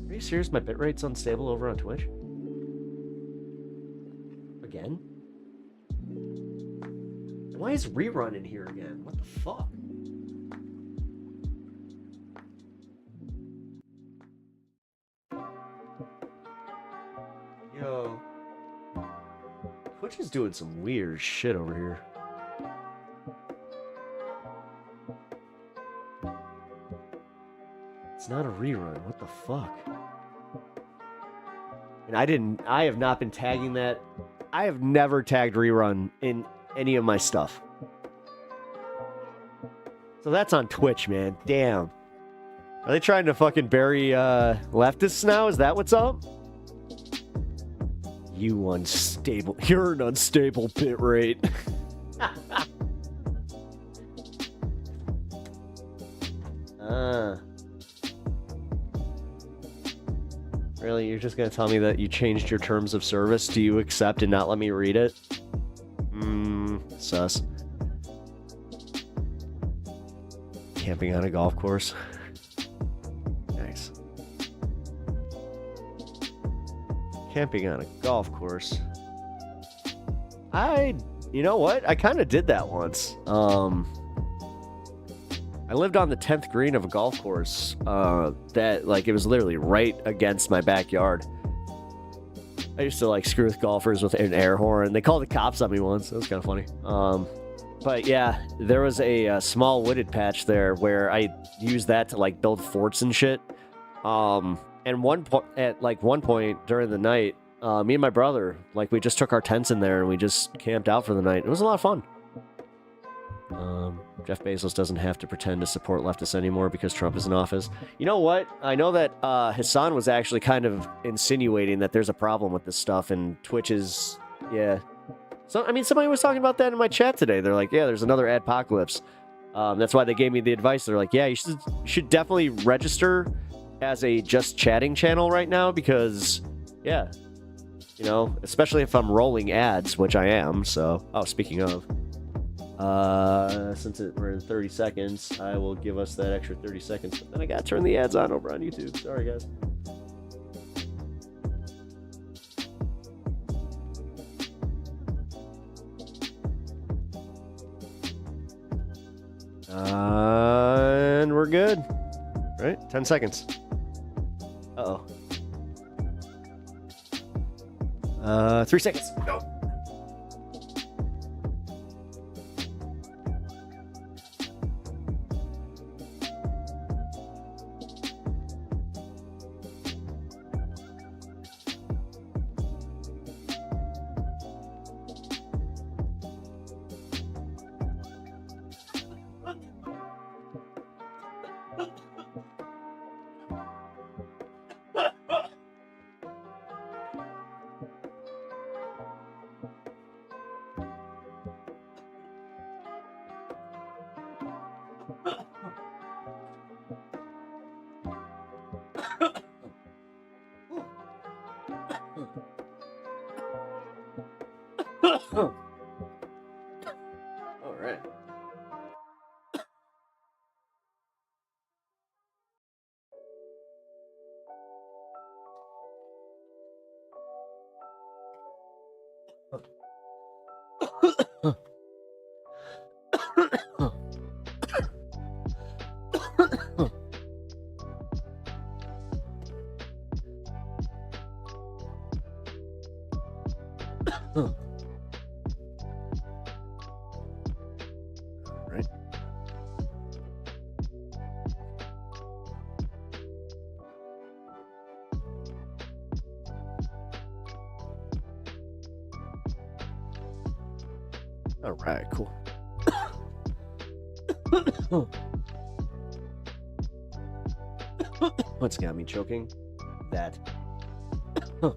Are you serious? My bitrate's unstable over on Twitch? Again? Why is Rerun in here again? What the fuck? Yo. Twitch is doing some weird shit over here. It's not a rerun. What the fuck? And I have not been tagging that. I have never tagged rerun in any of my stuff. So that's on Twitch, man. Damn. Are they trying to fucking bury leftists now? Is that what's up? You're an unstable bitrate. Really? You're just gonna tell me that you changed your terms of service? Do you accept and not let me read it? Sus. Camping on a golf course. Nice. Camping on a golf course. You know what? I kind of did that once. I lived on the 10th green of a golf course that, like, it was literally right against my backyard. I used to, like, screw with golfers with an air horn. They called the cops on me once. That was kind of funny. But yeah, there was a small wooded patch there where I used that to, like, build forts and shit. And at one point during the night, me and my brother, like, we just took our tents in there and we just camped out for the night. It was a lot of fun. Jeff Bezos doesn't have to pretend to support leftists anymore because Trump is in office. You know what? I know that Hassan was actually kind of insinuating that there's a problem with this stuff, and Twitch is, yeah. So, I mean, somebody was talking about that in my chat today. They're like, yeah, there's another adpocalypse. That's why they gave me the advice. They're like, yeah, you should definitely register as a just chatting channel right now because, yeah, you know, especially if I'm rolling ads, which I am. So, oh, speaking of, since we're in 30 seconds, I will give us that extra 30 seconds. But then I gotta turn the ads on over on YouTube. Sorry, guys. And we're good. Right? 10 seconds. Uh-oh. 3 seconds. Go. All right. Right. All right, cool. What's got me choking? That. I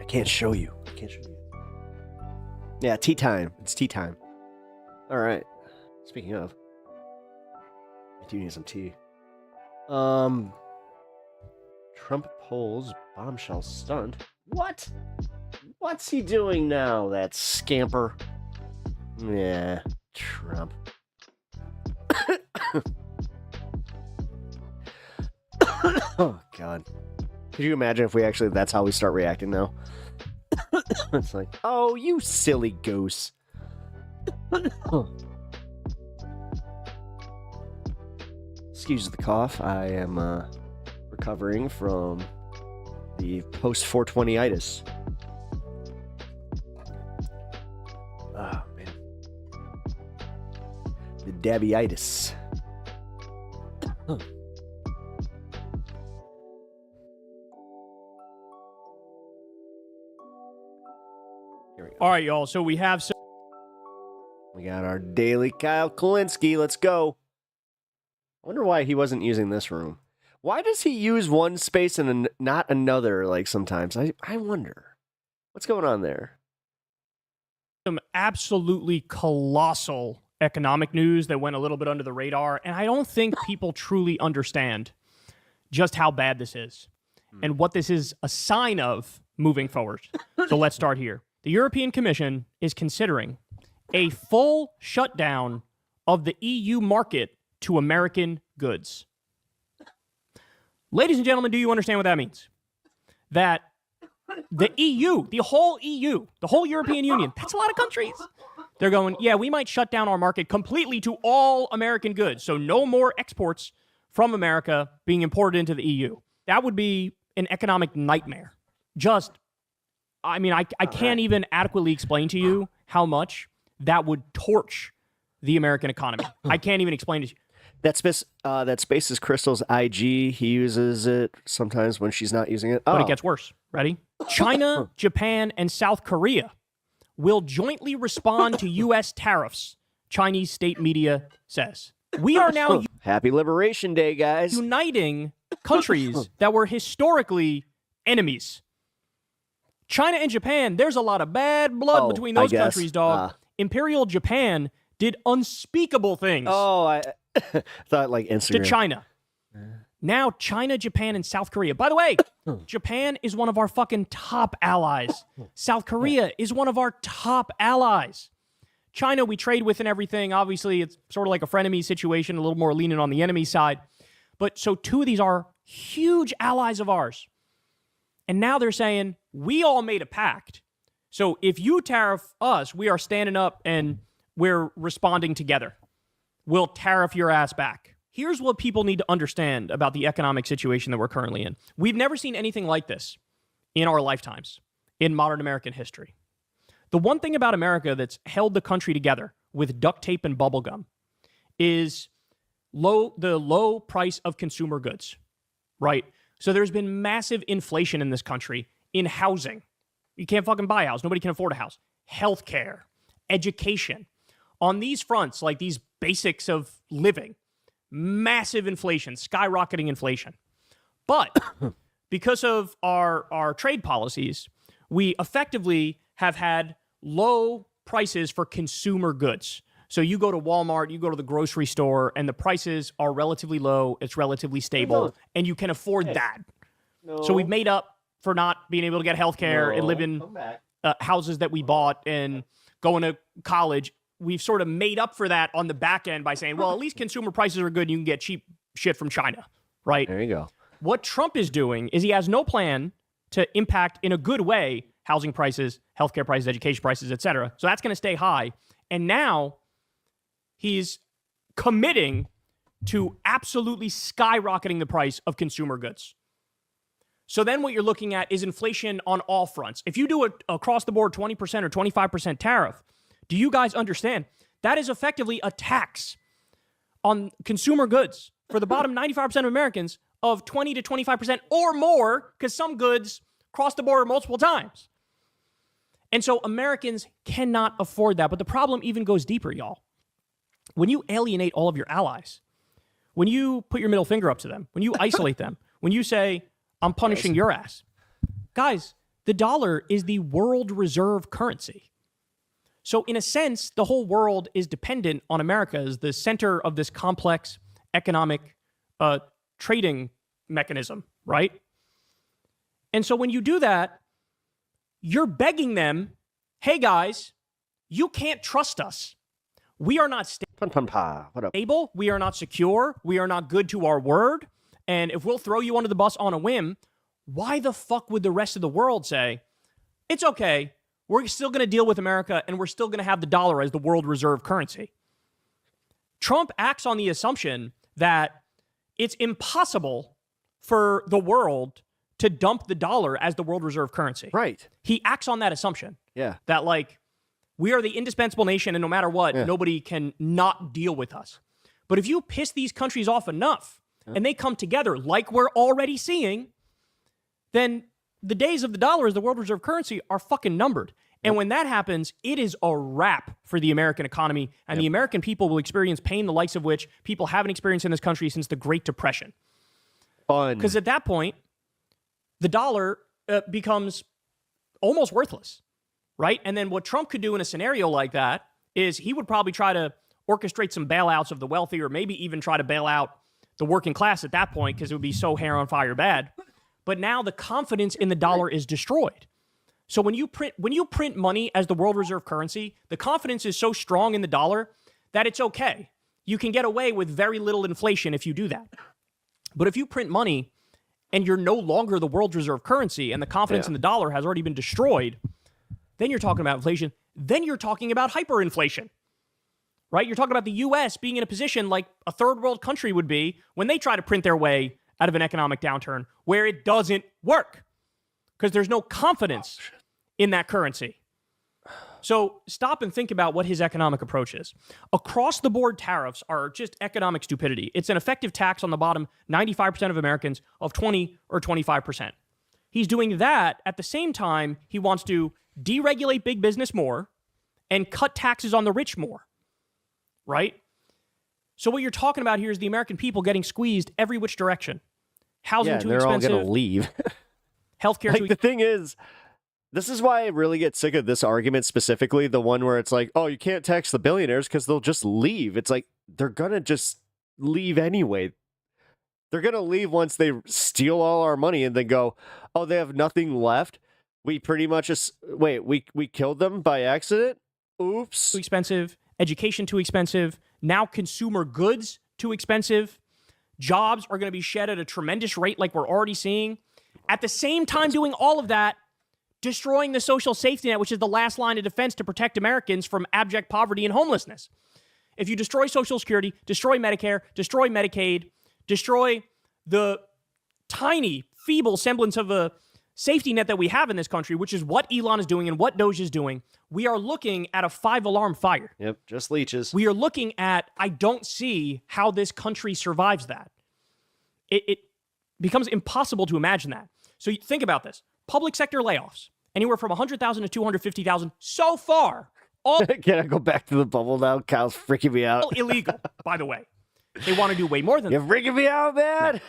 can't show you. I can't show you. Yeah, tea time. It's tea time. All right. Speaking of, I do need some tea. Trump pulls bombshell stunt. What? What's he doing now, that scamper? Yeah, Trump. Oh, God. Could you imagine if we actually, that's how we start reacting now? It's like, oh, you silly goose. Excuse the cough. I am recovering from the post-420-itis. Oh, man. The Dabby-itis. All right, y'all. So we have We got our daily Kyle Kulinski. Let's go. I wonder why he wasn't using this room. Why does he use one space and not another, like, sometimes? I wonder. What's going on there? some absolutely colossal economic news that went a little bit under the radar, and I don't think people truly understand just how bad this is and what this is a sign of moving forward. So let's start here. The European Commission is considering a full shutdown of the EU market to American goods. Ladies and gentlemen, do you understand what that means? That the EU, the whole European Union, that's a lot of countries. They're going, yeah, we might shut down our market completely to all American goods. So no more exports from America being imported into the EU. That would be an economic nightmare. I can't even adequately explain to you how much that would torch the American economy. I can't even explain it to you. That space is Crystal's IG. He uses it sometimes when she's not using it. But it gets worse. Ready? China, Japan, and South Korea will jointly respond to U.S. tariffs, Chinese state media says. We are now Happy Liberation Day, guys. Uniting countries that were historically enemies. China and Japan, there's a lot of bad blood between those countries, dog. Imperial Japan did unspeakable things. I thought like Instagram. To China. Now China, Japan, and South Korea. By the way, Japan is one of our fucking top allies. South Korea is one of our top allies. China, we trade with and everything. Obviously, it's sort of like a frenemy situation, a little more lenient on the enemy side. But so two of these are huge allies of ours. And now they're saying, we all made a pact. So if you tariff us, we are standing up and we're responding together. We'll tariff your ass back. Here's what people need to understand about the economic situation that we're currently in. We've never seen anything like this in our lifetimes in modern American history. The one thing about America that's held the country together with duct tape and bubble gum is the low price of consumer goods, right? So there's been massive inflation in this country in housing. You can't fucking buy a house. Nobody can afford a house. Healthcare, education. On these fronts, like these basics of living, massive inflation, skyrocketing inflation. But because of our trade policies, we effectively have had low prices for consumer goods. So you go to Walmart, you go to the grocery store, and the prices are relatively low, it's relatively stable, and you can afford that. So we've made up for not being able to get healthcare and live in houses that we bought and going to college. We've sort of made up for that on the back end by saying, well, at least consumer prices are good and you can get cheap shit from China, right? There you go. What Trump is doing is he has no plan to impact in a good way housing prices, healthcare prices, education prices, et cetera. So that's going to stay high. And now he's committing to absolutely skyrocketing the price of consumer goods. So then what you're looking at is inflation on all fronts. If you do a across the board 20% or 25% tariff, do you guys understand? That is effectively a tax on consumer goods for the bottom 95% of Americans of 20 to 25% or more, because some goods cross the border multiple times. And so Americans cannot afford that. But the problem even goes deeper, y'all. When you alienate all of your allies, when you put your middle finger up to them, when you isolate them, when you say, I'm punishing your ass, guys, the dollar is the world reserve currency. So in a sense, the whole world is dependent on America as the center of this complex economic trading mechanism, right? And so when you do that, you're begging them, hey guys, you can't trust us. We are not stable. We are not secure. We are not good to our word. And if we'll throw you under the bus on a whim, why the fuck would the rest of the world say, it's okay, we're still going to deal with America and we're still going to have the dollar as the world reserve currency? Trump acts on the assumption that it's impossible for the world to dump the dollar as the world reserve currency. Right. He acts on that assumption. Yeah. That like, we are the indispensable nation and no matter what, nobody can not deal with us. But if you piss these countries off enough and they come together like we're already seeing, then the days of the dollar as the world reserve currency are fucking numbered. And when that happens, it is a wrap for the American economy, and the American people will experience pain the likes of which people haven't experienced in this country since the Great Depression. Because at that point, the dollar becomes almost worthless, right? And then what Trump could do in a scenario like that is he would probably try to orchestrate some bailouts of the wealthy, or maybe even try to bail out the working class at that point, because it would be so hair on fire bad. But now the confidence in the dollar is destroyed. So when you print money as the world reserve currency, the confidence is so strong in the dollar that it's okay. You can get away with very little inflation if you do that. But if you print money and you're no longer the world reserve currency and the confidence in the dollar has already been destroyed, then you're talking about inflation. Then you're talking about hyperinflation, right? You're talking about the U.S. being in a position like a third world country would be when they try to print their way out of an economic downturn where it doesn't work because there's no confidence in that currency. So stop and think about what his economic approach is. Across the board tariffs are just economic stupidity. It's an effective tax on the bottom 95% of Americans of 20 or 25%. He's doing that at the same time he wants to deregulate big business more and cut taxes on the rich more, right? So what you're talking about here is the American people getting squeezed every which direction. Housing too expensive. They're all going to leave. Healthcare too the thing is, this is why I really get sick of this argument, specifically the one where it's like, oh, you can't tax the billionaires because they'll just leave. It's like, they're going to just leave anyway. They're going to leave once they steal all our money and then go, oh, they have nothing left. We pretty much we killed them by accident. Oops. Too expensive. Education too expensive. Now consumer goods too expensive. Jobs are going to be shed at a tremendous rate like we're already seeing. At the same time doing all of that, destroying the social safety net, which is the last line of defense to protect Americans from abject poverty and homelessness. If you destroy Social Security, destroy Medicare, destroy Medicaid, destroy the tiny, feeble semblance of a safety net that we have in this country, which is what Elon is doing and what Doge is doing, we are looking at a 5-alarm fire. Yep, just leeches. We are looking at, I don't see how this country survives that. It becomes impossible to imagine that. So you think about this. Public sector layoffs, anywhere from 100,000 to 250,000 so far. All Can I go back to the bubble now? Kyle's freaking me out. Illegal, by the way. They want to do way more than You're freaking me out, man.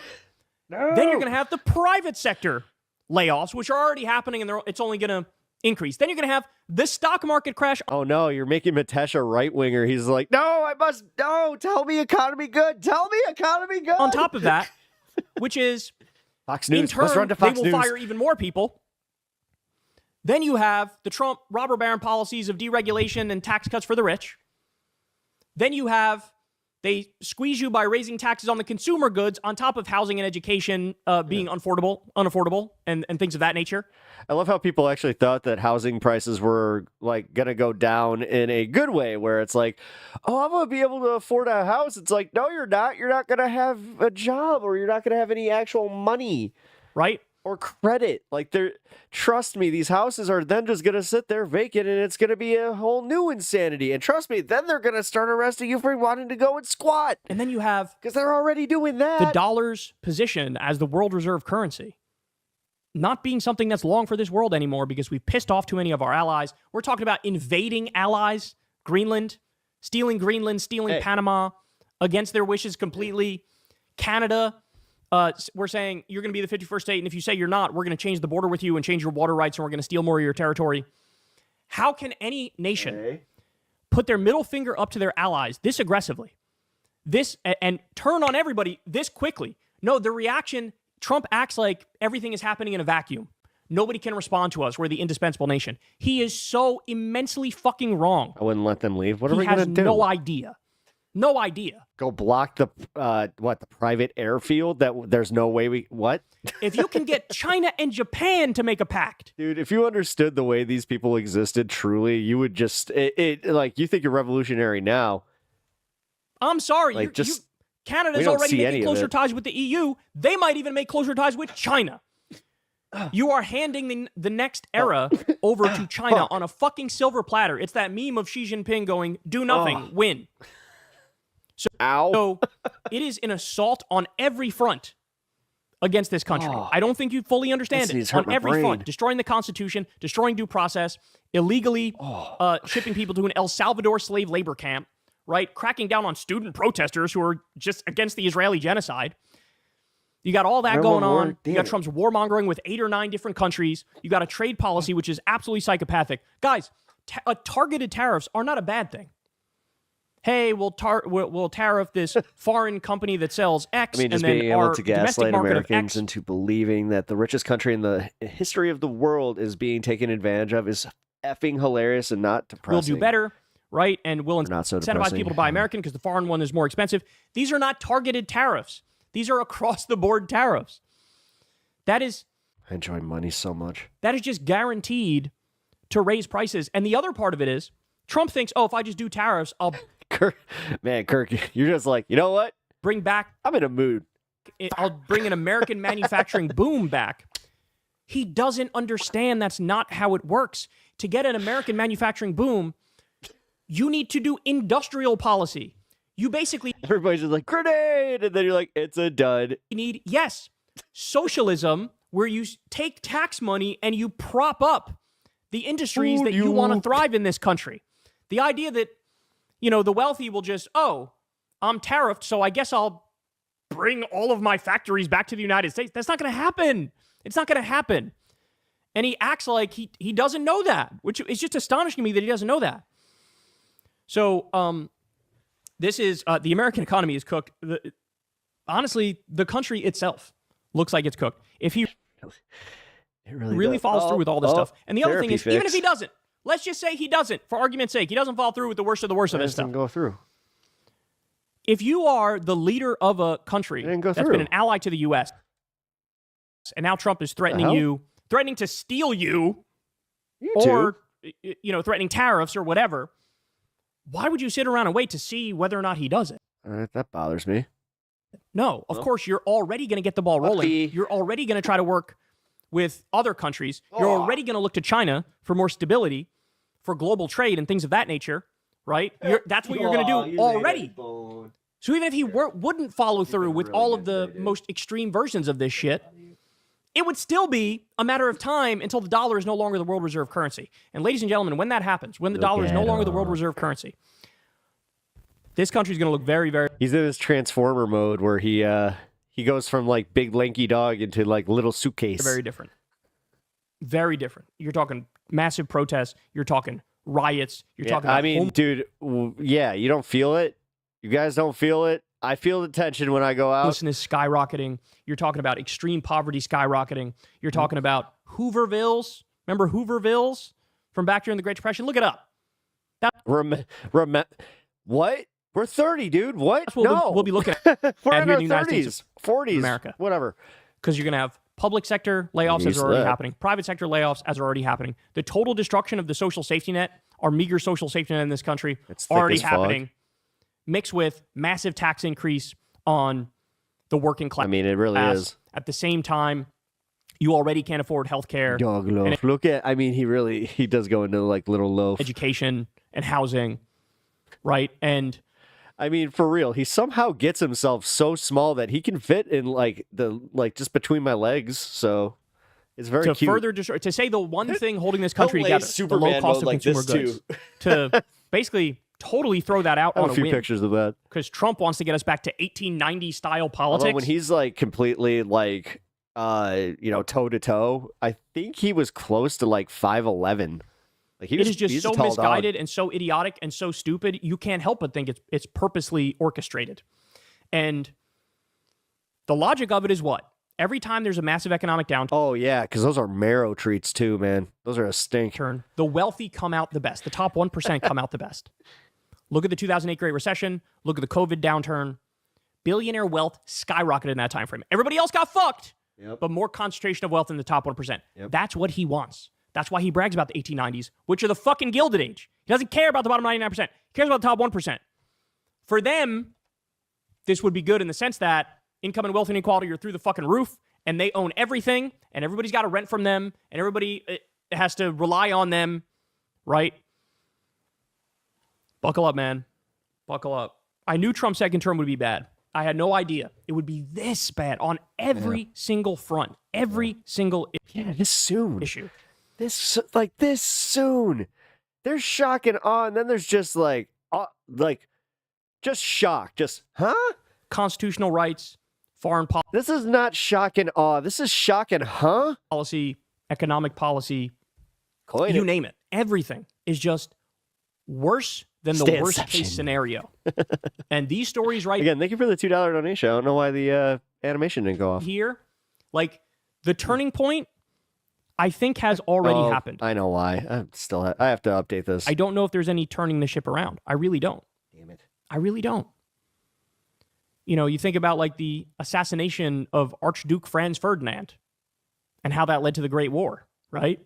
No. Then you're going to have the private sector layoffs, which are already happening, and it's only going to increase. Then you're going to have the stock market crash. Oh, no, you're making Mitesh a right-winger. He's like, no, tell me economy good. Tell me economy good. On top of that, which is, Fox News. in turn, Let's run to Fox they will News. fire even more people. Then you have the Trump robber baron policies of deregulation and tax cuts for the rich. Then you have, they squeeze you by raising taxes on the consumer goods on top of housing and education being unaffordable and things of that nature. I love how people actually thought that housing prices were like going to go down in a good way, where it's like, oh, I'm going to be able to afford a house. It's like, no, you're not. You're not going to have a job, or you're not going to have any actual money. Right? Or credit. Like, trust me, these houses are then just going to sit there vacant, and it's going to be a whole new insanity. And trust me, then they're going to start arresting you for wanting to go and squat. And then you have, because they're already doing that, the dollar's position as the world reserve currency not being something that's long for this world anymore because we've pissed off too many of our allies. We're talking about invading allies, Greenland, stealing Panama against their wishes completely. Canada, we're saying you're going to be the 51st state, and if you say you're not, we're going to change the border with you and change your water rights, and we're going to steal more of your territory. How can any nation put their middle finger up to their allies this aggressively, and turn on everybody this quickly? No, the reaction, Trump acts like everything is happening in a vacuum. Nobody can respond to us. We're the indispensable nation. He is so immensely fucking wrong. I wouldn't let them leave. What are we going to do? He has no idea. No idea. Go block the private airfield that there's no way what? If you can get China and Japan to make a pact. Dude, if you understood the way these people existed truly, you would just, like, you think you're revolutionary now. I'm sorry. Like, Canada's already making closer ties with the EU. They might even make closer ties with China. You are handing the next era over to China on a fucking silver platter. It's that meme of Xi Jinping going, do nothing, win. So it is an assault on every front against this country. I don't think you fully understand it. On every front, destroying the Constitution, destroying due process, illegally shipping people to an El Salvador slave labor camp, right? Cracking down on student protesters who are just against the Israeli genocide. You got all that going on. You got Trump's warmongering with 8 or 9 different countries. You got a trade policy which is absolutely psychopathic. Guys, targeted tariffs are not a bad thing. Hey, we'll tariff this foreign company that sells X, just and then being our able to domestic gaslight market Americans of X. into believing that the richest country in the history of the world is being taken advantage of is effing hilarious and not depressing. We'll do better, right? And we'll incentivize depressing. people to buy American because the foreign one is more expensive. These are not targeted tariffs. These are across-the-board tariffs. That is... I enjoy money so much. That is just guaranteed to raise prices. And the other part of it is, Trump thinks, oh, if I just do tariffs, I'll... Kirk, you're just like, you know what? Bring back... I'm in a mood. I'll bring an American manufacturing boom back. He doesn't understand that's not how it works. To get an American manufacturing boom, you need to do industrial policy. You basically... Everybody's just like, grenade! And then you're like, it's a dud. You need, yes, socialism, where you take tax money and you prop up the industries that you want to thrive in this country. The idea that, the wealthy will just, I'm tariffed, so I guess I'll bring all of my factories back to the United States. That's not going to happen. It's not going to happen. And he acts like he doesn't know that, which is just astonishing to me that he doesn't know that. So, this is, the American economy is cooked. honestly, the country itself looks like it's cooked. If he really follows through with all this stuff. And the other thing is, even if he fix. doesn't, let's just say he doesn't, for argument's sake, he doesn't follow through with the worst of the worst of this stuff. Go through. If you are the leader of a country that's been an ally to the U.S., and now Trump is threatening you, threatening to steal you or, threatening tariffs or whatever, why would you sit around and wait to see whether or not he does it? That bothers me. No, of course, you're already going to get the ball rolling. You're already going to try to work with other countries. You're already going to look to China for more stability, for global trade and things of that nature, right? That's what you're going to do already. So even if he wouldn't follow through with all of the most extreme versions of this shit, it would still be a matter of time until the dollar is no longer the world reserve currency. And ladies and gentlemen, when that happens, when the dollar is no longer the world reserve currency, this country's going to look very, very... He's in his transformer mode where he goes from like big lanky dog into like little suitcase. Very different. Very different. You're talking massive protests. You're talking riots. You're talking about dude, you don't feel it. You guys don't feel it. I feel the tension when I go out. Homelessness skyrocketing. You're talking about extreme poverty skyrocketing. You're talking about Hoovervilles. Remember Hoovervilles from back during the Great Depression? Look it up. What? We're 30, dude. What? That's what we'll be looking at. We're in our United States 30s, 40s, America. whatever. Because you're going to have public sector layoffs as are already happening. Private sector layoffs as are already happening. The total destruction of the social safety net, our meager social safety net in this country, already happening. Mixed with massive tax increase on the working class. I mean, it really is. At the same time, you already can't afford health care. Dog loaf. Look at, he does go into like little loaf. Education and housing, right? And I mean, for real, he somehow gets himself so small that he can fit in just between my legs. So it's very cute. Further to say the one thing holding this country together, the low cost of consumer goods, to basically totally throw that out on a few whim. Pictures of that because Trump wants to get us back to 1890 style politics. Although when he's like completely like toe to toe, I think he was close to like 5'11". Like it is just so misguided and so idiotic and so stupid. You can't help but think it's purposely orchestrated. And the logic of it is what? Every time there's a massive economic downturn. Oh yeah, because those are marrow treats too, man. Those are a stink. The wealthy come out the best. The top 1% come out the best. Look at the 2008 Great Recession. Look at the COVID downturn. Billionaire wealth skyrocketed in that time frame. Everybody else got fucked, but more concentration of wealth in the top 1%. That's what he wants. That's why he brags about the 1890s, which are the fucking Gilded Age. He doesn't care about the bottom 99%. He cares about the top 1%. For them, this would be good in the sense that income and wealth inequality are through the fucking roof, and they own everything, and everybody's got to rent from them, and everybody has to rely on them, right? Buckle up, man. Buckle up. I knew Trump's second term would be bad. I had no idea it would be this bad on every single front, every single this soon issue. This soon. There's shock and awe, and then there's just just shock. Just, huh? Constitutional rights, foreign policy. This is not shock and awe. This is shock and huh? Policy, economic policy, you name it. Everything is just worse than the worst case scenario. And these stories Again, thank you for the $2 donation. I don't know why the animation didn't go off. Here, like the turning point, I think has already happened. I know why. I have to update this. I don't know if there's any turning the ship around. I really don't. Damn it. I really don't. You think about like the assassination of Archduke Franz Ferdinand and how that led to the Great War, right?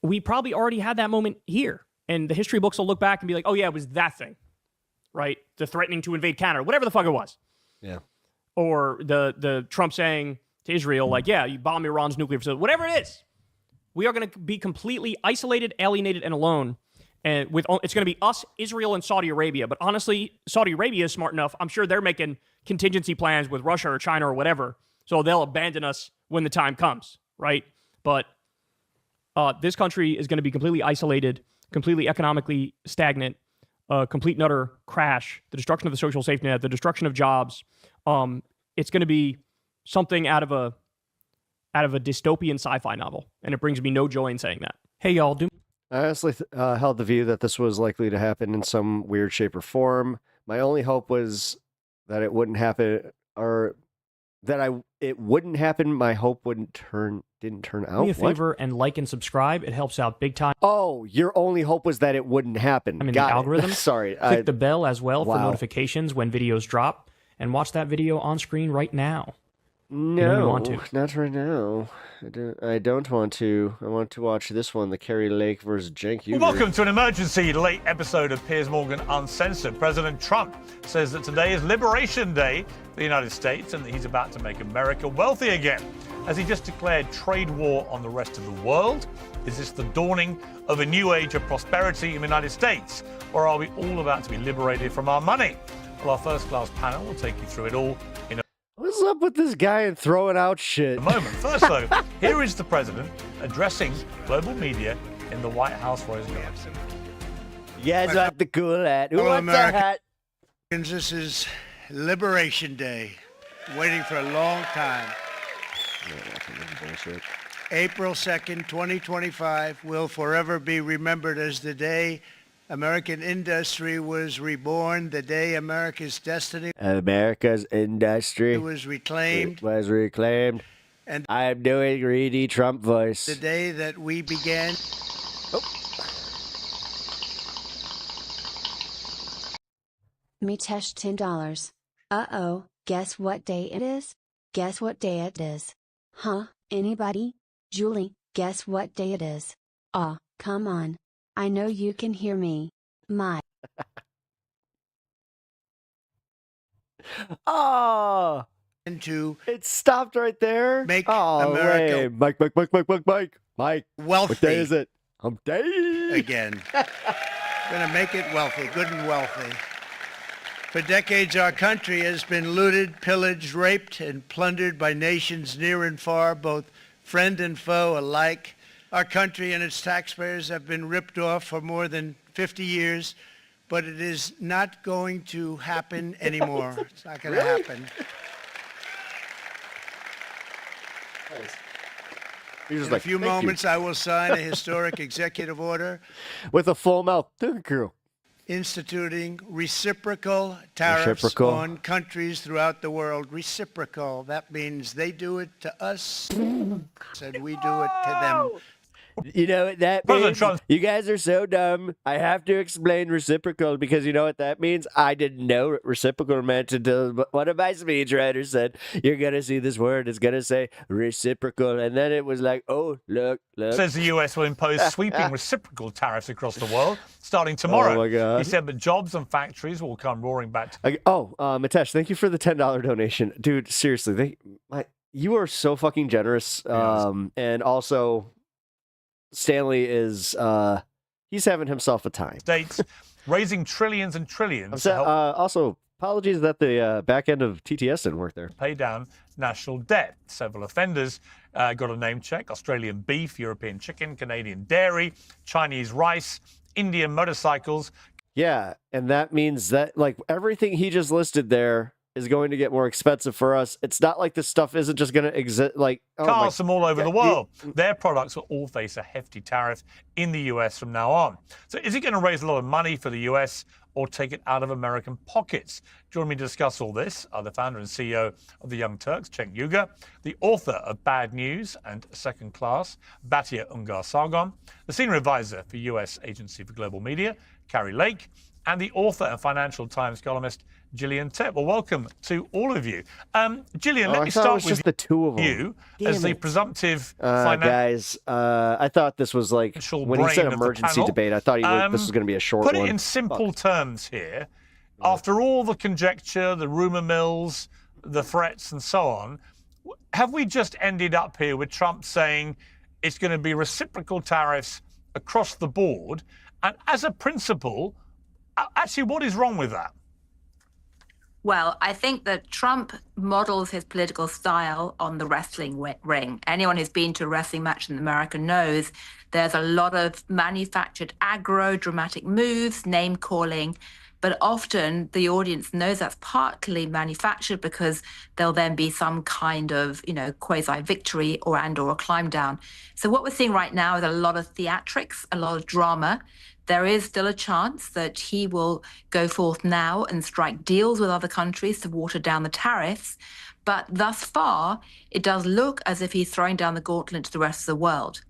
We probably already had that moment here. And the history books will look back and be like, oh yeah, it was that thing, right? The threatening to invade Canada, whatever the fuck it was. Yeah. Or the Trump saying to Israel, like, yeah, you bomb Iran's nuclear facility, whatever it is. We are going to be completely isolated, alienated, and alone. And it's going to be us, Israel, and Saudi Arabia. But honestly, Saudi Arabia is smart enough. I'm sure they're making contingency plans with Russia or China or whatever. So they'll abandon us when the time comes, right? But this country is going to be completely isolated, completely economically stagnant, complete and utter crash, the destruction of the social safety net, the destruction of jobs. It's going to be something out of a dystopian sci-fi novel, and it brings me no joy in saying that. Hey, y'all, I honestly held the view that this was likely to happen in some weird shape or form. My only hope was that it wouldn't happen, or that it wouldn't happen. My hope didn't turn out. Do me a favor and like and subscribe. It helps out big time. Oh, your only hope was that it wouldn't happen. I mean, Got the it. algorithm. Sorry. Click the bell as well for Wow. notifications when videos drop, and watch that video on screen right now. No, you want to. not right now. I don't want to. I want to watch this one, the Kerry Lake versus Cenk Uygur. Welcome to an emergency late episode of Piers Morgan Uncensored. President Trump says that today is Liberation Day for the United States and that he's about to make America wealthy again. Has he just declared trade war on the rest of the world? Is this the dawning of a new age of prosperity in the United States? Or are we all about to be liberated from our money? Well, our first-class panel will take you through it all in a What's up with this guy and throwing out shit? moment. First, though, here is the president addressing global media in the White House Rose Garden. You guys want the cool hat? Who Hello, wants that hat? Americans. This is Liberation Day. Waiting for a long time. April 2nd, 2025 will forever be remembered as the day American industry was reborn, the day America's destiny America's industry was reclaimed, and I'm doing greedy Trump voice. the day that we began. Mitesh $10. Uh-oh, guess what day it is? Guess what day it is? Huh, anybody? Julie, guess what day it is? Aw, come on. I know you can hear me. My. Oh, it stopped right there. Make America Mike. Wealthy. What day is it? Hump day Again. Gonna make it wealthy, good and wealthy. For decades, our country has been looted, pillaged, raped, and plundered by nations near and far, both friend and foe alike. Our country and its taxpayers have been ripped off for more than 50 years, but it is not going to happen anymore. It's not going to happen. In a few moments, I will sign a historic executive order with a full mouth. Thank you. Instituting reciprocal tariffs on countries throughout the world. Reciprocal. That means they do it to us, and we do it to them. You know what that means? You guys are so dumb. I have to explain reciprocal because you know what that means? I didn't know what reciprocal meant until one of my speechwriters said, you're going to see this word. It's going to say reciprocal. And then it was like, oh, look. Says the US will impose sweeping reciprocal tariffs across the world starting tomorrow. Oh, my God. He said that jobs and factories will come roaring back to Mitesh, thank you for the $10 donation. Dude, seriously, you are so fucking generous. And also... Stanley is he's having himself a time. States raising trillions and trillions. Also, apologies that the back end of TTS didn't work there. Pay down national debt. Several offenders got a name check: Australian beef, European chicken, Canadian dairy, Chinese rice, Indian motorcycles. Yeah, and that means that like everything he just listed there is going to get more expensive for us. It's not like this stuff isn't just going to exist. Like cars from all over the world. Their products will all face a hefty tariff in the US from now on. So is it going to raise a lot of money for the US or take it out of American pockets? Joining me to discuss all this are the founder and CEO of the Young Turks, Cenk Uygur, the author of Bad News and Second Class, Batia Ungar Sargon, the senior advisor for US Agency for Global Media, Kerry Lake, and the author and Financial Times columnist, Gillian Tett. Well, welcome to all of you. Gillian, let me start with just the two of them. You as the presumptive guys, I thought this was like when he said emergency debate, I thought this was going to be a short one. Put it in simple terms here. After all the conjecture, the rumor mills, the threats and so on, have we just ended up here with Trump saying it's going to be reciprocal tariffs across the board? And as a principle, actually, what is wrong with that? Well, I think that Trump models his political style on the wrestling ring. Anyone who's been to a wrestling match in America knows there's a lot of manufactured aggro, dramatic moves, name-calling, But often the audience knows that's partly manufactured because there'll then be some kind of, quasi victory or a climb down. So what we're seeing right now is a lot of theatrics, a lot of drama. There is still a chance that he will go forth now and strike deals with other countries to water down the tariffs. But thus far, it does look as if he's throwing down the gauntlet to the rest of the world.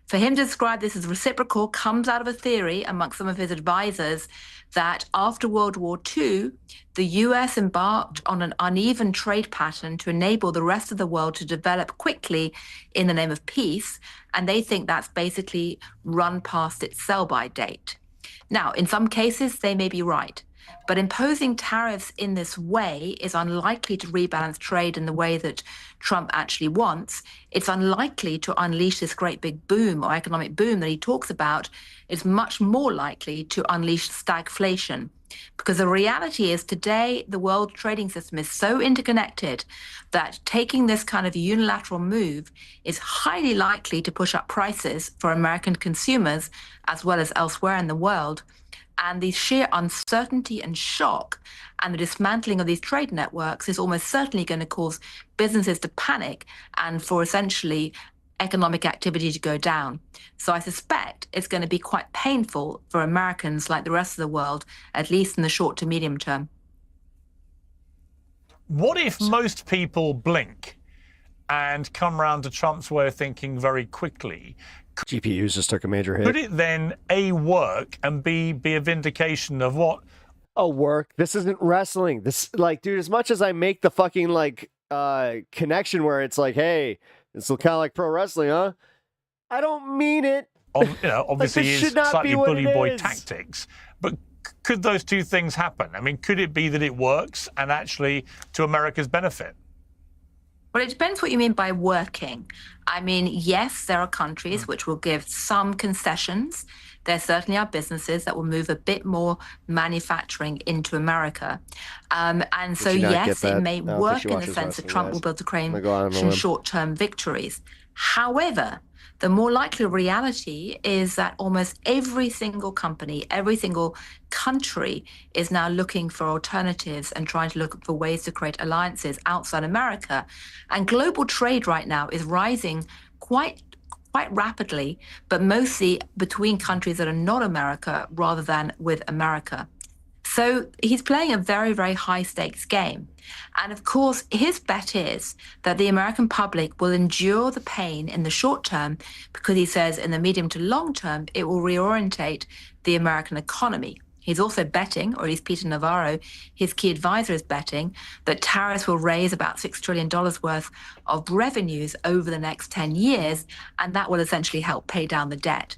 For him to describe this as reciprocal comes out of a theory amongst some of his advisors that after World War II, the US embarked on an uneven trade pattern to enable the rest of the world to develop quickly in the name of peace, and they think that's basically run past its sell-by date. Now, in some cases, they may be right. But imposing tariffs in this way is unlikely to rebalance trade in the way that Trump actually wants. It's unlikely to unleash this great big boom or economic boom that he talks about. It's much more likely to unleash stagflation. Because the reality is today, the world trading system is so interconnected that taking this kind of unilateral move is highly likely to push up prices for American consumers as well as elsewhere in the world. And the sheer uncertainty and shock and the dismantling of these trade networks is almost certainly going to cause businesses to panic and for essentially economic activity to go down. So I suspect it's going to be quite painful for Americans like the rest of the world, at least in the short to medium term. What if most people blink and come around to Trump's way of thinking very quickly? GPUs just took a major hit. Could it then A, work, and B, be a vindication of what? Oh, work. This isn't wrestling. This, like, dude, as much as I make the fucking, like, connection where it's like, hey, it's kind of like pro wrestling, huh? I don't mean it. Obviously like, is slightly bully boy tactics. But could those two things happen? I mean, could it be that it works and actually to America's benefit? Well, it depends what you mean by working. I mean, yes, there are countries which will give some concessions. There certainly are businesses that will move a bit more manufacturing into America. And so, yes, it may work in the sense that Trump will be able to claim some short-term victories. However, the more likely reality is that almost every single company, every single country is now looking for alternatives and trying to look for ways to create alliances outside America. And global trade right now is rising quite rapidly, but mostly between countries that are not America rather than with America. So he's playing a very, very high stakes game. And of course, his bet is that the American public will endure the pain in the short term because he says in the medium to long term, it will reorientate the American economy. He's also betting, or at least Peter Navarro, his key advisor, is betting that tariffs will raise about $6 trillion worth of revenues over the next 10 years, and that will essentially help pay down the debt.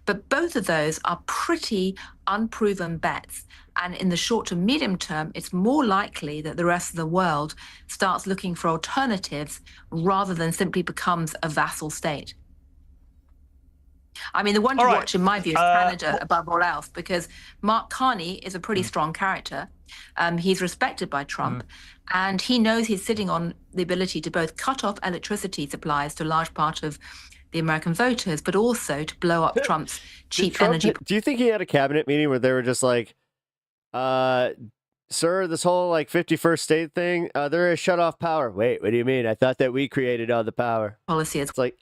But both of those are pretty unproven bets. And in the short to medium term, it's more likely that the rest of the world starts looking for alternatives rather than simply becomes a vassal state. I mean, the one to watch, in my view, is Canada above all else, because Mark Carney is a pretty strong character. He's respected by Trump, and he knows he's sitting on the ability to both cut off electricity supplies to a large part of the American voters, but also to blow up Trump's cheap energy. Do you think he had a cabinet meeting where they were just like, sir, this whole like 51st state thing, there is shut off power. Wait, what do you mean? I thought that we created all the power. Policy is. It's like,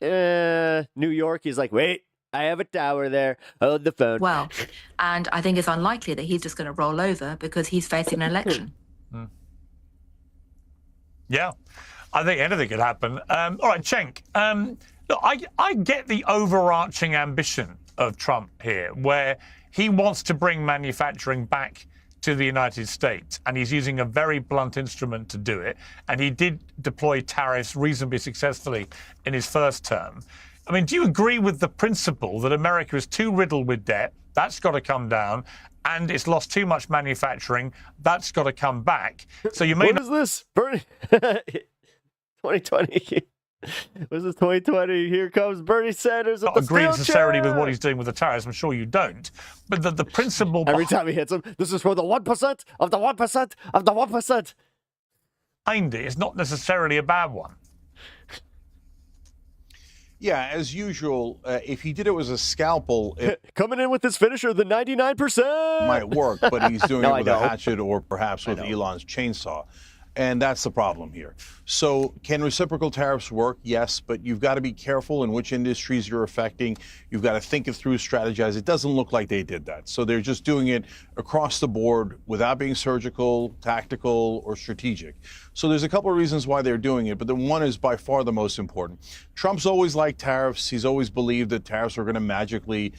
New York, he's like, wait, I have a tower there. Hold the phone. Well, and I think it's unlikely that he's just going to roll over because he's facing an election. Yeah, I think anything could happen. All right, Cenk, look, I get the overarching ambition of Trump here, where he wants to bring manufacturing back to the United States, and he's using a very blunt instrument to do it. And he did deploy tariffs reasonably successfully in his first term. I mean, do you agree with the principle that America is too riddled with debt? That's got to come down. And it's lost too much manufacturing. That's got to come back. So you may What is this? Bernie 2020. Was this 2020? Here comes Bernie Sanders. Not agree necessarily with what he's doing with the tariffs. I'm sure you don't. But the principle every time he hits him, this is for the 1% of the 1% of the 1%. Behind it is not necessarily a bad one. Yeah, as usual, if he did it with a scalpel, it coming in with his finisher, the 99%, might work, but he's doing No, it with I a know. hatchet or perhaps with Elon's chainsaw. And that's the problem here. So can reciprocal tariffs work? Yes, but you've got to be careful in which industries you're affecting. You've got to think it through, strategize. It doesn't look like they did that. So they're just doing it across the board without being surgical, tactical, or strategic. So there's a couple of reasons why they're doing it, but the one is by far the most important. Trump's always liked tariffs. He's always believed that tariffs are going to magically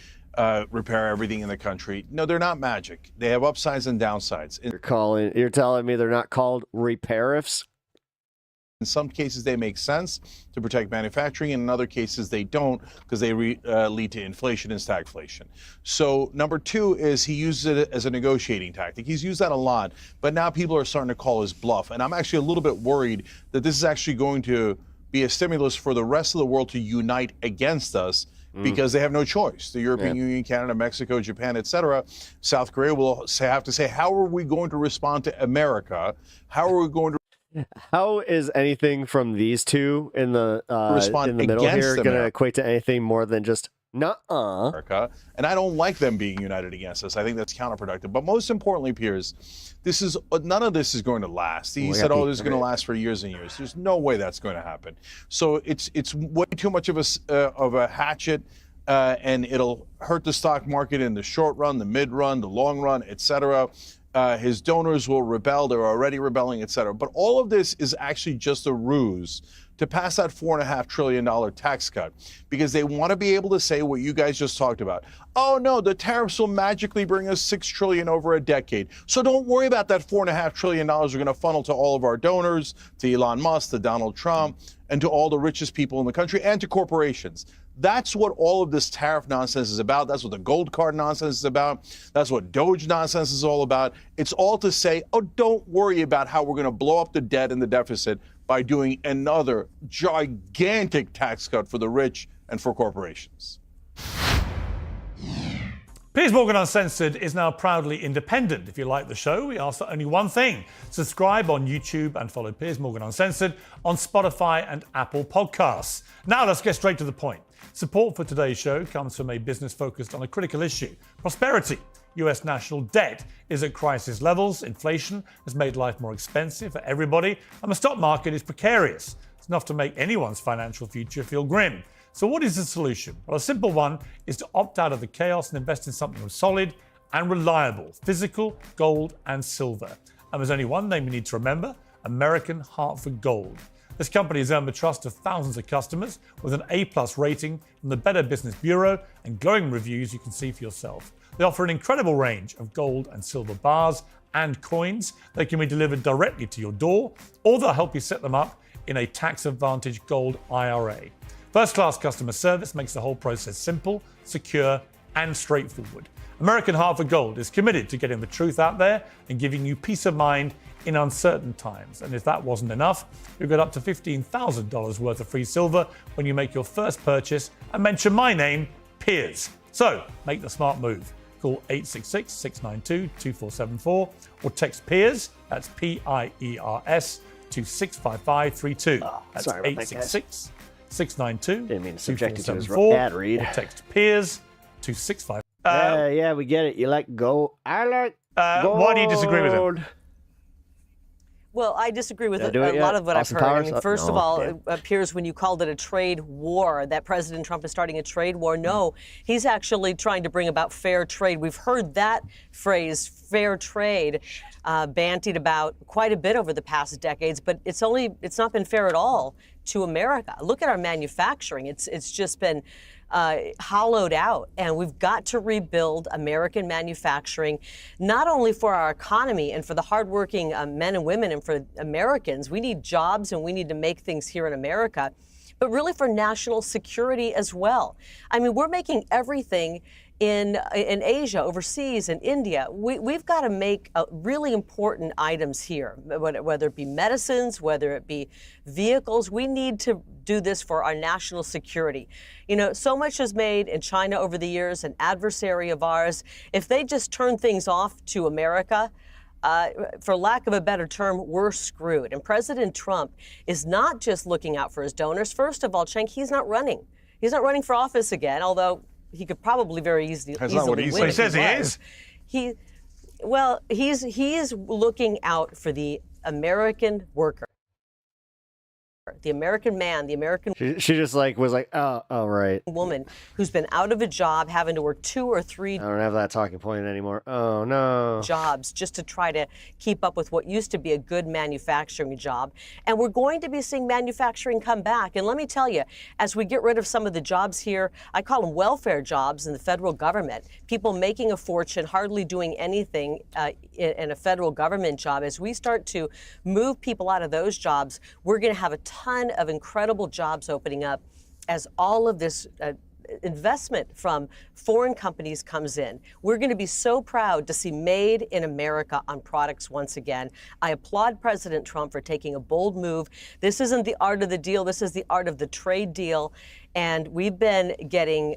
repair everything in the country. No, they're not magic. They have upsides and downsides. You're telling me they're not called repariffs? In some cases, they make sense to protect manufacturing. In other cases, they don't because they lead to inflation and stagflation. So number two is he uses it as a negotiating tactic. He's used that a lot, but now people are starting to call his bluff. And I'm actually a little bit worried that this is actually going to be a stimulus for the rest of the world to unite against us because they have no choice. The European Union, Canada, Mexico, Japan, etc. South Korea will have to say, how are we going to respond to America? How are we going to How is anything from these two in the respond in the middle against here going to America? equate to anything more than just nuh-uh? America? And I don't like them being united against us. I think that's counterproductive. But most importantly, Piers, none of this is going to last. He said, "Oh, this is going to last for years and years." There's no way that's going to happen. So it's way too much of a hatchet, and it'll hurt the stock market in the short run, the mid run, the long run, etc. His donors will rebel. They're already rebelling, etc. But all of this is actually just a ruse to pass that $4.5 trillion tax cut because they want to be able to say what you guys just talked about. Oh, no, the tariffs will magically bring us $6 trillion over a decade. So don't worry about that $4.5 trillion we're going to funnel to all of our donors, to Elon Musk, to Donald Trump, and to all the richest people in the country and to corporations. That's what all of this tariff nonsense is about. That's what the gold card nonsense is about. That's what Doge nonsense is all about. It's all to say, oh, don't worry about how we're going to blow up the debt and the deficit by doing another gigantic tax cut for the rich and for corporations. Piers Morgan Uncensored is now proudly independent. If you like the show, we ask for only one thing. Subscribe on YouTube and follow Piers Morgan Uncensored on Spotify and Apple Podcasts. Now let's get straight to the point. Support for today's show comes from a business focused on a critical issue, prosperity. US national debt is at crisis levels, inflation has made life more expensive for everybody, and the stock market is precarious. It's enough to make anyone's financial future feel grim. So what is the solution? Well, a simple one is to opt out of the chaos and invest in something solid and reliable, physical, gold and silver. And there's only one name you need to remember, American Hartford Gold. This company has earned the trust of thousands of customers with an A+ rating from the Better Business Bureau and glowing reviews you can see for yourself. They offer an incredible range of gold and silver bars and coins. They can be delivered directly to your door, or they'll help you set them up in a tax-advantaged gold IRA. First-class customer service makes the whole process simple, secure, and straightforward. American Hartford Gold is committed to getting the truth out there and giving you peace of mind in uncertain times. And if that wasn't enough, you'll get up to $15,000 worth of free silver when you make your first purchase and mention my name, Piers. So make the smart move. Call 866-692-2474 or text Piers, that's P-I-E-R-S, to 65532. That's 866-692-2474 ad read. or text Piers to 655. Yeah, we get it. You like gold. I like gold. Why do you disagree with him? Well, I disagree with Did I a do it yet? lot of what Austin I've heard. Powers? I mean, first of No. all, it appears when you called it a trade war, that President Trump is starting a trade war. No, he's actually trying to bring about fair trade. We've heard that phrase, fair trade, bandied about quite a bit over the past decades, but it's not been fair at all to America. Look at our manufacturing. It's just been hollowed out, and we've got to rebuild American manufacturing, not only for our economy and for the hardworking men and women and for Americans. We need jobs and we need to make things here in America, but really for national security as well. I mean, we're making everything in Asia, overseas, in India. We've got to make really important items here, whether it be medicines, whether it be vehicles. We need to do this for our national security. You know, so much is made in China over the years, an adversary of ours. If they just turn things off to America, for lack of a better term, we're screwed. And President Trump is not just looking out for his donors. First of all, Cenk, he's not running. He's not running for office again, although he could probably very easily That's not what he win. said. He says he is. He is looking out for the American worker, the American man, the American She just like was like, oh, right. woman who's been out of a job, having to work 2 or 3 I don't have that talking point anymore. Oh, no. jobs just to try to keep up with what used to be a good manufacturing job. And we're going to be seeing manufacturing come back. And let me tell you, as we get rid of some of the jobs here, I call them welfare jobs in the federal government, people making a fortune, hardly doing anything in a federal government job. As we start to move people out of those jobs, we're going to have a ton of incredible jobs opening up as all of this investment from foreign companies comes in. We're going to be so proud to see made in America on products once again. I applaud President Trump for taking a bold move. This isn't the art of the deal. This is the art of the trade deal. And we've been getting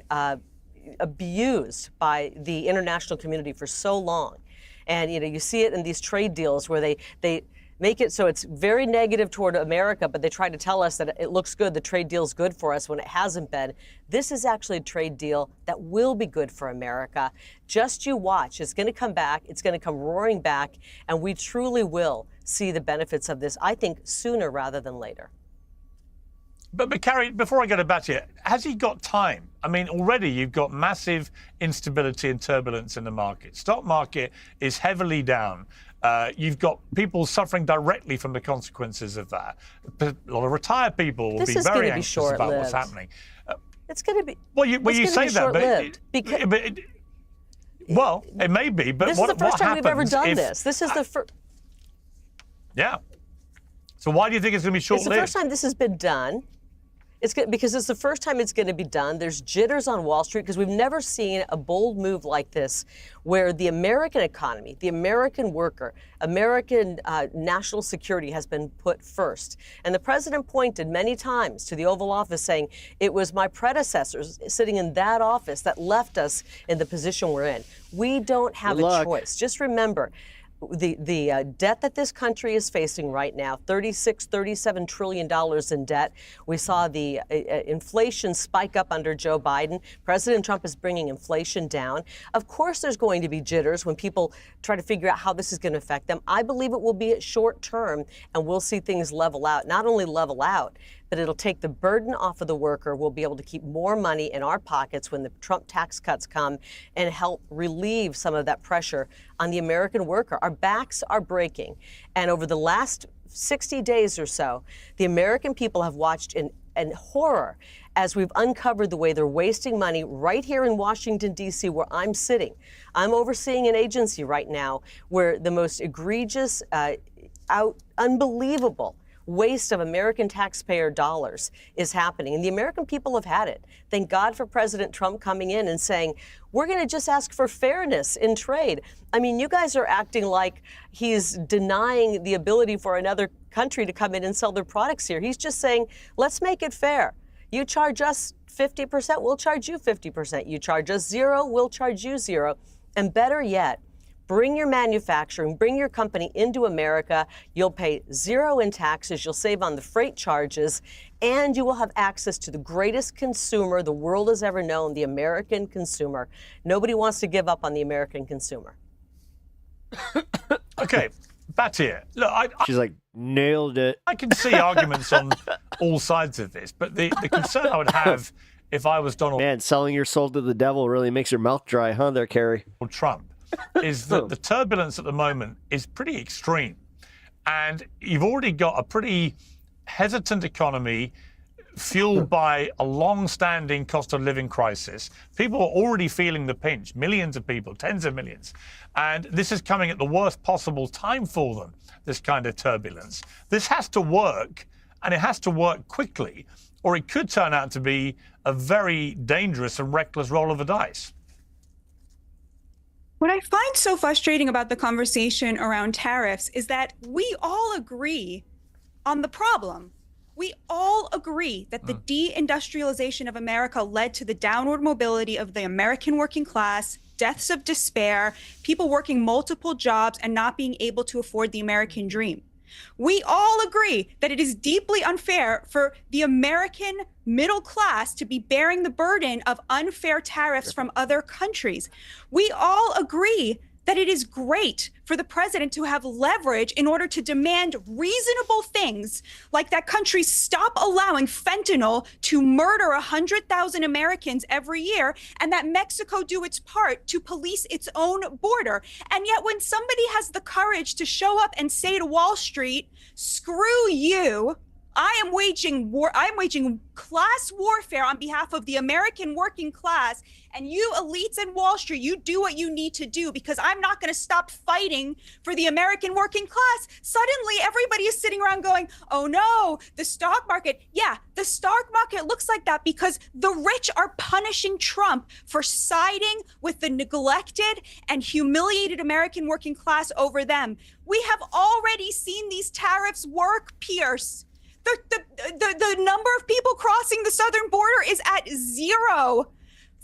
abused by the international community for so long. And, you see it in these trade deals where they make it so it's very negative toward America, but they try to tell us that it looks good, the trade deal's good for us when it hasn't been. This is actually a trade deal that will be good for America. Just you watch. It's going to come back. It's going to come roaring back, and we truly will see the benefits of this, I think, sooner rather than later. But Carrie, before I get back to you, has he got time? I mean, already you've got massive instability and turbulence in the market. Stock market is heavily down. You've got people suffering directly from the consequences of that. A lot of retired people will be very anxious about what's happening. It's going to be. Well, you say that, but well, it may be. But this is the first time we've ever done this. This is the first. Yeah. So why do you think it's going to be short-lived? It's the first time this has been done. It's good because it's the first time it's going to be done. There's jitters on Wall Street because we've never seen a bold move like this where the American economy, the American worker, American national security has been put first. And the president pointed many times to the Oval Office saying, it was my predecessors sitting in that office that left us in the position we're in. We don't have a choice. Just remember, the debt that this country is facing right now, $37 trillion in debt. We saw the inflation spike up under Joe Biden. President Trump is bringing inflation down. Of course, there's going to be jitters when people try to figure out how this is going to affect them. I believe it will be short term, and we'll see things level out. Not only level out, but it'll take the burden off of the worker. We'll be able to keep more money in our pockets when the Trump tax cuts come and help relieve some of that pressure on the American worker. Our backs are breaking. And over the last 60 days or so, the American people have watched in horror as we've uncovered the way they're wasting money right here in Washington, D.C., where I'm sitting. I'm overseeing an agency right now where the most egregious, unbelievable waste of American taxpayer dollars is happening. And the American people have had it. Thank God for President Trump coming in and saying, we're going to just ask for fairness in trade. I mean, you guys are acting like he's denying the ability for another country to come in and sell their products here. He's just saying, let's make it fair. You charge us 50%, we'll charge you 50%. You charge us 0, we'll charge you 0. And better yet, bring your manufacturing, bring your company into America. You'll pay 0 in taxes. You'll save on the freight charges, and you will have access to the greatest consumer the world has ever known, the American consumer. Nobody wants to give up on the American consumer. Okay, back to it. Look, she's like, nailed it. I can see arguments on all sides of this, but the concern I would have if I was Donald... Man, selling your soul to the devil really makes your mouth dry, huh, there, Carrie? Trump. Is that the turbulence at the moment is pretty extreme. And you've already got a pretty hesitant economy fueled by a long-standing cost of living crisis. People are already feeling the pinch, millions of people, tens of millions. And this is coming at the worst possible time for them, this kind of turbulence. This has to work, and it has to work quickly, or it could turn out to be a very dangerous and reckless roll of the dice. What I find so frustrating about the conversation around tariffs is that we all agree on the problem. We all agree that the deindustrialization of America led to the downward mobility of the American working class, deaths of despair, people working multiple jobs and not being able to afford the American dream. We all agree that it is deeply unfair for the American middle class to be bearing the burden of unfair tariffs from other countries. We all agree that it is great for the president to have leverage in order to demand reasonable things, like that countries stop allowing fentanyl to murder 100,000 Americans every year, and that Mexico do its part to police its own border. And yet when somebody has the courage to show up and say to Wall Street, screw you, I am waging war. I am waging class warfare on behalf of the American working class. And you elites in Wall Street, you do what you need to do, because I'm not going to stop fighting for the American working class. Suddenly, everybody is sitting around going, oh no, the stock market. Yeah, the stock market looks like that because the rich are punishing Trump for siding with the neglected and humiliated American working class over them. We have already seen these tariffs work, Pierce. The number of people crossing the southern border is at 0.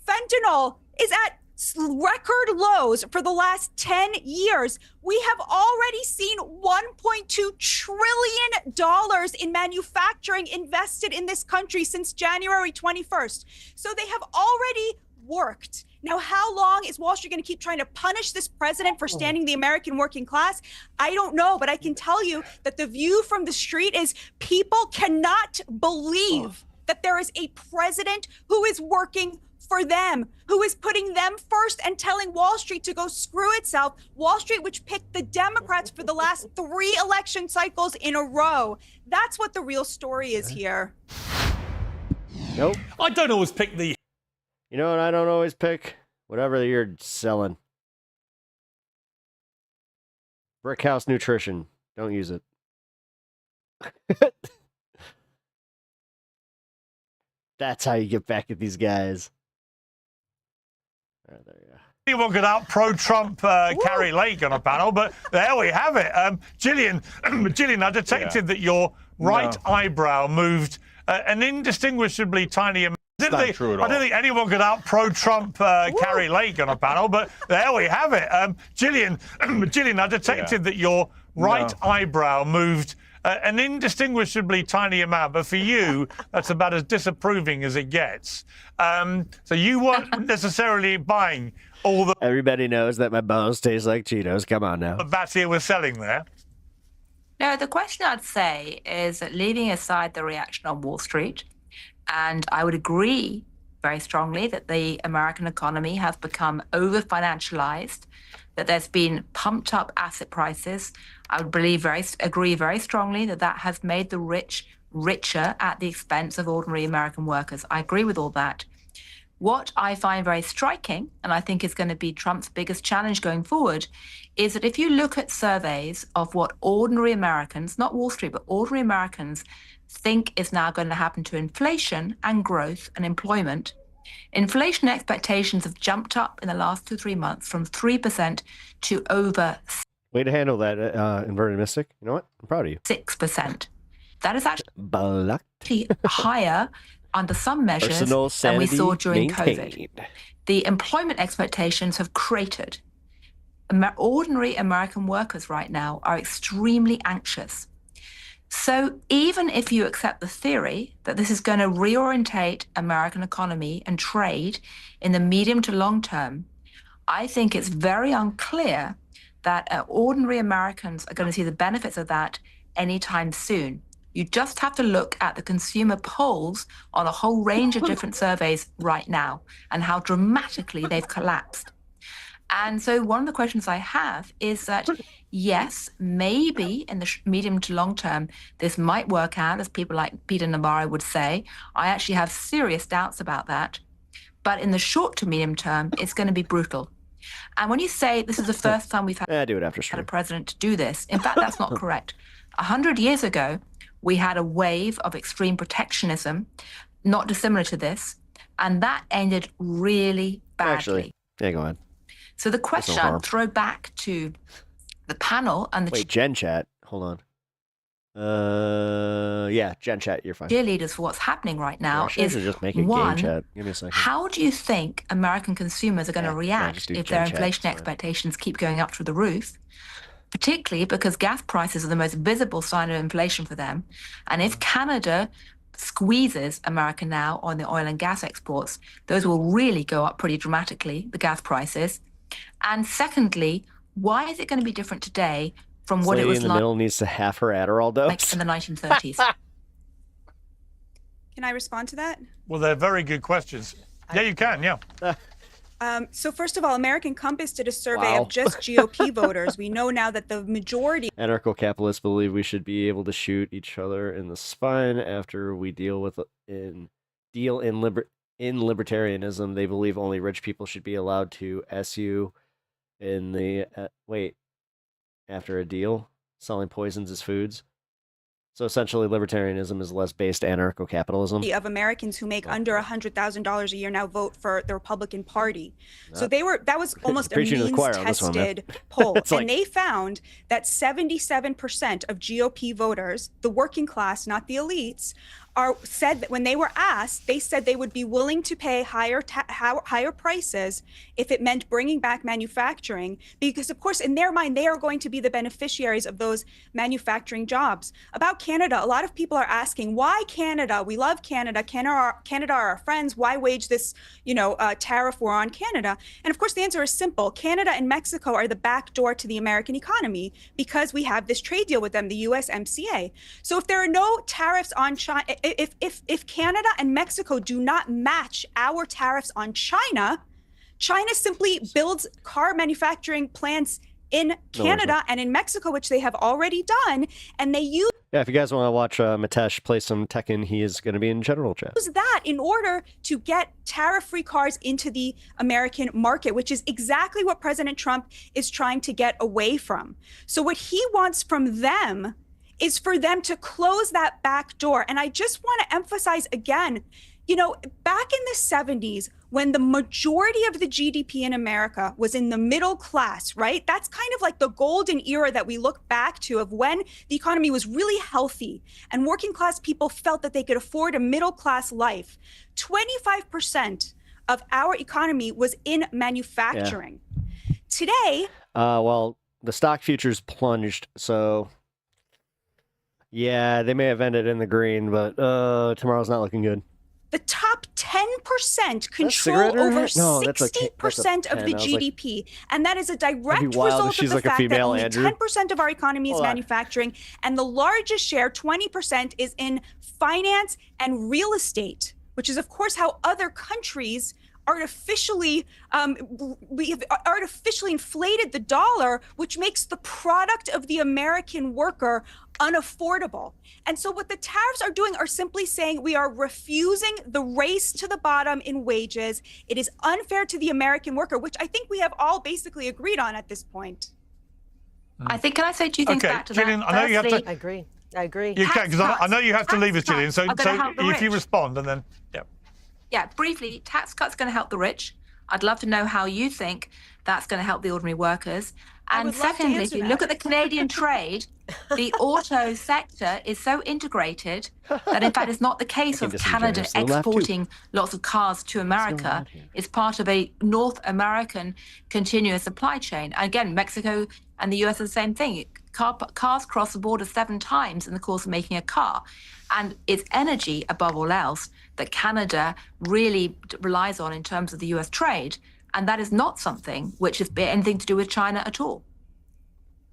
Fentanyl is at record lows for the last 10 years. We have already seen $1.2 trillion in manufacturing invested in this country since January 21st. So they have already worked. Now, how long is Wall Street going to keep trying to punish this president for standing the American working class? I don't know, but I can tell you that the view from the street is people cannot believe that there is a president who is working for them, who is putting them first and telling Wall Street to go screw itself. Wall Street, which picked the Democrats for the last 3 election cycles in a row. That's what the real story is here. Nope. I don't always pick the... You know what I don't always pick? Whatever you're selling. Brickhouse Nutrition. Don't use it. That's how you get back at these guys. There you go. Anyone could out pro-Trump Carrie Lake on a panel, but there we have it. Gillian, I detected that your right eyebrow moved an indistinguishably tiny amount. I don't think anyone could out pro-Trump Carrie Lake on a panel, but there we have it. Gillian, I detected that your right eyebrow moved an indistinguishably tiny amount, but for you, that's about as disapproving as it gets. So you weren't necessarily buying all the... Everybody knows that my bones taste like Cheetos. Come on now. ...the Batia was selling there. No, the question I'd say is that leaving aside the reaction on Wall Street, and I would agree very strongly that the American economy has become over-financialized, that there's been pumped up asset prices. I would agree very strongly that that has made the rich richer at the expense of ordinary American workers. I agree with all that. What I find very striking, and I think is going to be Trump's biggest challenge going forward, is that if you look at surveys of what ordinary Americans, not Wall Street, but ordinary Americans think is now going to happen to inflation and growth and employment, inflation expectations have jumped up in the last 2-3 months from 3% to over... Way to handle that, inverted mystic. You know what? I'm proud of you. 6%. That is actually higher under some measures than we saw during COVID. The employment expectations have cratered. Ordinary American workers right now are extremely anxious. So even if you accept the theory that this is going to reorientate American economy and trade in the medium to long term, I think it's very unclear that ordinary Americans are going to see the benefits of that anytime soon. You just have to look at the consumer polls on a whole range of different surveys right now and how dramatically they've collapsed. And so one of the questions I have is that, yes, maybe in the medium to long term, this might work out, as people like Peter Navarro would say. I actually have serious doubts about that. But in the short to medium term, it's going to be brutal. And when you say this is the first time we've had a president to do this, in fact, that's not correct. 100 years ago, we had a wave of extreme protectionism, not dissimilar to this, and that ended really badly. Actually, yeah, go ahead. So the question I'd throw back to the panel and the... Wait, Gen Chat. Hold on. Yeah, Gen Chat, you're fine. Cheerleaders for what's happening right now is just make it game chat. Give me a second. How do you think American consumers are going to react if their inflation expectations keep going up through the roof? particularly because gas prices are the most visible sign of inflation for them. And if Canada squeezes America now on the oil and gas exports, those will really go up pretty dramatically, the gas prices. And secondly, why is it going to be different today from what it was in the middle needs to half her Adderall dose in the 1930s? Can I respond to that? Well, they're very good questions. Yeah, you can, yeah. So first of all, American Compass did a survey of just GOP voters. We know now that the majority... Anarcho-capitalists believe we should be able to shoot each other in the spine after we deal in libertarianism. They believe only rich people should be allowed to SU in the... after a deal, selling poisons as foods. So essentially, libertarianism is less based anarcho-capitalism. Of Americans who make under $100,000 a year now vote for the Republican Party. So that was almost a means-tested poll. And they found that 77% of GOP voters, the working class, not the elites, said that when they were asked, they said they would be willing to pay higher prices if it meant bringing back manufacturing, because of course in their mind they are going to be the beneficiaries of those manufacturing jobs. About Canada, a lot of people are asking, why Canada? We love Canada. Canada are our friends. Why wage this, tariff war on Canada? And of course the answer is simple. Canada and Mexico are the back door to the American economy because we have this trade deal with them, the USMCA. So if there are no tariffs on China, if Canada and Mexico do not match our tariffs on China, China simply builds car manufacturing plants in Canada and in Mexico, which they have already done, and they use... Yeah, if you guys want to watch Mitesh play some Tekken, he is going to be in general chat. ...that in order to get tariff-free cars into the American market, which is exactly what President Trump is trying to get away from. So what he wants from them is for them to close that back door. And I just want to emphasize again, back in the 70s, when the majority of the GDP in America was in the middle class, right? That's kind of like the golden era that we look back to of when the economy was really healthy and working class people felt that they could afford a middle class life. 25% of our economy was in manufacturing. Yeah. Today... well, the stock futures plunged, so... Yeah, they may have ended in the green, but tomorrow's not looking good. The top 10% control over 60% of the GDP. And that is a direct result of the fact that only 10% of our economy is manufacturing. And the largest share, 20%, is in finance and real estate, which is, of course, how other countries we have artificially inflated the dollar, which makes the product of the American worker unaffordable. And so what the tariffs are doing are simply saying we are refusing the race to the bottom in wages. It is unfair to the American worker, which I think we have all basically agreed on at this point. I think, can I say two things back to Gillian, that? I know you have to... I agree. You can, because I know you have to leave us, Gillian. So if you respond, and then, Yeah, briefly, tax cuts going to help the rich. I'd love to know how you think that's going to help the ordinary workers. And secondly, if you look at the Canadian trade, the auto sector is so integrated that, in fact, it's not the case of Canada exporting lots of cars to America. It's part of a North American continuous supply chain. Again, Mexico and the US are the same thing. Cars cross the border 7 times in the course of making a car. And it's energy, above all else, that Canada really relies on in terms of the US trade. And that is not something which has anything to do with China at all.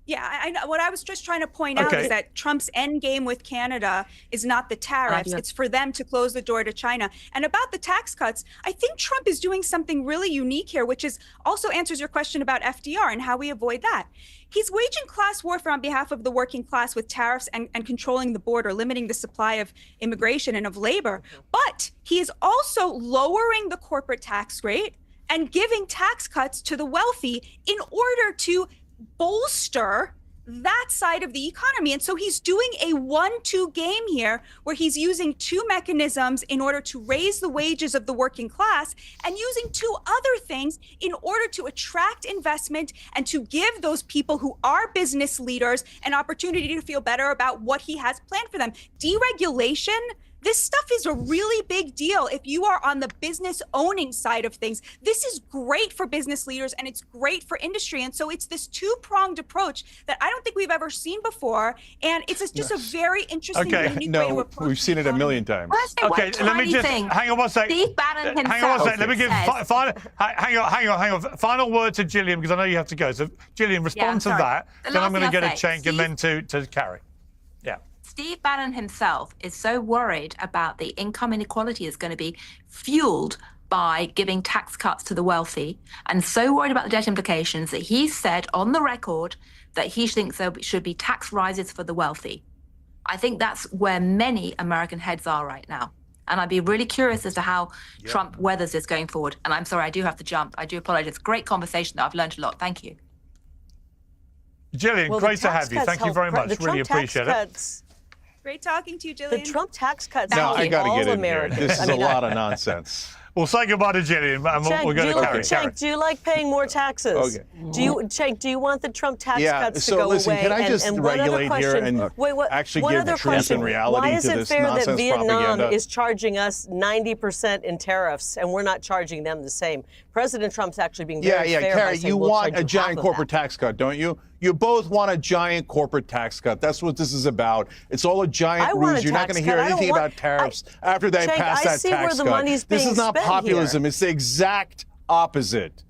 Yeah, I know. What I was just trying to point out is that Trump's end game with Canada is not the tariffs. It's for them to close the door to China. And about the tax cuts, I think Trump is doing something really unique here, which is also answers your question about FDR and how we avoid that. He's waging class warfare on behalf of the working class with tariffs and controlling the border, limiting the supply of immigration and of labor. But he is also lowering the corporate tax rate and giving tax cuts to the wealthy in order to bolster that side of the economy. And so he's doing a 1-2 game here where he's using 2 mechanisms in order to raise the wages of the working class and using 2 other things in order to attract investment and to give those people who are business leaders an opportunity to feel better about what he has planned for them. Deregulation, This stuff is a really big deal if you are on the business owning side of things. This is great for business leaders and it's great for industry. And so it's this two-pronged approach that I don't think we've ever seen before. And it's just a very interesting and unique way to approach. We've seen it a million times. Okay, let me just hang on one second. Steve Bannon himself. Hang on one second. Let me give hang on. Final word to Gillian because I know you have to go. So Gillian, respond to that. Then I'm going to get a Cenk and then to Carrie. Yeah. Steve Bannon himself is so worried about the income inequality is going to be fueled by giving tax cuts to the wealthy, and so worried about the debt implications that he said on the record that he thinks there should be tax rises for the wealthy. I think that's where many American heads are right now. And I'd be really curious as to how Trump weathers this going forward. And I'm sorry, I do have to jump. I do apologize. Great conversation, though. I've learned a lot. Thank you. Gillian, great to have you. Thank you very much. Really appreciate it. Great talking to you, Jillian. The Trump tax cuts No, I got to get in here. Americans. This is a lot of nonsense. We'll say goodbye to Gillian, and we're going to carry. Cenk, do you like paying more taxes? Okay. Cenk, do you want the Trump tax cuts to so go listen, away? can I just and one other regulate here question, and actually one give other truth question. and reality Why is to it this fair that nonsense Vietnam propaganda? is charging us 90% in tariffs and we're not charging them the same? President Trump's actually being very fair by Carrie, saying you we'll want charge a giant half of corporate tax cut, don't you? You both want a giant corporate tax cut. That's what this is about. It's all a giant want a ruse. You're not tax going to hear cut. I don't anything want- about tariffs after they Cenk, pass I that see tax where the cut. money's This being is not spent populism. here. It's the exact opposite.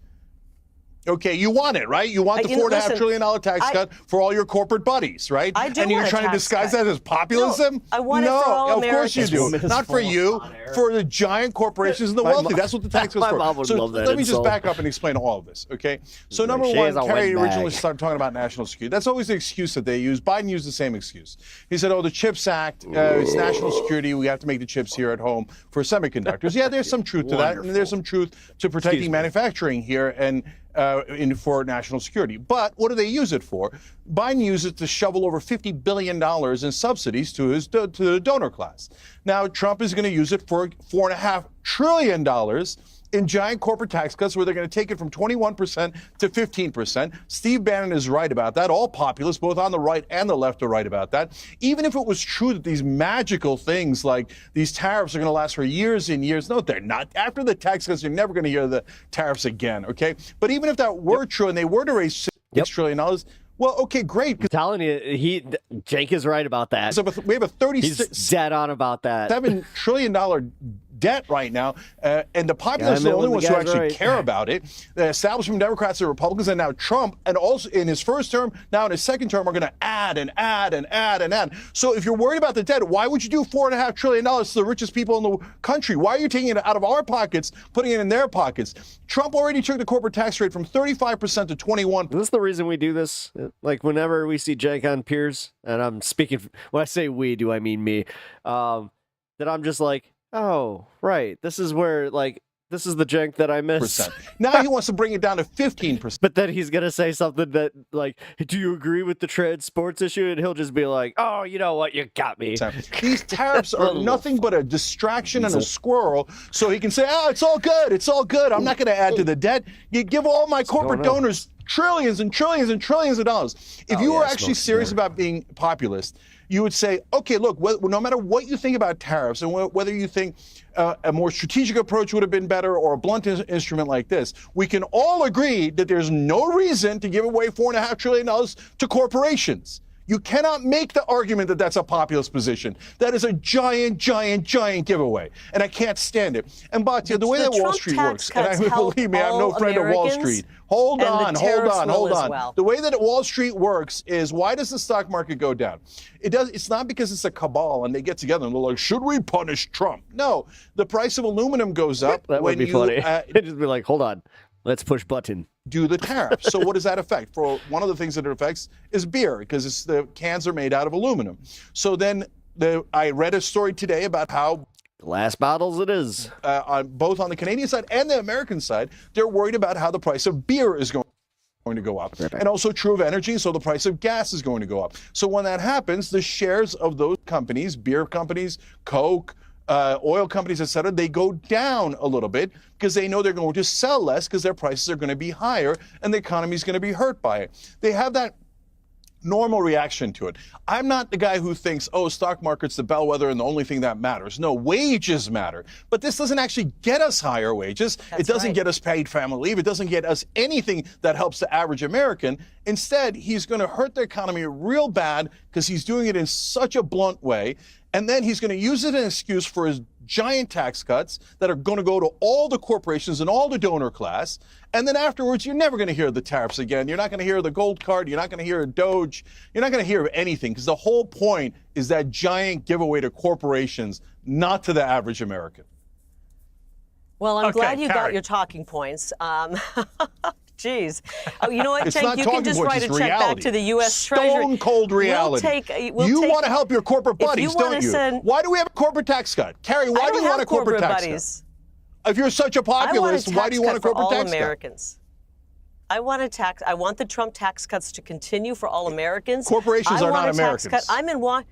Okay, you want it, right? You want the $4.5 trillion tax cut for all your corporate buddies, right? I do and you're want a trying to tax disguise cut. that as populism? No, I want it for all of course you Americans. do. Not for you, for the giant corporations and the wealthy. That's what the tax cut's My for. mom would So love that let me just insult. back up and explain all of this, okay? So number she one, has a Kerry wet originally bag. started talking about national security. That's always the excuse that they use. Biden used the same excuse. He said, the CHIPS Act, it's national security. We have to make the chips here at home for semiconductors. Yeah, there's some truth to that, and there's some truth to protecting manufacturing here and for national security. But what do they use it for? Biden used it to shovel over $50 billion in subsidies to the donor class. Now, Trump is going to use it for $4.5 trillion in giant corporate tax cuts where they're going to take it from 21% to 15%. Steve Bannon is right about that. All populists, both on the right and the left, are right about that. Even if it was true that these magical things like these tariffs are going to last for years and years, no, they're not. After the tax cuts, you're never going to hear the tariffs again, okay? But even if that were true and they were to raise $6 trillion, well, okay, great. I'm telling you, Cenk is right about that. So we have a He's dead on about that. $7 trillion debt right now, and the populace are the only ones who actually care about it. The establishment Democrats and Republicans, and now Trump, and also in his first term, now in his second term, are going to add and add and add and add. So if you're worried about the debt, why would you do $4.5 trillion to the richest people in the country? Why are you taking it out of our pockets, putting it in their pockets? Trump already took the corporate tax rate from 35% to 21%. Is this the reason we do this? Like whenever we see Cenk on Piers, and I'm speaking, when I say we, do I mean me? That I'm just like, oh, right. This is where, this is the Cenk that I miss. Now he wants to bring it down to 15%. But then he's going to say something that, do you agree with the trans sports issue? And he'll just be like, oh, you know what? You got me. These tariffs are nothing but a distraction and a squirrel. So he can say, it's all good. It's all good. I'm not going to add to the debt. You give all my corporate donors trillions and trillions and trillions of dollars. If you were actually serious about being populist, you would say, okay, look, no matter what you think about tariffs and whether you think a more strategic approach would have been better or a blunt instrument like this, we can all agree that there's no reason to give away $4.5 trillion to corporations. You cannot make the argument that that's a populist position. That is a giant, giant, giant giveaway. And I can't stand it. And Batya, the way that Wall Street works, and I believe me, I have no friend at Wall Street. Hold on. The way that Wall Street works is, why does the stock market go down? It's not because it's a cabal and they get together and they're like, should we punish Trump? No, the price of aluminum goes up. That would be funny. It'd just be like, hold on. Let's push button. Do the tariff. So what does that affect? For one of the things that it affects is beer, because the cans are made out of aluminum. So then I read a story today about how glass bottles it is. Both on the Canadian side and the American side, they're worried about how the price of beer is going to go up. And also true of energy, so the price of gas is going to go up. So when that happens, the shares of those companies, beer companies, Coke, oil companies, et cetera, they go down a little bit because they know they're going to sell less because their prices are going to be higher and the economy is going to be hurt by it. They have that normal reaction to it. I'm not the guy who thinks, oh, stock market's the bellwether and the only thing that matters. No, wages matter. But this doesn't actually get us higher wages. It doesn't get us paid family leave. It doesn't get us anything that helps the average American. Instead, he's going to hurt the economy real bad because he's doing it in such a blunt way. And then he's going to use it as an excuse for his giant tax cuts that are going to go to all the corporations and all the donor class. And then afterwards, you're never going to hear the tariffs again. You're not going to hear the gold card. You're not going to hear a Doge. You're not going to hear anything because the whole point is that giant giveaway to corporations, not to the average American. Well, I'm glad you got your talking points. Jeez. Oh, you know what, Cenk? You can just write a check back to the U.S. Treasury. Stone cold reality. You want to help your corporate buddies, don't you? Why do we have a corporate tax cut? Carrie, why do you want a corporate tax cut? If you're such a populist, why do you want a corporate tax cut? Americans. I want the Trump tax cuts to continue for all Americans. Corporations are not Americans. I'm in Washington.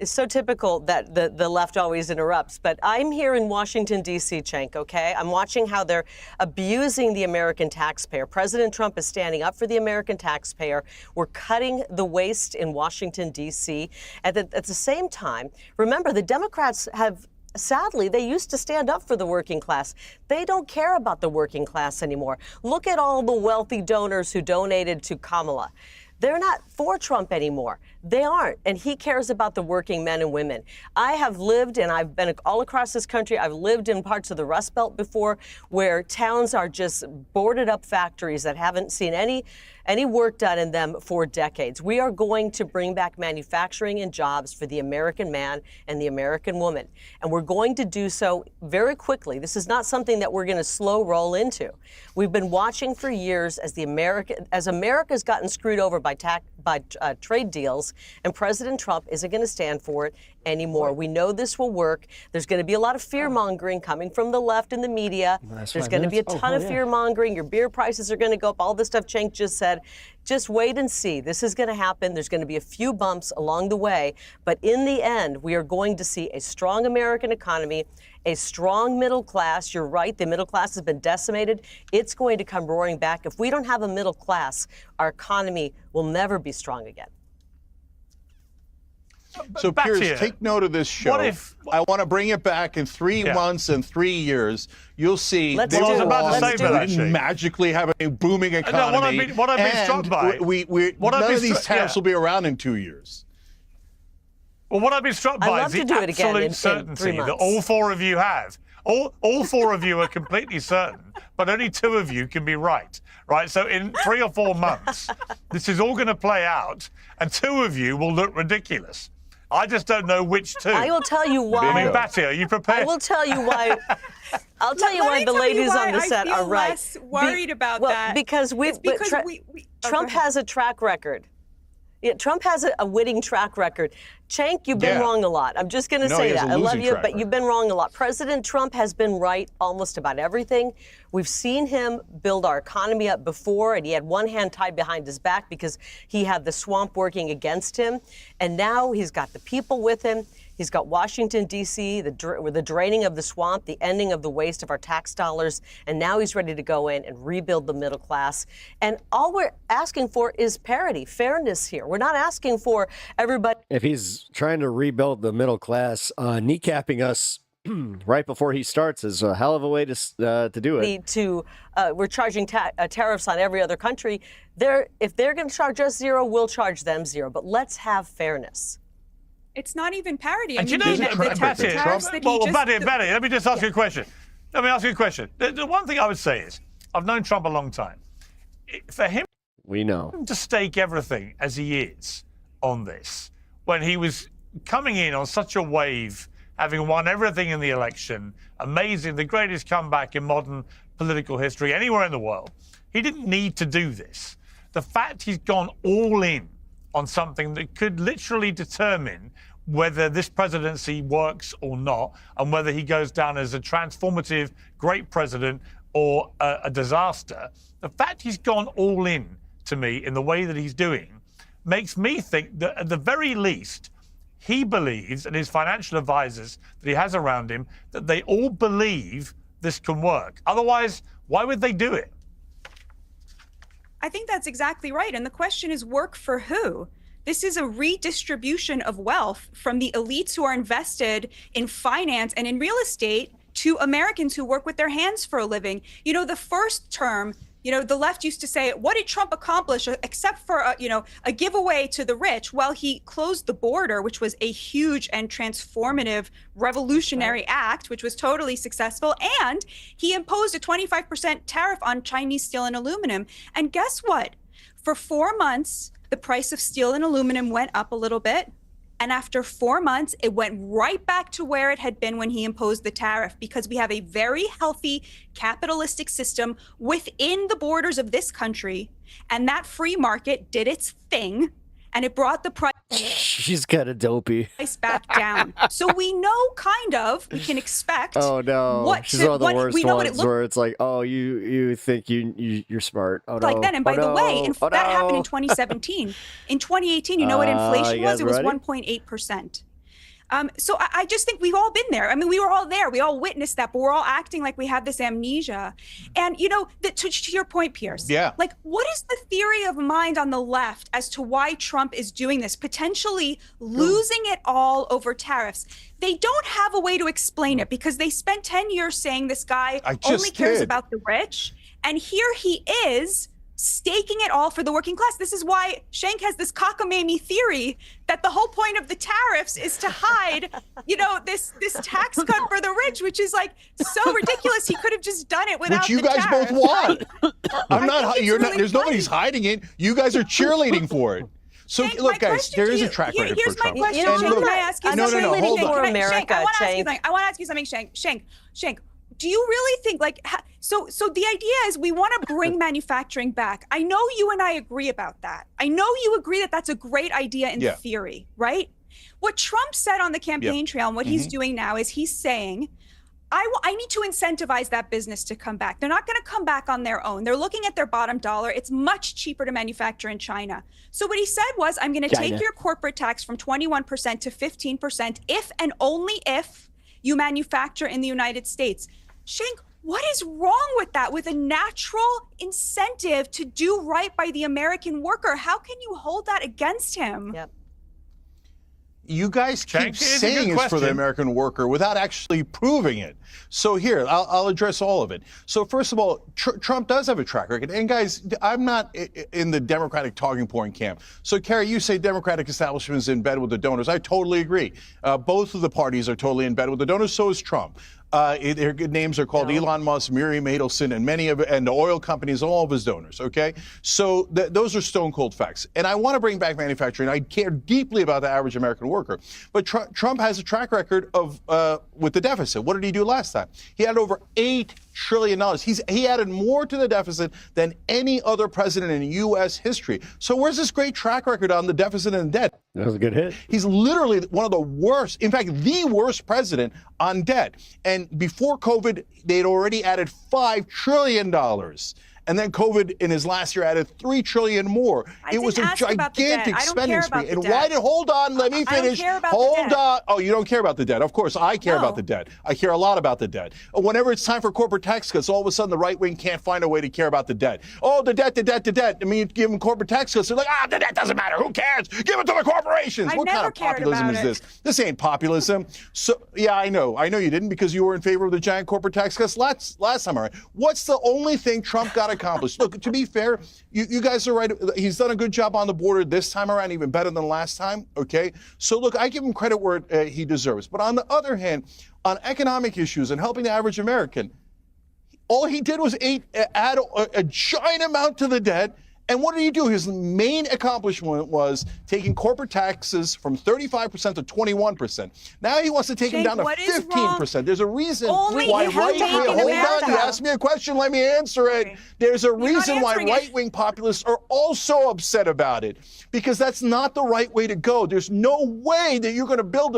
It's so typical that the left always interrupts, but I'm here in Washington, D.C., Cenk, okay? I'm watching how they're abusing the American taxpayer. President Trump is standing up for the American taxpayer. We're cutting the waste in Washington, D.C. At the same time, remember, the Democrats have, sadly, they used to stand up for the working class. They don't care about the working class anymore. Look at all the wealthy donors who donated to Kamala. They're not for Trump anymore. They aren't. And he cares about the working men and women. I have lived, and I've been all across this country. I've lived in parts of the Rust Belt before where towns are just boarded up factories that haven't seen any work done in them for decades. We are going to bring back manufacturing and jobs for the American man and the American woman. And we're going to do so very quickly. This is not something that we're going to slow roll into. We've been watching for years as America's gotten screwed over by trade deals, and President Trump isn't going to stand for it anymore. We know this will work. There's going to be a lot of fear-mongering coming from the left and the media. There's going to be a ton of fear-mongering. Your beer prices are going to go up. All the stuff Cenk just said. Just wait and see. This is going to happen. There's going to be a few bumps along the way. But in the end, we are going to see a strong American economy, a strong middle class. You're right. The middle class has been decimated. It's going to come roaring back. If we don't have a middle class, our economy will never be strong again. So, Piers, take note of this show. I want to bring it back in 3 months and 3 years. You'll see they didn't magically have a booming economy. No, what I've been struck by. None of these tariffs will be around in 2 years. Well, what I've been struck by is the absolute certainty that all four of you have. All four of you are completely certain, but only two of you can be right. Right? So in 3 or 4 months, this is all going to play out, and two of you will look ridiculous. I just don't know which two. I will tell you why. I mean, Batty, are you prepared? I will tell you why. I'll tell you why the ladies on the set are right. Less worried about that. Because Trump has a track record. Yeah, Trump has a winning track record. Cenk, you've been wrong a lot. I'm just going to say that. I love you, but you've been wrong a lot. President Trump has been right almost about everything. We've seen him build our economy up before, and he had one hand tied behind his back because he had the swamp working against him. And now he's got the people with him. He's got Washington, D.C., the draining of the swamp, the ending of the waste of our tax dollars, and now he's ready to go in and rebuild the middle class. And all we're asking for is parity, fairness here. We're not asking for everybody. If he's trying to rebuild the middle class, kneecapping us right before he starts is a hell of a way to do it. We're charging tariffs on every other country. If they're going to charge us zero, we'll charge them zero. But let's have fairness. It's not even parity. And you know, Batty, let me just ask you a question. Let me ask you a question. The one thing I would say is, I've known Trump a long time. For him to stake everything as he is on this, when he was coming in on such a wave, having won everything in the election, amazing, the greatest comeback in modern political history anywhere in the world, he didn't need to do this. The fact he's gone all in on something that could literally determine whether this presidency works or not, and whether he goes down as a transformative, great president or a disaster. The fact he's gone all in, to me, in the way that he's doing, makes me think that at the very least, he believes, and his financial advisors that he has around him, that they all believe this can work. Otherwise, why would they do it? I think that's exactly right. And the question is, work for who? This is a redistribution of wealth from the elites who are invested in finance and in real estate to Americans who work with their hands for a living. You know, the first term, you know, the left used to say, what did Trump accomplish except for, a giveaway to the rich? Well, he closed the border, which was a huge and transformative revolutionary act, which was totally successful. And he imposed a 25% tariff on Chinese steel and aluminum. And guess what? For 4 months, the price of steel and aluminum went up a little bit. And after 4 months, it went right back to where it had been when he imposed the tariff, because we have a very healthy capitalistic system within the borders of this country. And that free market did its thing, and it brought the price. She's kind of dopey. Back down. So we know we can expect. Oh no, she's one of the worst ones where it's like, oh, you think you're smart. Oh no. Like then, and by the way, that happened in 2017. In 2018, you know what inflation was? It was 1.8%. So I just think we've all been there. I mean, we were all there. We all witnessed that, but we're all acting like we have this amnesia. And, you know, to your point, Pierce, like, what is the theory of mind on the left as to why Trump is doing this, potentially losing it all over tariffs? They don't have a way to explain it because they spent 10 years saying this guy only cares about the rich. And here he is staking it all for the working class. This is why Shank has this cockamamie theory that the whole point of the tariffs is to hide, you know, this tax cut for the rich, which is like so ridiculous. He could have just done it without which you guys both want. I'm not. You're not. There's nobody's hiding it. You guys are cheerleading for it. So Shank, look, guys, there is a track record for Trump. Here's my question. Shank, can I ask you something? No, hold on. Shank, I want to ask you something. Shank. Do you really think, like, so the idea is we want to bring manufacturing back. I know you and I agree about that. I know you agree that that's a great idea in theory, right? What Trump said on the campaign trail and what he's doing now is he's saying, I need to incentivize that business to come back. They're not going to come back on their own. They're looking at their bottom dollar. It's much cheaper to manufacture in China. So what he said was, I'm going to take your corporate tax from 21% to 15% if and only if you manufacture in the United States. Shank, what is wrong with that? With a natural incentive to do right by the American worker, how can you hold that against him? Yep. You guys keep saying it's for the American worker without actually proving it. So here, I'll address all of it. So first of all, Trump does have a track record. And guys, I'm not in the Democratic talking point camp. So Carrie, you say Democratic establishment is in bed with the donors. I totally agree. Both of the parties are totally in bed with the donors. So is Trump. Their good names are called Elon Musk, Miriam Adelson, and the oil companies, all of his donors, okay? So those are stone cold facts. And I want to bring back manufacturing. I care deeply about the average American worker. But Trump has a track record of with the deficit. What did he do last time? He had over $8 trillion. He added more to the deficit than any other president in U.S. history. So where's this great track record on the deficit and debt? That was a good hit. He's literally one of the worst, in fact, the worst president on debt. And before COVID, they'd already added $5 trillion. And then COVID in his last year added $3 trillion more. It was a gigantic spending spree. And why did, hold on, let me finish. Hold on. Oh, you don't care about the debt. Of course, I care about the debt. I care a lot about the debt. Whenever it's time for corporate tax cuts, all of a sudden the right wing can't find a way to care about the debt. Oh, the debt. I mean, you give them corporate tax cuts. They're like, the debt doesn't matter. Who cares? Give it to the corporations. What kind of populism is this? This ain't populism. So, yeah, I know you didn't, because you were in favor of the giant corporate tax cuts last time around. What's the only thing Trump got accomplished? Look, to be fair, you guys are right. He's done a good job on the border this time around, even better than last time, okay? So look, I give him credit where he deserves. But on the other hand, on economic issues and helping the average American, all he did was add a giant amount to the debt. And what did he do? His main accomplishment was taking corporate taxes from 35% to 21%. Now he wants to take them down to 15%. There's a reason why right-wing, hold on, you asked me a question, let me answer it. There's a reason why right-wing populists are also upset about it, because that's not the right way to go. There's no way that you're going to build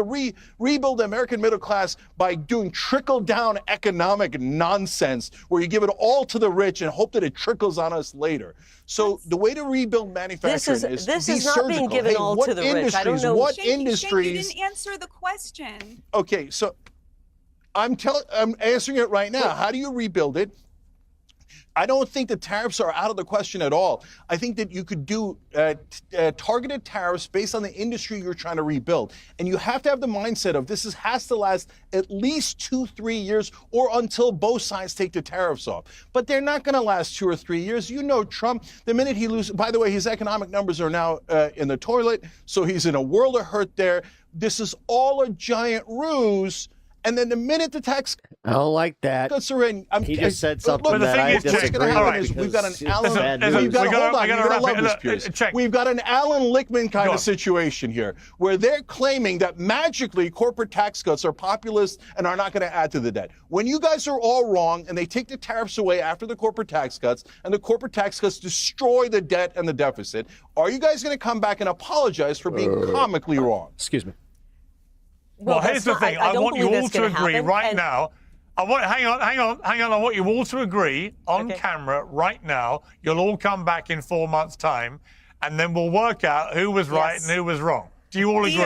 rebuild the American middle class by doing trickle-down economic nonsense where you give it all to the rich and hope that it trickles on us later. So the way to rebuild manufacturing is be surgical. Being given all to the rich. I don't know. What Shank, industries? you didn't answer the question. Okay, so I'm answering it right now. How do you rebuild it? I don't think the tariffs are out of the question at all. I think that you could do targeted tariffs based on the industry you're trying to rebuild. And you have to have the mindset of has to last at least 2-3 years or until both sides take the tariffs off. But they're not going to last 2 or 3 years. You know, Trump, the minute he loses, by the way, his economic numbers are now in the toilet. So he's in a world of hurt there. This is all a giant ruse. And then the minute the tax I don't like that. cuts are in, He just said something look, that I what's going disagree to happen with. is we've got an because Alan. it's bad news. Hold on, you're going to love this, Piers. We've got an Alan Lichtman kind of situation here, where they're claiming that magically corporate tax cuts are populist and are not going to add to the debt. When you guys are all wrong, and they take the tariffs away after the corporate tax cuts, and the corporate tax cuts destroy the debt and the deficit, are you guys going to come back and apologize for being comically wrong? Excuse me. Well, here's the thing. I want you all to agree right now. Hang on. I want you all to agree on camera right now. You'll all come back in 4 months' time, and then we'll work out who was right and who was wrong. Do you all agree?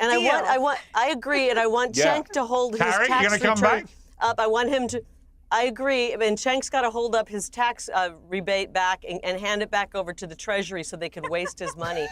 And I agree, and I want Cenk to hold his Carrie, tax you gonna come return back? up. I want him to. I agree, and Cenk's got to hold up his tax rebate back and hand it back over to the Treasury so they can waste his money.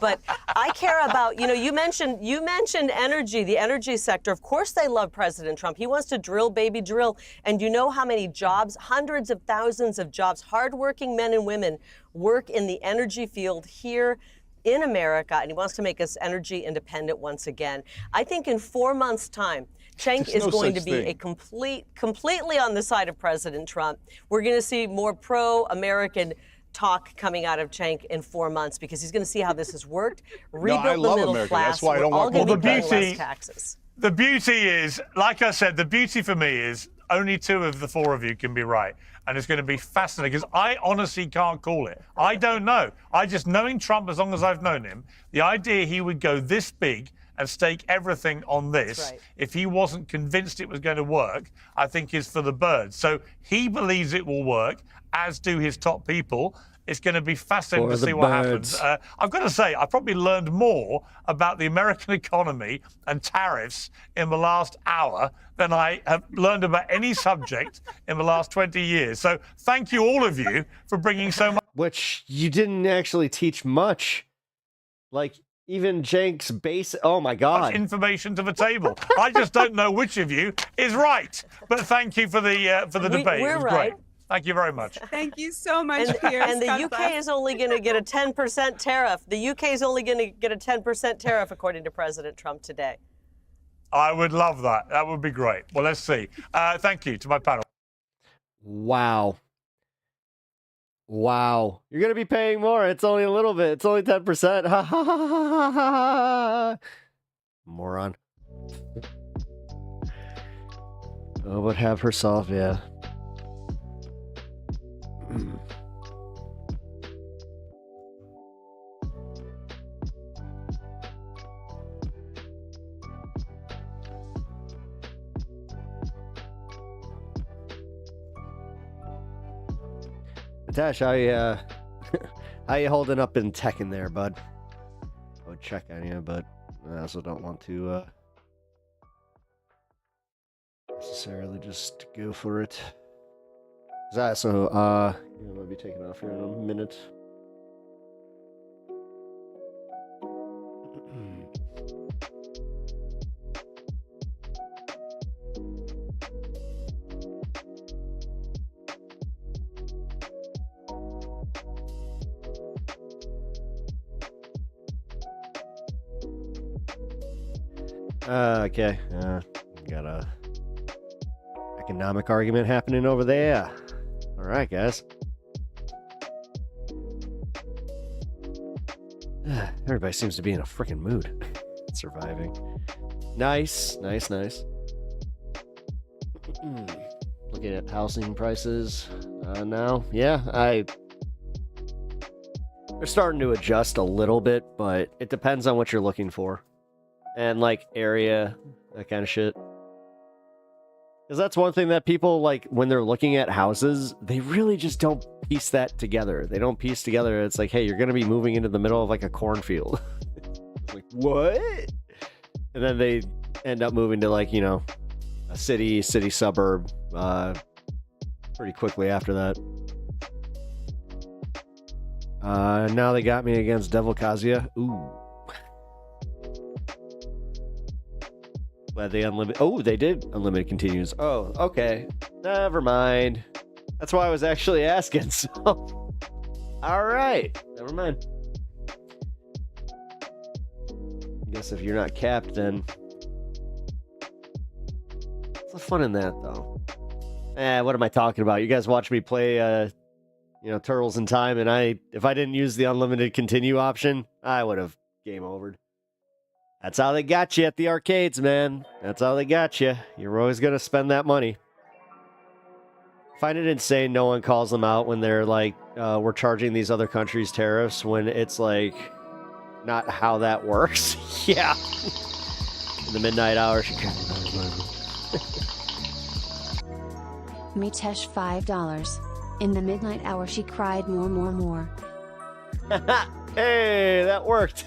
But I care about, you mentioned energy, the energy sector. Of course they love President Trump. He wants to drill, baby, drill. And you know how many jobs, hundreds of thousands of jobs, hardworking men and women work in the energy field here in America, and he wants to make us energy independent once again. I think in 4 months' time, Cenk is going to be a completely on the side of President Trump. We're going to see more pro-American talk coming out of Cenk in 4 months because he's going to see how this has worked. Rebuild the middle class. That's why I don't want all going to be paying less taxes. The beauty is, like I said, the beauty for me is only 2 of the 4 of you can be right. And it's going to be fascinating because I honestly can't call it. I don't know. Knowing Trump as long as I've known him, the idea he would go this big and stake everything on this, if he wasn't convinced it was going to work, I think is for the birds. So he believes it will work, as do his top people. It's going to be fascinating to see what happens. I've got to say, I probably learned more about the American economy and tariffs in the last hour than I have learned about any subject in the last 20 years. So thank you, all of you, for bringing so much. Which you didn't actually teach much. Like, even Cenk's base. Oh, my God. Information to the table. I just don't know which of you is right. But thank you for the debate. We're it was right. great. Thank you very much. Thank you so much, Piers. And the UK is only going to get a 10% tariff. The UK is only going to get a 10% tariff, according to President Trump today. I would love that. That would be great. Well, let's see. Thank you to my panel. Wow. Wow. You're going to be paying more. It's only a little bit. It's only 10%. Ha ha ha ha ha ha. Moron. Oh, but have her solved, yeah. Natasha, how you holding up in tech in there, bud? I would check on you, but I also don't want to necessarily just go for it. So, I'm gonna be taking off here in a minute. Okay. Got a economic argument happening over there. All right, guys. Everybody seems to be in a freaking mood. Surviving. Nice. Looking at housing prices now. Yeah, they're starting to adjust a little bit, but it depends on what you're looking for. And, like, area, that kind of shit. Because that's one thing that people, like, when they're looking at houses, they really just don't piece that together. They don't piece together. It's like, hey, you're going to be moving into the middle of, like, a cornfield. Like, what? And then they end up moving to, like, a city suburb, for pretty quickly after that. Now they got me against Devil Kazuya. Ooh. Glad they unlimited. Oh, they did unlimited continues. Oh, okay. Never mind. That's why I was actually asking. So, all right. Never mind. I guess if you're not capped, then what's the fun in that, though? What am I talking about? You guys watch me play, Turtles in Time, and if I didn't use the unlimited continue option, I would have game overed. That's how they got you at the arcades, man. That's how they got you. You're always going to spend that money. Find it insane no one calls them out when they're like, we're charging these other countries tariffs, when it's like not how that works. Yeah. In the midnight hour, she Mitesh $5. In the midnight hour she cried more. Hey, that worked.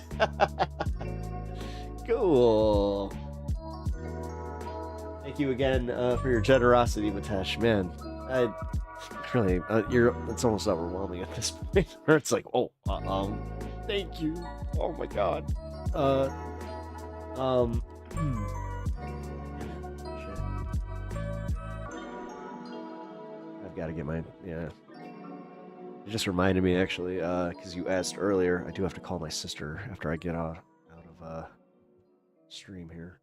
Cool. Thank you again for your generosity, Mitesh. Man, I really, it's almost overwhelming at this point. Where it's like, thank you. Oh my god. I've got to get yeah. It just reminded me, actually, because you asked earlier, I do have to call my sister after I get out of stream here.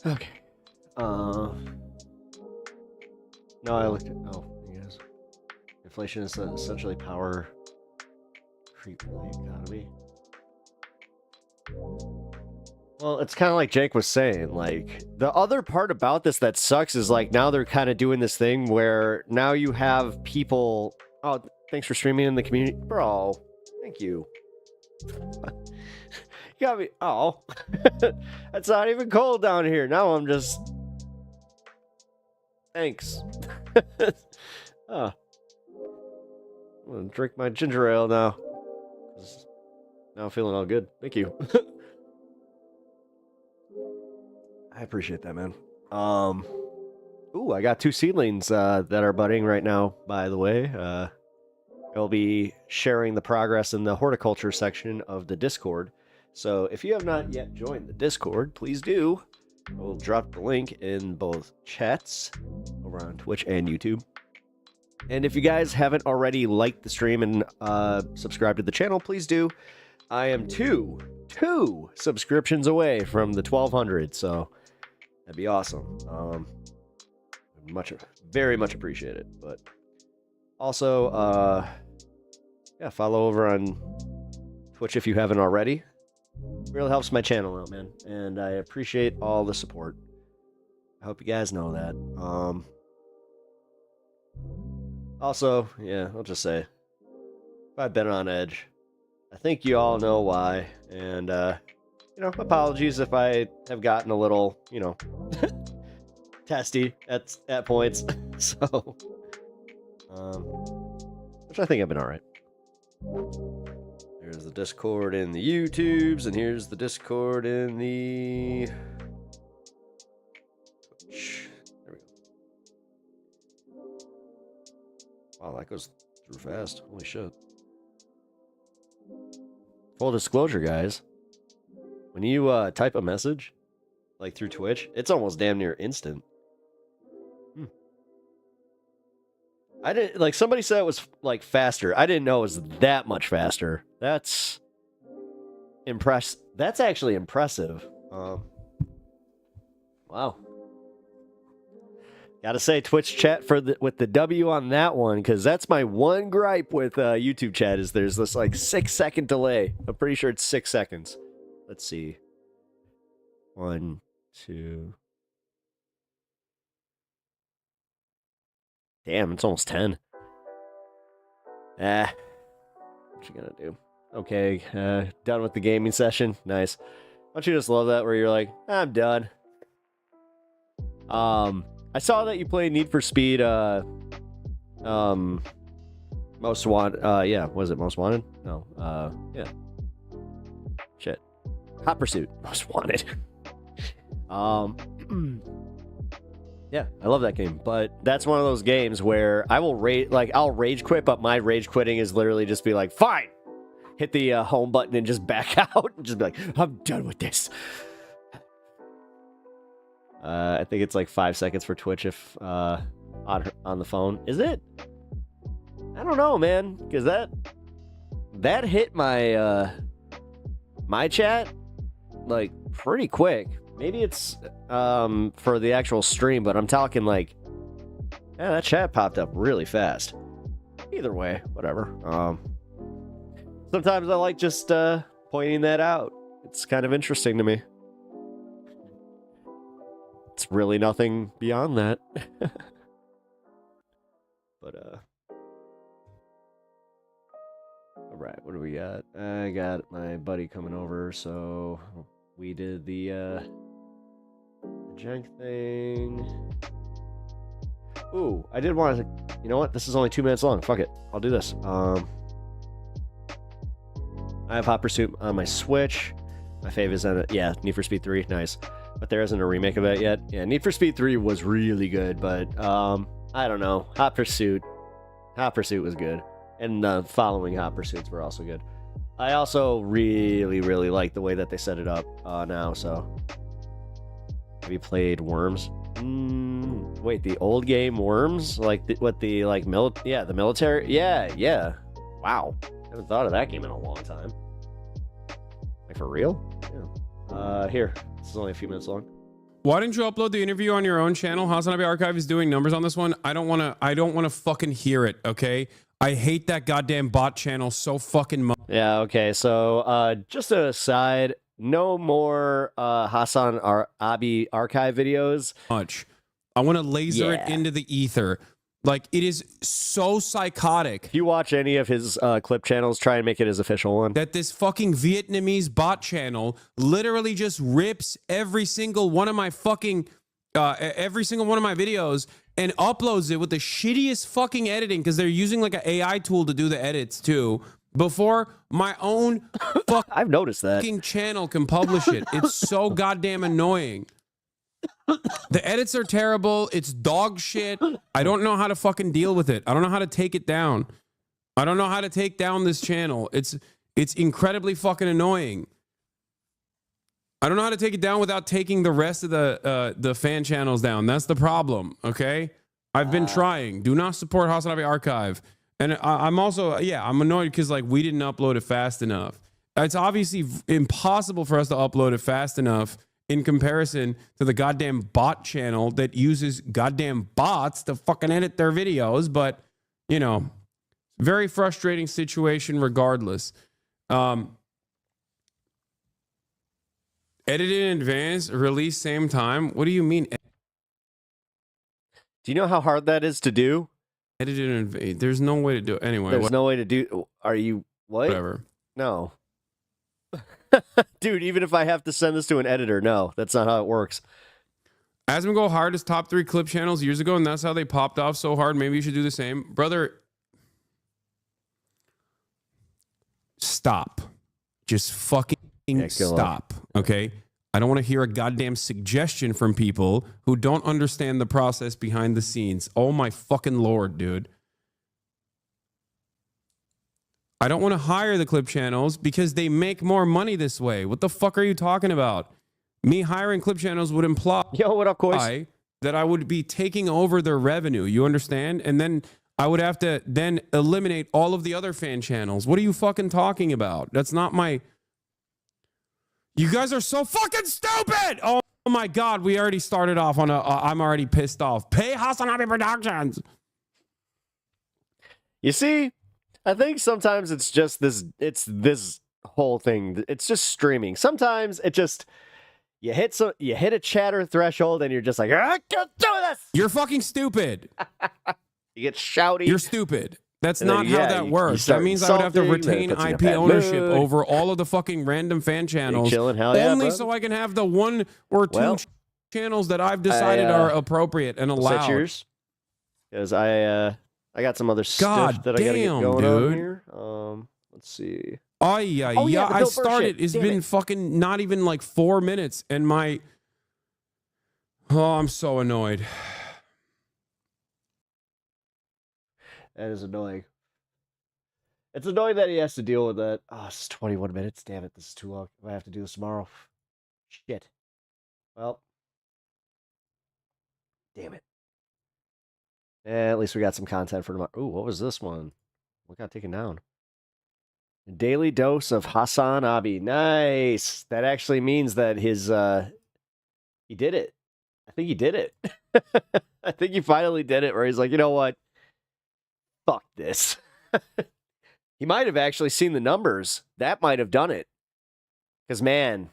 Okay. No, I looked at. Yes. Inflation is essentially power creep in the economy. Well, it's kind of like Jake was saying. Like, the other part about this that sucks is, like, now they're kind of doing this thing where now you have people. Oh, thanks for streaming in the community, bro. Thank you. You got me. Oh, it's not even cold down here. Now I'm just. Thanks. I'm gonna drink my ginger ale now. Now I'm feeling all good. Thank you. I appreciate that, man. Ooh, I got 2 seedlings that are budding right now, by the way. I'll be sharing the progress in the horticulture section of the Discord. So if you have not yet joined the Discord, please do. I will drop the link in both chats over on Twitch and YouTube. And if you guys haven't already liked the stream and subscribed to the channel, please do. I am two subscriptions away from the 1,200, so that'd be awesome. Very much appreciate it. But also, follow over on Twitch if you haven't already. Really helps my channel out, man, and I appreciate all the support. I hope you guys know that. Also, I'll just say, if I've been on edge, I think you all know why, and apologies if I have gotten a little, testy at points. So, which I think I've been all right. Here's the Discord in the YouTubes, and here's the Discord in the Twitch. There we go. Wow, that goes through fast. Holy shit. Full disclosure, guys. When you type a message, like through Twitch, it's almost damn near instant. I didn't, like, somebody said it was like faster. I didn't know it was that much faster. That's That's actually impressive. Wow. Gotta say, Twitch chat with the W on that one, because that's my one gripe with YouTube chat is there's this like 6-second delay. I'm pretty sure it's 6 seconds. Let's see. 1, 2. Damn, it's almost 10. What you gonna do? Okay, done with the gaming session. Nice. Don't you just love that where you're like, I'm done. I saw that you played Need for Speed, Most Wanted, yeah, was it Most Wanted? No, yeah. Shit. Hot Pursuit, Most Wanted. Yeah, I love that game, but that's one of those games where I will I'll rage quit, but my rage quitting is literally just be like, fine, hit the home button and just back out and just be like, I'm done with this. I think it's like 5 seconds for Twitch if on the phone. Is it? I don't know, man, because that hit my my chat like pretty quick. Maybe it's for the actual stream, but I'm talking like, yeah, that chat popped up really fast. Either way, whatever. Sometimes I like just pointing that out. It's kind of interesting to me. It's really nothing beyond that. But all right, what do we got? I got my buddy coming over, so we did the jank thing. Ooh, I did want to. You know what? This is only 2 minutes long. Fuck it, I'll do this. I have Hot Pursuit on my Switch. My fave is on it. Yeah, Need for Speed 3, nice. But there isn't a remake of it yet. Yeah, Need for Speed 3 was really good, but I don't know. Hot Pursuit was good, and the following Hot Pursuits were also good. I also really, really like the way that they set it up now. So, have you played Worms? Wait, the old game Worms, like the military. Yeah. Wow, I haven't thought of that game in a long time. Like for real? Yeah. Here, this is only a few minutes long. Why didn't you upload the interview on your own channel? Hasanabe Archive is doing numbers on this one. I don't want to fucking hear it. Okay. I hate that goddamn bot channel so fucking much. Yeah, okay, so just an aside, no more Hassan Abi archive videos. I want to laser it into the ether. Like, it is so psychotic. If you watch any of his clip channels, try and make it his official one. That this fucking Vietnamese bot channel literally just rips every single one of my fucking videos and uploads it with the shittiest fucking editing because they're using like an AI tool to do the edits too. Before my own I've noticed that fucking channel can publish it. It's so goddamn annoying. The edits are terrible. It's dog shit. I don't know how to fucking deal with it. I don't know how to take it down. I don't know how to take down this channel. It's incredibly fucking annoying. I don't know how to take it down without taking the rest of the fan channels down. That's the problem, okay? I've been trying. Do not support Hasanabe Archive. And I'm also, I'm annoyed because like we didn't upload it fast enough. It's obviously impossible for us to upload it fast enough in comparison to the goddamn bot channel that uses goddamn bots to fucking edit their videos. But, you know, very frustrating situation regardless. Edited in advance, release same time. What do you mean? Do you know how hard that is to do? Edited in advance. There's no way to do it anyway. There's no way to do. Are you what? Whatever. No. Dude, even if I have to send this to an editor, no, that's not how it works. Asmongo hired his top 3 clip channels years ago, and that's how they popped off so hard. Maybe you should do the same. Brother, stop. Just fucking stop, okay? I don't want to hear a goddamn suggestion from people who don't understand the process behind the scenes. Oh my fucking Lord, dude. I don't want to hire the clip channels because they make more money this way. What the fuck are you talking about? Me hiring clip channels would imply what up, Coys? That I would be taking over their revenue. You understand? And then I would have to then eliminate all of the other fan channels. What are you fucking talking about? That's not my... You guys are so fucking stupid! Oh my God, we already started off on a... I'm already pissed off. Pay Hasanabe Productions! You see... I think sometimes it's just this whole thing. It's just streaming. Sometimes it just you hit a chatter threshold and you're just like, I can't do this. You're fucking stupid. You get shouty. You're stupid. That's And then, not how yeah, that you works. That start means I would have to insulting, then it retain puts you in a IP bad ownership mood. over all of the fucking random fan channels. chilling, hell yeah, only brother. so I can have the one or two Well, channels that I've decided are appropriate and I'll set allowed. yours because I got some other God stuff that I gotta get damn, going on dude. here. Let's see. Oh yeah, Oh, yeah, yeah. the I Bill Burr started. shit. It's Damn been it. fucking not even like 4 minutes, and my I'm so annoyed. That is annoying. It's annoying that he has to deal with that. Oh, this is 21 minutes. Damn it, this is too long. I have to do this tomorrow. Shit. Well. Damn it. At least we got some content for tomorrow. Ooh, what was this one? What got taken down? A daily dose of Hassan Abi. Nice. That actually means that his he did it. I think he did it. I think he finally did it where he's like, you know what? Fuck this. He might have actually seen the numbers. That might have done it. Because, man,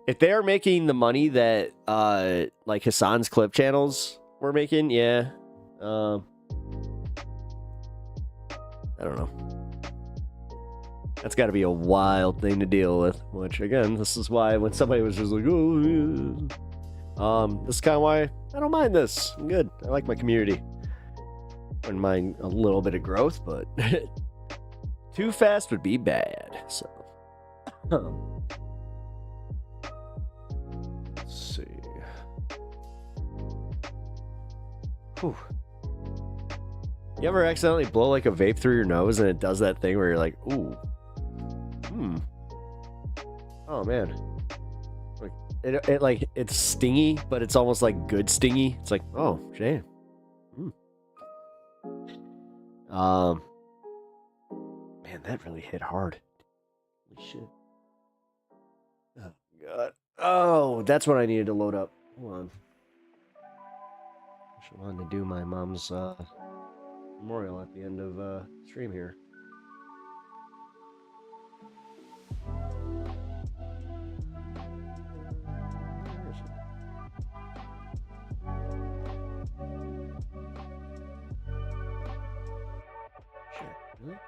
if they're making the money that like Hassan's clip channels were making, yeah. I don't know. That's got to be a wild thing to deal with. Which, again, this is why when somebody was just like, oh, yeah. This is kind of why I don't mind this. I'm good. I like my community. Wouldn't mind a little bit of growth, but too fast would be bad. So, let's see. Whew. You ever accidentally blow like a vape through your nose and it does that thing where you're like, ooh, oh man, like it like it's stingy, but it's almost like good stingy. It's like, oh, damn. Man, that really hit hard. Holy shit. Oh god. Oh, that's what I needed to load up. Hold on. I wanted to do my mom's memorial at the end of stream here. Where is it? Shit, really?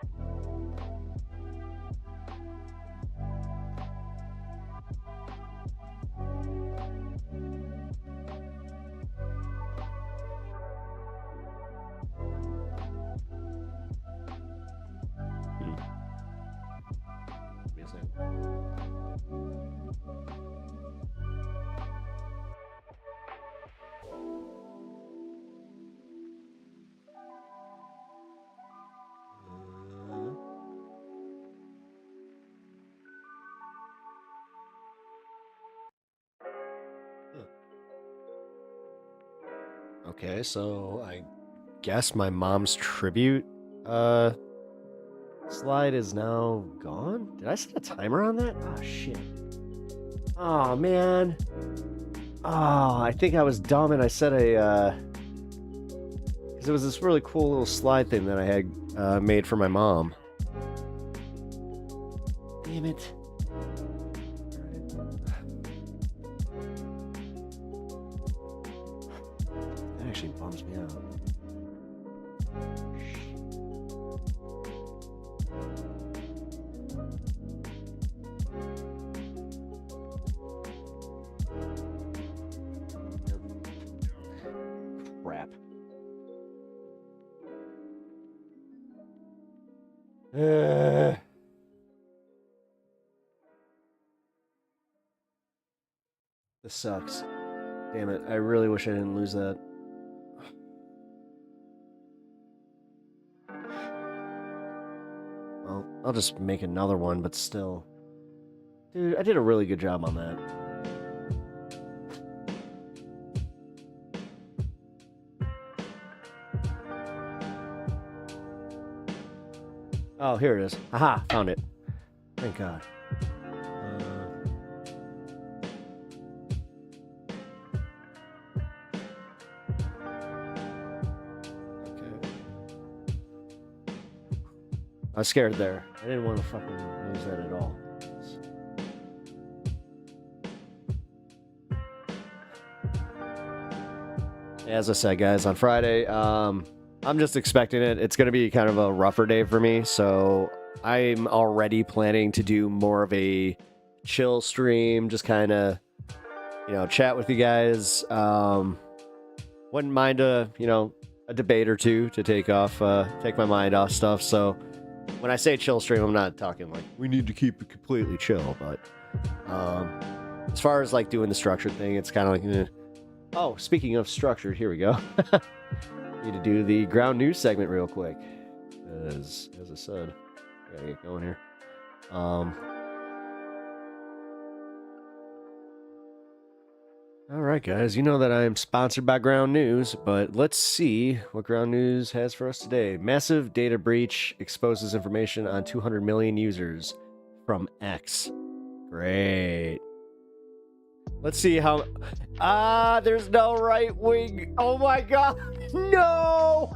Give me a second. Okay, so I guess my mom's tribute slide is now gone? Did I set a timer on that? Oh, shit. Oh, man. Oh, I think I was dumb and I set a, because it was this really cool little slide thing that I had made for my mom. Damn it. That actually bums me out. Crap. This sucks. Damn it. I really wish I didn't lose that. Well, I'll just make another one, but still. Dude, I did a really good job on that. Oh, here it is. Aha, found it. Thank God. Okay. I was scared there. I didn't want to fucking lose that at all. As I said, guys, on Friday, I'm just expecting it. It's going to be kind of a rougher day for me, so I'm already planning to do more of a chill stream, just kind of, chat with you guys. Wouldn't mind a debate or two to take my mind off stuff. So when I say chill stream, I'm not talking like we need to keep it completely chill, but as far as like doing the structured thing, it's kind of like, Oh, speaking of structured, here we go. Need to do the ground news segment real quick, as I said, I gotta get going here. All right, guys, you know that I am sponsored by Ground News, but let's see what Ground News has for us today. Massive data breach exposes information on 200 million users from X. Great. Let's see how... there's no right wing. Oh my god. No!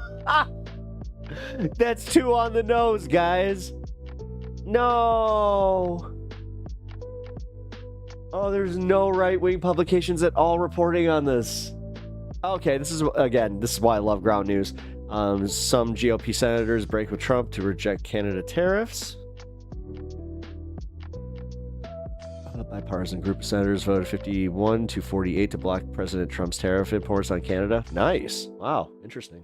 That's too on the nose, guys. No! Oh, there's no right-wing publications at all reporting on this. Okay, this is why I love Ground News. Some GOP senators break with Trump to reject Canada tariffs. A bipartisan group of senators voted 51 to 48 to block President Trump's tariff imports on Canada. Nice. Wow, interesting.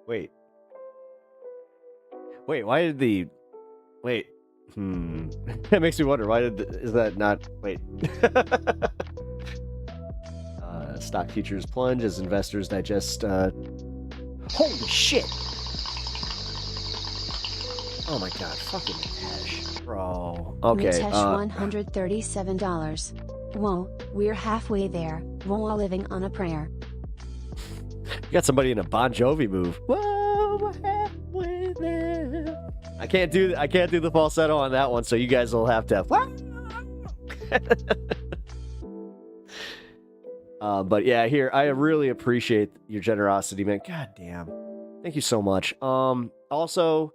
Wait, why did the... Wait. That makes me wonder, why is that not... Wait. Stock futures plunge as investors digest... Holy shit! Oh my god, fucking Mitesh. Bro. Okay, Mitesh $137. Whoa, we're halfway there. Whoa, living on a prayer. You got somebody in a Bon Jovi move. Whoa, we're halfway there. I can't do the falsetto on that one, so you guys will have to. But yeah, here, I really appreciate your generosity, man. God damn. Thank you so much. Also,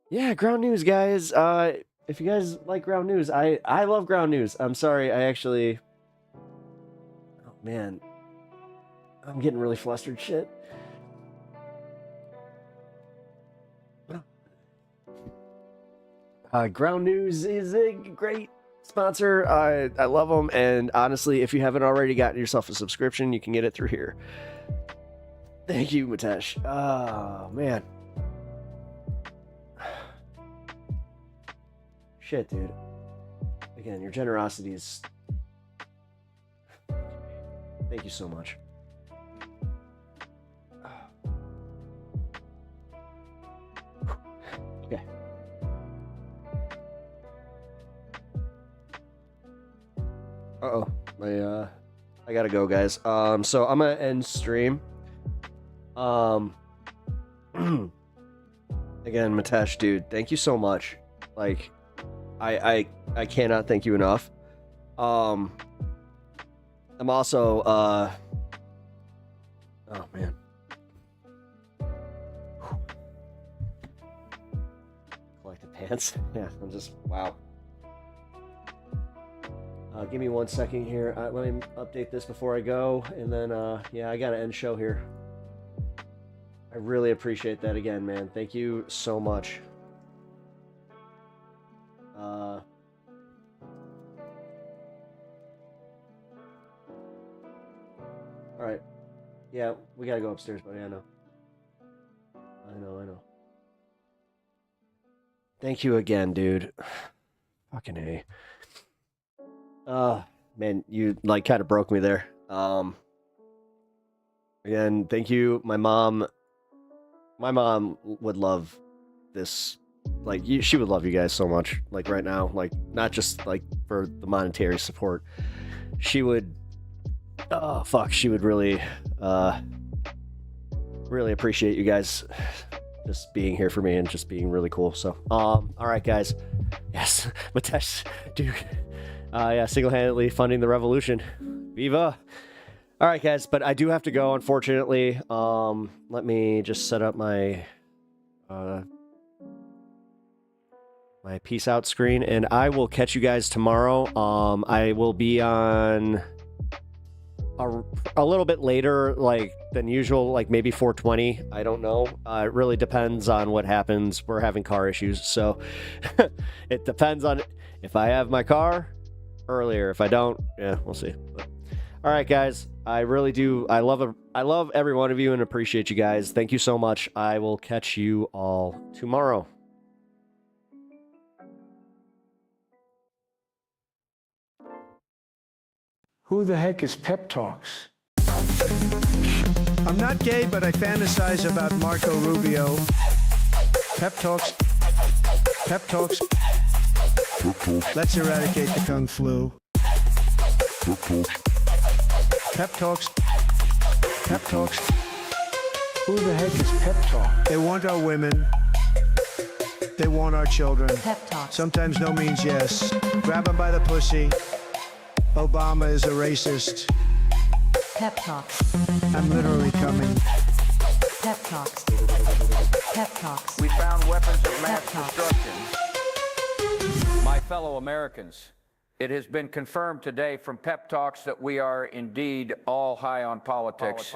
yeah, Ground News, guys. If you guys like Ground News, I love Ground News. I'm sorry, I actually... Oh, man. I'm getting really flustered. Shit. Ground News is a great sponsor. I love them, and honestly, if you haven't already gotten yourself a subscription, you can get it through here. Thank you, Mitesh. Oh, man. Shit, dude. Again, your generosity is... Thank you so much. Okay. Uh-oh. I gotta go, guys. So I'm gonna end stream. Again, Mitesh, dude, thank you so much. Like, I cannot thank you enough. I'm also, oh, man. Collected pants. Yeah, I'm just, wow. Give me 1 second here. Let me update this before I go, and then, yeah, I gotta end show here. I really appreciate that again, man. Thank you so much. All right. Yeah, we gotta go upstairs, buddy. I know. Thank you again, dude. Fucking A. Man, you like kind of broke me there. Again, thank you. My mom would love this. Like, she would love you guys so much. Like right now, like not just like for the monetary support. She would. Oh fuck, she would really appreciate you guys just being here for me and just being really cool. So, all right, guys. Yes, Mitesh, dude. Yeah, single-handedly funding the revolution. Viva! All right, guys, but I do have to go, unfortunately. Let me just set up my my peace out screen, and I will catch you guys tomorrow. I will be on a little bit later, like than usual, like maybe 4:20. I don't know. It really depends on what happens. We're having car issues, so it depends on if I have my car earlier. If I don't, yeah, we'll see. But, all right, guys. I really do. I love every one of you and appreciate you guys. Thank you so much. I will catch you all tomorrow. Who the heck is Pep Talks? I'm not gay, but I fantasize about Marco Rubio. Pep Talks. Pep Talks. Let's eradicate the Kung Flu. Pep Talks. Pep Talks. Who the heck is Pep Talk? They want our women. They want our children. Pep Talk. Sometimes no means yes. Grab them by the pussy. Obama is a racist. Pep Talks. I'm literally coming. Pep Talks. Pep Talks. We found weapons of mass destruction. My fellow Americans, it has been confirmed today from Pep Talks that we are indeed all high on politics.